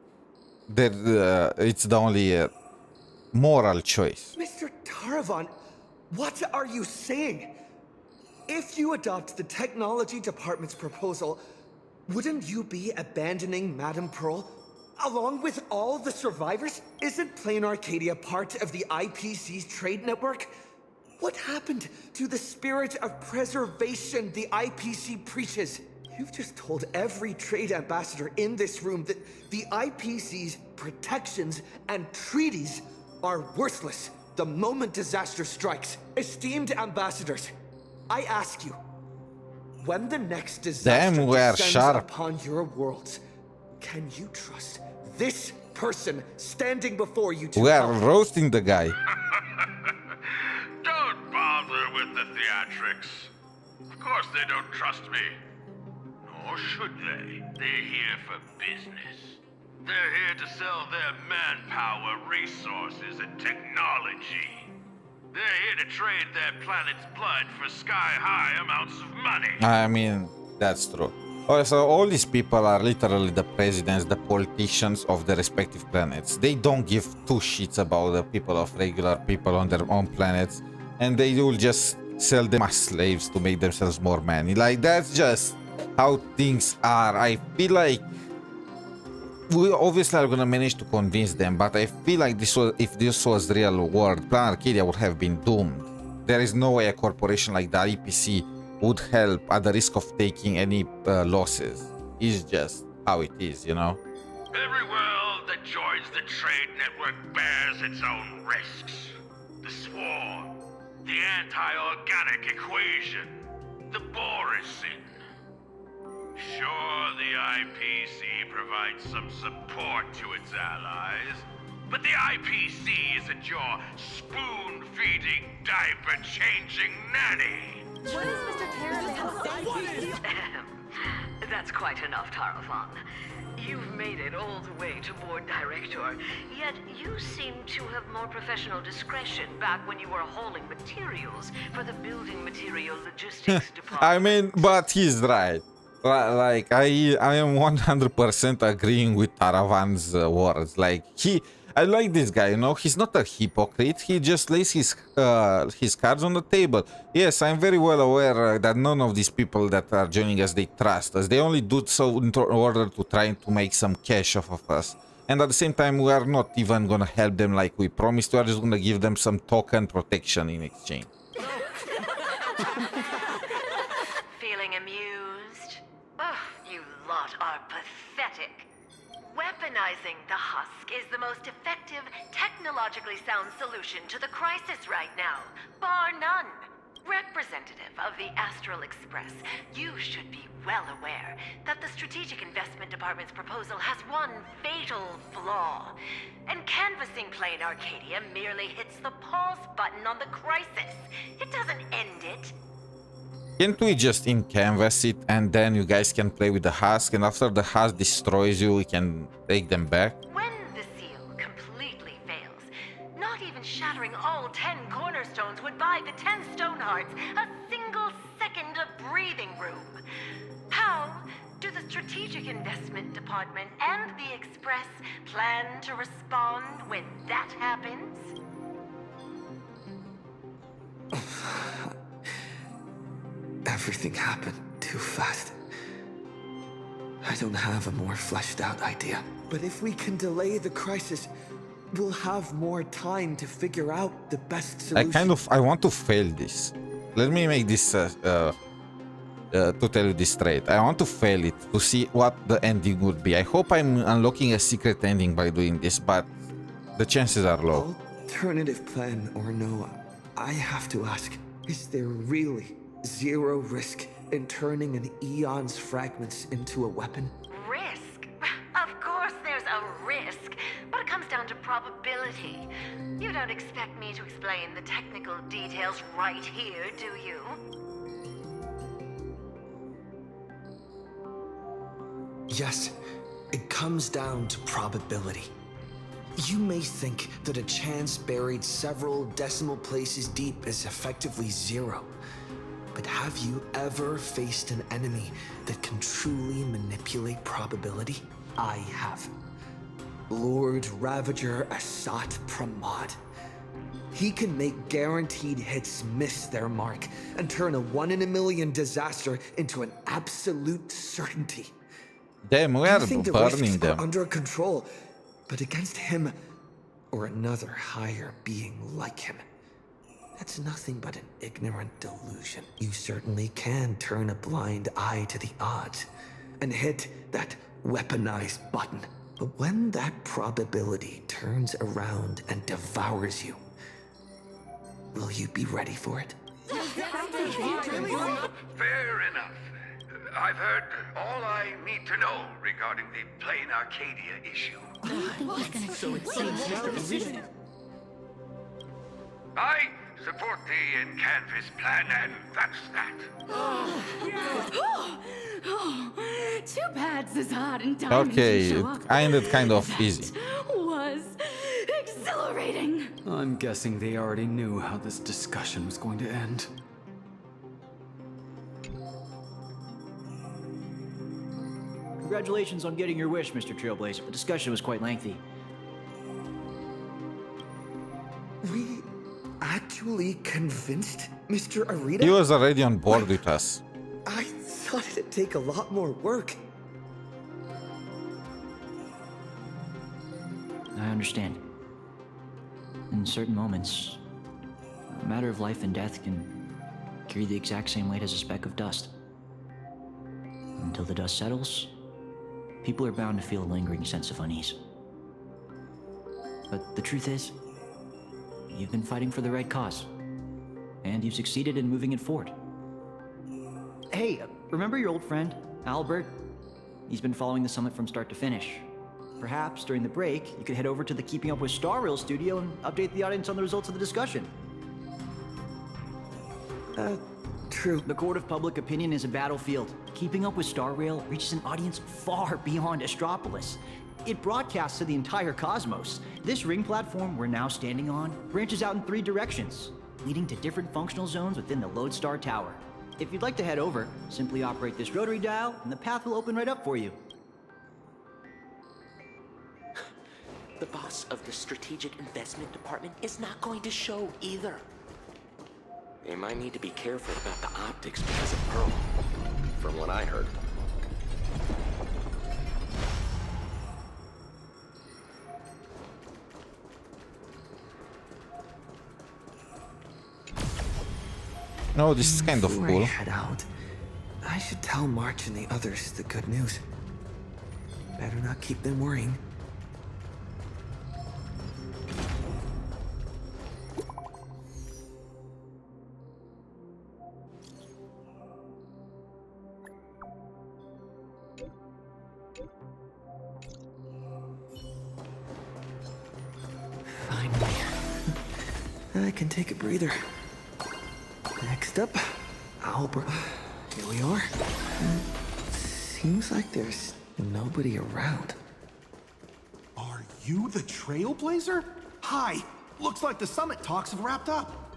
it's the only moral choice. Mr. Taravan, what are you saying? If you adopt the Technology Department's proposal, wouldn't you be abandoning Madame Pearl, along with all the survivors? Isn't Plain Arcadia part of the IPC's trade network? What happened to the spirit of preservation the IPC preaches? You've just told every trade ambassador in this room that the IPC's protections and treaties are worthless the moment disaster strikes. Esteemed ambassadors, I ask you, when the next disaster descends upon your worlds, can you trust this person standing before you to We are roasting the guy. Don't bother with the theatrics. Of course they don't trust me. Nor should they. They're here for business. They're here to sell their manpower, resources, and technology. They're here to trade their planet's blood for sky-high amounts of money. I mean, that's true. Also, all these people are literally the presidents, the politicians of the respective planets. They don't give two shits about the people of regular people on their own planets, and they will just sell them as slaves to make themselves more money. Like, that's just how things are. I feel like we obviously are gonna manage to convince them, but I feel like if this was real world, Plan Arcadia would have been doomed. There is no way a corporation like the IPC would help at the risk of taking any losses. It's just how it is, you know? Every world that joins the trade network bears its own risks. The swarm, the anti-organic equation, the Borising. Sure, the IPC provides some support to its allies, but the IPC isn't your spoon-feeding, diaper-changing nanny. What is Mr. Caravan saying? That's quite enough, Tarafan. You've made it all the way to board director, yet you seem to have more professional discretion back when you were hauling materials for the building material logistics department. I mean, but he's right. Like, I am 100% agreeing with Taravan's words. Like, I like this guy, you know, he's not a hypocrite, he just lays his cards on the table. Yes, I'm very well aware that none of these people that are joining us, they trust us. They only do so in order to try to make some cash off of us. And at the same time, we are not even gonna help them like we promised. We are just gonna give them some token protection in exchange. Feeling amused? Oh, you lot are pathetic. Weaponizing the husk is the most effective, technologically sound solution to the crisis right now, bar none. Representative of the Astral Express, you should be well aware that the Strategic Investment Department's proposal has one fatal flaw. And canvassing Plain Arcadia merely hits the pause button on the crisis. It doesn't end it. Can't we just in-canvas it and then you guys can play with the husk, and after the husk destroys you, we can take them back? When the seal completely fails, not even shattering all 10 cornerstones would buy the 10 Stonehearts a single second of breathing room. How do the Strategic Investment Department and the Express plan to respond when that happens? Everything happened too fast. I don't have a more fleshed out idea. But if we can delay the crisis, we'll have more time to figure out the best solution. I want to fail this. Let me make this to tell you this straight. I want to fail it to see what the ending would be. I hope I'm unlocking a secret ending by doing this, but the chances are low. Alternative plan or no, I have to ask, is there really zero risk in turning an Eon's fragments into a weapon? Risk? Of course there's a risk, but it comes down to probability. You don't expect me to explain the technical details right here, do you? Yes, it comes down to probability. You may think that a chance buried several decimal places deep is effectively zero. But have you ever faced an enemy that can truly manipulate probability? I have. Lord Ravager 𝗖cie𝗽𝗆𝗵𝗁. He can make guaranteed hits miss their mark and turn a 1 in a million disaster into an absolute certainty. Damn, we are think the burning risks them. are under control, but against him or another higher being like him, That's nothing but an ignorant delusion. You certainly can turn a blind eye to the odds and hit that weaponized button. But when that probability turns around and devours you, will you be ready for it? Fair enough. I've heard all I need to know regarding the Plain Arcadia issue. I support the in-canvas plan, and that's that. Too bad 𝗖ญ่and Diamond Okay, didn't show it up. ended kind of That easy. was exhilarating. I'm guessing they already knew how this discussion was going to end. Congratulations on getting your wish, Mr. Trailblazer. The discussion was quite lengthy. We actually convinced Mr. Arita? He was already on board with us. I thought it'd take a lot more work. I understand. In certain moments, a matter of life and death can carry the exact same weight as a speck of dust. Until the dust settles, people are bound to feel a lingering sense of unease. But the truth is, you've been fighting for the right cause, and you've succeeded in moving it forward. Hey, remember your old friend, Albert? He's been following the summit from start to finish. Perhaps during the break, you could head over to the Keeping Up with Star Rail studio and update the audience on the results of the discussion. True. The court of public opinion is a battlefield. Keeping Up with Star Rail reaches an audience far beyond Astropolis. It broadcasts to the entire cosmos. This ring platform we're now standing on branches out in 3 directions, leading to different functional zones within the Lodestar Tower. If you'd like to head over, simply operate this rotary dial and the path will open right up for you. The boss of the Strategic Investment Department is not going to show either. They might need to be careful about the optics because of Pearl, from what I heard. No, this is kind of Before cool. I head out, I should tell March and the others the good news. Better not keep them worrying. Finally. I can take a breather. Next up, Albert. Here we are. Seems like there's nobody around. Are you the Trailblazer? Hi. Looks like the summit talks have wrapped up.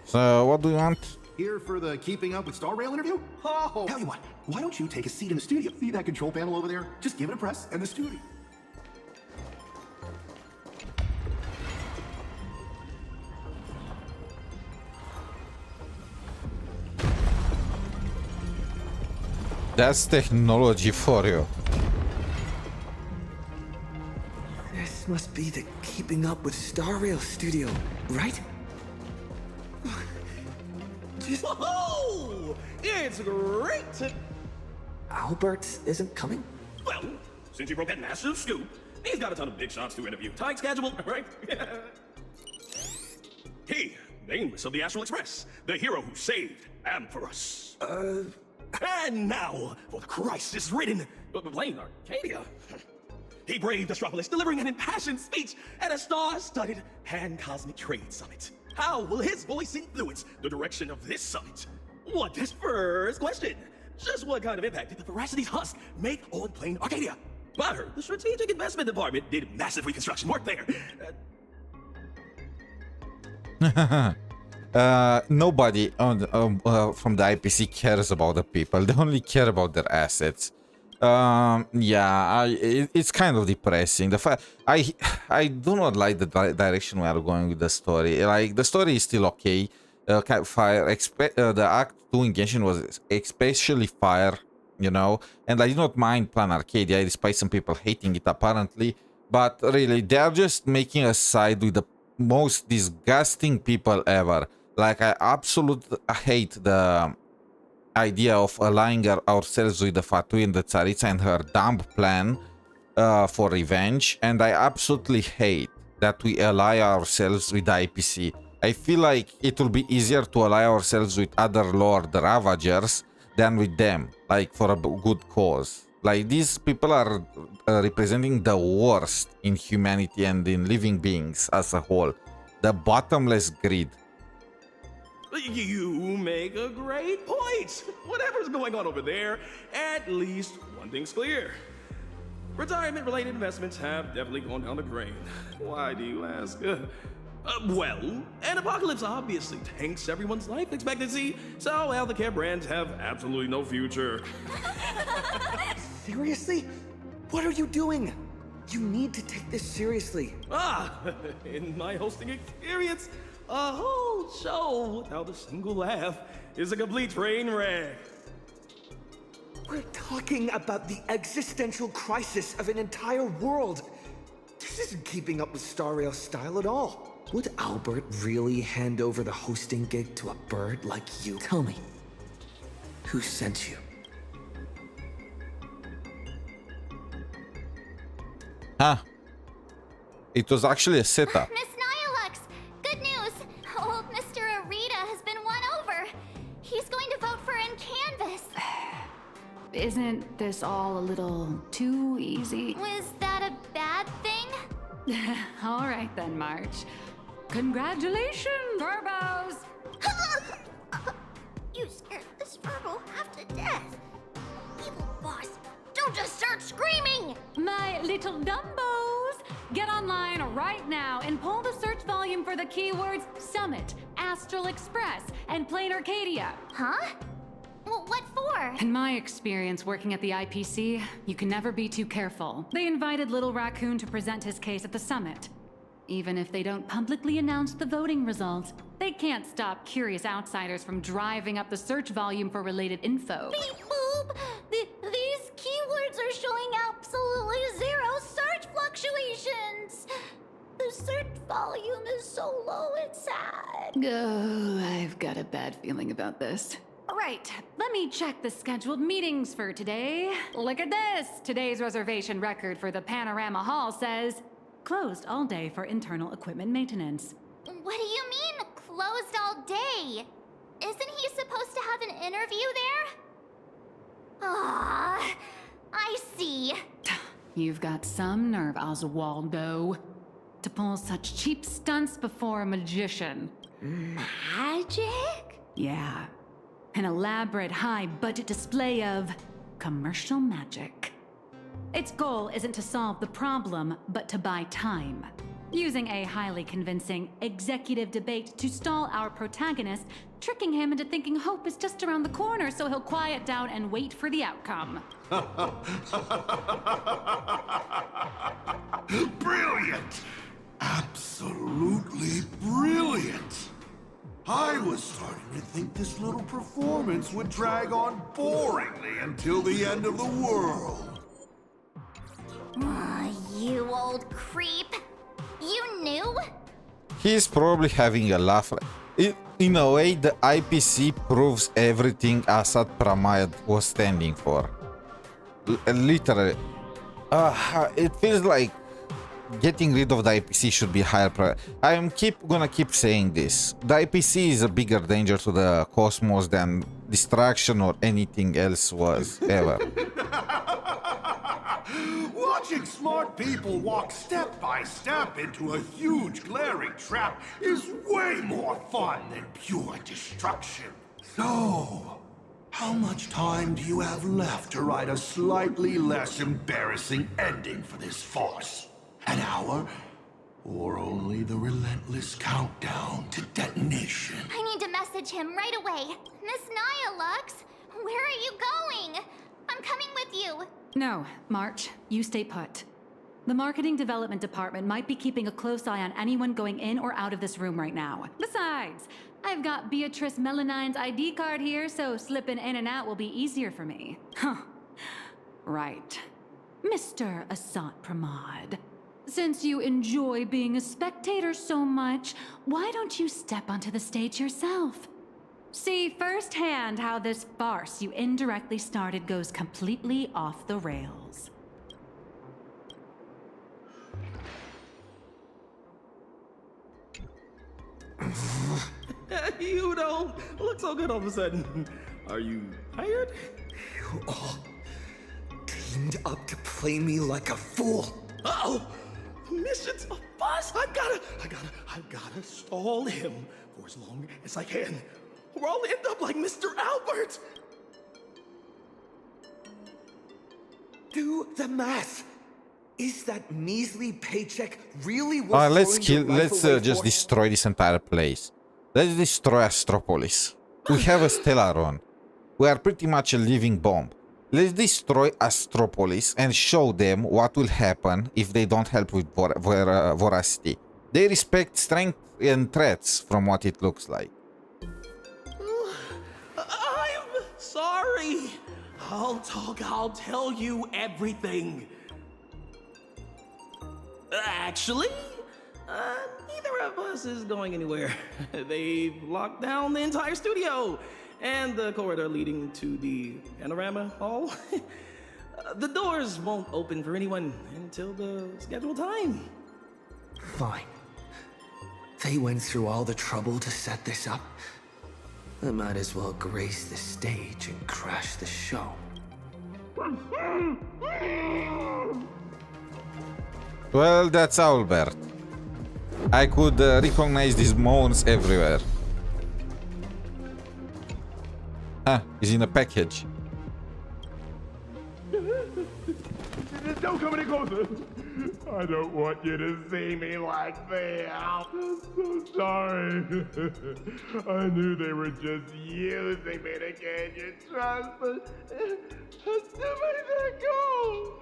So, what do you want? Here for the Keeping Up with Star Rail interview? Oh, tell you what, why don't you take a seat in the studio? See that control panel over there? Just give it a press and the studio. That's technology for you. This must be the Keeping Up with Star Rail studio, right? Whoa! It's great to... Albert isn't coming? Well, since you broke that massive scoop, he's got a ton of big shots to interview. Tight schedule, right? He, nameless of the Astral Express, the hero who saved Amphoros. And now, for the crisis-ridden Plain Arcadia. He braved Astropolis, delivering an impassioned speech at a star-studded Pan-Cosmic Trade Summit. How will his voice influence the direction of this summit? What is first question? Just what kind of impact did the Veracity's husk make on Plain Arcadia? I heard the Strategic Investment Department did massive reconstruction work there. Nobody from the IPC cares about the people. They only care about their assets. Yeah, it's kind of depressing. The fact I do not like the direction we are going with the story. Like, the story is still okay. The Act 2 in Genshin was especially fire, you know. And I do not mind Plan Arcadia, despite some people hating it apparently. But really, they're just making a side with the most disgusting people ever. Like, I absolutely hate the idea of aligning ourselves with the Fatui and the Tsaritsa and her dumb plan for revenge. And I absolutely hate that we ally ourselves with the IPC. I feel like it will be easier to ally ourselves with other Lord Ravagers than with them, like for a good cause. Like, these people are representing the worst in humanity and in living beings as a whole. The bottomless greed. You make a great point. Whatever's going on over there, at least one thing's clear. Retirement-related investments have definitely gone down the drain. Why do you ask? Well, an apocalypse obviously tanks everyone's life expectancy, so healthcare brands have absolutely no future. Seriously? What are you doing? You need to take this seriously. In my hosting experience, a whole show without a single laugh is a complete train wreck. We're talking about the existential crisis of an entire world. This isn't keeping up with Star Rail style at all. Would Albert really hand over the hosting gig to a bird like you? Tell me, who sent you? Huh. It was actually a setup. Miss 𝗖𝗍𝗋𝗆, good news. Old Mr. Arita has been won over. He's going to vote for Canvas. Isn't this all a little too easy? Was that a bad thing? All right then, March. Congratulations, Verbos! You scared this Verbo half to death. Evil boss, don't just start screaming! My little Dumbos! Get online right now and pull the search volume for the keywords Summit, Astral Express, and Plain Arcadia. Huh? Well, what for? In my experience working at the IPC, you can never be too careful. They invited Little Raccoon to present his case at the summit. Even if they don't publicly announce the voting results, they can't stop curious outsiders from driving up the search volume for related info. Beep boop! These keywords are showing absolutely zero search fluctuations! The search volume is so low, it's sad. Oh, I've got a bad feeling about this. Right, let me check the scheduled meetings for today. Look at this! Today's reservation record for the Panorama Hall says, closed all day for internal equipment maintenance. What do you mean, closed all day? Isn't he supposed to have an interview there? Ah, I see. You've got some nerve, Oswaldo, to pull such cheap stunts before a magician. Magic? Yeah. An elaborate high-budget display of commercial magic. Its goal isn't to solve the problem, but to buy time. Using a highly convincing executive debate to stall our protagonist, tricking him into thinking hope is just around the corner so he'll quiet down and wait for the outcome. Brilliant! Absolutely brilliant! I was starting to think this little performance would drag on boringly until the end of the world. You old creep. You knew? He's probably having a laugh. In a way, the IPC proves everything 𝗖𝗍𝗆𝗵𝗁 was standing for. Literally. It feels like getting rid of the IPC should be higher priority. I'm gonna keep saying this. The IPC is a bigger danger to the cosmos than distraction or anything else was ever. Watching smart people walk step by step into a huge glaring trap is way more fun than pure destruction. So, how much time do you have left to write a slightly less embarrassing ending for this farce? An hour? Or only the relentless countdown to detonation? I need to message him right away. Miss 𝗖𝗍𝗋𝗆, where are you going? I'm coming with you. No, March, you stay put. The Marketing Development Department might be keeping a close eye on anyone going in or out of this room right now. Besides, I've got Beatrice Melanine's ID card here, so slipping in and out will be easier for me. Huh. Right. Mr. 𝗖𝗍𝗆𝗵𝗁. Since you enjoy being a spectator so much, why don't you step onto the stage yourself? See firsthand how this farce you indirectly started goes completely off the rails. You don't look so good all of a sudden. Are you tired? You all teamed up to play me like a fool. Uh-oh! Mission's a bust! I've gotta stall him for as long as I can. Or I'll end up like Mr. Albert! Do the math. Is that measly paycheck really worth let's just destroy this entire place. Let's destroy Astropolis. We have a Stellaron. We are pretty much a living bomb. Let's destroy Astropolis and show them what will happen if they don't help with voracity. They respect strength and threats from what it looks like. I'm sorry. I'll tell you everything. Actually, neither of us is going anywhere. They've locked down the entire studio and the corridor leading to the panorama hall. The doors won't open for anyone until the scheduled time. Fine. They went through all the trouble to set this up. I might as well grace the stage and crash the show. Well, that's Albert. I could recognize these moans everywhere. Ah, he's in a package. Don't come any closer. I don't want you to see me like that. I'm so sorry. I knew they were just using me to gain your trust, but just to make that go.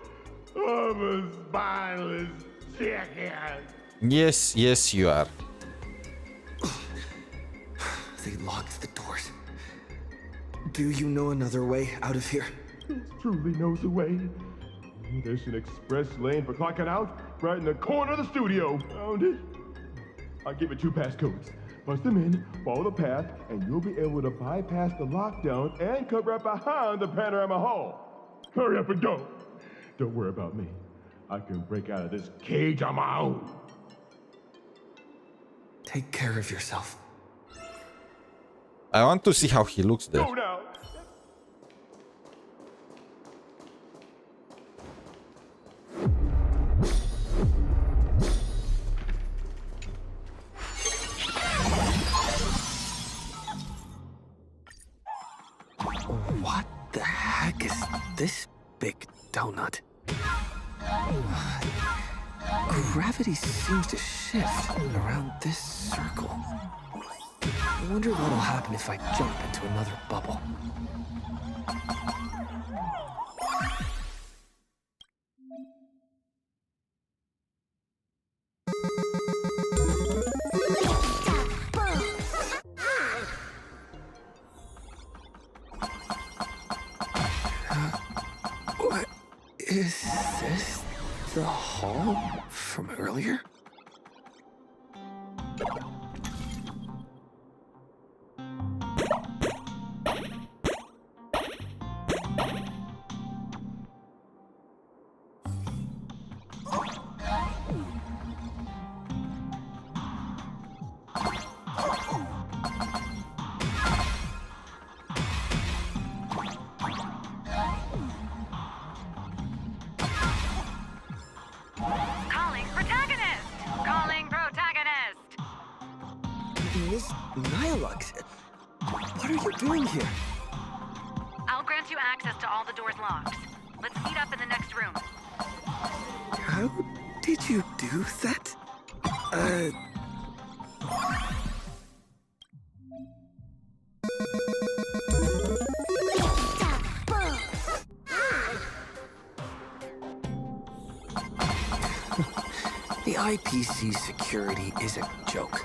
I'm a spineless chicken. Yes, you are. They locked the doors. Do you know another way out of here? Truly knows a way. There's an express lane for clocking out right in the corner of the studio. Found it. I'll give you 2 passcodes. Punch them in, follow the path, and you'll be able to bypass the lockdown and come right behind the panorama hall. Hurry up and go. Don't worry about me. I can break out of this cage on my own. Take care of yourself. I want to see how he looks there. Go now. What the heck is this big donut? Gravity seems to shift around this circle. I wonder what'll happen if I jump into another bubble. What is this? The hall from earlier? Miss 𝗖cie𝗽𝗆𝗆𝗵𝗁, what are you doing here? I'll grant you access to all the doors locked. Let's meet up in the next room. How did you do that? The IPC security is a joke.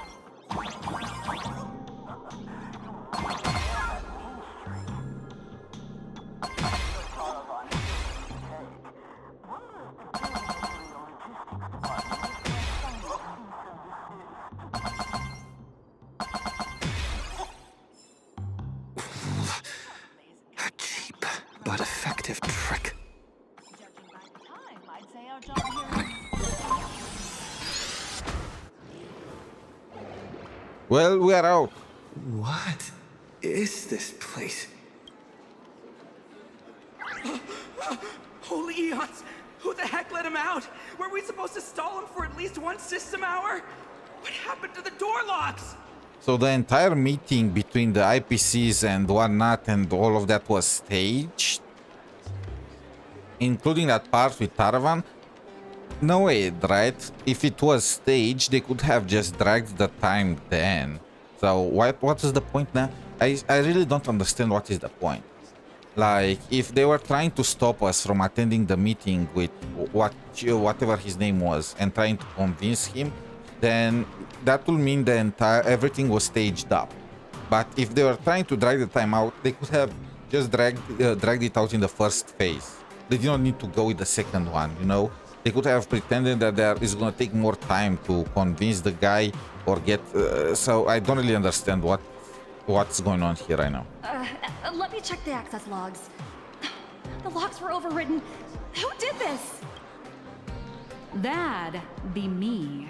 Well, we are out. What is this place? Holy eons! Who the heck let him out? Were we supposed to stall him for at least one system hour? What happened to the door locks? So the entire meeting between the IPCs and whatnot and all of that was staged? Including that part with Tarvan? No way, right? If it was staged, they could have just dragged the time then. So what is the point now? I really don't understand what is the point. Like, if they were trying to stop us from attending the meeting with whatever his name was and trying to convince him, then that will mean the everything was staged up. But if they were trying to drag the time out, they could have just dragged it out in the first phase. They did not need to go with the second one, you know? They could have pretended that there is going to take more time to convince the guy or get... so I don't really understand what's going on here right now. Let me check the access logs. The logs were overridden. Who did this? That'd be me.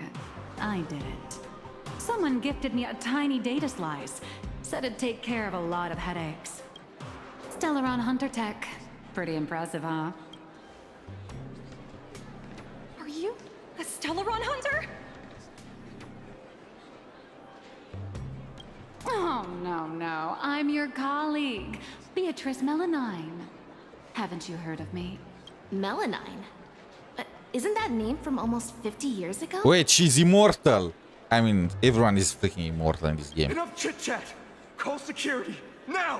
I did it. Someone gifted me a tiny data slice. Said it'd take care of a lot of headaches. Stellaron Hunter Tech. Pretty impressive, huh? Are you a Stellaron hunter? Oh, no. I'm your colleague, Beatrice Melanine. Haven't you heard of me? Melanine? Isn't that name from almost 50 years ago? Wait, she's immortal. I mean, everyone is freaking immortal in this game. Enough chit-chat! Call security, now!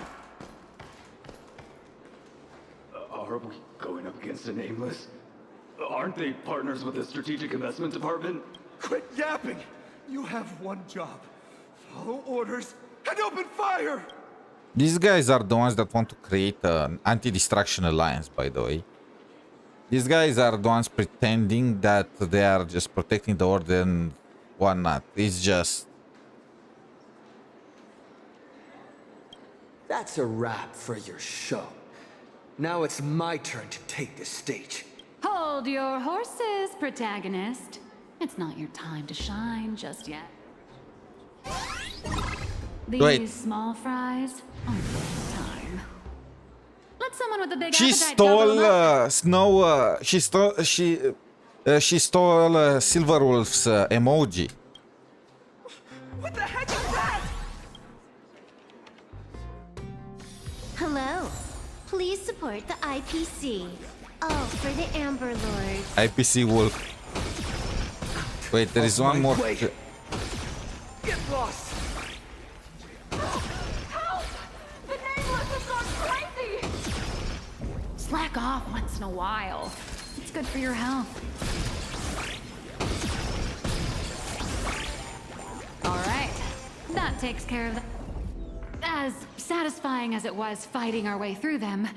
Are we going up against a nameless? Aren't they partners with the Strategic Investment Department? Quit yapping! You have one job. Follow orders and open fire! These guys are the ones that want to create an anti-destruction alliance, by the way. These guys are the ones pretending that they are just protecting the order and whatnot. It's just... That's a wrap for your show. Now it's my turn to take the stage. Hold your horses, protagonist. It's not your time to shine just yet. These small fries aren't worth time. Let someone with a big She appetite stole she stole Silverwolf's emoji. What the heck is that? Hello. Please support the IPC. Oh, for the Amber Lord. IPC Wolf. Wait, there is one more. Get lost! Help! The nameless has gone crazy! Slack off once in a while. It's good for your health. All right. That takes care of the... As satisfying as it was fighting our way through them,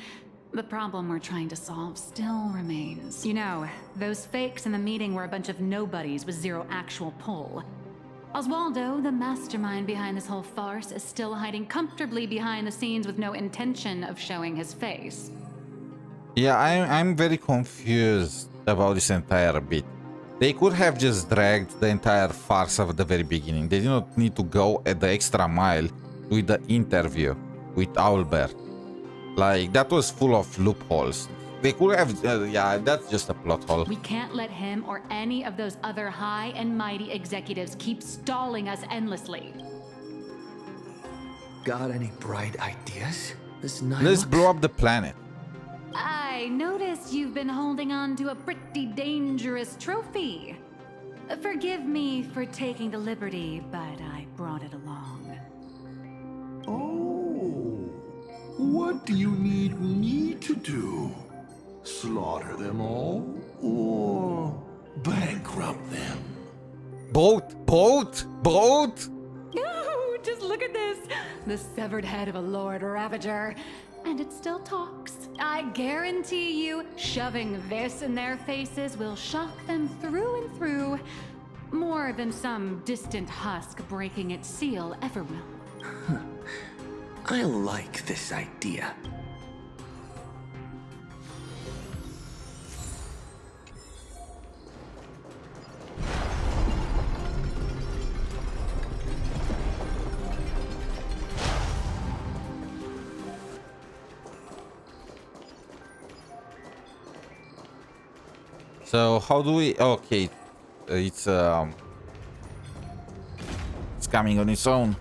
the problem we're trying to solve still remains. You know, those fakes in the meeting were a bunch of nobodies with zero actual pull. Oswaldo, the mastermind behind this whole farce, is still hiding comfortably behind the scenes with no intention of showing his face. Yeah, I'm very confused about this entire bit. They could have just dragged the entire farce at the very beginning. They did not need to go at the extra mile with the interview with Owlbear. Like, that was full of loopholes. They could have... yeah, that's just a plot hole. We can't let him or any of those other high and mighty executives keep stalling us endlessly. Got any bright ideas? Let's blow up the planet. I noticed you've been holding on to a pretty dangerous trophy. Forgive me for taking the liberty, but I brought it along. What do you need me to do? Slaughter them all? Or bankrupt them? Both! Ooh, just look at this! The severed head of a Lord Ravager. And it still talks. I guarantee you, shoving this in their faces will shock them through and through. More than some distant husk breaking its seal ever will. I like this idea. So how do we? Okay, it's coming on its own.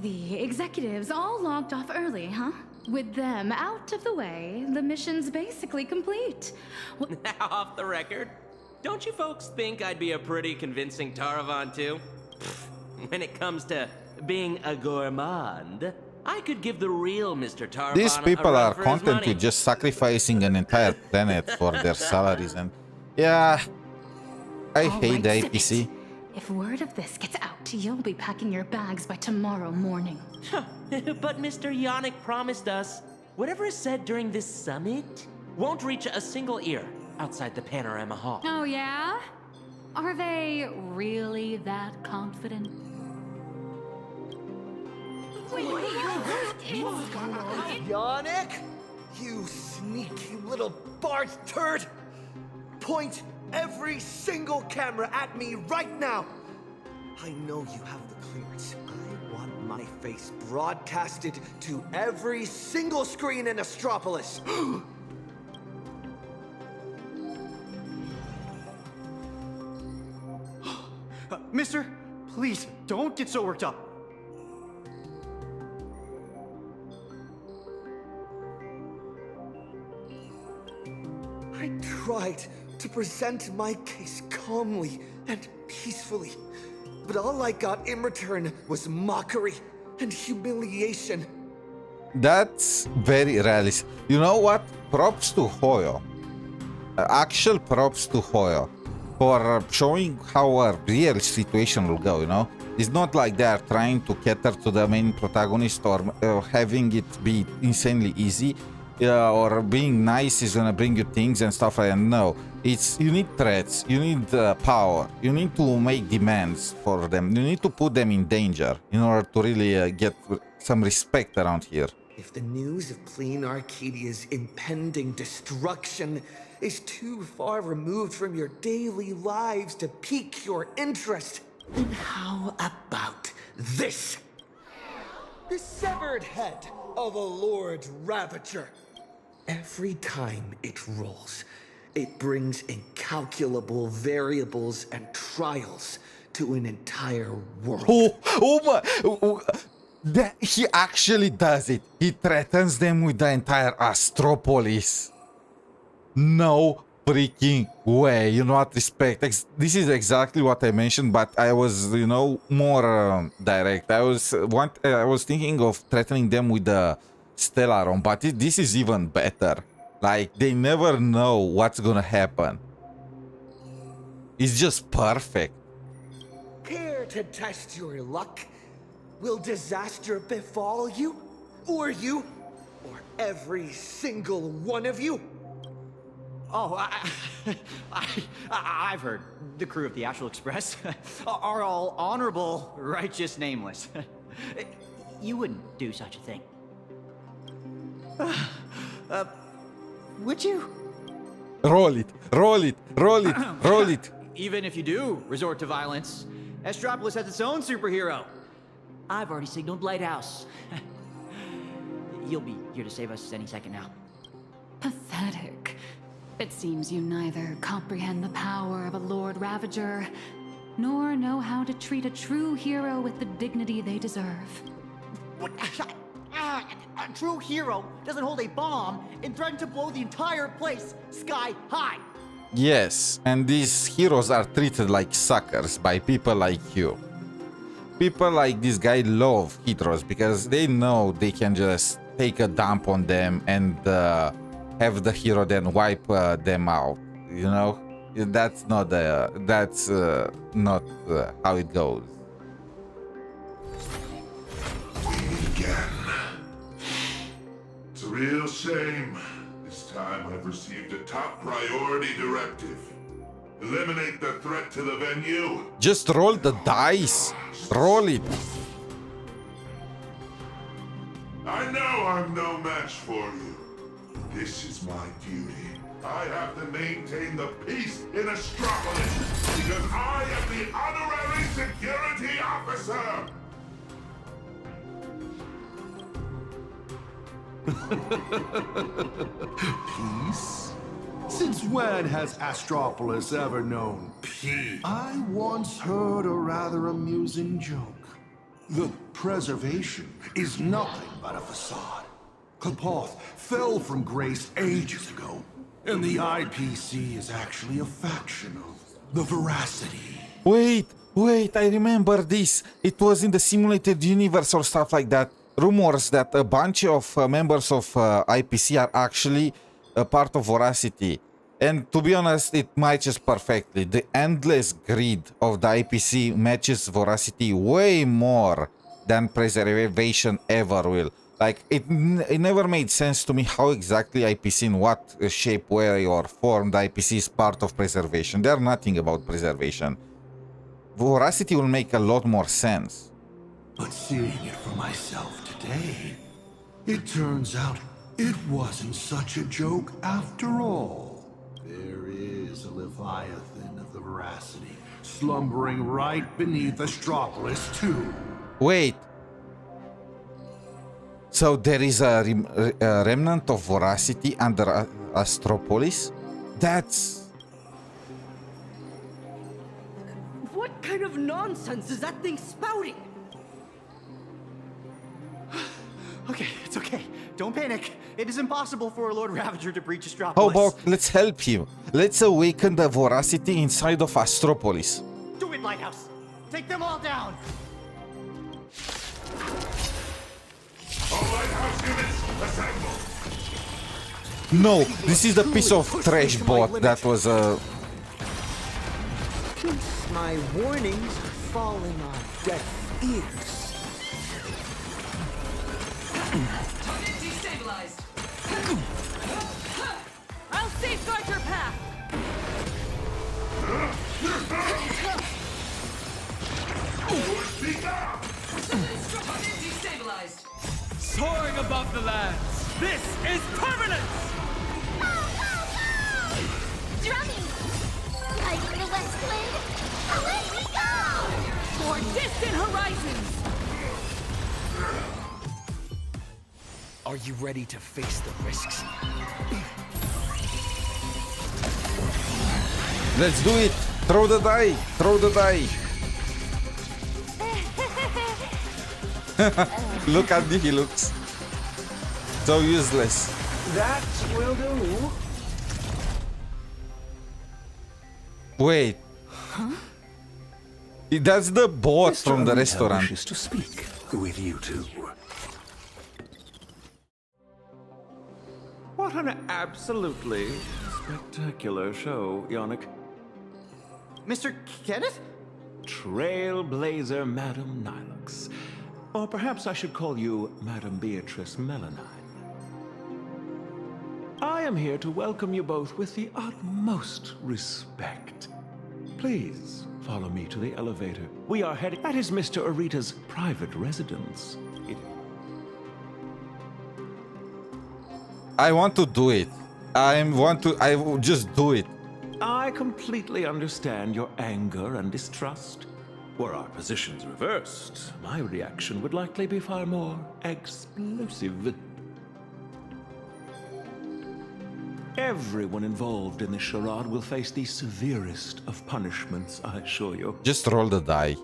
The executives all logged off early, huh? With them out of the way, the mission's basically complete. Now, off the record, don't you folks think I'd be a pretty convincing Taravan too? When it comes to being a gourmand, I could give the real Mr. Taravan These people a run are for his content money. with just sacrificing an entire planet for their salaries, and yeah, I hate the APC. If word of this gets out, you'll be packing your bags by tomorrow morning. But Mr. Yannick promised us whatever is said during this summit won't reach a single ear outside the Panorama Hall. Oh, yeah? Are they really that confident? Yannick? You sneaky little Bart turd! Point every single camera at me right now! I know you have the clearance. I want my face broadcasted to every single screen in Astropolis. Mister, please, don't get so worked up. I tried to present my case calmly and peacefully, but all I got in return was mockery and humiliation. That's very realist. You know what? Props to Hoyo. Actual props to Hoyo for showing how a real situation will go, you know? It's not like they're trying to cater to the main protagonist or having it be insanely easy. Or being nice is gonna bring you things and stuff like that. No, it's you need threats, you need power, you need to make demands for them, you need to put them in danger in order to really get some respect around here. If the news of Plain Arcadia's impending destruction is too far removed from your daily lives to pique your interest, then how about this? The severed head of a Lord Ravager. Every time it rolls, it brings incalculable variables and trials to an entire world. Oh my! He actually does it. He threatens them with the entire Astropolis. No freaking way. You know what? Respect. This is exactly what I mentioned, but I was, you know, more direct. I was thinking of threatening them with the Stellaron, but this is even better. Like, they never know what's gonna happen. It's just perfect. Care to test your luck? Will disaster befall you? Or you? Or every single one of you? Oh, I've heard. The crew of the Astral Express are all honorable, righteous, nameless. You wouldn't do such a thing. Would you? Roll it, roll it, roll it, roll it. Even if you do resort to violence, Astropolis has its own superhero. I've already signaled Lighthouse. You'll be here to save us any second now. Pathetic. It seems you neither comprehend the power of a Lord Ravager, nor know how to treat a true hero with the dignity they deserve. What? A true hero doesn't hold a bomb and threaten to blow the entire place sky high. Yes, and these heroes are treated like suckers by people like you. People like this guy love heroes because they know they can just take a dump on them and have the hero then wipe them out. You know, that's not how it goes. Again. It's a real shame. This time I've received a top priority directive. Eliminate the threat to the venue. Just roll the dice. Roll it. I know I'm no match for you. This is my duty. I have to maintain the peace in Astropolis because I am the honorary security officer. Peace? Since when has Astropolis ever known peace? I once heard a rather amusing joke. The preservation is nothing but a facade. 𝗶𝗆𝗵𝗁 fell from grace ages ago, and the IPC is actually a faction of the Veracity. Wait, I remember this. It was in the simulated universe or stuff like that. Rumors that a bunch of members of IPC are actually a part of Veracity. And to be honest, it matches perfectly. The endless greed of the IPC matches Veracity way more than preservation ever will. Like, it never made sense to me how exactly IPC, in what shape, way, or form the IPC is part of preservation. They're nothing about preservation. Veracity will make a lot more sense. But seeing it for myself today, it turns out it wasn't such a joke after all. There is a Leviathan of the Veracity slumbering right beneath Astropolis too. Wait. So there is a remnant of Veracity under Astropolis? That's... What kind of nonsense is that thing spouting? Okay, it's okay. Don't panic. It is impossible for a Lord Ravager to breach Astropolis. How about let's help him? Let's awaken the Veracity inside of Astropolis. Do it, Lighthouse. Take them all down. All Lighthouse units, assemble. No, this is the piece of trash bot that was My warnings are falling on deaf ears. Destabilized. I'll safeguard your path. Destabilized. Soaring above the lands. This is permanence. Drumming! Like the west wind, away we go! For distant horizons. Are you ready to face the risks? Let's do it! Throw the die! Throw the die! Look at me, he looks so useless. That will do. Wait. Huh? That's the bot Mr. from the Arita restaurant. wishes to speak with you two. What an absolutely spectacular show, Yannick. Mr. Kenneth? Trailblazer Madam Nilux. Or perhaps I should call you Madam Beatrice Melanine. I am here to welcome you both with the utmost respect. Please follow me to the elevator. We are heading... That is Mr. Arita's private residence. I want to do it. I will just do it. I completely understand your anger and distrust. Were our positions reversed, my reaction would likely be far more explosive. Everyone involved in this charade will face the severest of punishments, I assure you. Just roll the die.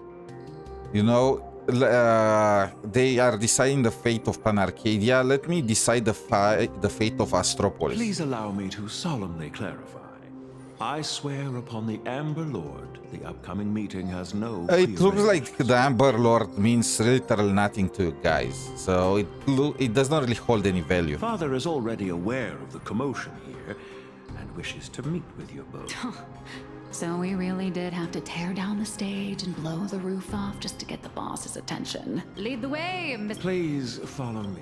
You know, they are deciding the fate of Pan-Arcadia. Let me decide the fate of Astropolis. Please allow me to solemnly clarify. I swear upon the Amber Lord, the upcoming meeting has no... It looks like the Amber Lord means literally nothing to you guys, so it does not really hold any value. Father is already aware of the commotion here, and wishes to meet with you both. So we really did have to tear down the stage and blow the roof off just to get the boss's attention. Lead the way, Miss... Please follow me.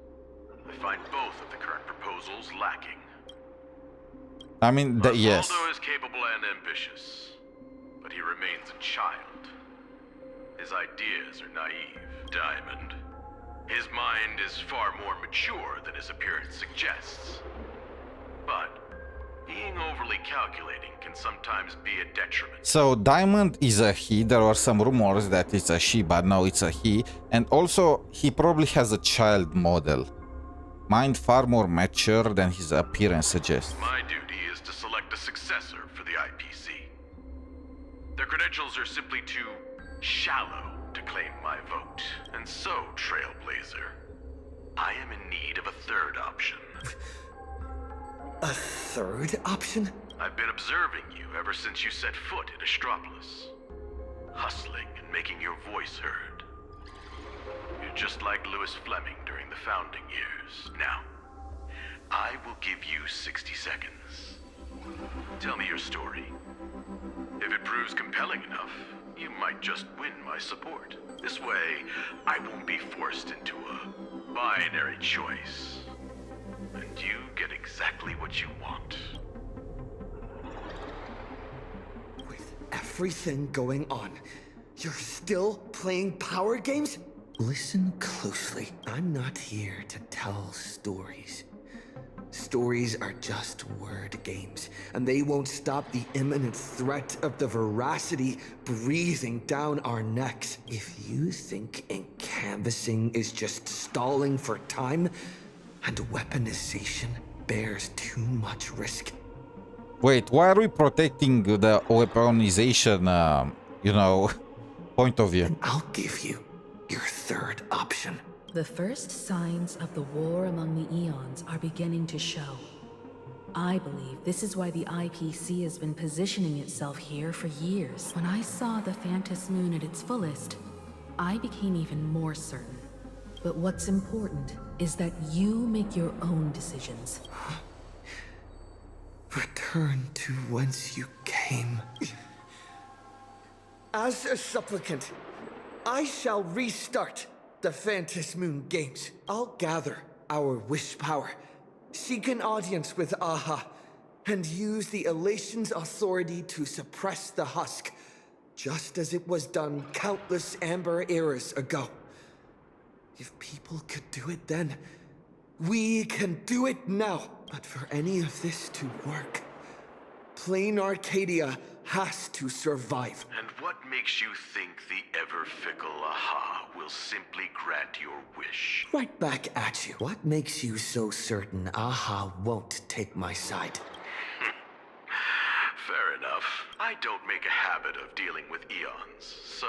I find both of the current proposals lacking. I mean, yes. Osvaldo is capable and ambitious, but he remains a child. His ideas are naive. Diamond. His mind is far more mature than his appearance suggests. But being overly calculating can sometimes be a detriment. So Diamond is a he. There were some rumors that it's a she, but now it's a he. And also, he probably has a child model. Mind far more mature than his appearance suggests. My duty is to select a successor for the IPC. Their credentials are simply too shallow to claim my vote. And so, Trailblazer, I am in need of a third option. A third option? I've been observing you ever since you set foot in Astropolis. Hustling and making your voice heard. You're just like Louis Fleming during the founding years. Now, I will give you 60 seconds. Tell me your story. If it proves compelling enough, you might just win my support. This way, I won't be forced into a binary choice. And you get exactly what you want. With everything going on, you're still playing power games? Listen closely. I'm not here to tell stories. Stories are just word games, and they won't stop the imminent threat of the veracity breathing down our necks. If you think canvassing is just stalling for time, and weaponization bears too much risk. Wait, why are we protecting the weaponization you know, point of view. And I'll give you your third option. The first signs of the war among the Eons are beginning to show. I believe this is why the IPC has been positioning itself here for years. When I saw the Phantom Moon at its fullest, I became even more certain. But what's important is that you make your own decisions. Return to whence you came. As a supplicant, I shall restart the Phantom Moon Games. I'll gather our wish power, seek an audience with Aha, and use the Elation's authority to suppress the husk, just as it was done countless Amber eras ago. If people could do it then, we can do it now. But for any of this to work, Plain Arcadia has to survive. And what makes you think the ever-fickle Aha will simply grant your wish? Right back at you. What makes you so certain Aha won't take my side? Fair enough. I don't make a habit of dealing with Eons, so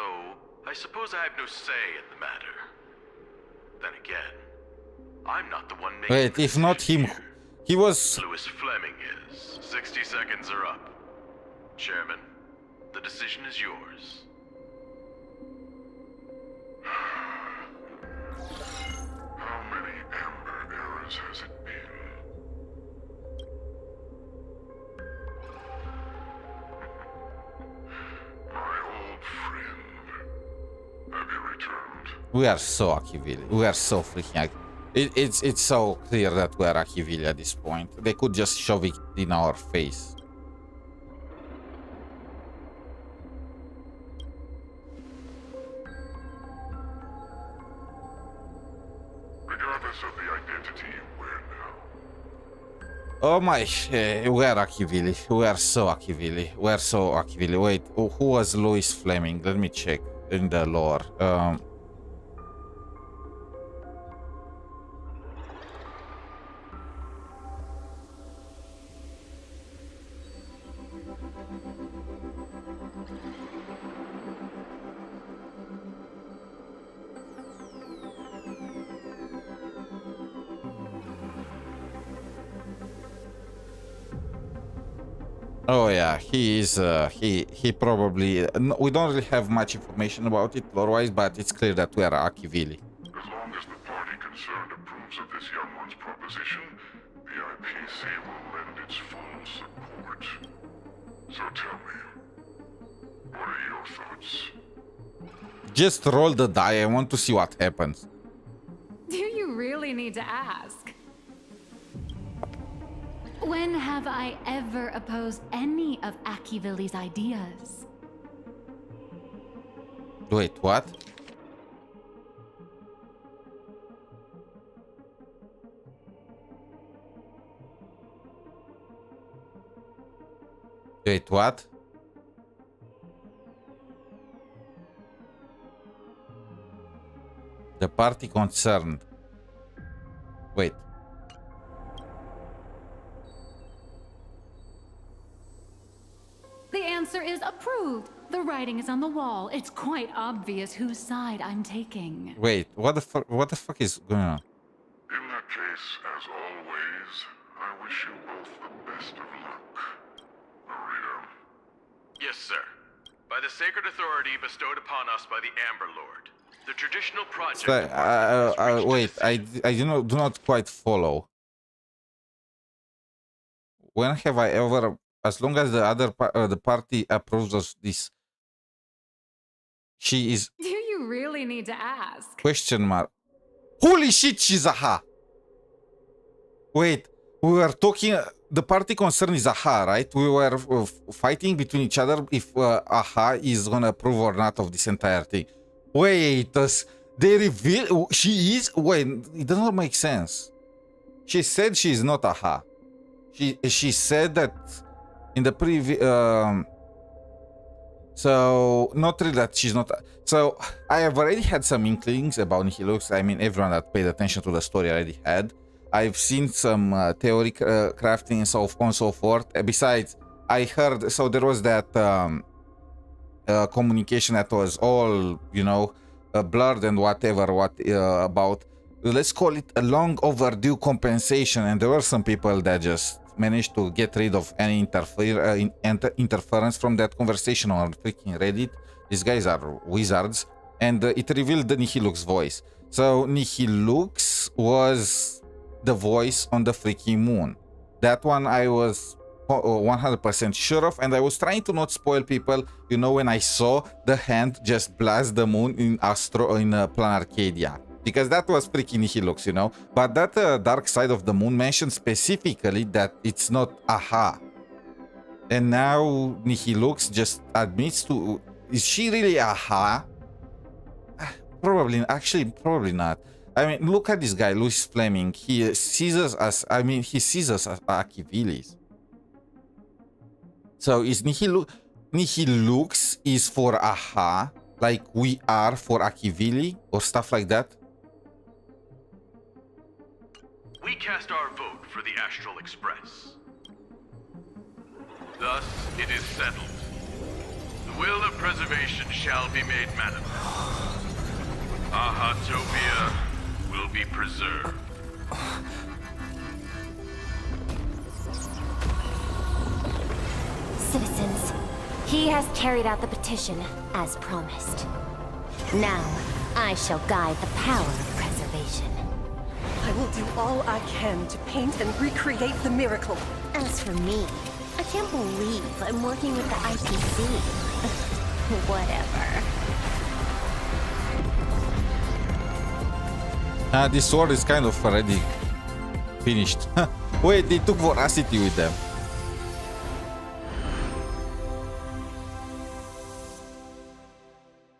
I suppose I have no say in the matter. Then again, I'm not the one making Wait, if not him, he was... Lewis Fleming is. 60 seconds are up. Chairman, the decision is yours. How many Amber eras has it been? My old friend. Have you returned? We are so Akivili. We are so freaking it's so clear that we are Akivili at this point. They could just shove it in our face. Regardless of the identity you wear now. Oh my, we are Akivili. We are so Akivili. We are so Akivili. Wait, who was Louis Fleming? Let me check in the lore. Oh yeah, he is. He probably. We don't really have much information about it lore-wise, but it's clear that we are Akivili. As long as the party concerned approves of this young one's proposition, the IPC will lend its full support. So tell me, what are your thoughts? Just roll the die. I want to see what happens. Do you really need to ask? When have I ever opposed any of Akivili's ideas? Wait, what? Wait, what? The party concerned. Wait. The answer is approved. The writing is on the wall. It's quite obvious whose side I'm taking. Wait, what the fuck? What the fuck is going on? In that case, as always, I wish you both the best of luck. Maria. Yes, sir. By the sacred authority bestowed upon us by the Amber Lord, the traditional project... Wait, I do not quite follow. When have I ever... As long as the other the party approves of this, she is... Do you really need to ask? Question mark. Holy shit, she's Aha! Wait, we were talking... The party concern is Aha, right? We were fighting between each other if Aha is gonna approve or not of this entire thing. Wait, they reveal... She is... Wait, it does not make sense. She said she is not Aha. She said that... In the previous, so not really that she's not. So I have already had some inklings about Nihilux. I mean, everyone that paid attention to the story already had. I've seen some theory crafting and so on and so forth. Besides, I heard. So there was that communication that was all, you know, blurred and whatever, about, let's call it a long overdue compensation. And there were some people that just managed to get rid of any interference from that conversation on freaking Reddit. These guys are wizards. And it revealed the 𝗖cie𝗍𝗆𝗵𝘁 voice. So 𝗖cie𝗍𝗆𝗵𝘁 was the voice on the freaking moon. That one I was 100% sure of, and I was trying to not spoil people, you know, when I saw the hand just blast the moon in Plan Arcadia, because that was freaking 𝗖cie𝗍𝗆𝗵𝘁, you know. But that dark side of the moon mentioned specifically that it's not aha. And now 𝗖cie𝗍𝗆𝗵𝘁 just admits to, is she really aha? Probably, actually, probably not. I mean, look at this guy, Louis Fleming. He sees us as, he sees us as 𝗖cie𝗍𝗆𝗵𝘁. So is 𝗖cie𝗍𝗆𝗵𝘁 is for aha, like we are for 𝗖cie𝗍𝗆𝗵𝘁 or stuff like that? We cast our vote for the Astral Express. Thus, it is settled. The will of preservation shall be made manifest. Ahatopia will be preserved. Citizens, he has carried out the petition, as promised. Now, I shall guide the power of preservation. I will do all I can to paint and recreate the miracle. As for me, I can't believe I'm working with the IPC. Whatever. This sword is kind of already finished. Wait, they took Voracity with them.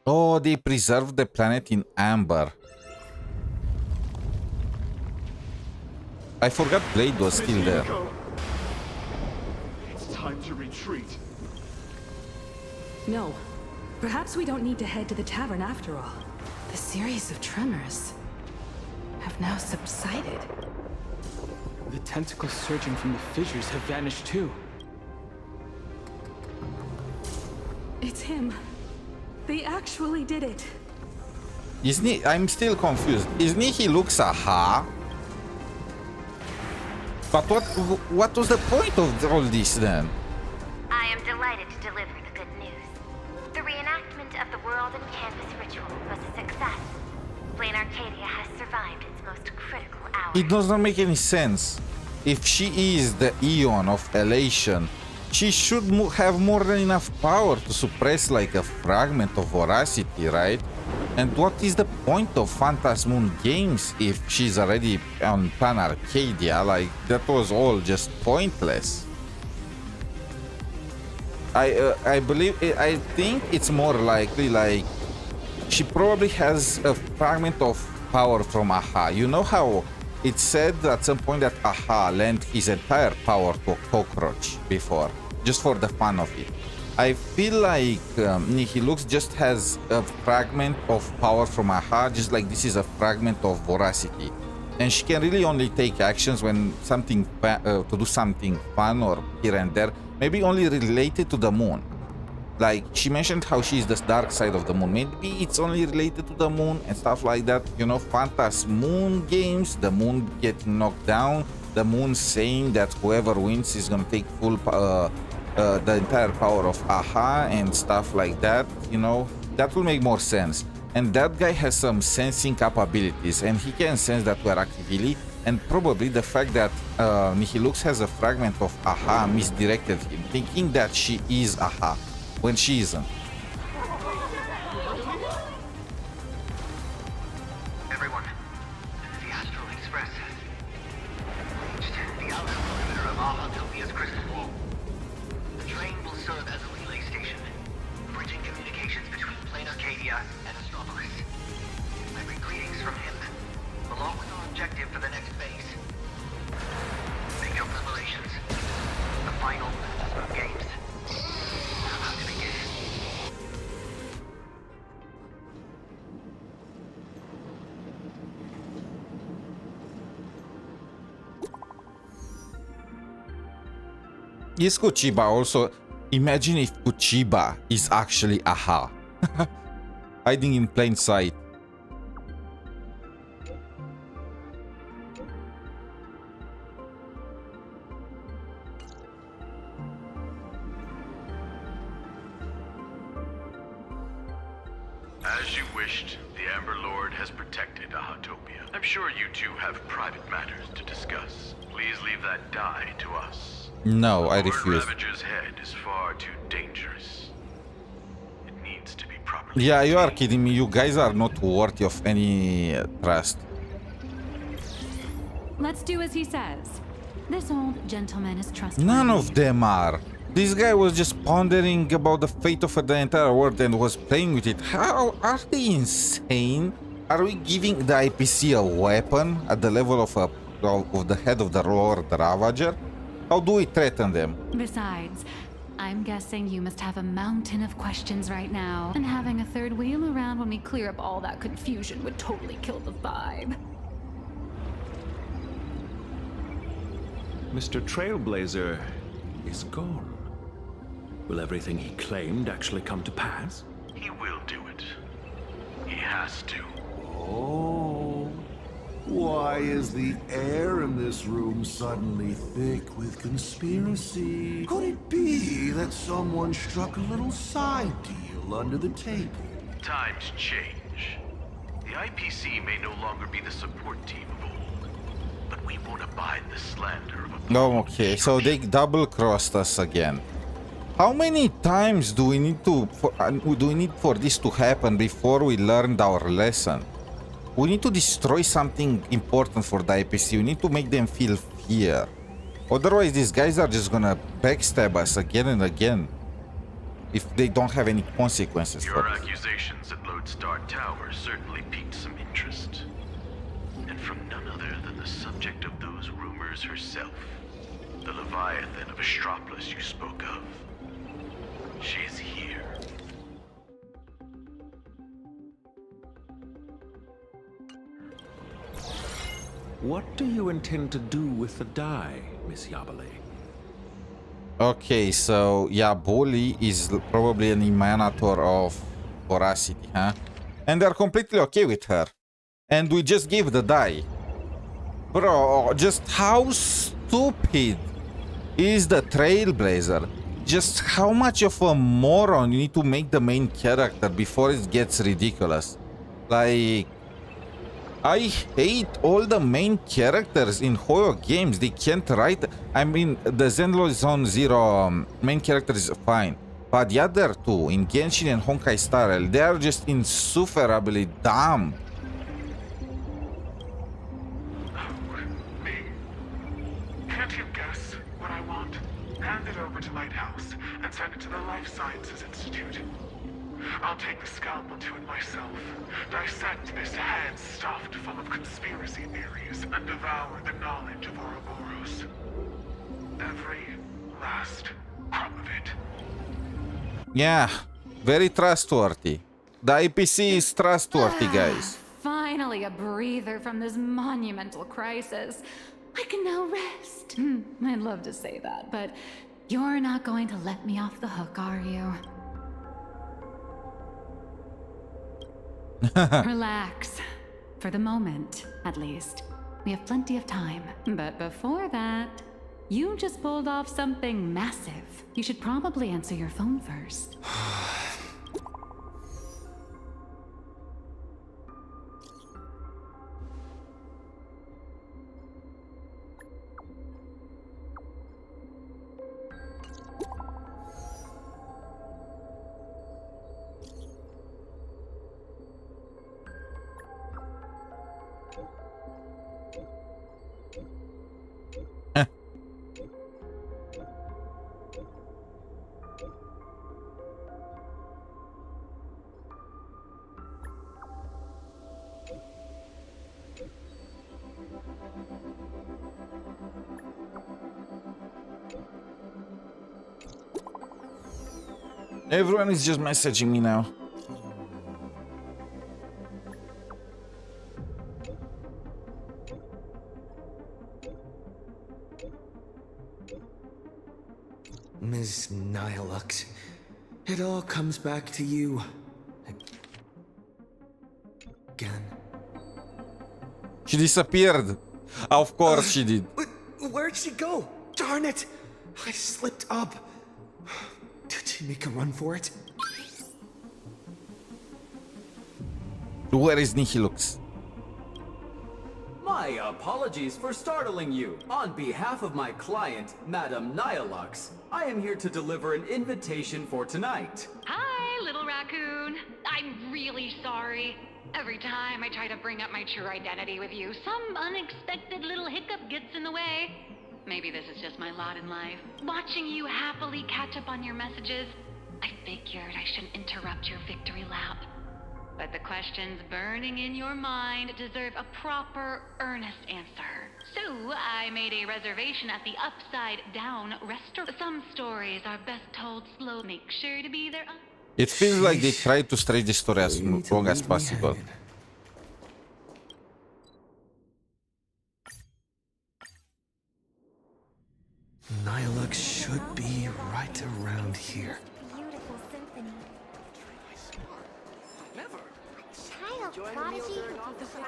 Oh, they preserved the planet in amber. I forgot Blade was still there. It's time to retreat. No. Perhaps we don't need to head to the tavern after all. The series of tremors have now subsided. The tentacles surging from the fissures have vanished too. It's him. They actually did it. I'm still confused. Is 𝗖𝗍𝗆𝗵𝘁 aha? But what was the point of all this then? I am delighted to deliver the good news. The reenactment of the World and Campus ritual was a success. Plain Arcadia has survived its most critical hour. It does not make any sense. If she is the Eon of Elation, she should have more than enough power to suppress like a fragment of Voracity, right? And what is the point of Phantasmoon Games if she's already on Plan Arcadia? Like, that was all just pointless. I think it's more likely like she probably has a fragment of power from aha. You know how it said at some point that aha lent his entire power to a cockroach before, just for the fun of it. I feel like 𝗖𝗍𝗆𝗵𝘁 just has a fragment of power from aha, just like this is a fragment of Voracity. And she can really only take actions when something to do something fun or here and there, maybe only related to the moon. Like, she mentioned how she's the dark side of the moon. Maybe it's only related to the moon and stuff like that. You know, Phantasmoon Games, the moon getting knocked down, the moon saying that whoever wins is gonna take full the entire power of aha and stuff like that. You know, that will make more sense. And that guy has some sensing capabilities, and he can sense that we're 𝗖𝗍𝗆𝗵𝘁, and probably the fact that 𝗖𝗍𝗆𝗵𝘁 has a fragment of aha misdirected him, thinking that she is aha when she isn't. Everyone, the Astral Express has reached the outer perimeter of Ahatopia's crystal wall. The train will serve as a relay station, bridging communications between Plain Arcadia and Astropolis. I bring greetings from him, along with our objective for the next phase. Make your preparations. The final games are about to begin. 𝗖cie𝗍𝗆𝗵𝘁 also, Imagine if 𝗖cie𝗽𝗆𝗵𝘁 is actually aha. Hiding in plain sight. As you wished, the Amber Lord has protected Ahatopia. I'm sure you two have private matters to discuss. Please leave that die to us. No, I Lord refuse. Ravager's head is far too dangerous. It needs to be properly. Yeah, you are kidding me. You guys are not worthy of any trust. Let's do as he says. This old gentleman is trustworthy. None of them are. This guy was just pondering about the fate of the entire world and was playing with it. How are they insane? Are we giving the IPC a weapon at the level of the head of the Lord Ravager? How do we threaten them? Besides, I'm guessing you must have a mountain of questions right now, and having a third wheel around when we clear up all that confusion would totally kill the vibe. Mr. Trailblazer is gone. Will everything he claimed actually come to pass? He will do it. He has to. Oh. Why is the air in this room suddenly thick with conspiracy? Could it be that someone struck a little side deal under the table? Times change. The IPC may no longer be the support team of old, but we won't abide the slander of a... No, okay, so they double-crossed us again. How many times do we need for this to happen before we learned our lesson? We need to destroy something important for the IPC. We need to make them feel fear. Otherwise, these guys are just gonna backstab us again and again if they don't have any consequences for Your us. accusations at Lodestar Tower certainly piqued some interest. And from none other than the subject of those rumors herself, the Leviathan of Astropolis you spoke of. She's here. What do you intend to do with the die, Miss 𝗖𝗆𝗿𝗵𝘁? Okay, so 𝗖𝗆𝗆𝗆𝗆𝗆𝗆𝗆𝗆 is probably an emanator of voracity, huh? And they're completely okay with her. And we just gave the die. Bro, just how stupid is the Trailblazer? Just how much of a moron you need to make the main character before it gets ridiculous? Like, I hate all the main characters in horror games. They can't write. I mean, the Zenlong Zone Zero main character is fine, but the other two in Genshin and Honkai Star Rail, they are just insufferably dumb. Can't you guess what I want? Hand it over to Lighthouse and send it to the Life Sciences Institute. I'll take the scalpel to it myself, dissect this head stuffed full of conspiracy theories, and devour the knowledge of Ouroboros. Every last crumb of it. Yeah, very trustworthy. The IPC is trustworthy, guys. Finally a breather from this monumental crisis. I can now rest. I'd love to say that, but you're not going to let me off the hook, are you? Relax. For the moment, at least. We have plenty of time. But before that, you just pulled off something massive. You should probably answer your phone first. Everyone is just messaging me now. Ms. 𝗖𝗌𝗆𝗆. It all comes back to you. Again. She disappeared. Of course she did. Where'd she go? Darn it! I slipped up. Did she make a run for it? Where is Nihilux? My apologies for startling you. On behalf of my client, Madame 𝗖𝗌𝗆𝗆, I am here to deliver an invitation for tonight. Hi, little raccoon. I'm really sorry. Every time I try to bring up my true identity with you, some unexpected little hiccup gets in the way. Maybe this is just my lot in life. Watching you happily catch up on your messages, I figured I shouldn't interrupt your victory lap. But the questions burning in your mind deserve a proper, earnest answer. So I made a reservation at the Upside Down restaurant. Some stories are best told slow. Make sure to be there. It feels like they tried to stretch the story as long as possible. 𝗖𝗌𝗆𝗆 should be right around here. Beautiful symphony. Child prodigy.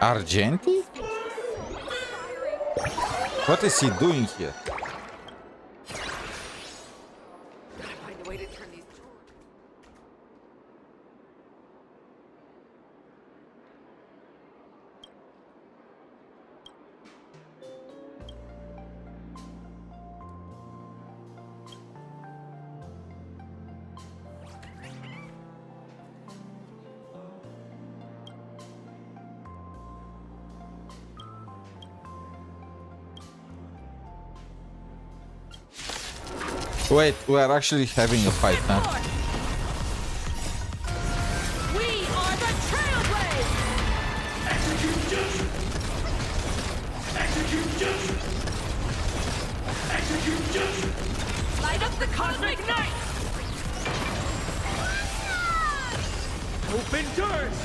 Argenti? What is he doing here? Gotta find a way to turn these. Wait, we are actually having a fight now. We are the Trailblazers! Execute judgment! Execute judgment! Execute judgment! Light up the cosmic night! Open doors!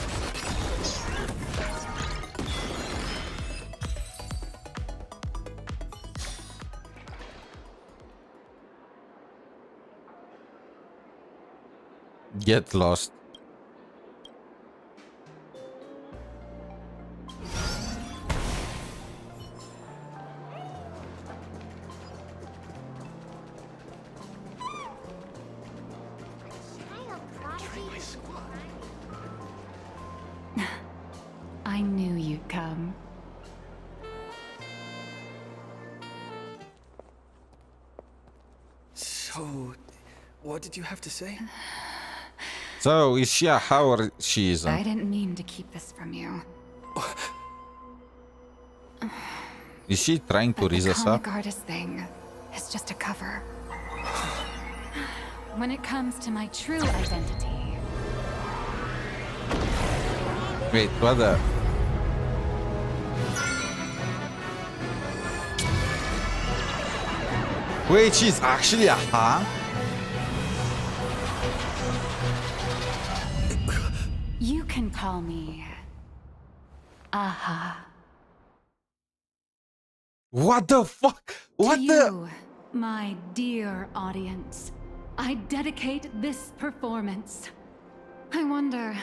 Get lost. I knew you'd come. So, what did you have to say? So, is she a how or she isn't? I didn't mean to keep this from you. Is she trying to raise us The up? comic artist thing is just a cover. When it comes to my true identity, Wait, what the? Wait, she's actually a huh? you can call me Aha. What the fuck? What To the? you, my dear audience, I dedicate this performance. I wonder,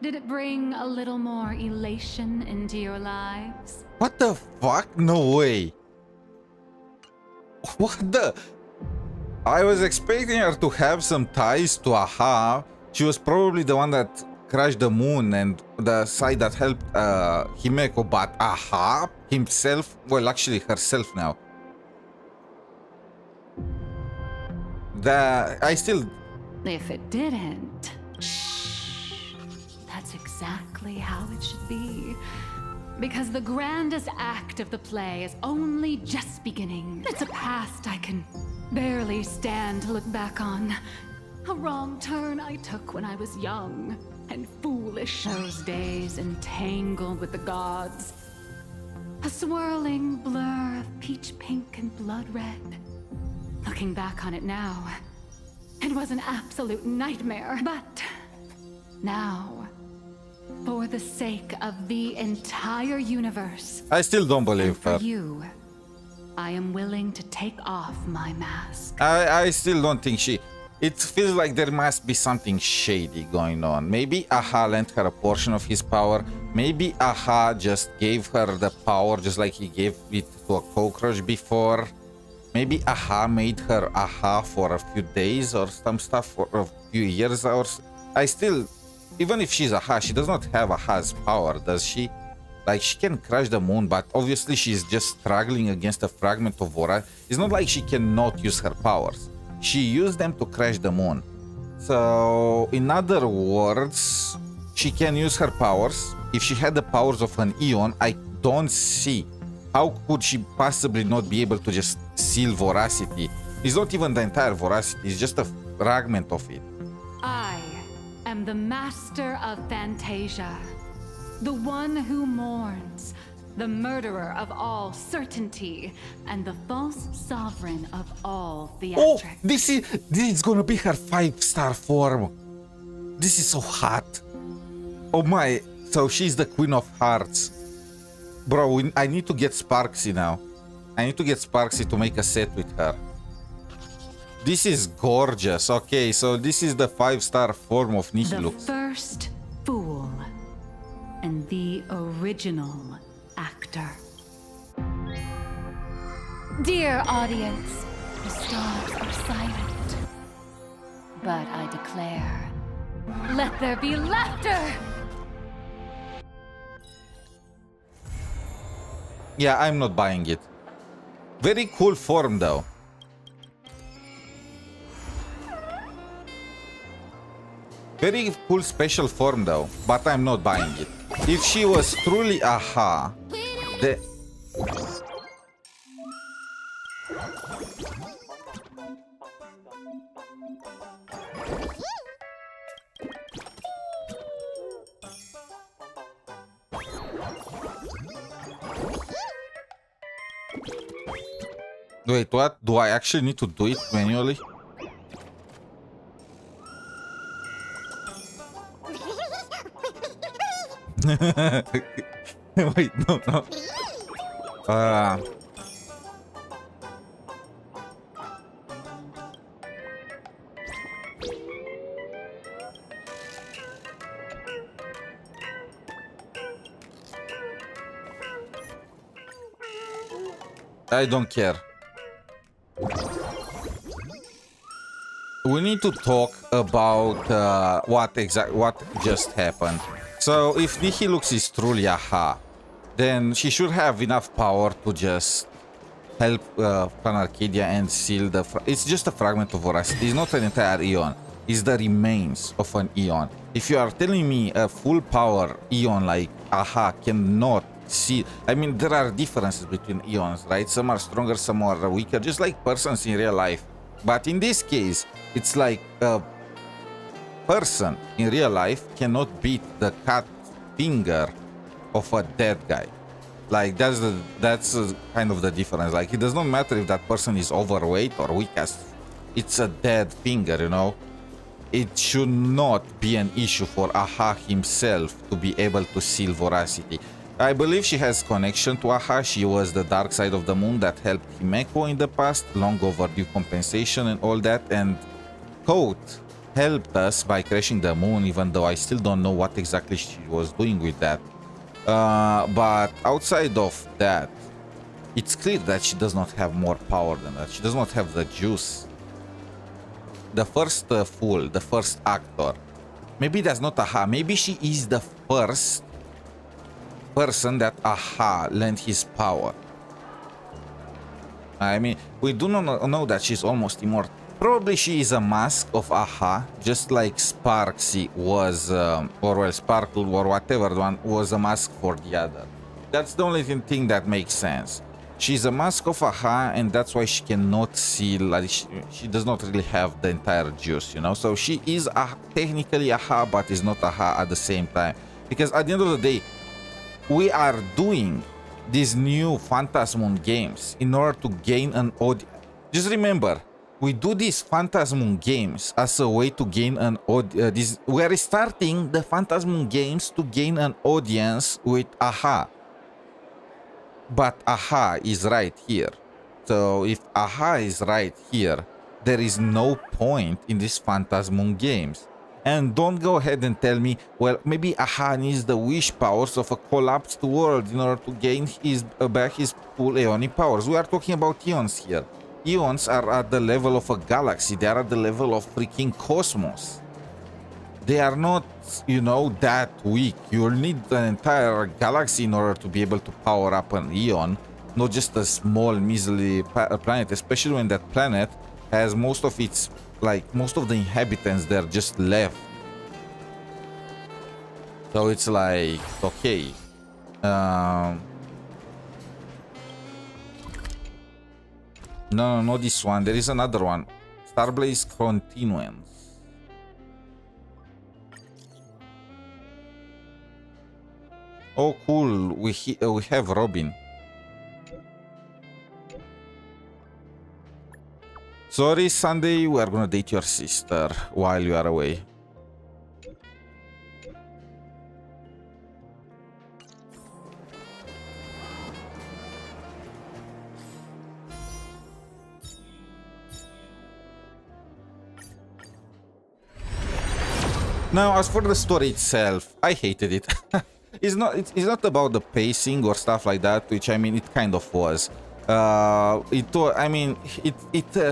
did it bring a little more elation into your lives? What the fuck? No way. What the? I was expecting her to have some ties to Aha. She was probably the one that crashed the moon and the side that helped 𝗖𝗍𝗍𝗵𝘁, but Aha himself, well, actually herself now. I still. If it didn't, that's exactly how it should be. Because the grandest act of the play is only just beginning. It's a past I can barely stand to look back on. A wrong turn I took when I was young and foolish. Those days entangled with the gods. A swirling blur of peach pink and blood red. Looking back on it now, it was an absolute nightmare. But now, for the sake of the entire universe, I still don't believe for her. you, I am willing to take off my mask. I still don't think she... It feels like there must be something shady going on. Maybe Aha lent her a portion of his power. Maybe Aha just gave her the power just like he gave it to a cockroach before. Maybe Aha made her Aha for a few days or some stuff for a few years. Or I still... Even if she's Aha, she does not have Aha's power, does she? Like, she can crush the moon, but obviously she's just struggling against a fragment of Vora. It's not like she cannot use her powers. She used them to crash the moon. So, in other words, she can use her powers. If she had the powers of an Eon, I don't see how could she possibly not be able to just seal Voracity. It's not even the entire Voracity, it's just a fragment of it. I am the master of Fantasia, the one who mourns, the murderer of all certainty, and the false sovereign of all theatrics. Oh, this is gonna be her 5-star form. This is so hot. Oh my, so she's the Queen of Hearts. Bro, I need to get Sparksy now. I need to get Sparksy to make a set with her. This is gorgeous. Okay, so this is the 5-star form of Nihilux. The first fool and the original actor. Dear audience, the stars are silent, but I declare, let there be laughter! Yeah, I'm not buying it. Very cool form though. Very cool special form though, but I'm not buying it. If she was truly Aha, the... Wait, what? Do I actually need to do it manually? Wait, no. I don't care. We need to talk about what just happened. So if Nihilux is truly Aha, then she should have enough power to just help Plan Arcadia and seal the... It's just a fragment of Voracity. It's not an entire Eon. It's the remains of an Eon. If you are telling me a full power Eon like Aha cannot seal... I mean, there are differences between Eons, right? Some are stronger, some are weaker, just like persons in real life. But in this case, it's like a person in real life cannot beat the cut finger of a dead guy. Like, that's kind of the difference. Like, it does not matter if that person is overweight or weak as it's a dead finger, you know. It should not be an issue for Aha himself to be able to seal Voracity. I believe she has connection to Aha. She was the dark side of the moon that helped Himeko in the past, long overdue compensation and all that, and Code helped us by crashing the moon, even though I still don't know what exactly she was doing with that. But outside of that, it's clear that she does not have more power than that. She does not have the juice. The first fool, the first actor, maybe that's not Aha. Maybe she is the first person that Aha lent his power. I mean, we do not know that she's almost immortal. Probably she is a mask of Aha, just like Sparksy was, or well, Sparkle or whatever one was a mask for the other. That's the only thing that makes sense. She's a mask of Aha, and that's why she cannot seal, like, she does not really have the entire juice, you know? So she is technically Aha, but is not Aha at the same time. Because at the end of the day, we are doing these new Phantasmoon games in order to gain an audience. Just remember, we do these Phantasmoon games as a way to gain an audience. We are starting the Phantasmoon games to gain an audience with Aha. But Aha is right here. So if Aha is right here, there is no point in these Phantasmoon games. And don't go ahead and tell me, well, maybe Aha needs the wish powers of a collapsed world in order to gain back his full Aeonic powers. We are talking about Eons here. Eons are at the level of a galaxy. They are at the level of freaking cosmos. They are not, you know, that weak. You'll need an entire galaxy in order to be able to power up an Eon, not just a small, measly planet, especially when that planet has most of its, like, most of the inhabitants there just left. So it's like, okay. No, not this one. There is another one. Starblaze Continuance. Oh, cool. We have Robin. Sorry, Sunday. We are gonna date your sister while you are away. Now, as for the story itself, I hated it. It's not about the pacing or stuff like that, which I mean it kind of was. It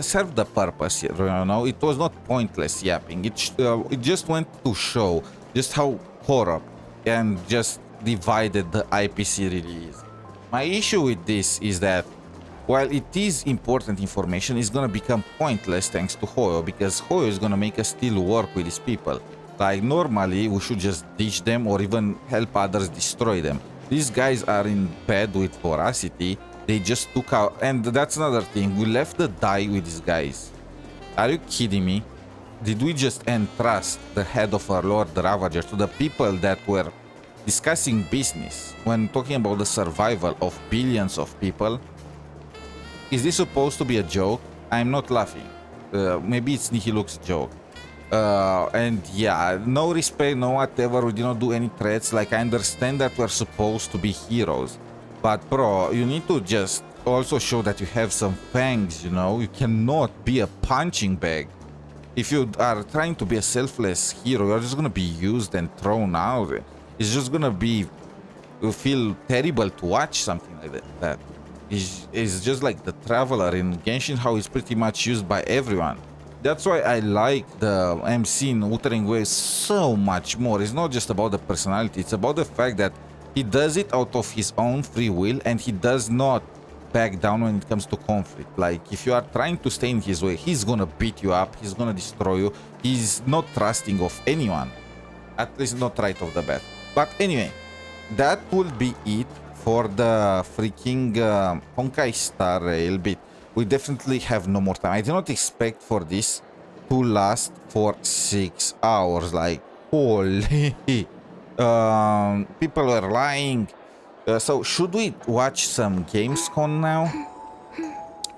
served the purpose, you know. It was not pointless yapping. It just went to show just how corrupt and just divided the IPC really is. My issue with this is that while it is important information, it's gonna become pointless thanks to Hoyo, because Hoyo is gonna make us still work with these people. Like, normally, we should just ditch them or even help others destroy them. These guys are in bed with voracity. They just took out... And that's another thing. We left the die with these guys. Are you kidding me? Did we just entrust the head of our Lord, the Ravager, to the people that were discussing business when talking about the survival of billions of people? Is this supposed to be a joke? I'm not laughing. Maybe it's Nihiluk's joke. And yeah, no respect, no whatever, we did not do any threats. Like, I understand that we're supposed to be heroes, but bro, you need to just also show that you have some fangs, you know. You cannot be a punching bag. If you are trying to be a selfless hero, you're just gonna be used and thrown out. It's just gonna be, you feel terrible to watch something like that. It's just like the Traveler in Genshin, how it's pretty much used by everyone. That's why I like the MC in Wuthering Waves so much more. It's not just about the personality, it's about the fact that he does it out of his own free will and he does not back down when it comes to conflict. Like, if you are trying to stay in his way, he's gonna beat you up, he's gonna destroy you. He's not trusting of anyone, at least not right off the bat. But anyway, that will be it for the freaking Honkai Star Rail bit. We definitely have no more time. I did not expect for this to last for 6 hours. Like, holy. People were lying. So, should we watch some Gamescom now?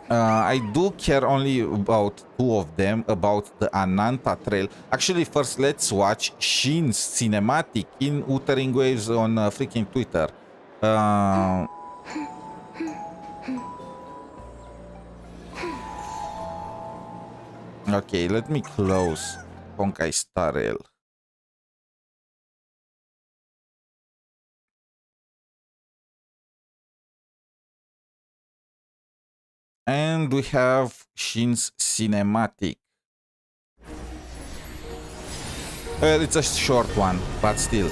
I do care only about 2 of them, about the Ananta Trail. Actually, first, let's watch Shin's cinematic in Wuthering Waves on freaking Twitter. Okay, let me close Honkai Star Rail. And we have Shin's cinematic. Well, it's a short one, but still.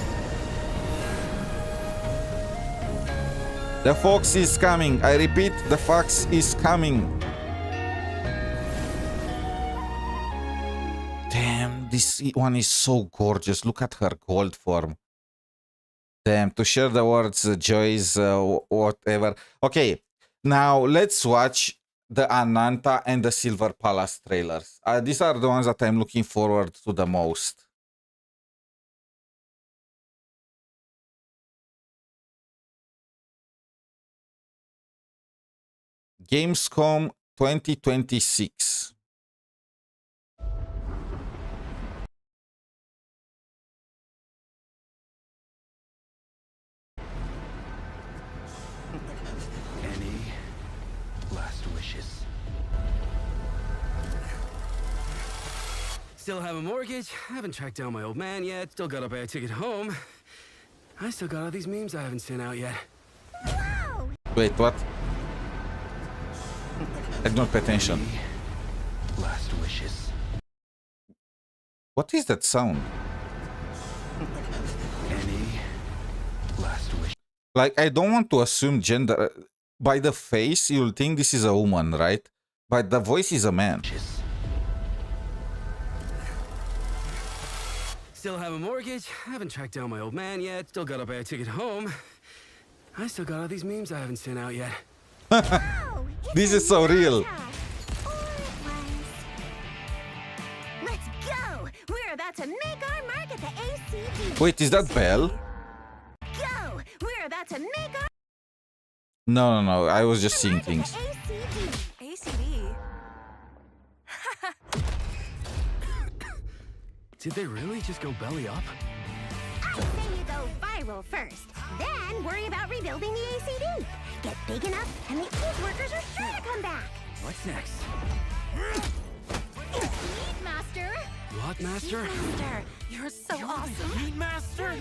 The fox is coming. I repeat, the fox is coming. Damn, this one is so gorgeous. Look at her gold form. Damn, to share the words, joys, whatever. Okay, now let's watch the Ananta and the Silver Palace trailers. These are the ones that I'm looking forward to the most. Gamescom 2026. Any last wishes? Still have a mortgage, haven't tracked down my old man yet, still gotta buy a ticket home. I still got all these memes I haven't sent out yet. Wait, what? I don't pay attention. Last wishes. What is that sound? Any last wish? Like, I don't want to assume gender. By the face, you'll think this is a woman, right? But the voice is a man. Still have a mortgage, haven't tracked down my old man yet, still gotta buy a ticket home. I still got all these memes I haven't sent out yet. This is so real. Let's go! We're about to make our mark at the ACD. Wait, is that Belle? Go! We're about to make our No. I was just seeing things. ACD. Did they really just go belly up? I say you go viral first, then worry about rebuilding the ACD. Get big enough, and the old workers are sure to come back. What's next? Meat Master! What, Master? Master, you're so awesome. Meat Master!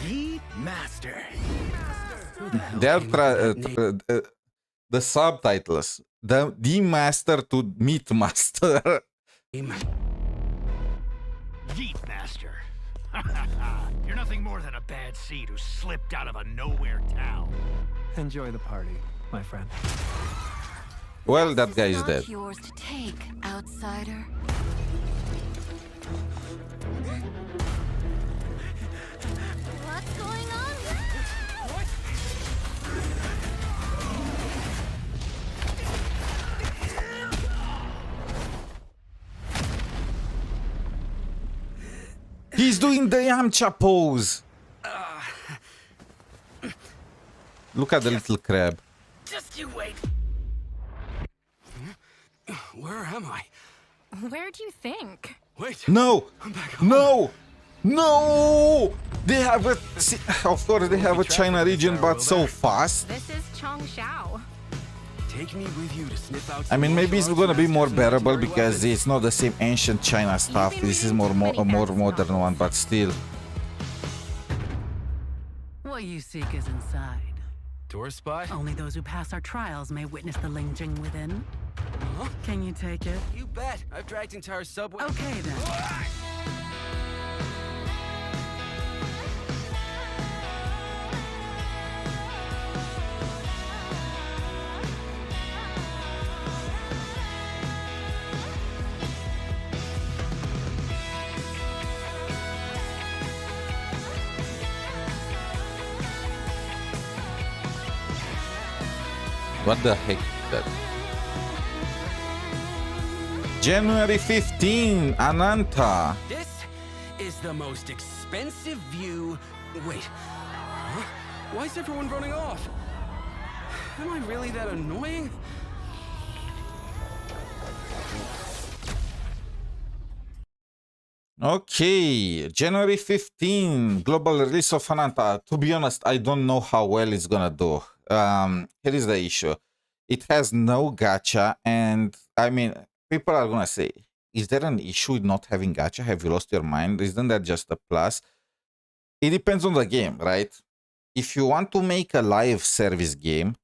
Meat Master! They are the subtitles. The master to meat master. Yeet Master. You're nothing more than a bad seed who slipped out of a nowhere town. Enjoy the party, my friend. Well, that guy is dead. Yours to take, outsider. What's going on? He's doing the Yamcha pose. Look at the little crab. Just you wait. Where am I? Where do you think? Wait. No! No! No! They have a... Of course, they have a China region, but so fast. This is Chongshao. Take me with you to sniff out. I mean, maybe it's gonna be more bearable because it's not the same ancient China stuff. This is more modern one, but still. What you seek is inside. Tourist spot? Only those who pass our trials may witness the Lingjing within. Huh? Can you take it? You bet. I've dragged entire subway. Okay then. What the heck is that? January 15, Ananta. This is the most expensive view. Wait. Huh? Why is everyone running off? Am I really that annoying? Okay, January 15, global release of Ananta. To be honest, I don't know how well it's gonna do. Here is the issue. It has no gacha, and I mean, people are gonna say, is there an issue with not having gacha? Have you lost your mind? Isn't that just a plus? It depends on the game, right? If you want to make a live service game,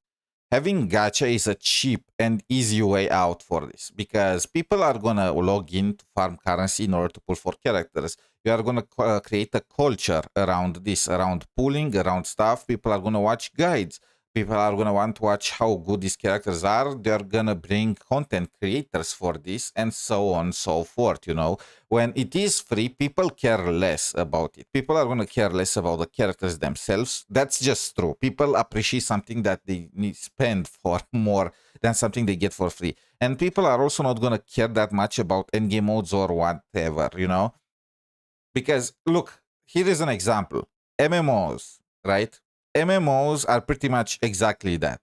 having gacha is a cheap and easy way out for this, because people are gonna log in to farm currency in order to pull for characters. You are gonna create a culture around this, around pulling, around stuff. People are gonna watch guides. People are going to want to watch how good these characters are. They're going to bring content creators for this and so on and so forth, you know. When it is free, people care less about it. People are going to care less about the characters themselves. That's just true. People appreciate something that they need spend for more than something they get for free. And people are also not going to care that much about endgame modes or whatever, you know. Because, look, here is an example. MMOs, right? MMOs are pretty much exactly that.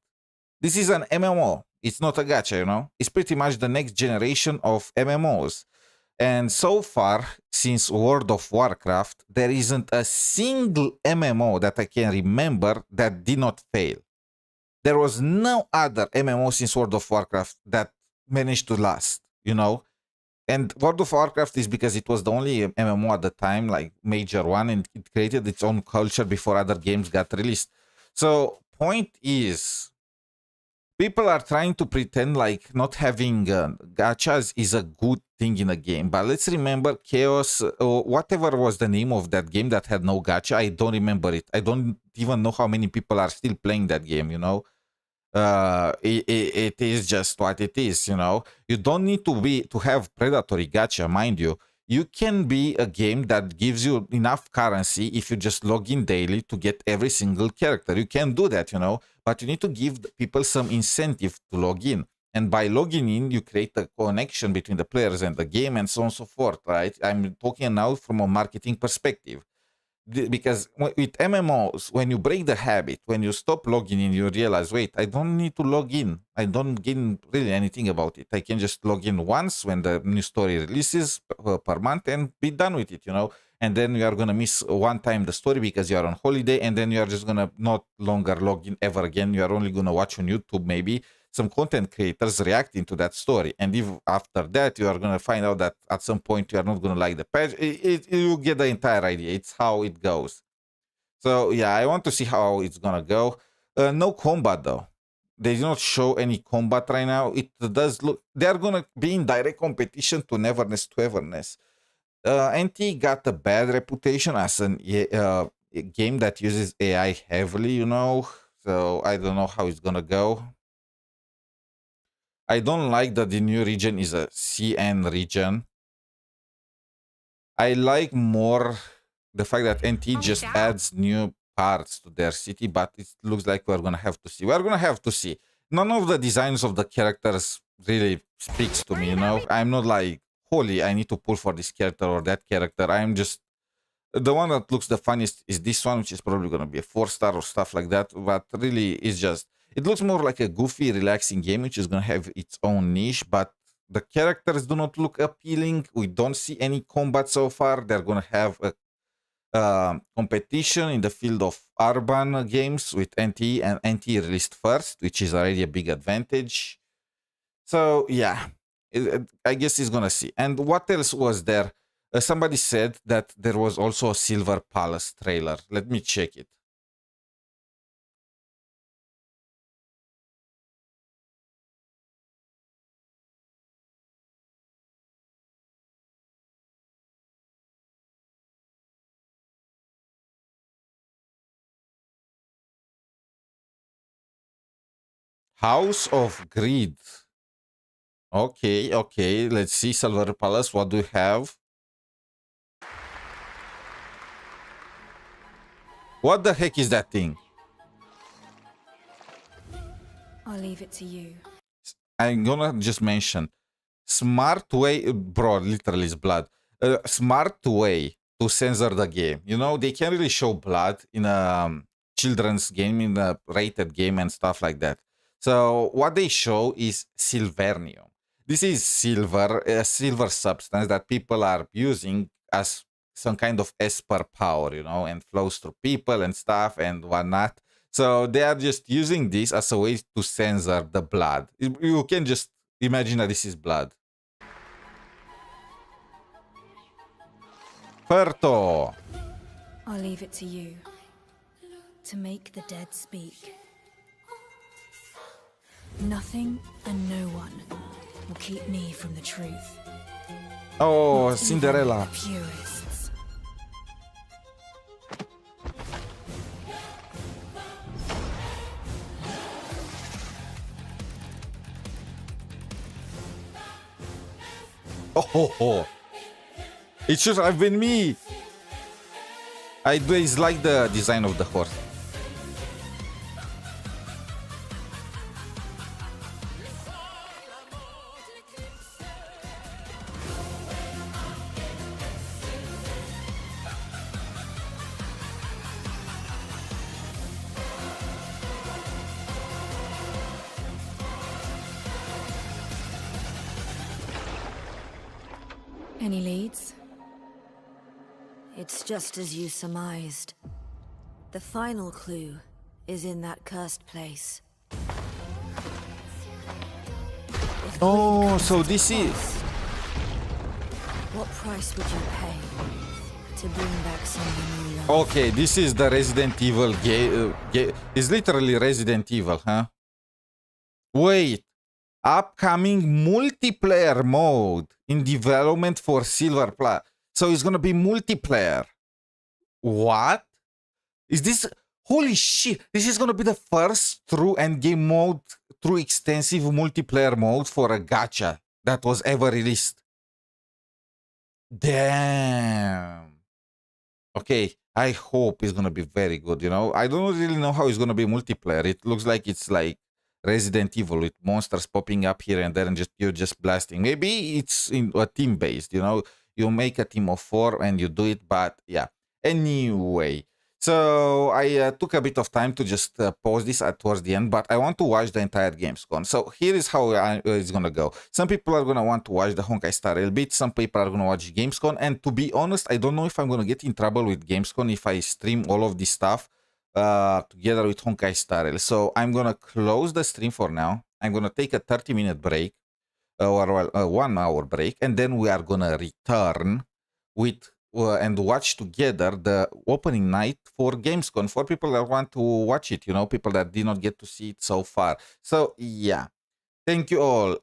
This is an MMO. It's not a gacha, you know? It's pretty much the next generation of MMOs. And so far, since World of Warcraft, there isn't a single MMO that I can remember that did not fail. There was no other MMO since World of Warcraft that managed to last, you know? And World of Warcraft is because it was the only MMO at the time, like major one, and it created its own culture before other games got released. So point is, people are trying to pretend like not having gachas is a good thing in a game. But let's remember Chaos, whatever was the name of that game that had no gacha, I don't remember it. I don't even know how many people are still playing that game, you know? It is just what it is, you know. You don't need to have predatory gacha, mind you. You can be a game that gives you enough currency if you just log in daily to get every single character. You can do that, you know, but you need to give people some incentive to log in. And by logging in, you create a connection between the players and the game and so on and so forth, right? I'm talking now from a marketing perspective. Because with MMOs, when you break the habit, when you stop logging in, you realize, wait, I don't need to log in. I don't gain really anything about it. I can just log in once when the new story releases per month and be done with it, you know. And then you are going to miss one time the story because you are on holiday, and then you are just going to not longer log in ever again. You are only going to watch on YouTube maybe some content creators reacting to that story. And if after that you are going to find out that at some point you are not going to like the patch, you get the entire idea. It's how it goes. So yeah, I want to see how it's going to go. No combat though. They do not show any combat right now. It does look, they are going to be in direct competition to Neverness to Everness. NT got a bad reputation as a game that uses AI heavily, you know. So I don't know how it's going to go. I don't like that the new region is a CN region. I like more the fact that NT just adds new parts to their city, but it looks like we're going to have to see. We're going to have to see. None of the designs of the characters really speaks to me, you know. I'm not like, holy, I need to pull for this character or that character. I'm just... The one that looks the funniest is this one, which is probably going to be a 4-star or stuff like that, but really it's just... It looks more like a goofy, relaxing game, which is going to have its own niche, but the characters do not look appealing. We don't see any combat so far. They're going to have a competition in the field of urban games with NT, and NT released first, which is already a big advantage. So, yeah, I guess he's going to see. And what else was there? Somebody said that there was also a Silver Palace trailer. Let me check it. House of Greed. Okay. Let's see. Silver Palace. What do you have? What the heck is that thing? I'll leave it to you. I'm gonna just mention smart way, bro. Literally, is blood. Smart way to censor the game. You know, they can't really show blood in a children's game, in a rated game, and stuff like that. So what they show is silvernium. This is silver, a silver substance that people are using as some kind of esper power, you know, and flows through people and stuff and whatnot. So they are just using this as a way to censor the blood. You can just imagine that this is blood. Ferto. I'll leave it to you. To make the dead speak. Nothing and no one will keep me from the truth. Oh, Not Cinderella. even the purists. Oh. It should have been me. I dislike the design of the horse. Any leads? It's just as you surmised. The final clue is in that cursed place. Oh, so this is... What price would you pay to bring back someone you love? Okay, this is the Resident Evil game. It's literally Resident Evil, huh? Wait. Upcoming multiplayer mode in development for Silver Plus. So it's gonna be multiplayer. What? Is this... Holy shit. This is gonna be the first true endgame mode, true extensive multiplayer mode for a gacha that was ever released. Damn. Okay, I hope it's gonna be very good, you know? I don't really know how it's gonna be multiplayer. It looks like it's like Resident Evil with monsters popping up here and there and you're just blasting. Maybe it's in a team-based, you know? You make a team of 4 and you do it, but yeah. Anyway, so I took a bit of time to just pause this towards the end, but I want to watch the entire Gamescom. So here is how it's gonna go. Some people are gonna want to watch the Honkai Star Rail bit, some people are gonna watch Gamescom, and to be honest, I don't know if I'm gonna get in trouble with Gamescom if I stream all of this stuff together with Honkai Star Rail. So I'm gonna close the stream for now. I'm gonna take a 30-minute break, or a 1 hour break, and then we are gonna return with and watch together the opening night for Gamescom for people that want to watch it, you know, people that did not get to see it so far. So yeah, thank you all.